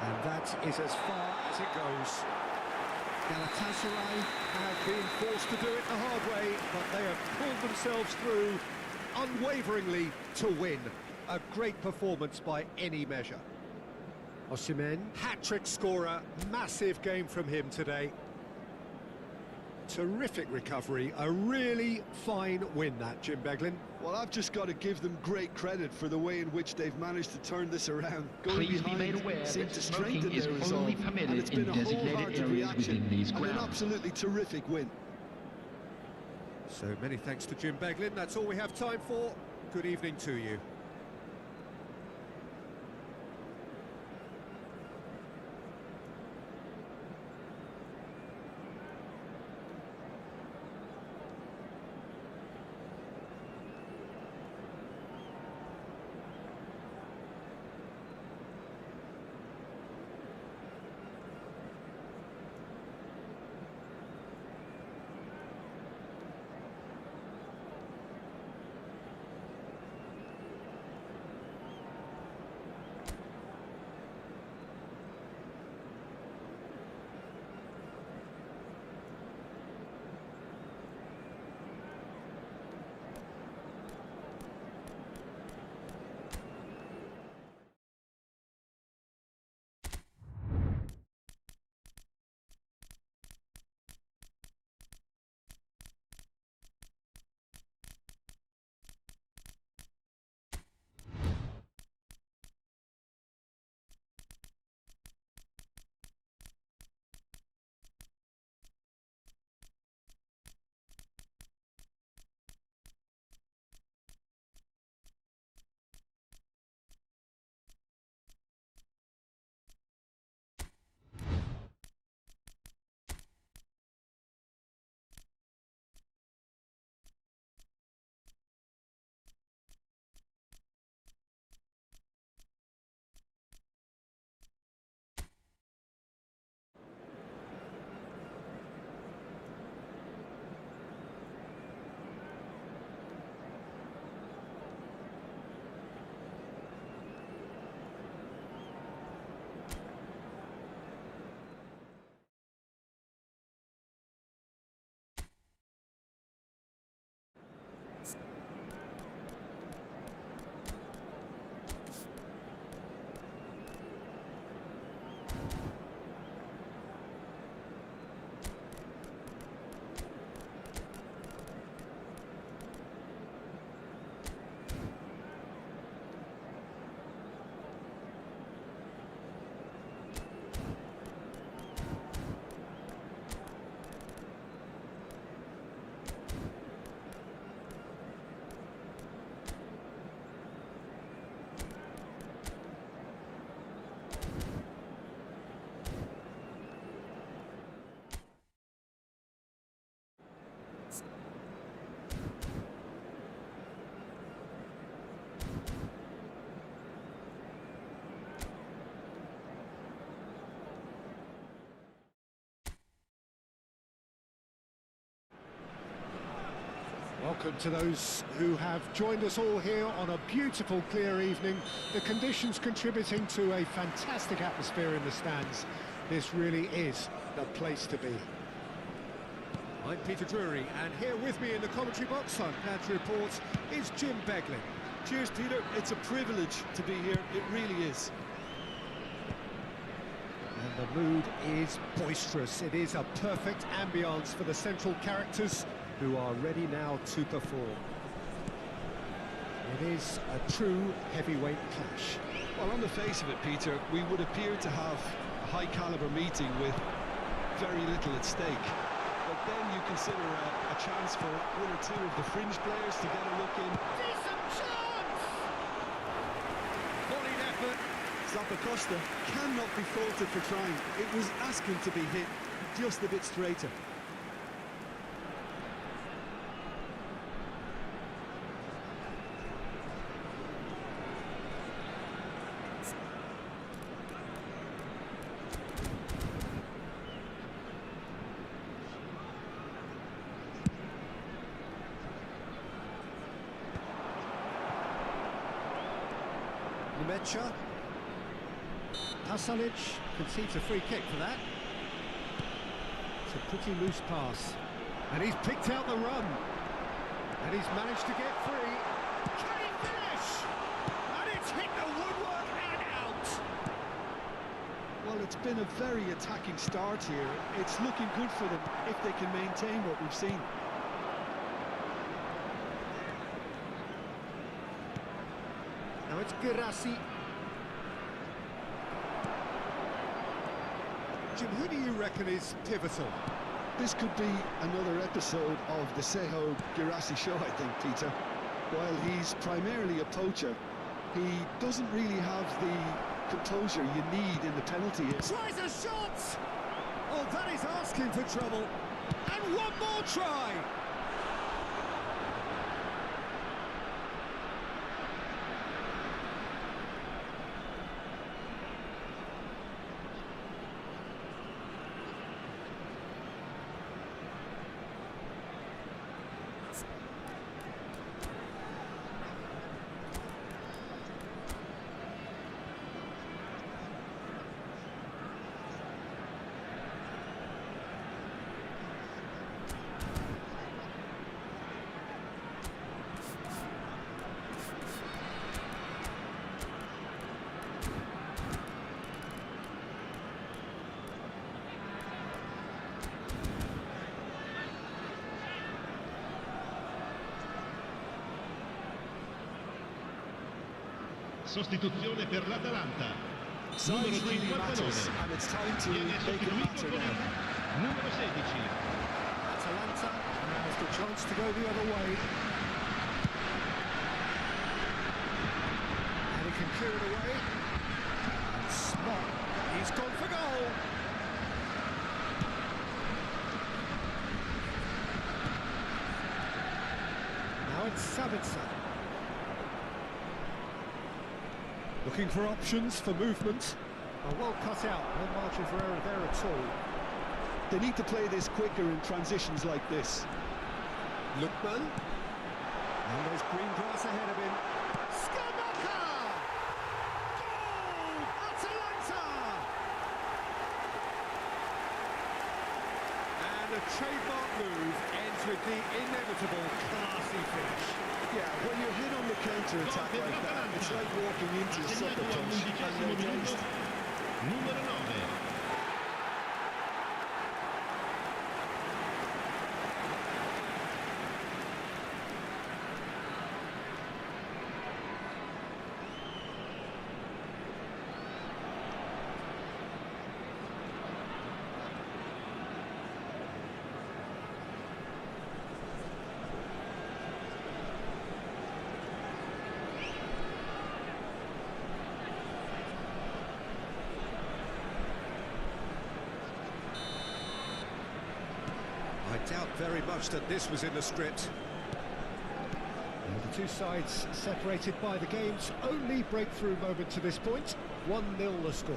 A: And that is as far as it goes. Galatasaray have been forced to do it the hard way, but they have pulled themselves through unwaveringly to win. A great performance by any measure. Osimhen, hat-trick scorer, massive game from him today. Terrific recovery, a really fine win that, Jim Beglin.
B: Well, I've just got to give them great credit for the way in which they've managed to turn this around. Going
H: Please be made
B: behind
H: aware
B: seemed
H: that
B: to
H: smoking
B: strengthen
H: is
B: their resolve,
H: only
B: and
H: permitted
B: it's been
H: in
B: a
H: designated
B: wholehearted
H: areas
B: reaction
H: within these
B: and an
H: grounds.
B: absolutely terrific win.
A: So many thanks to Jim Beglin. That's all we have time for. Good evening to you. Welcome to those who have joined us all here on a beautiful, clear evening. The conditions contributing to a fantastic atmosphere in the stands. This really is the place to be. I'm Peter Drury, and here with me in the commentary box, I'm glad to report, is Jim Beglin.
B: Cheers, Peter. It's a privilege to be here. It really is.
A: And the mood is boisterous. It is a perfect ambience for the central characters who are ready now to perform. It is a true heavyweight clash.
B: Well, on the face of it, Peter, we would appear to have a high-caliber meeting with very little at stake. But then you consider a chance for one or two of the fringe players to get a look in.
A: Decent chance! Volleyed effort.
B: Zappacosta cannot be faulted for trying. It was asking to be hit just a bit straighter.
A: Mecha. Pasalic concedes a free kick for that. It's a pretty loose pass. And he's picked out the run. And he's managed to get free. Can he finish? And it's hit the woodwork and out.
B: Well, it's been a very attacking start here. It's looking good for them if they can maintain what we've seen.
A: Now it's Girassi. Jim, who do you reckon is pivotal?
B: This could be another episode of the Seho Girassi show, I think, Peter. While he's primarily a poacher, he doesn't really have the composure you need in the penalty area.
A: Tries a shot! Oh, that is asking for trouble. And one more try!
G: Sostituzione per l'Atalanta.
B: Size
G: Numero
B: really
G: 59.
B: matters, and it's time to
G: Viene
B: make it
G: sostituito
B: matter
G: con
B: now.
G: il numero 16.
A: Atalanta has the chance to go the other way. And he can clear it away. And Smart, he's gone for goal. Now it's Sabitzer. Looking for options for movement. Well cut out, no margin for error there at all.
B: They need to play this quicker in transitions like this.
A: Lookman. And there's green grass ahead of him. Skamaka! Goal! Atalanta! And a trademark move ends with the inevitable classy finish.
B: Yeah, when you're hit on the counter-attack like that, it's like walking into a sucker
G: Segnato al
B: punch and
G: 11°
B: no
G: minuto,
B: taste.
G: numero 9.
A: I doubt very much that this was in the script. And the two sides separated by the game's only breakthrough moment to this point. 1-0 the score.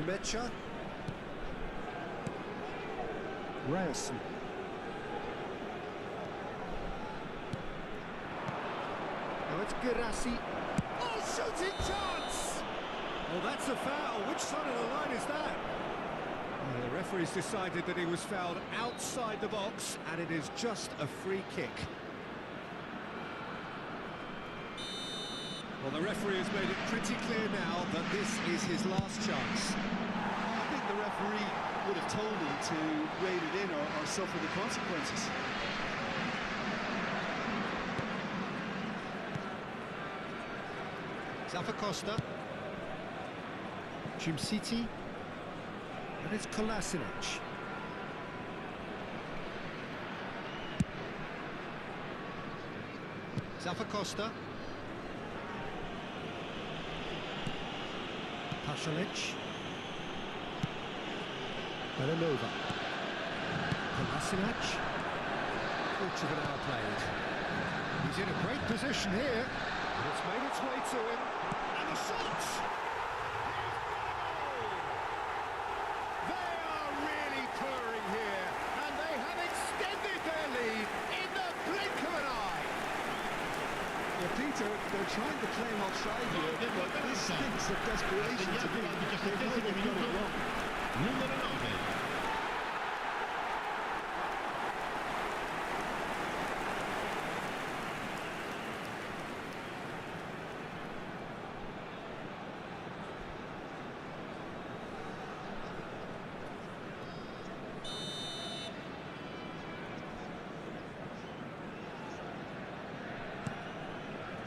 A: Mecha. Ryerson. Now it's Girassi. Oh, shooting chance! Well, that's a foul. Which side of the line is that? Well, the referee's decided that he was fouled outside the box, and it is just a free kick. Well, the referee has made it pretty clear now that this is his last chance.
B: I think the referee would have told him to rein it in or suffer the consequences.
A: Zafacosta. Jimsiti. And it's Kolasinac. Zafacosta. Pasalic. Belanova. Kolasinac. Quarter of an hour played. He's in a great position here. And it's made its way to him. And the shot! They are really purring here. And they have extended their lead in the blink of an eye.
B: Well, Pete, Peter, they're trying to claim offside here, but this stinks of desperation to me. They know they've got it wrong.
G: Numero 9.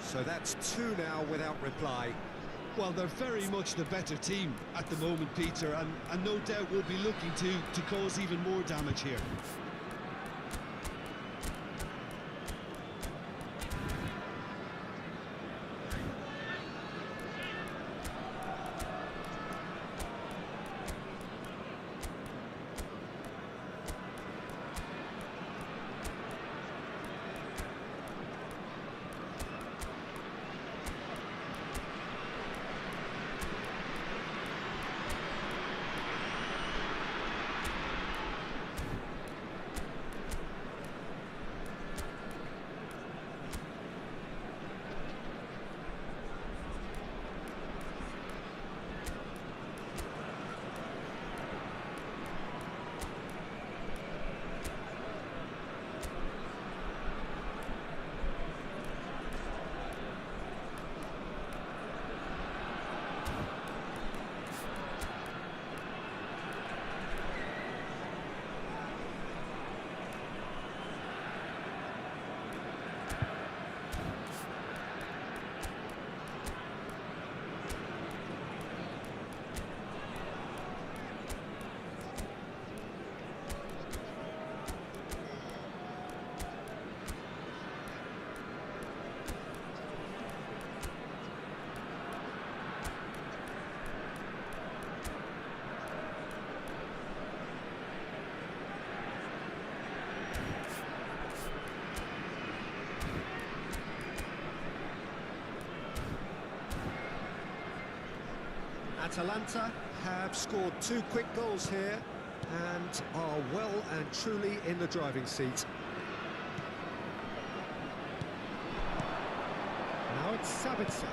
A: So that's 2 now without reply.
B: Well, they're very much the better team at the moment, Peter, and no doubt will be looking to cause even more damage here.
A: Atalanta have scored 2 quick goals here and are well and truly in the driving seat. Now it's Sabitzer.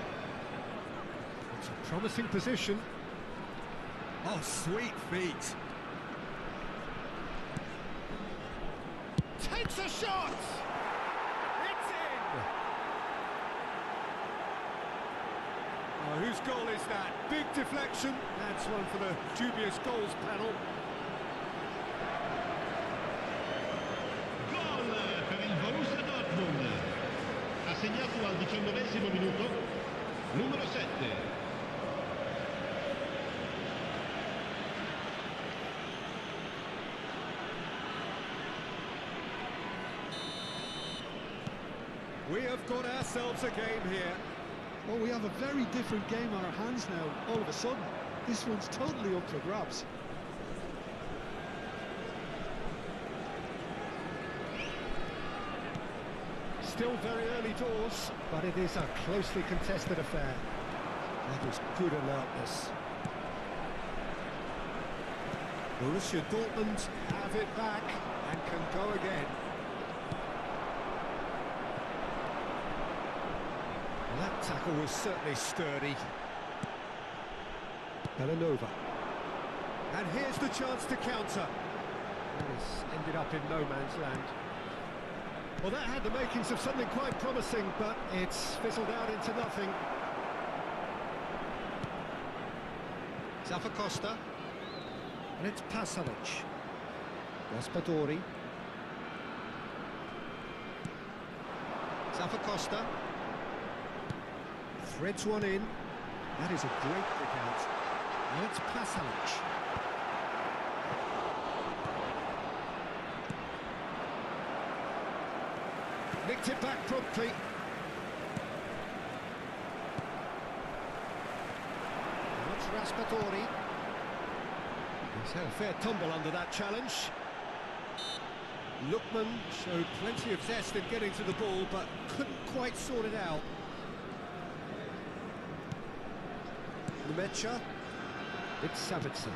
A: It's a promising position. Oh, sweet feet. Takes a shot! It's in! Oh, whose goal is that? Big deflection. That's one for the dubious goals panel.
G: Gol per il Borussia Dortmund. Ha segnato al 19esimo minuto numero 7.
A: We have got ourselves a game here.
B: Well, we have a very different game on our hands now, all of a sudden. This one's totally up for grabs.
A: Still very early doors, but it is a closely contested affair. That is good alertness. Borussia Dortmund have it back and can go again. That tackle was certainly sturdy. Belanova. And here's the chance to counter. This ended up in no man's land. Well, that had the makings of something quite promising, but it's fizzled out into nothing. Zappacosta. And it's Pasalic. Raspadori. Zappacosta. Threads one in. That is a great kick out. Now it's Pasalic. Nicked it back promptly. Now it's Raspadori. He's had a fair tumble under that challenge. Lookman showed plenty of zest in getting to the ball, but couldn't quite sort it out. Mecha. It's Sabitzer.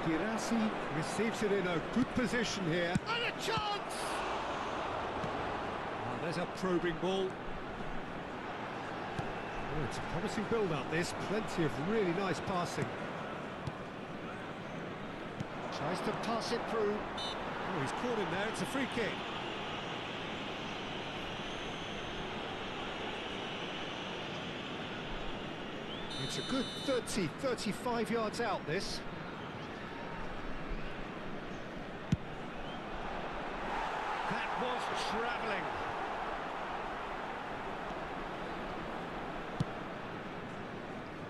A: Girassi receives it in a good position here. And a chance! Oh, there's a probing ball. Oh, it's a promising build-up, this. Plenty of really nice passing. Tries to pass it through. Oh, he's caught him there. It's a free kick. It's a good 30, 35 yards out, this. That was travelling.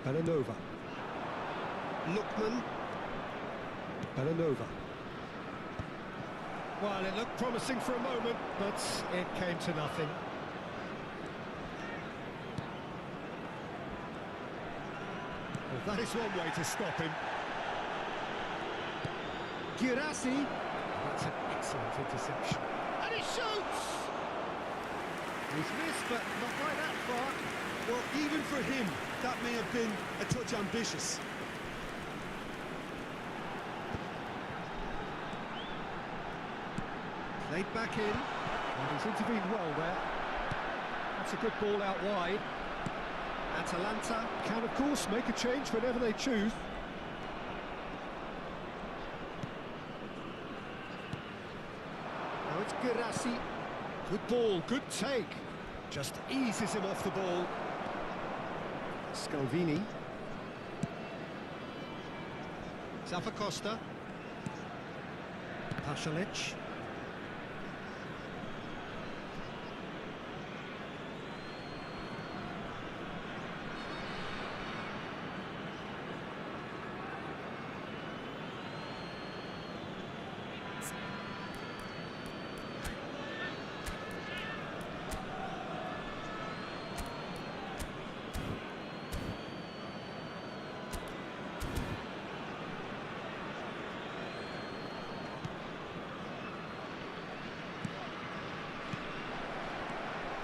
A: Belanova. Lookman. Belanova. Well, it looked promising for a moment, but it came to nothing. Well, that is one way to stop him. Girassi. That's an excellent interception. And he shoots! He's missed, but not by that far.
B: Well, even for him, that may have been a touch ambitious.
A: Played back in, and he's intervened well there. That's a good ball out wide. Atalanta can, of course, make a change whenever they choose. Now it's Girassi. Good ball, good take. Just eases him off the ball. Scalvini. Zappacosta. Pasalic.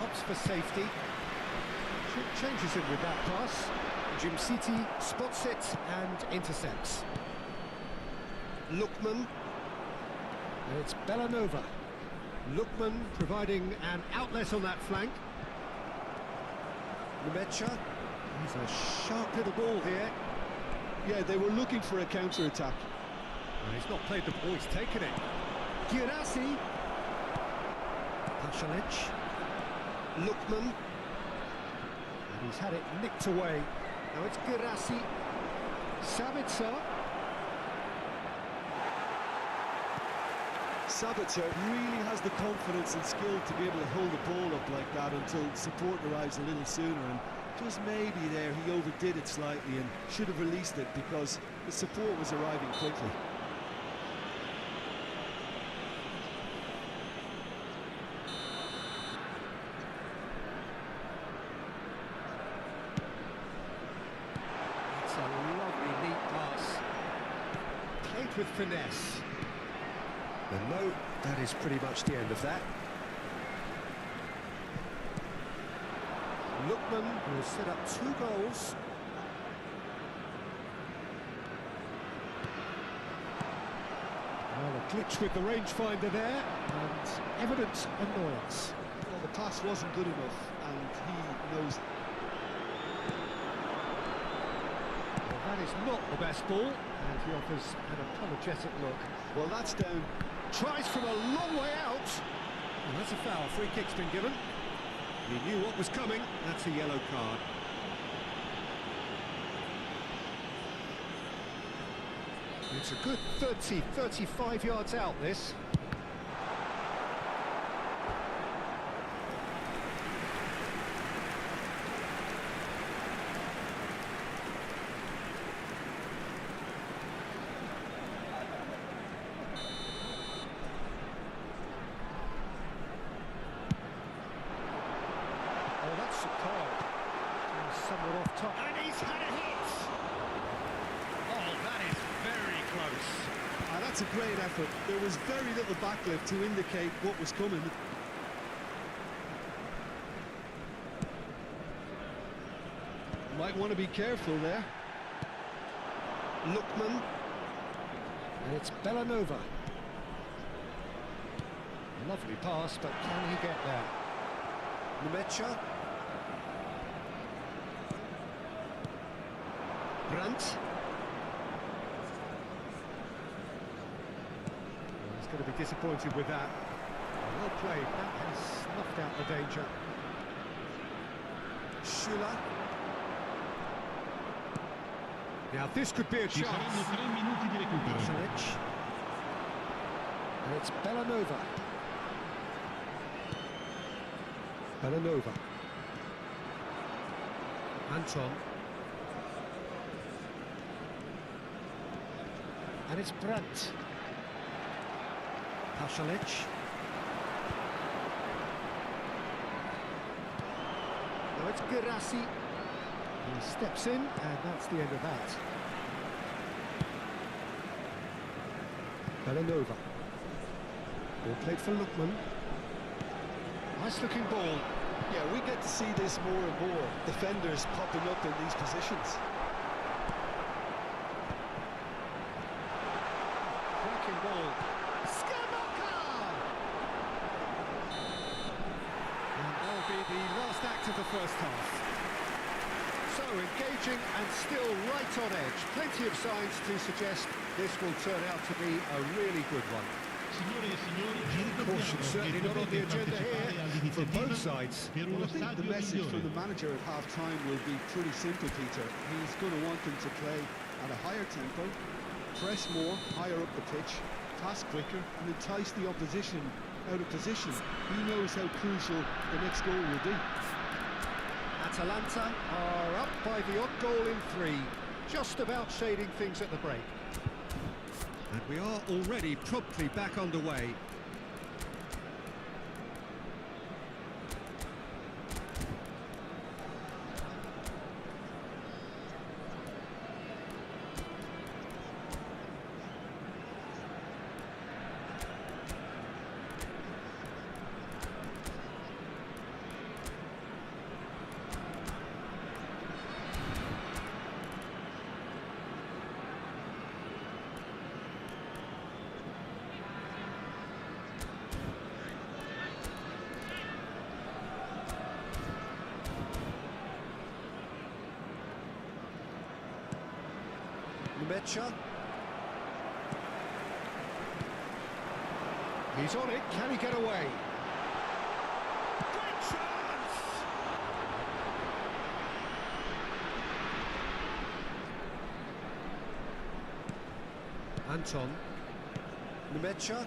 A: Opts for safety. Changes him with that pass. Jim City spots it and intercepts. Lookman. And it's Belanova. Lookman providing an outlet on that flank. Nemecha. He's a sharp little ball here.
B: Yeah, they were looking for a counter-attack.
A: Well, he's not played the ball, he's taken it. Girassi. Pasalic. Lookman. And he's had it nicked away. Now it's Girassi. Sabitzer.
B: Sabitzer really has the confidence and skill to be able to hold the ball up like that until support arrives a little sooner, and just maybe there he overdid it slightly and should have released it because the support was arriving quickly.
A: It's a lovely, neat pass. Played with finesse. And no, that is pretty much the end of that. Lookman will set up 2 goals. Well, a glitch with the rangefinder there, and evident annoyance.
B: Well, the pass wasn't good enough, and he knows.
A: Well, that is not the best ball, and he offers an apologetic look.
B: Well, that's down.
A: Tries from a long way out. And that's a foul. Free kick's been given. He knew what was coming. That's a yellow card. It's a good 30, 35 yards out, this. Oh, that's superb. Somewhat off top. And he's had a hit! Oh, that is very close.
B: Ah, that's a great effort. There was very little backlift to indicate what was coming. Might want to be careful there.
A: Lookman. And it's Belanova. Lovely pass, but can he get there? Nemecha. Brandt. He's going to be disappointed with that. Well played, that has snuffed out the danger. Schüller. Now this could be a
G: Ci
A: chance.
G: saranno 3 minuti di recupero.
A: Pasalic. And it's Bellanova. Bellanova. Anton. And it's Brandt. Pasalic. Now it's Gerassi. He steps in, and that's the end of that. Bellanova. Ball played for Lookman. Nice looking ball.
B: Yeah, we get to see this more and more. Defenders popping up in these positions.
A: Cracking ball. Skamaka! And that'll be the last act of the first half. So engaging and still right on edge. Plenty of signs to suggest this will turn out to be a really good one.
G: Signore e signori,
A: Caution certainly not on the agenda here for both sides.
G: per
B: Well,
G: uno
B: I think the
G: stadio
B: message from the
G: migliore.
B: manager at half-time will be pretty simple, Peter. He's going to want them to play at a higher tempo, press more, higher up the pitch, pass quicker, and entice the opposition out of position. He knows how crucial the next goal will be.
A: Atalanta are up by the odd goal in 3, just about shading things at the break. And we are already promptly back underway. Mecha. He's on it, can he get away? Great chance! Anton. Mecha.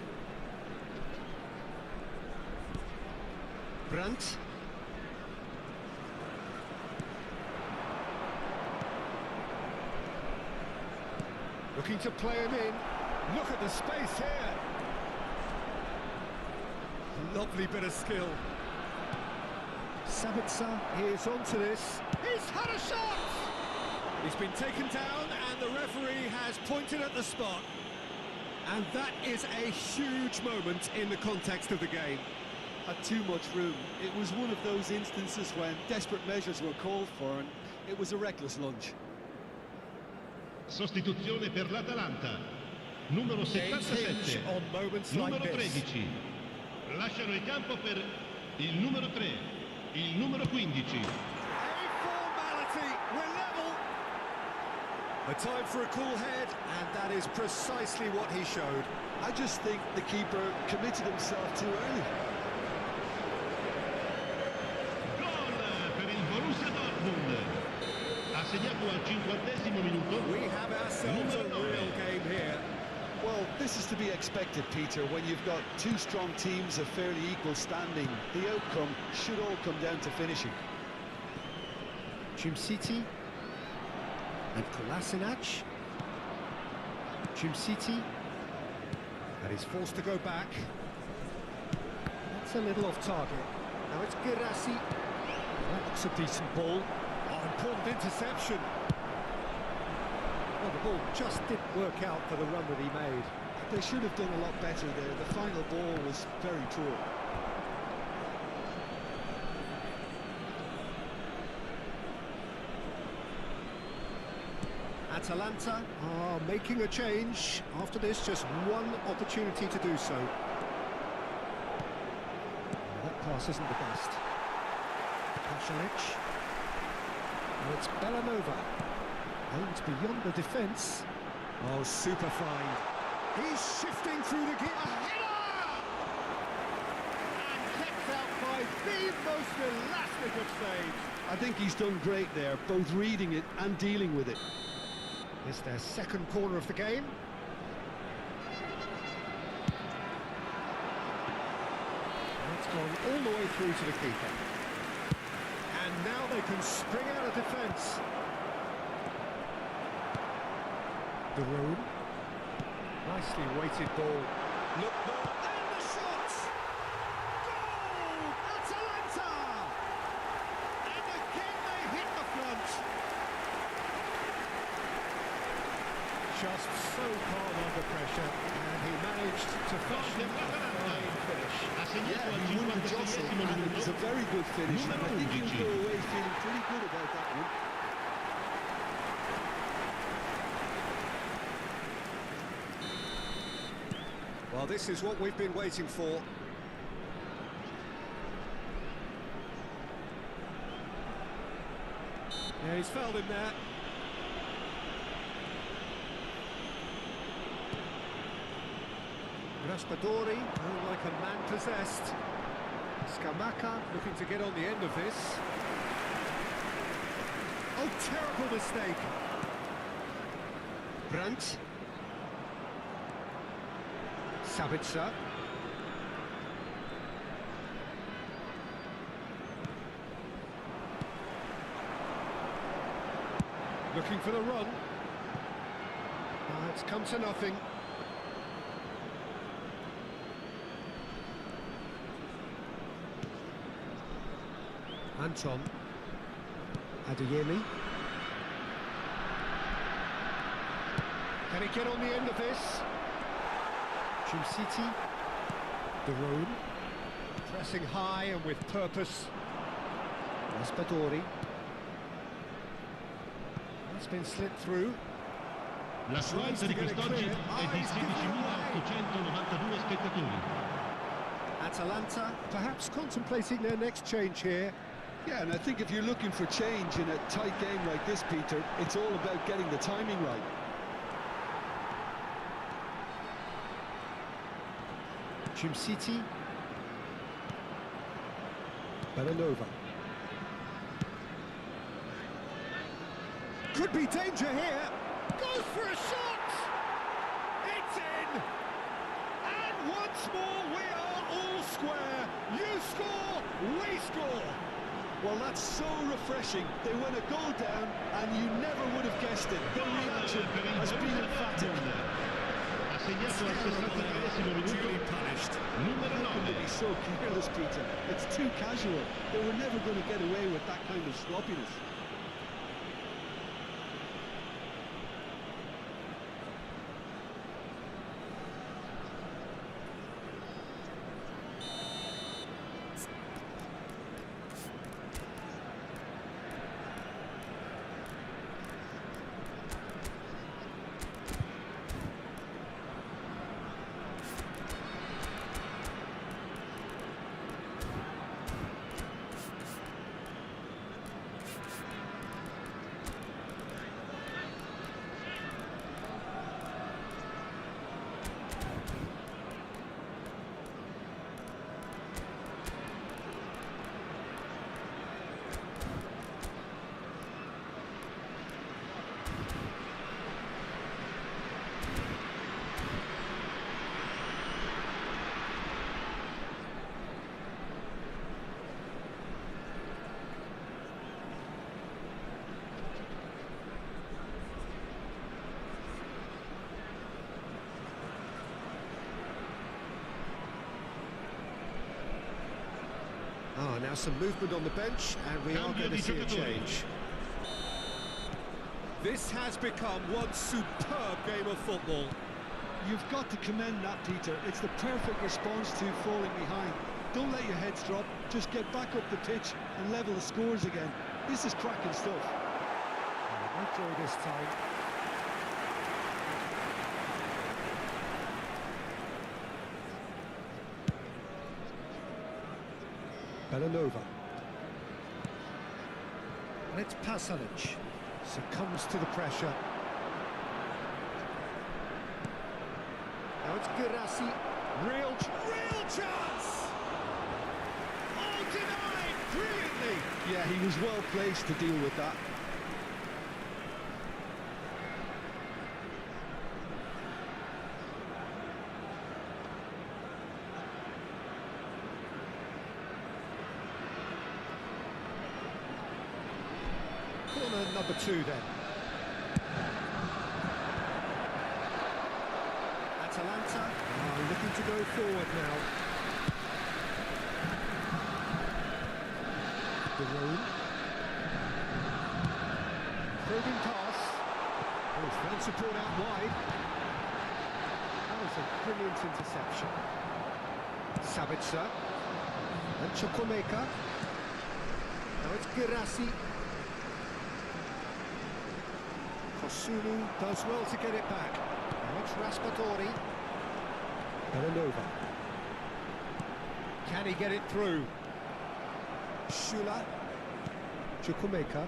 A: Brandt. Looking to play him in. Look at the space here. Lovely bit of skill. Sabitzer is onto this. He's had a shot! He's been taken down and the referee has pointed at the spot. And that is a huge moment in the context of the game.
B: Had too much room. It was one of those instances when desperate measures were called for and it was a reckless lunge.
G: Sostituzione per l'Atalanta. Numero 77.
A: On moments
G: Numero
A: like this.
G: 13. Lasciano il campo per il numero 3. Il numero 15.
A: A formality, we're level. A time for a cool head, and that is precisely what he showed.
B: I just think the keeper committed himself too early.
G: Gol per il Borussia Dortmund. Ha segnato al 50° minuto.
A: We have ourselves a
G: Numero
A: real
G: 9.
A: game here.
B: Well, this is to be expected, Peter, when you've got two strong teams of fairly equal standing. The outcome should all come down to finishing.
A: City and Kolasinac. City. And he's forced to go back. That's a little off target. Now it's Gerassi. That looks a decent ball. Oh, important interception. Well, the ball just didn't work out for the run that he made.
B: They should have done a lot better there. The final ball was very poor.
A: Atalanta are making a change. After this, just one opportunity to do so. That pass isn't the best. Pasalic. And it's Bellanova. Aimed beyond the defence. Oh, super fine. He's shifting through the gear. A header! And kept out by the most elastic of saves.
B: I think he's done great there, both reading it and dealing with it.
A: It's their second corner of the game. That's gone all the way through to the keeper. And now they can spring out of defence. The room. Nicely weighted ball. Look, ball, and the shot! Goal! Atalanta! And again they hit the front. Just so calm under pressure, and he managed to fashion a fine finish.
B: Yeah, he wouldn't jostle, and it was a very good finish. And I think he'll go away feeling pretty good about that one.
A: Well, this is what we've been waiting for. Yeah, he's fouled him there. Raspadori, oh, like a man possessed. Scamacca looking to get on the end of this. Oh, terrible mistake. Brandt. Sabitzer. Looking for the run. It's come to nothing. Anton. Adeyemi. Can he get on the end of this? City, the road, pressing high and with purpose. Raspadori. That's been slipped through.
G: L'affluenza di quest'oggi è di 16.892 spettatori.
A: Atalanta perhaps contemplating their next change here.
B: Yeah, and I think if you're looking for change in a tight game like this, Peter, it's all about getting the timing right.
A: City. Belanova. Could be danger here. Goes for a shot! It's in! And once more we are all square. You score, we score.
B: Well, that's so refreshing. They went a goal down, and you never would have guessed it. Their reaction has been emphatic.
G: Assegnato al 63esimo minuto, numero 9.
B: He's so careless, Peter. It's too casual. They were never going to get away with that kind of sloppiness.
A: Now some movement on the bench, and we are going to see a change. This has become one superb game of football.
B: You've got to commend that, Peter. It's the perfect response to falling behind. Don't let your heads drop. Just get back up the pitch and level the scores again. This is cracking stuff.
A: No draw this time. Belanova. And it's Pasalic. Succumbs to the pressure. Now it's Girassi. Real chance! Oh, denied brilliantly!
B: Yeah, he was well placed to deal with that.
A: Corner number 2 then. Atalanta are looking to go forward now. De Roon. Probing pass. Oh, fan support out wide. That was a brilliant interception. Sabitzer. And Chukwuemeka. Now it's Girassi. Kosunu does well to get it back. Now it's Raspadori. Belanova. Can he get it through? Shula. Chukwuemeka.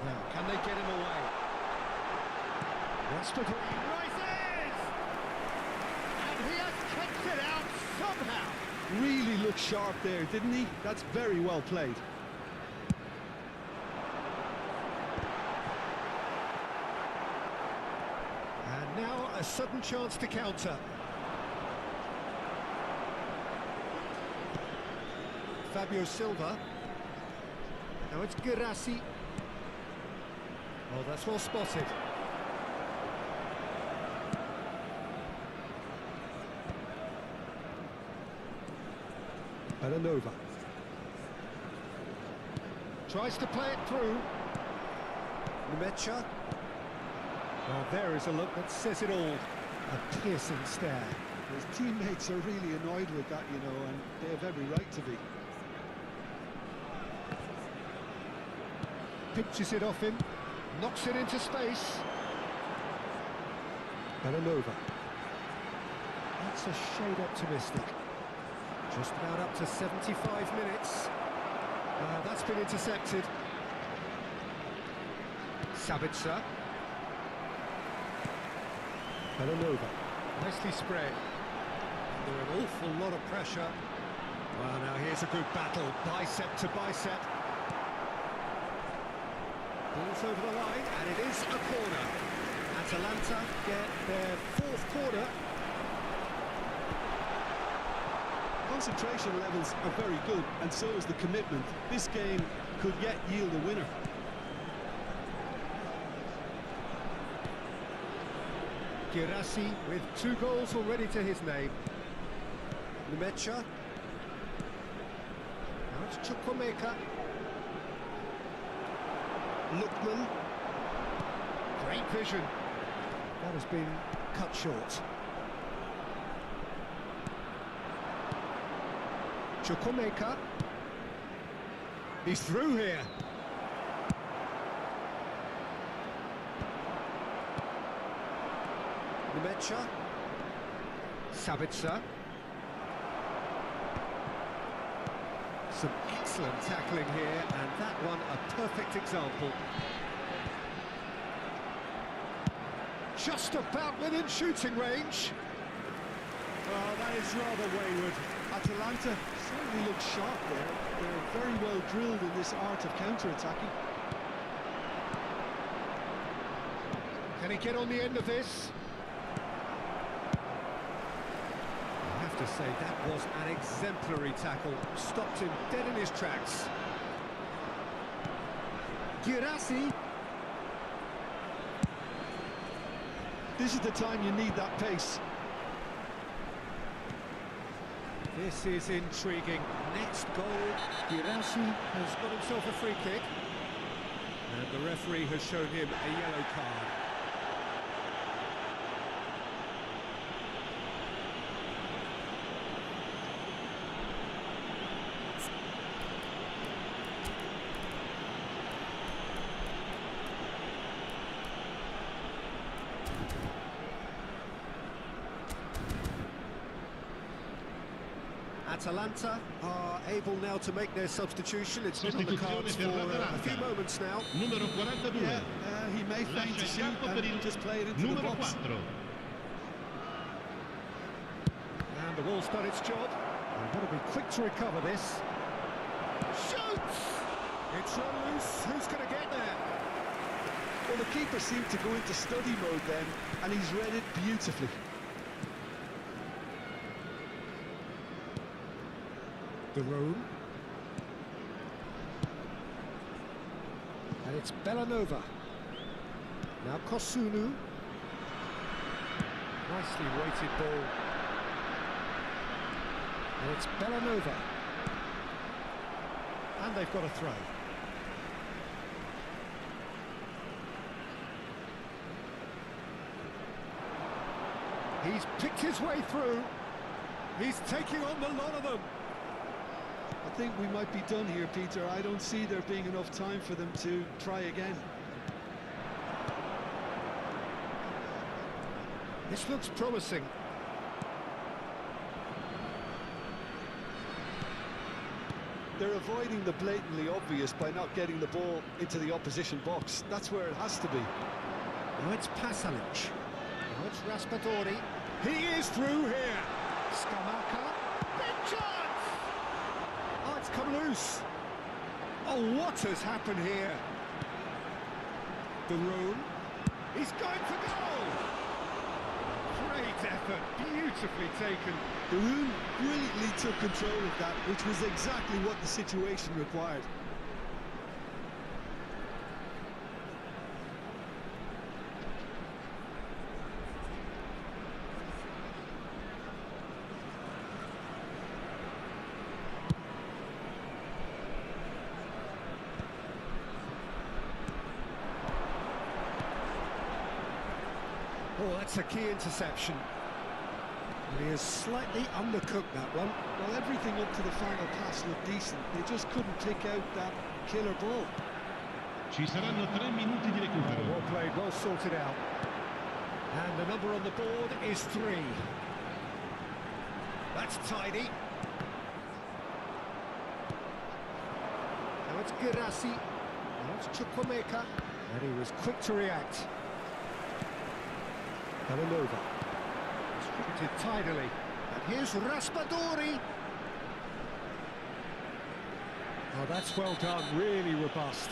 A: Now, can they get him away? Raspadori rises! And he has kept it out somehow!
B: Really looked sharp there, didn't he? That's very well played.
A: And now a sudden chance to counter. Fabio Silva. Now it's Girassi. Oh, that's well spotted. Belanova. Tries to play it through. Nemecha. Well, there is a look that says it all. A piercing stare.
B: His teammates are really annoyed with that, you know, and they have every right to be.
A: Pinches it off him. Knocks it into space. Belanova. That's a shade optimistic. Just about up to 75 minutes. That's been intercepted. Sabitzer. Belanova. Nicely spread. Under an awful lot of pressure. Well, now here's a good battle, bicep to bicep. Ball's over the line, and it is a corner. Atalanta get their 4th corner.
B: Concentration levels are very good, and so is the commitment. This game could yet yield a winner.
A: Girassi with 2 goals already to his name. Nemecha. Now it's Chukwuemeka. Lookman. Great vision. That has been cut short. Chukwuemeka. He's through here. Nemecha. Sabitzer. Some excellent tackling here, and that one a perfect example. Just about within shooting range.
B: Oh, that is rather wayward. Atalanta certainly look sharp there. They're very well drilled in this art of counter-attacking.
A: Can he get on the end of this? I have to say, that was an exemplary tackle. Stopped him dead in his tracks. Girassi.
B: This is the time you need that pace.
A: This is intriguing. Next goal, Girassi has got himself a free kick. And the referee has shown him a yellow card. Atalanta are able now to make their substitution. It's been on the cards for a few moments now.
G: Numero 42.
B: Yeah, he may feign to shoot and just play it into the
G: Numero
B: box.
G: 4.
A: And the ball's done its job. They've got to be quick to recover this. Shoots! It's run loose. Who's going to get there?
B: Well, the keeper seemed to go into study mode then, and he's read it beautifully.
A: The room. And it's Bellanova. Now Kosunu. Nicely weighted ball. And it's Bellanova. And they've got a throw. He's picked his way through. He's taking on the lot of them.
B: I think we might be done here, Peter. I don't see there being enough time for them to try again.
A: This looks promising.
B: They're avoiding the blatantly obvious by not getting the ball into the opposition box. That's where it has to be.
A: Now it's Pasalic. Now it's Raspadori. He is through here. Skamaka. Big chance! Oh, it's come loose. Oh, what has happened here? The room. He's going for goal! Great effort, beautifully taken.
B: The room brilliantly took control of that, which was exactly what the situation required.
A: Oh, that's a key interception. And he has slightly undercooked that one.
B: Well, everything up to the final pass looked decent. They just couldn't pick out that killer ball.
G: Ci saranno 3 minuti di recupero.
A: Well played, well sorted out. And the number on the board is 3. That's tidy. Now it's Girassi. Now it's Chukwuemeka. And he was quick to react. Bellanova. Distributed tidily. And here's Raspadori. Oh, that's well done, really robust.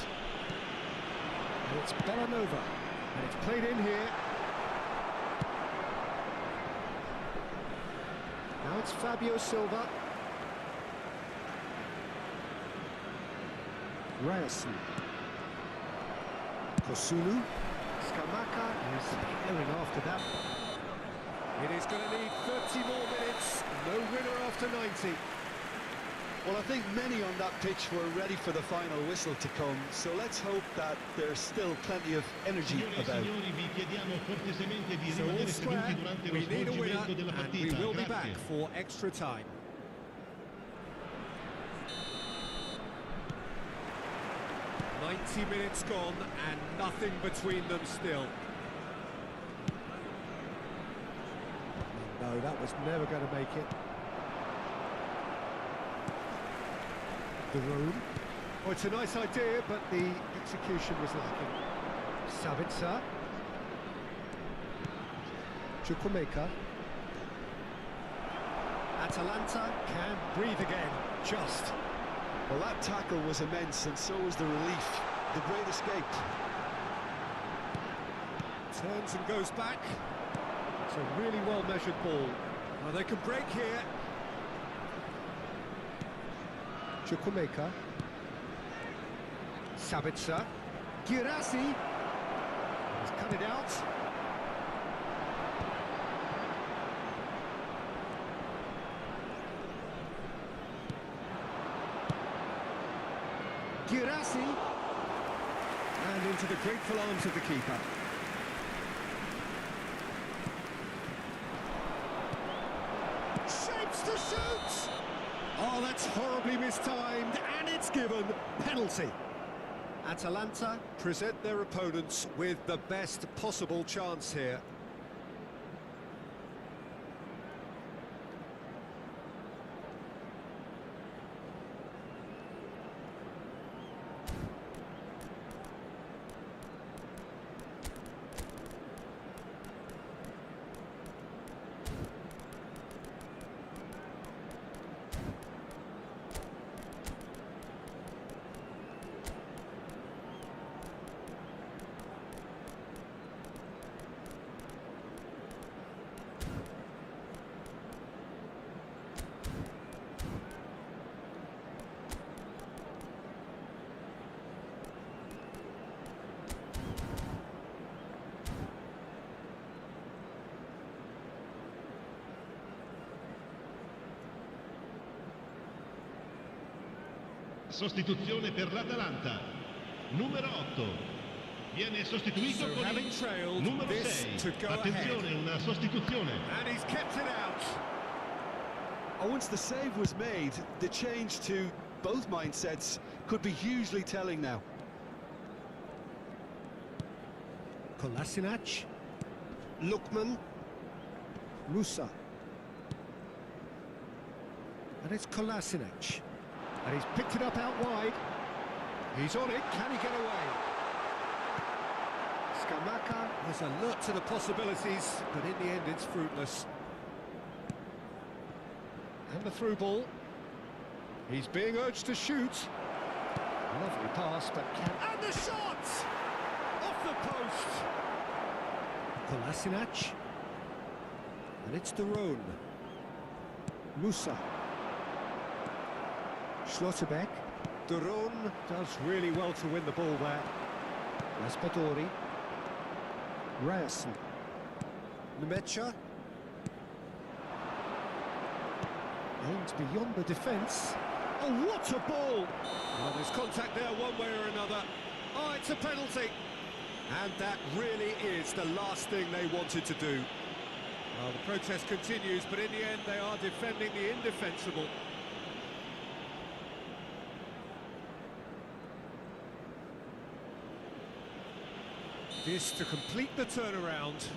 A: And it's Bellanova. And it's played in here. Now it's Fabio Silva. Ryerson. Kosunu. Skamaka is ailing after that. It is going to need 30 more minutes. No winner after 90.
B: Well, I think many on that pitch were ready for the final whistle to come, so let's hope that there's still plenty of energy
G: Signore e
B: about.
G: signori, vi chiediamo cortesemente di
A: So all
G: rimanere
A: square,
G: seduti durante lo
A: we need a winner
G: svolgimento della
A: and we
G: partita.
A: will be
G: Grazie.
A: back for extra time. Minutes gone and nothing between them still. No, that was never going to make it. The room. Oh, it's a nice idea, but the execution was lacking. Savitzer. Chukwuemeka. Atalanta can breathe again, just.
B: Well, that tackle was immense, and so was the relief. The great escape.
A: Turns and goes back. It's a really well-measured ball. Now they can break here. Chukwuemeka. Sabitzer. Girassi. He's cut it out. Girassi. And into the grateful arms of the keeper. Shapes to shoot! Oh, that's horribly mistimed, and it's given. Penalty. Atalanta present their opponents with the best possible chance here.
G: Sostituzione per l'Atalanta. Numero 8. Viene sostituito
A: So
G: con
A: having
G: il
A: trailed,
G: numero
A: this
G: 6.
A: to go
G: Attenzione,
A: ahead.
G: una sostituzione.
A: And he's kept it out.
B: Once the save was made, the change to both mindsets could be hugely telling now.
A: Kolasinac. Lukman. Musa. And it's Kolasinac. And he's picked it up out wide. He's on it. Can he get away? Skamaka was alert to the possibilities, but in the end it's fruitless. And the through ball. He's being urged to shoot. Lovely pass, but can... And the shot! Off the post! Kolasinac. And it's Daron. Musa. Schlotterbeck. Daron does really well to win the ball there. Raspadori. Ryerson. Nemecha. Aimed beyond the defence. Oh, what a ball! Well, there's contact there one way or another. Oh, it's a penalty. And that really is the last thing they wanted to do. Well, the protest continues, but in the end they are defending the indefensible. This to complete the turnaround.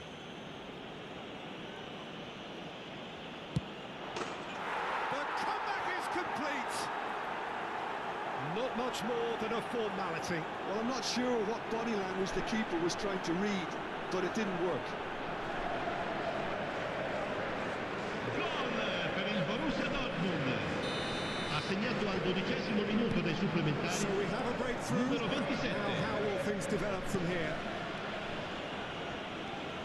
A: The comeback is complete. Not much more than a formality.
B: Well, I'm not sure what body language the keeper was trying to read, but it didn't work.
G: Gol per il Borussia Dortmund. Ha segnato al 12° minuto dei supplementari.
A: So we have a breakthrough.
G: Numero 27.
A: Now, how will things develop from here?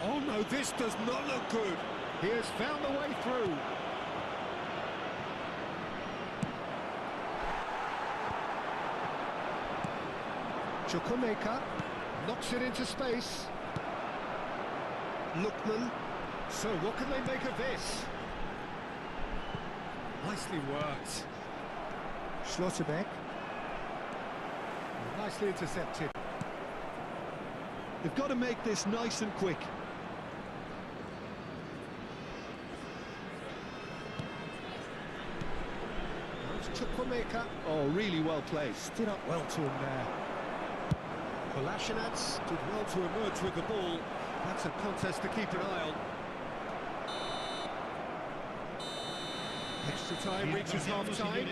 A: Oh no, this does not look good. He has found the way through. Chukwuemeka knocks it into space. Lukman. So what can they make of this? Nicely worked. Schlotterbeck. Nicely intercepted.
B: They've got to make this nice and quick.
A: Chukwuemeka.
B: Oh, really well placed.
A: Stood up well to him there. Kolasinac did well to emerge with the ball. That's a contest to keep an eye on. Extra time reaches half-time.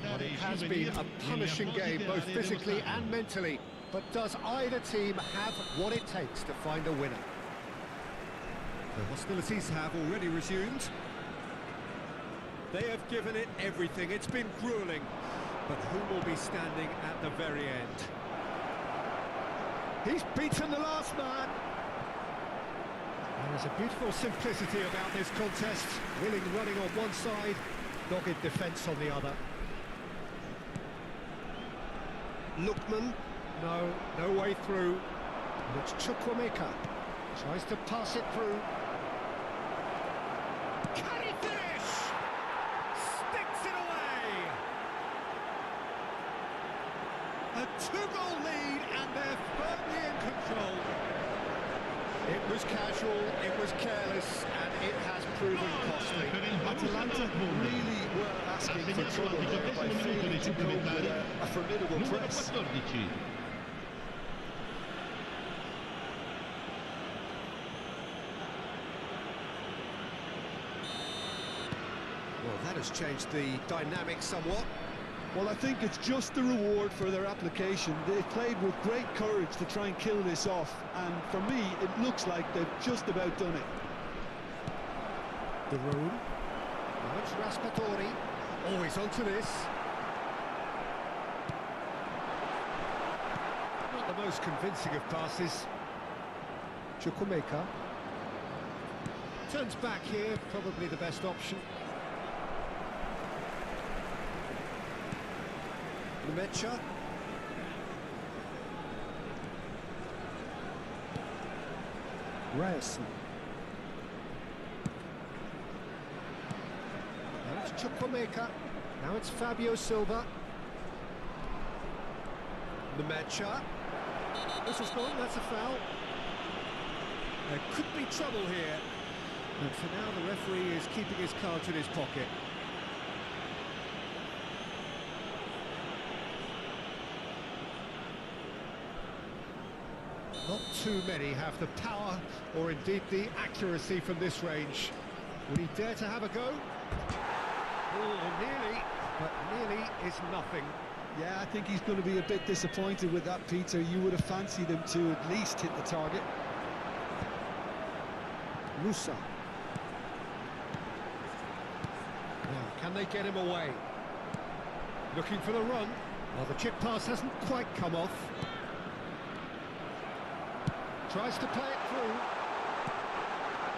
A: But it has been a punishing game, both physically and mentally. But does either team have what it takes to find a winner? The hostilities have already resumed. They have given it everything. It's been grueling. But who will be standing at the very end? He's beaten the last man. And there's a beautiful simplicity about this contest. Willing running on one side, dogged defence on the other. Lukman. No way through. And it's Chukwuemeka. Tries to pass it through. Can he finish? Sticks it away! A 2-goal lead and they're firmly in control. It was casual, it was careless, and it has proven costly.
B: Atalanta really were asking for trouble there by failing to cope with a formidable
G: Numero
B: press.
G: 14.
A: Well, that has changed the dynamic somewhat.
B: Well, I think it's just the reward for their application. They played with great courage to try and kill this off, and for me, it looks like they've just about done it.
A: Daron. Now it's Raspadori. Oh, he's onto this. Not the most convincing of passes. Chukwuemeka. Turns back here, probably the best option. Nemecha. Ryerson. That's Chukwuemeka. Now it's Fabio Silva. Nemecha. This is gone, that's a foul. There could be trouble here. But for now, the referee is keeping his cards in his pocket. Not too many have the power or indeed the accuracy from this range. Would he dare to have a go? Oh, nearly, but nearly is nothing.
B: Yeah, I think he's going to be a bit disappointed with that, Peter. You would have fancied him to at least hit the target.
A: Musa. Now, can they get him away? Looking for the run. Well, the chip pass hasn't quite come off. Tries to play it through.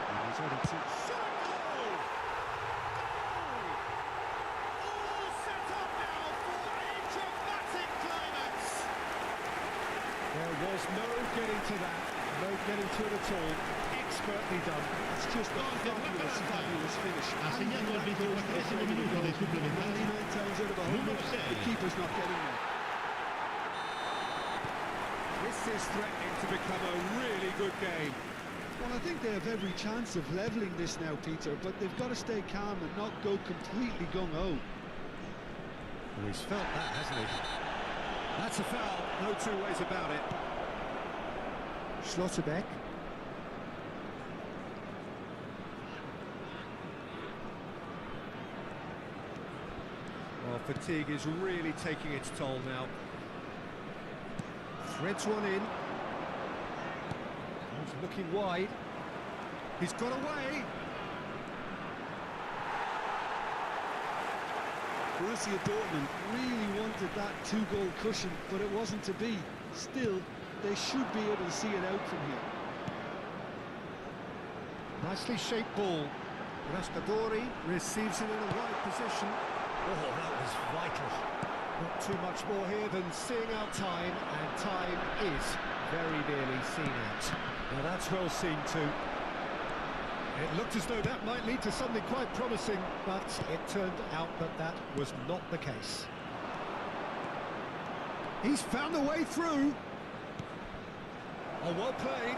A: And he's ready to... Shot! Goal! Goal! All set up now for a dramatic climax. There was no getting to that. No getting to it at all. Expertly done.
B: It's just a fabulous finish.
G: Ha segnato al 24esimo minuto dei supplementari.
B: 99 times out of 100,
G: Numero 6.
B: the keeper's not getting there.
A: This is threatening to become a really good game.
B: Well, I think they have every chance of levelling this now, Peter, but they've got to stay calm and not go completely gung-ho.
A: Well, he's felt that, hasn't he? That's a foul, no two ways about it. Schlotterbeck. Well, fatigue is really taking its toll now. Threads one in. He's looking wide. He's got away.
B: Borussia Dortmund really wanted that two-goal cushion, but it wasn't to be. Still, they should be able to see it out from here.
A: Nicely shaped ball. Raspadori receives it in the right position. Oh, that was vital. Not too much more here than seeing out time, and time is very nearly seen out. Now that's well seen too. It looked as though that might lead to something quite promising, but it turned out that that was not the case. He's found a way through. Oh, well played.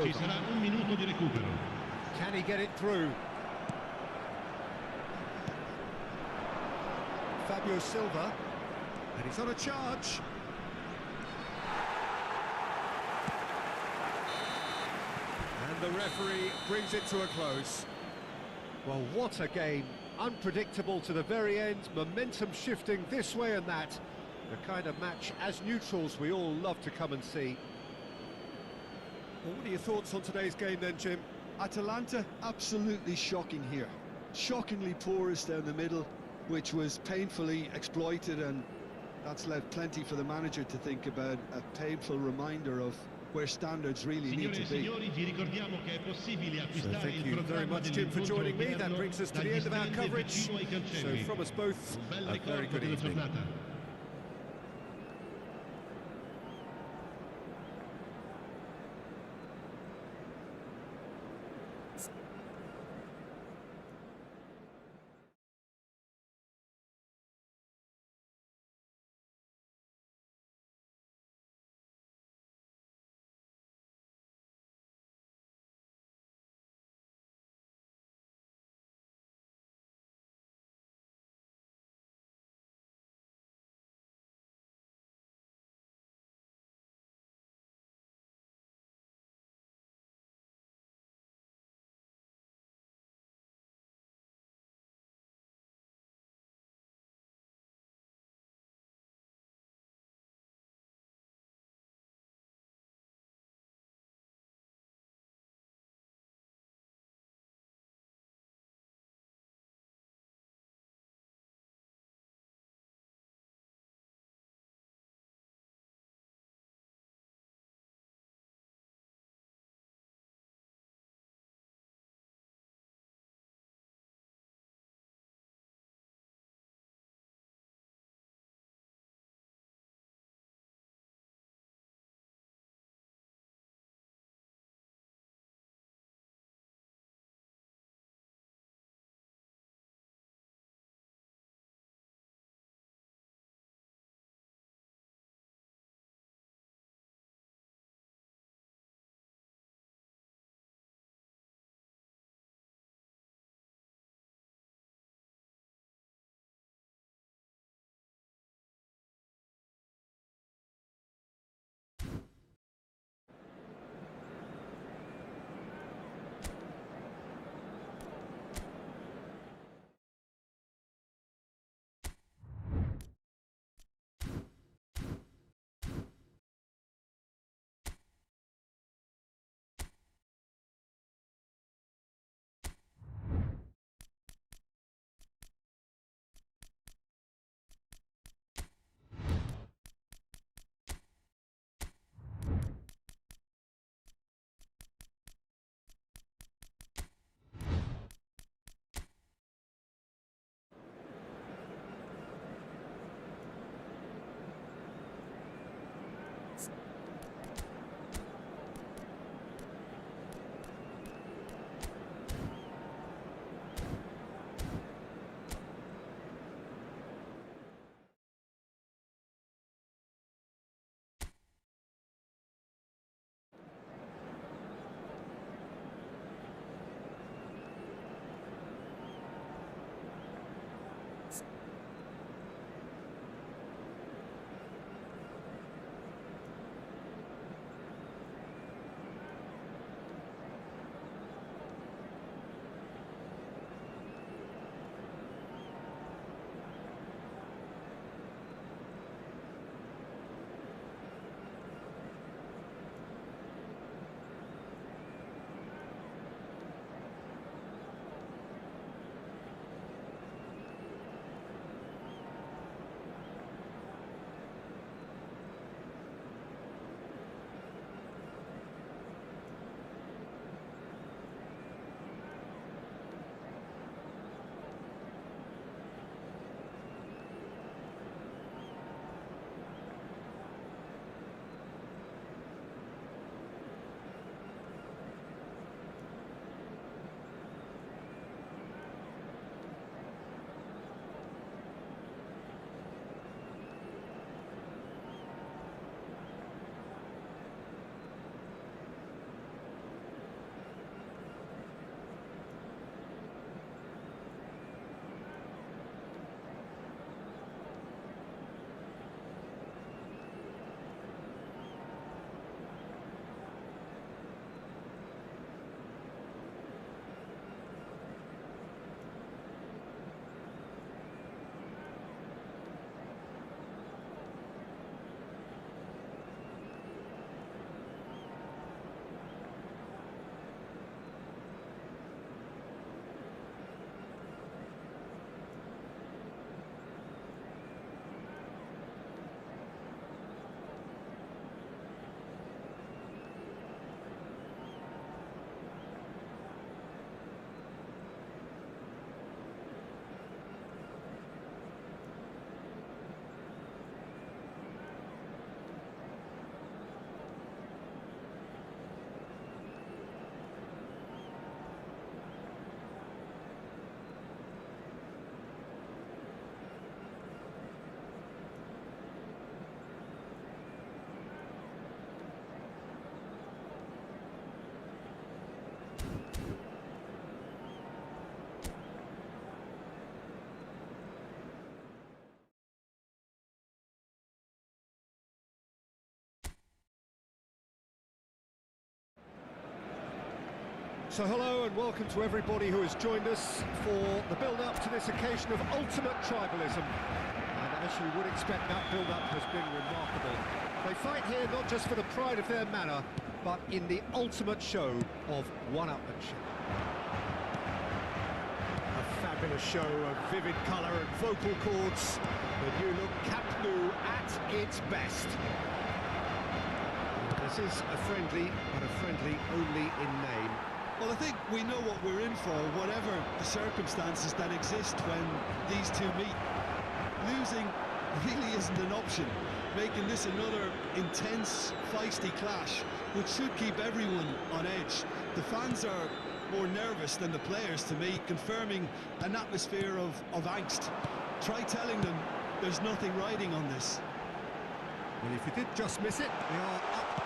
G: Ci sarà un minuto di recupero.
A: Can he get it through? Fabio Silva, and he's on a charge. And the referee brings it to a close. Well, what a game. Unpredictable to the very end, momentum shifting this way and that. The kind of match, as neutrals, we all love to come and see. Well, what are your thoughts on today's game then, Jim?
B: Atalanta, absolutely shocking here. Shockingly porous down the middle, which was painfully exploited, and that's left plenty for the manager to think about. A painful reminder of where standards really need to be.
G: Signore e signori, vi ricordiamo che è possibile
A: So
G: acquistare
A: thank
G: il
A: you very
G: programma
A: much, Jim, for
G: dell'incontro
A: joining me. That
G: odierno
A: brings us to the
G: dagli
A: end of our
G: stand del
A: coverage.
G: vicino ai
A: So
G: cancelli.
A: from us both,
G: Un bel
A: a very
G: ricordo
A: good
G: della
A: evening.
G: giornata.
A: So hello and welcome to everybody who has joined us for the build-up to this occasion of ultimate tribalism. And as you would expect, that build-up has been remarkable. They fight here not just for the pride of their manor, but in the ultimate show of one-upmanship. A fabulous show of vivid colour and vocal cords. The new look Camp Nou at its best. This is a friendly, but a friendly only in name.
B: Well, I think we know what we're in for, whatever the circumstances that exist when these two meet. Losing really isn't an option, making this another intense, feisty clash, which should keep everyone on edge. The fans are more nervous than the players, to me, confirming an atmosphere of angst. Try telling them there's nothing riding on this.
A: Well, if you did just miss it, we are up.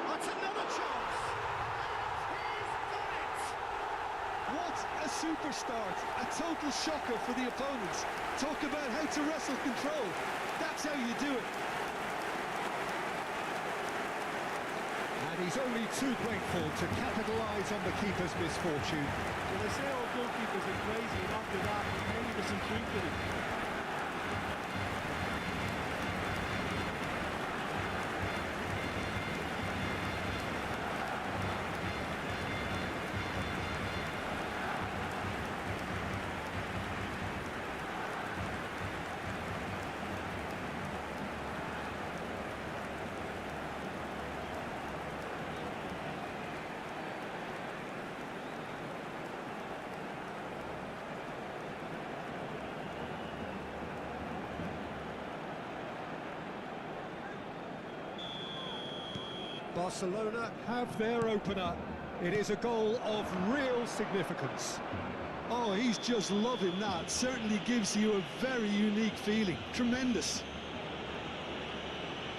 A: That's another chance.
B: What a super start, a total shocker for the opponents. Talk about how to wrestle control. That's how you do it.
A: And he's only too grateful to capitalise on the keeper's misfortune.
E: Well, they say all goalkeepers are crazy, and after that, maybe there's some truth in it.
A: Barcelona have their opener. It is a goal of real significance.
B: Oh, he's just loving that. Certainly gives you a very unique feeling. Tremendous.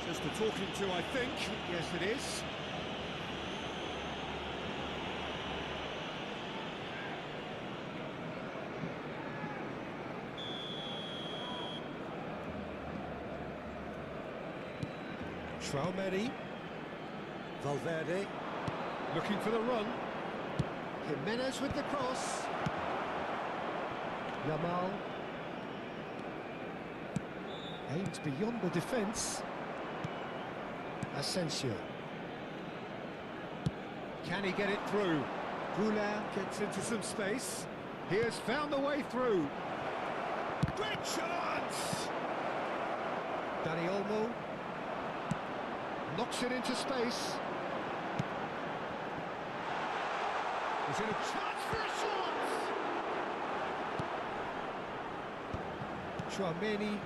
A: Just the talking to, I think. Yes, it is. Traumeri. Valverde looking for the run. Jimenez with the cross. Yamal aims beyond the defence. Asensio. Can he get it through? Goulart gets into some space. He has found the way through. Great chance! Dani Olmo knocks it into space. Is it a chance for a shot? Tchouaméni,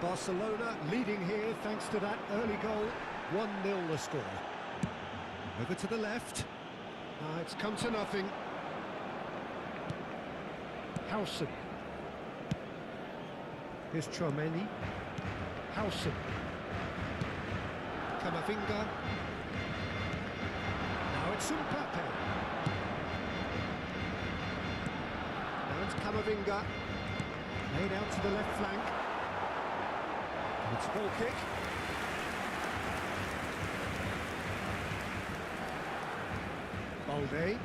A: Barcelona leading here thanks to that early goal. 1-0 the score. Over to the left. It's come to nothing. Howson. Here's Tchouaméni. Howson. Camavinga. Now it's Mbappe. And Camavinga. Laid out to the left flank. It's a ball kick. Balde.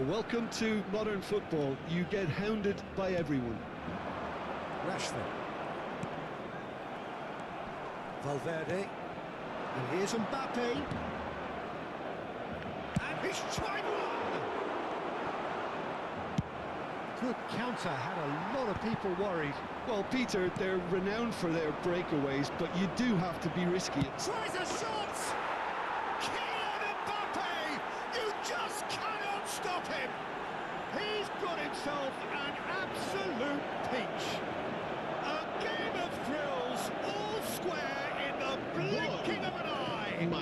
B: Welcome to modern football. You get hounded by everyone.
A: Rashford. Valverde. And here's Mbappe. And he's tried one! Good counter, had a lot of people worried.
B: Well, Peter, they're renowned for their breakaways, but you do have to be risky.
A: Tries a shot! Kylian Mbappe! You just cannot stop him! He's got himself an absolute peach. A game of thrills, all square in the blinking of an eye.
B: And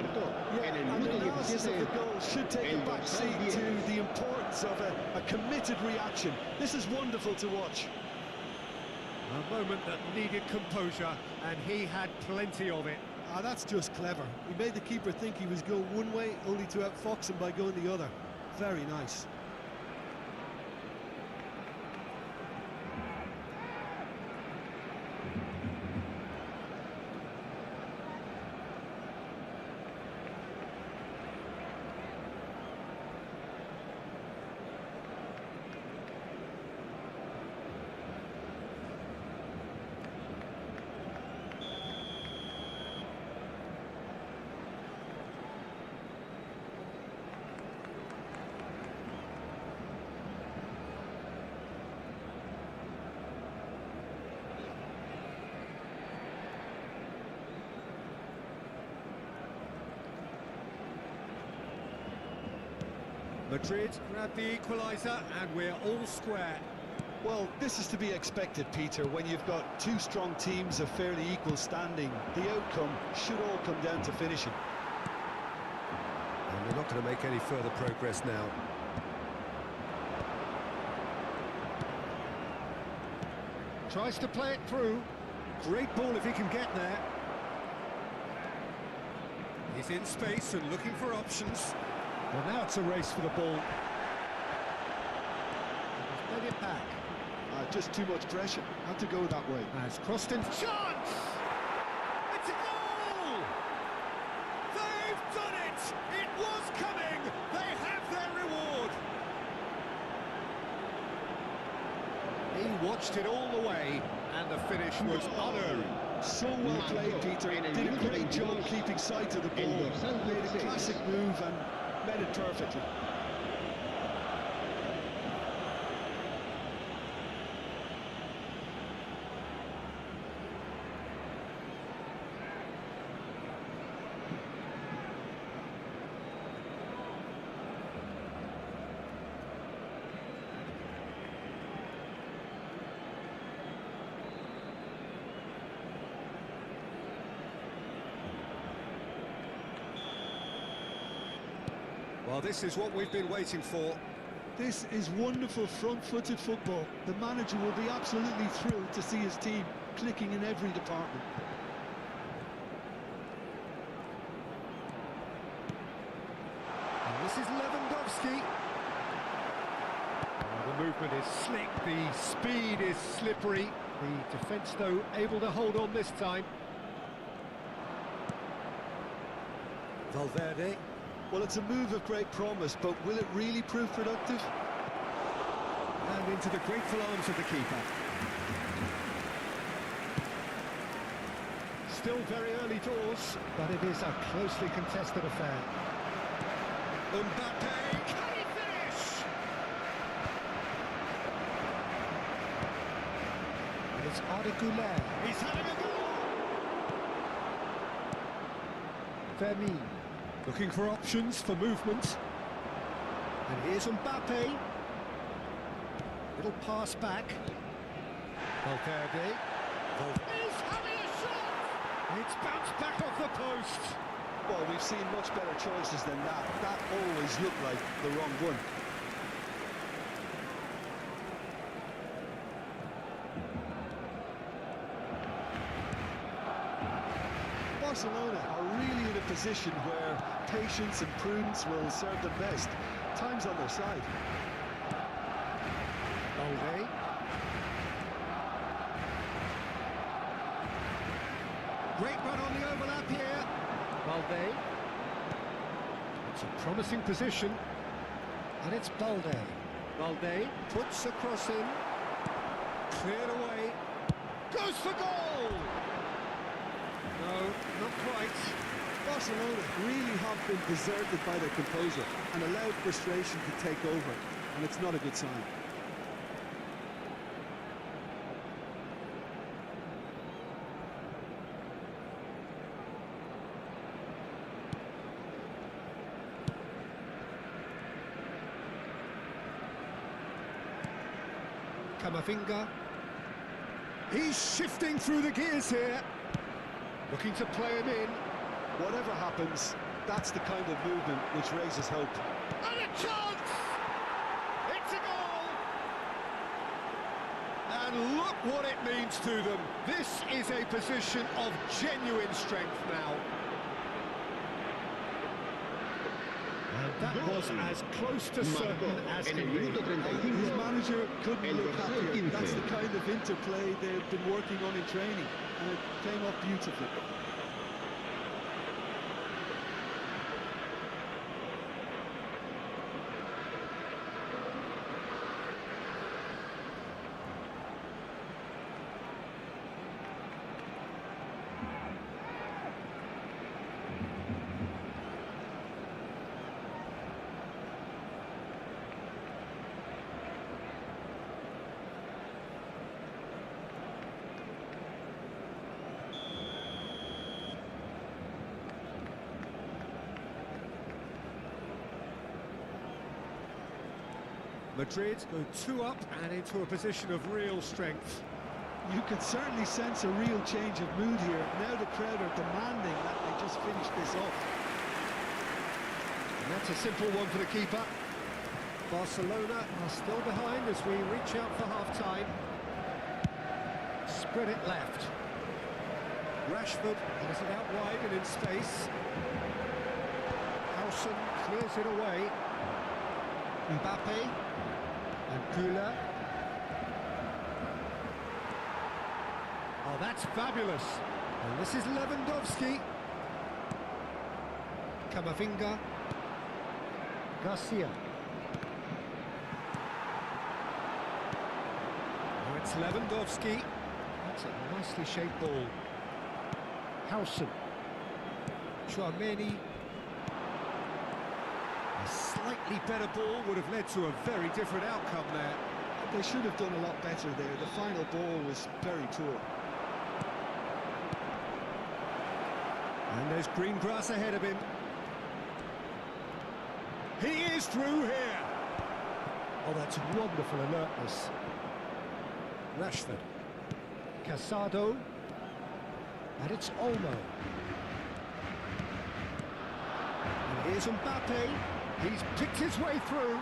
B: the analysis of the goal should take a back seat to the importance of a committed reaction. This is wonderful to watch.
A: A moment that needed composure, and he had plenty of it.
B: That's just clever. He made the keeper think he was going one way, only to outfox him by going the other. Very nice.
A: Madrid grab the equaliser and we're all square.
B: Well, this is to be expected, Peter. When you've got two strong teams of fairly equal standing, the outcome should all come down to finishing.
A: And they're not going to make any further progress now. Tries to play it through. Great ball if he can get there. He's in space and looking for options. Well, now it's a race for the ball. He's played it back.
B: Just too much pressure. Had to go that way.
A: Has crossed in. Chance! It's a goal! They've done it! It was coming! They have their reward! He watched it all the way, and the finish was unerring.
B: So well played, Peter. Did a great job keeping sight of the ball. Made a classic move and made it perfectly.
A: Well, this is what we've been waiting for.
B: This is wonderful front-footed football. The manager will be absolutely thrilled to see his team clicking in every department.
A: And this is Lewandowski. Oh, the movement is slick, the speed is slippery. The defence, though, able to hold on this time. Valverde.
B: Well, it's a move of great promise, but will it really prove productive?
A: And into the grateful arms of the keeper. Still very early doors, but it is a closely contested affair. Mbappe, can he finish? And it's Arda Güler. He's having a go! Fermin. Looking for options for movement. And here's Mbappe. Little pass back. Valverde. He's having a shot! It's bounced back off the post.
B: Well, we've seen much better choices than that. That always looked like the wrong one. Barcelona are really in a position where patience and prudence will serve them best. Time's on their side.
A: Balde. Great run on the overlap here. Balde. It's a promising position. And it's Balde. Balde puts a cross in. Cleared away. Goes for goal! No, not quite.
B: Barcelona really have been deserted by their composure and allowed frustration to take over, and it's not a good sign.
A: Camavinga. He's shifting through the gears here. Looking to play him in.
B: Whatever happens, that's the kind of movement which raises hope.
A: And a chance! It's a goal! And look what it means to them. This is a position of genuine strength now. And that was as close to certain as can be.
B: His manager couldn't look happier. That's the kind of interplay they've been working on in training, and it came off beautifully.
A: Madrid go 2 up and into a position of real strength.
B: You can certainly sense a real change of mood here. Now the crowd are demanding that they just finish this off.
A: And that's a simple one for the keeper. Barcelona are still behind as we reach out for half-time. Spread it left. Rashford has it out wide and in space. Howson clears it away. Mbappe and Güler. Oh, that's fabulous. And this is Lewandowski. Camavinga. Garcia. Now it's Lewandowski. That's a nicely shaped ball. Howson. Chouameni. A slightly better ball would have led to a very different outcome there.
B: They should have done a lot better there. The final ball was very poor.
A: And there's green grass ahead of him. He is through here. Oh, that's wonderful alertness. Rashford. Casado. And it's Olmo. And here's Mbappe. He's picked his way through.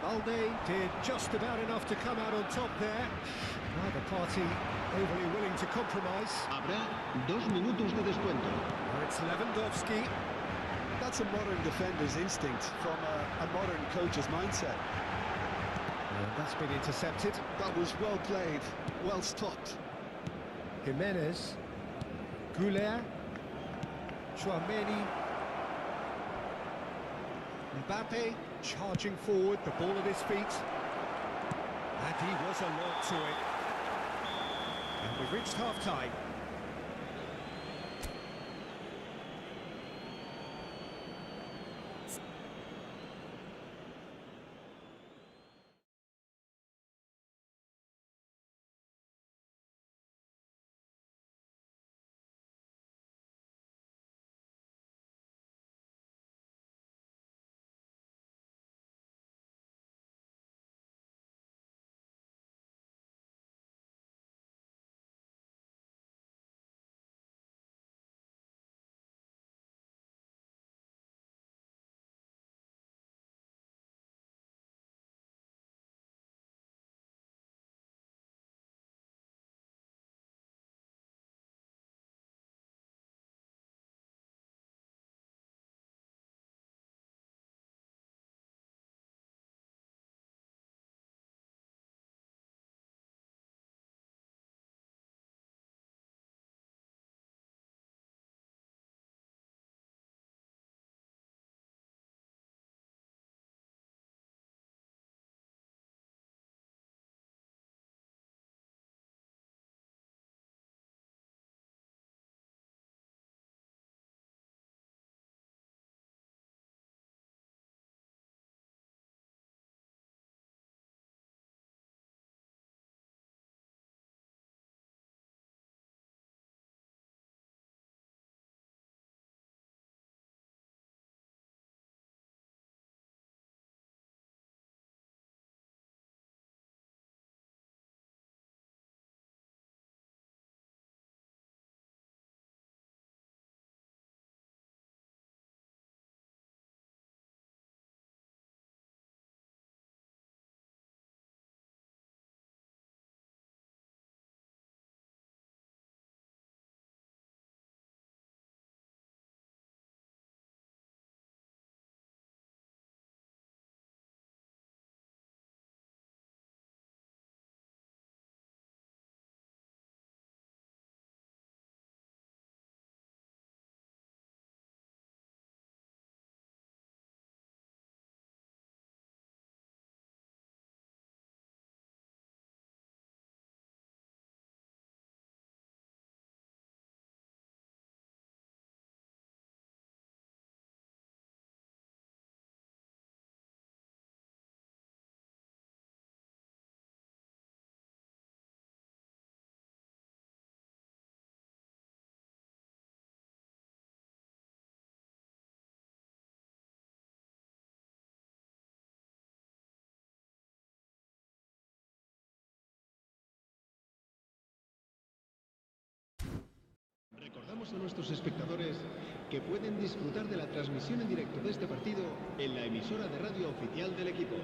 A: Balde did just about enough to come out on top there. Neither party overly willing to compromise.
G: Habrá 2 minutos de descuento.
A: Now it's Lewandowski.
B: That's a modern defender's instinct from a modern coach's mindset.
A: And that's been intercepted.
B: That was well played, well stopped.
A: Jimenez. Güler. Chouameni. Mbappe charging forward, the ball at his feet. And he was alert to it. And we've reached half-time.
H: recordamos a nuestros espectadores que pueden disfrutar de la transmisión en directo de este partido en la emisora de radio oficial del equipo.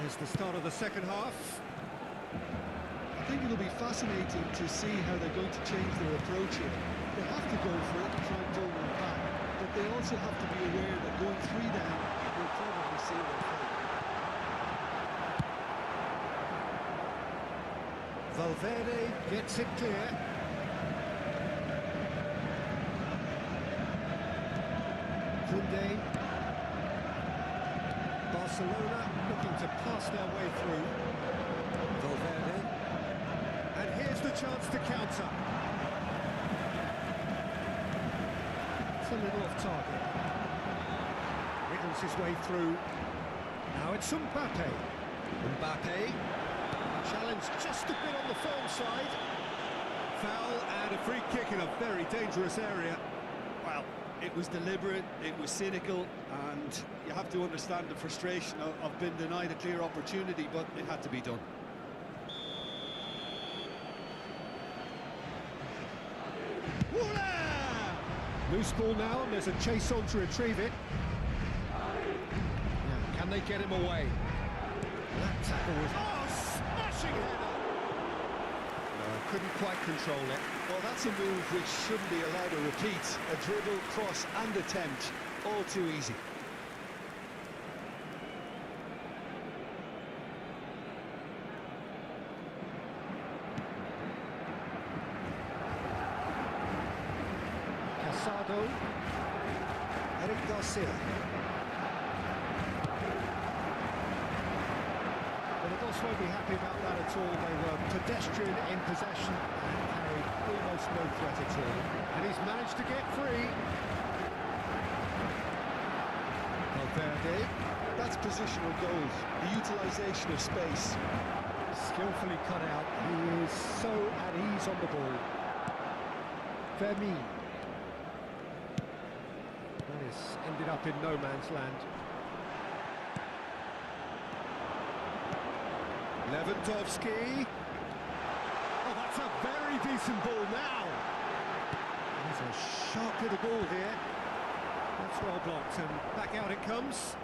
A: Here's the start of the second half.
B: I think it'll be fascinating to see how they're going to change their approach here. They have to go for it and try and pull one back, but they also have to be aware that going 3 down will probably see their fate.
A: Valverde gets it clear. Koundé. Barcelona looking to pass their way through. Valverde. And here's the chance to counter. It's a little off target. Wriggles his way through. Now it's Mbappe. Mbappe. Challenge just a bit on the firm side. Foul and a free kick in a very dangerous area.
B: Well, it was deliberate, it was cynical, and you have to understand the frustration of being denied a clear opportunity, but it had to be done.
A: Loose ball now, and there's a chase on to retrieve it. Yeah, can they get him away? That tackle was... Oh, smashing header! No, couldn't quite control it.
B: Well, that's a move which shouldn't be allowed to repeat. A dribble, cross and attempt, all too easy.
A: Eric Garcia. Well, the Dos won't be happy about that at all. They were pedestrian in possession and carried almost no threat at all. And he's managed to get free. Valverde.
B: That's positional goals, the utilisation of space.
A: Skillfully cut out. He is so at ease on the ball. Fermin. Ended up in no man's land. Lewandowski. Oh, that's a very decent ball now. There's a sharp little ball here. That's well blocked, and back out it comes.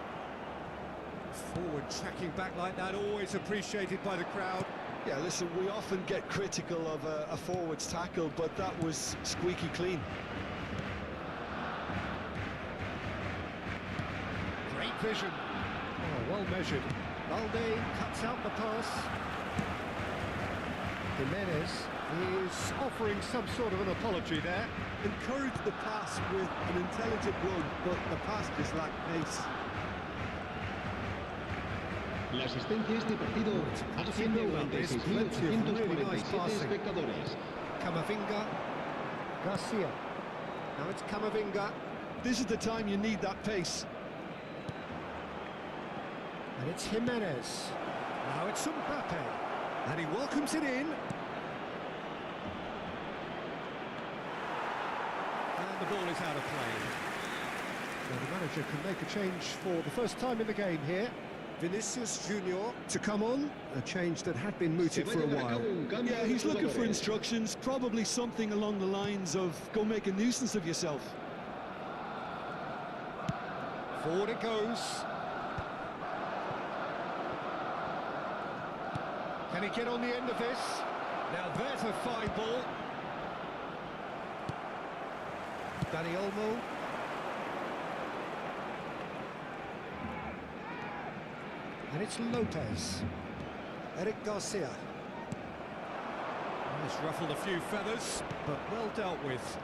A: Forward tracking back like that, always appreciated by the crowd.
B: Yeah, listen, we often get critical of a forward's tackle, but that was squeaky clean.
A: Vision. Oh, well measured. Valde cuts out the pass. Jimenez is offering some sort of an apology there.
B: Encouraged the pass with an intelligent run, but the pass just lacked pace.
H: La asistencia a este partido asciende a 46.847 espectadores.
A: Camavinga. Garcia. Now it's Camavinga.
B: This is the time you need that pace.
A: And it's Jimenez. Now it's Mbappe. And he welcomes it in. And the ball is out of play. Now the manager can make a change for the first time in the game here. Vinicius Junior to come on. A change that had been mooted for a while.
B: Yeah, he's looking for instructions, probably something along the lines of go make a nuisance of yourself.
A: Forward it goes. Can he get on the end of this? Now there's a fine ball. Dani Olmo. And it's Lopez. Eric Garcia. He's ruffled a few feathers, but well dealt with.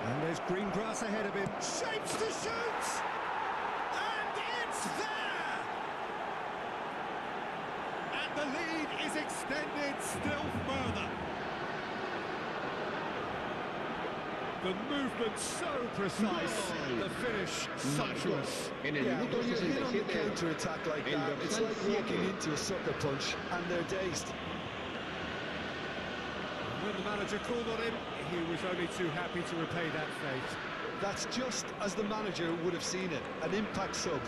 A: And there's green grass ahead of him. Shapes to shoot! And it's there! And the lead is extended still further. The movement so precise, the finish sumptuous.
H: En el
B: Yeah,
H: minuto
B: when you hit on the
H: 67,
B: counter-attack like
H: el
B: that, it's
H: dorsal
B: like walking
H: 7.
B: into a sucker punch, and they're dazed.
A: When the manager called on him, he was only too happy to repay that fate.
B: That's just as the manager would have seen it, an impact sub.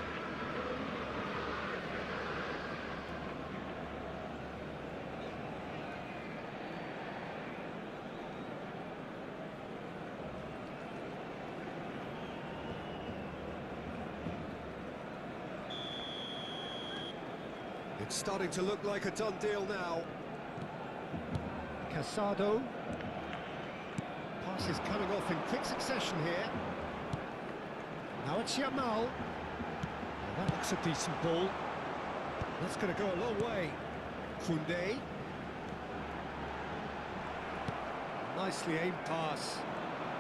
A: It's starting to look like a done deal now. Casado. Pass is coming off in quick succession here. Now it's Yamal. Well, that looks a decent ball. That's going to go a long way. Koundé. Nicely aimed pass.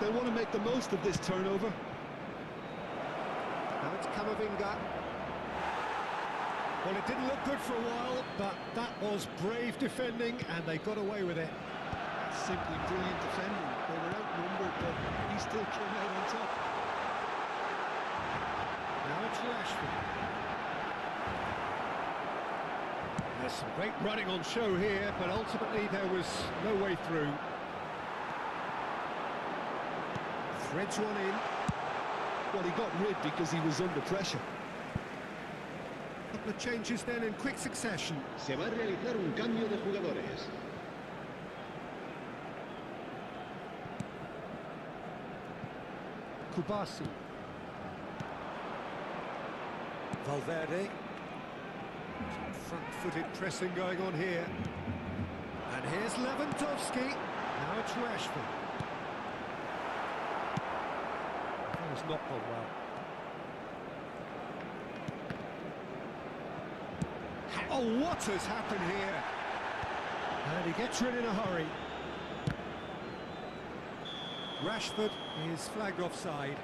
B: They want to make the most of this turnover.
A: Now it's Camavinga. Well, it didn't look good for a while, but that was brave defending, and they got away with it.
B: Simply brilliant defending. They were outnumbered, but he still came out on top.
A: Now it's Rashford. There's some great running on show here, but ultimately there was no way through. Threads one in.
B: Well, he got rid because he was under pressure.
A: Couple of changes then in quick succession.
G: Se va a realizar un cambio de jugadores.
A: Kubasi. Valverde. Some front-footed pressing going on here. And here's Lewandowski. Now it's Rashford. That was not gone well. Oh, what has happened here? And he gets rid in a hurry. Rashford is flagged offside.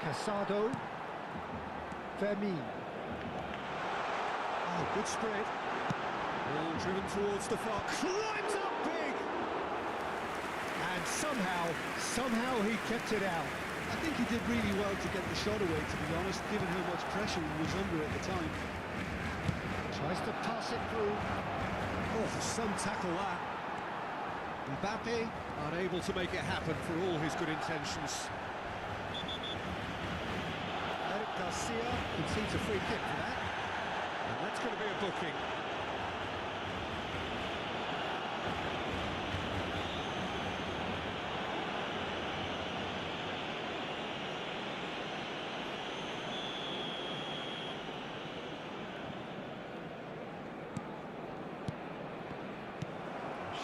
A: Casado. Fermin. Oh, good spread. Ball driven towards the far. Climbs up big! And somehow he kept it out.
B: I think he did really well to get the shot away, to be honest, given how much pressure he was under at the time.
A: Tries to pass it through. Oh, some tackle that. Mbappe unable to make it happen for all his good intentions. Garcia concedes a free kick for that, and that's going to be a booking.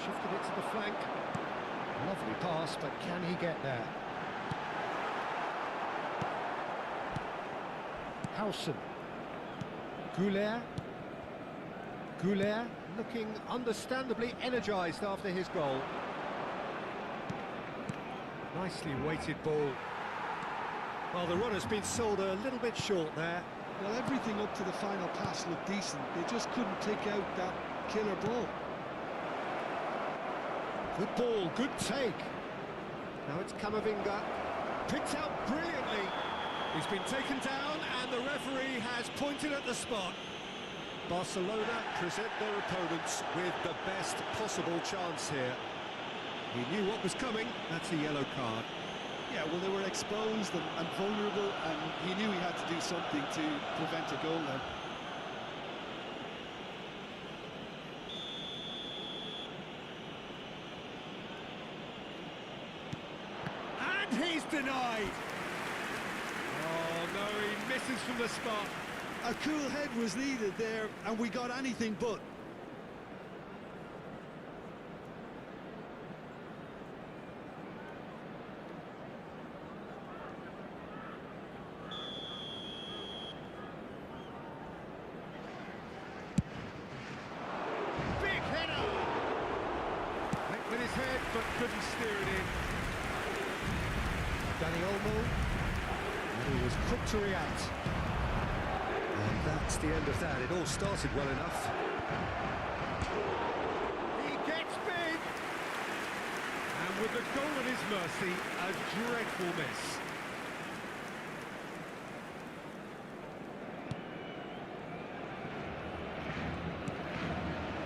A: Shifted it to the flank. Lovely pass, but can he get there? Howson. Goulet looking understandably energised after his goal. Nicely weighted ball. Well, the run has been sold a little bit short there.
B: Well, everything up to the final pass looked decent. They just couldn't take out that killer ball.
A: Good ball, good take. Now it's Camavinga. Picked out brilliantly. He's been taken down and the referee has pointed at the spot. Barcelona present their opponents with the best possible chance here. He knew what was coming, that's a yellow card.
B: Yeah, well, they were exposed and vulnerable, and he knew he had to do something to prevent a goal then.
A: And he's denied! Oh no, he misses from the spot.
B: A cool head was needed there, and we got anything but.
A: Big header! Went with his head, but couldn't steer it in. Dani Olmo. And he was quick to react. And that's the end of that. It all started well enough.
E: He gets big! And with the goal at his mercy, a dreadful miss.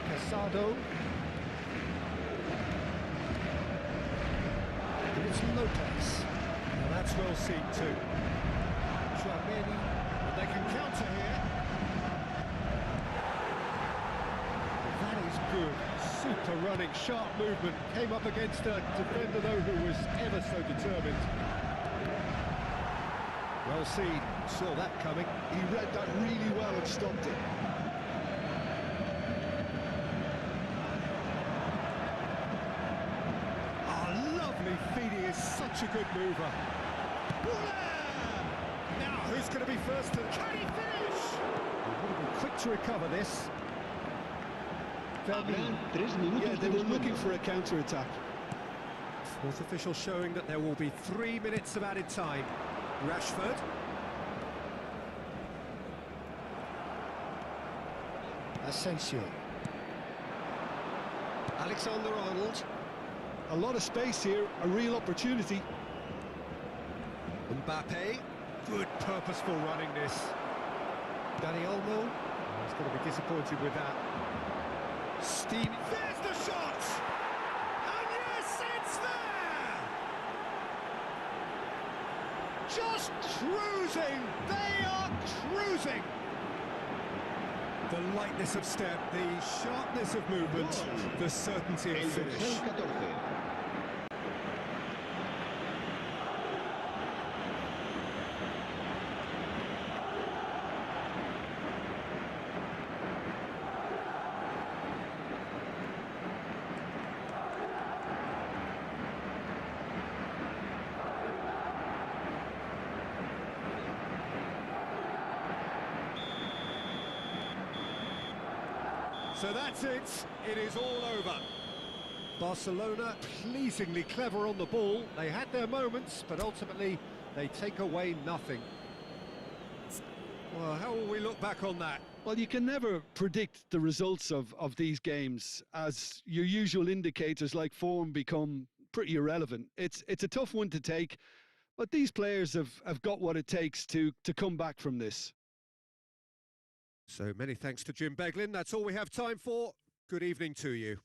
A: Casado. And it's Lopez. Now that's well seen too. Tchouameni.
E: And they can counter here.
A: That is good.
E: Super running, sharp movement. Came up against a defender, though, who was ever so determined.
A: Well seen. Saw that coming.
B: He read that really well and stopped it.
A: Lovely feed. He is such a good mover.
E: Now, who's going to be first to... Can he finish?
A: He would have been quick to recover this.
G: Habrán 3 minutos
B: Yeah, they
G: de
B: were
G: descuento.
B: looking for a counter-attack.
A: Fourth official showing that there will be 3 minutes of added time. Rashford. Asensio. Alexander-Arnold.
B: A lot of space here, a real opportunity.
A: Mbappe.
E: Good, purposeful running this.
A: Dani Olmo. He's going to be disappointed with that. Steam.
E: There's the shot! And yes, it's there! Just cruising! They are cruising!
A: The lightness of step, the sharpness of movement, the certainty of
G: El
A: finish.
G: dorsal 14.
E: So that's it. It is all over.
A: Barcelona pleasingly clever on the ball. They had their moments, but ultimately they take away nothing. Well, how will we look back on that?
B: Well, you can never predict the results of these games, as your usual indicators like form become pretty irrelevant. It's a tough one to take, but these players have got what it takes to come back from this.
A: So many thanks to Jim Beglin. That's all we have time for. Good evening to you.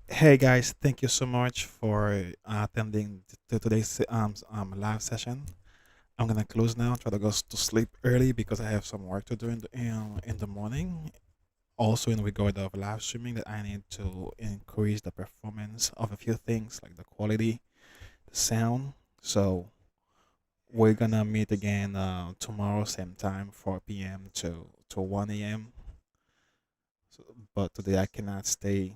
D: Hey guys, thank you so much for attending to today's live session. I'm gonna close now. Try to go to sleep early because I have some work to do in the morning. Also, in regard of live streaming, that I need to increase the performance of a few things like the quality, the sound. So we're gonna meet again tomorrow, same time, 4 p.m. to 1 a.m. So, but today I cannot stay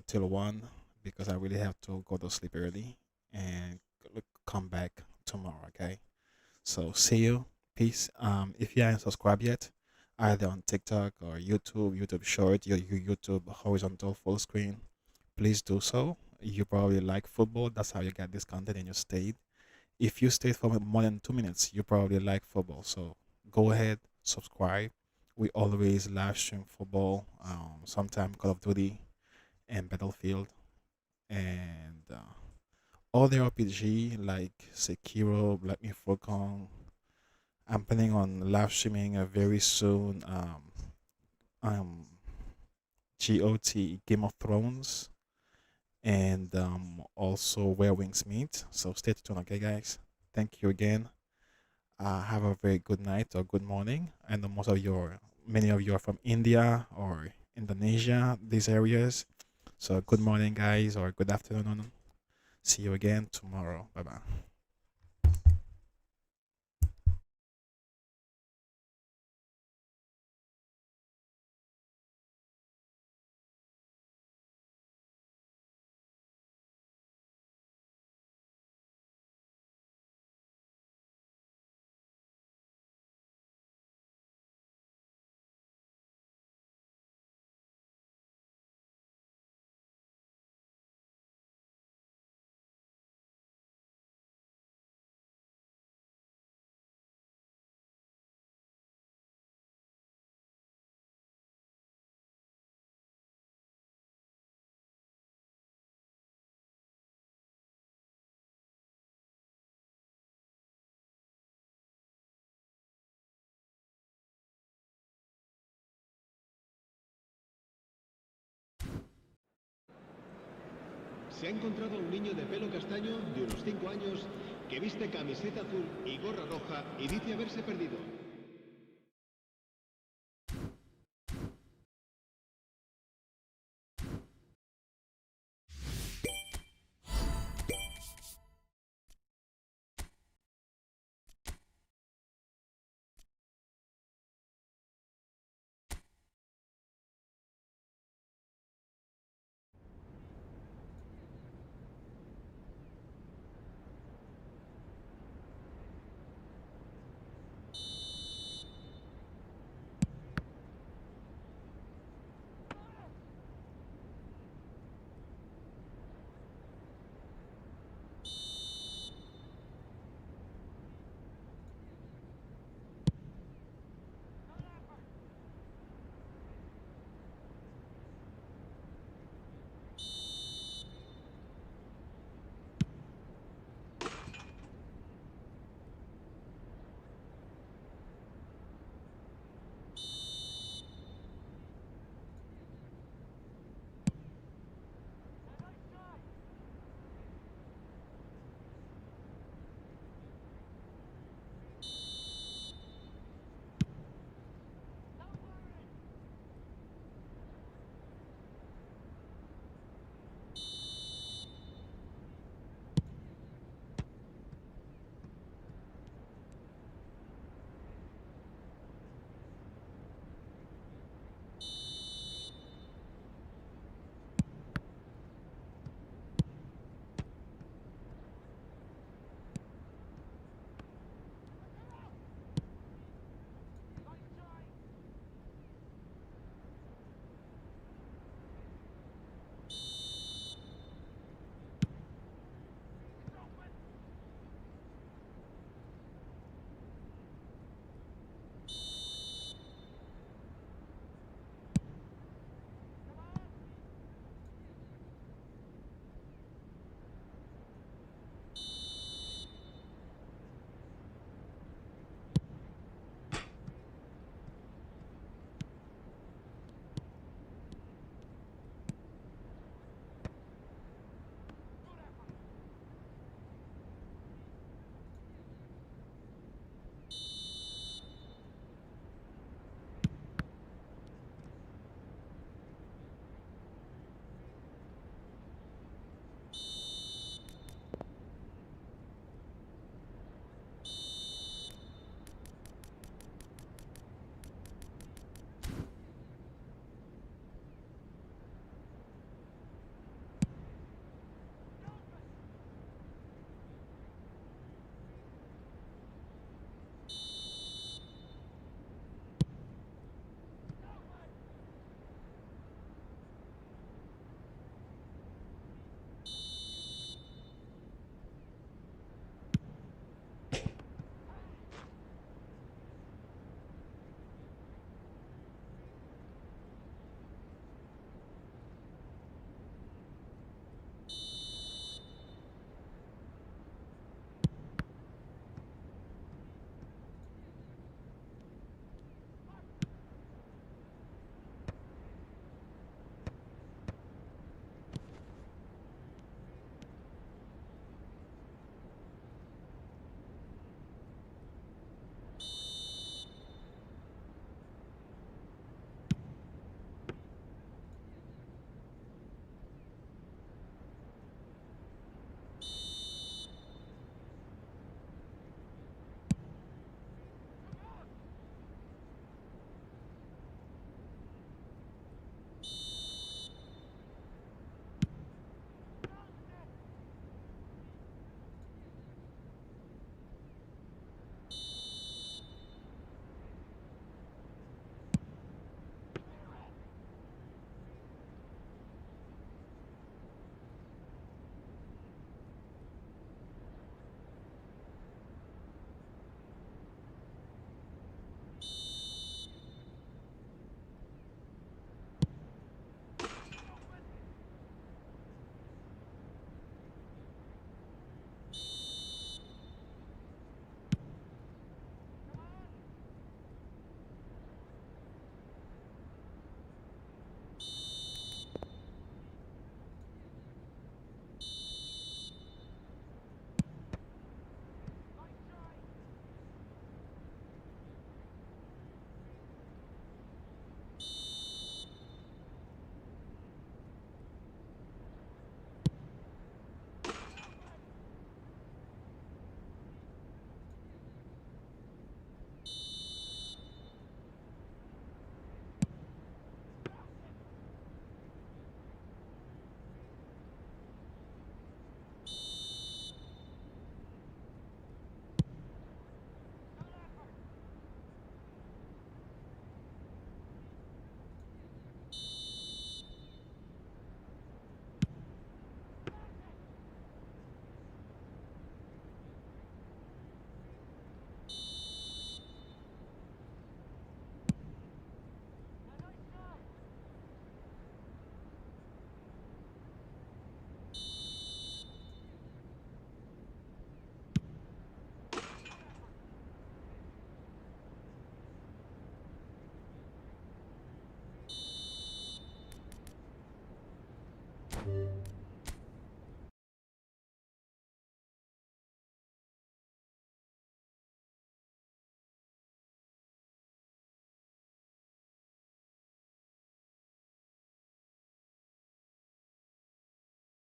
D: till 1 because I really have to go to sleep early and come back tomorrow. Okay. So see you. Peace. If you haven't subscribed yet, either on TikTok or YouTube, YouTube Short, your YouTube horizontal full screen, please do so. You probably like football. That's how you get this content and you stayed. If you stayed for more than 2 minutes, you probably like football. So go ahead, subscribe. We always live stream football, sometime Call of Duty and Battlefield, and other RPG like Sekiro, Black Myth Wukong. I'm planning on live streaming very soon. Um, GOT Game of Thrones and also Where Wings Meet. So stay tuned, okay, guys. Thank you again. Have a very good night or good morning. I know many of you are from India or Indonesia, these areas. So good morning, guys, or good afternoon. See you again tomorrow. Bye bye.
G: Se ha encontrado a un niño de pelo castaño de unos 5 años que viste camiseta azul y gorra roja y dice haberse perdido.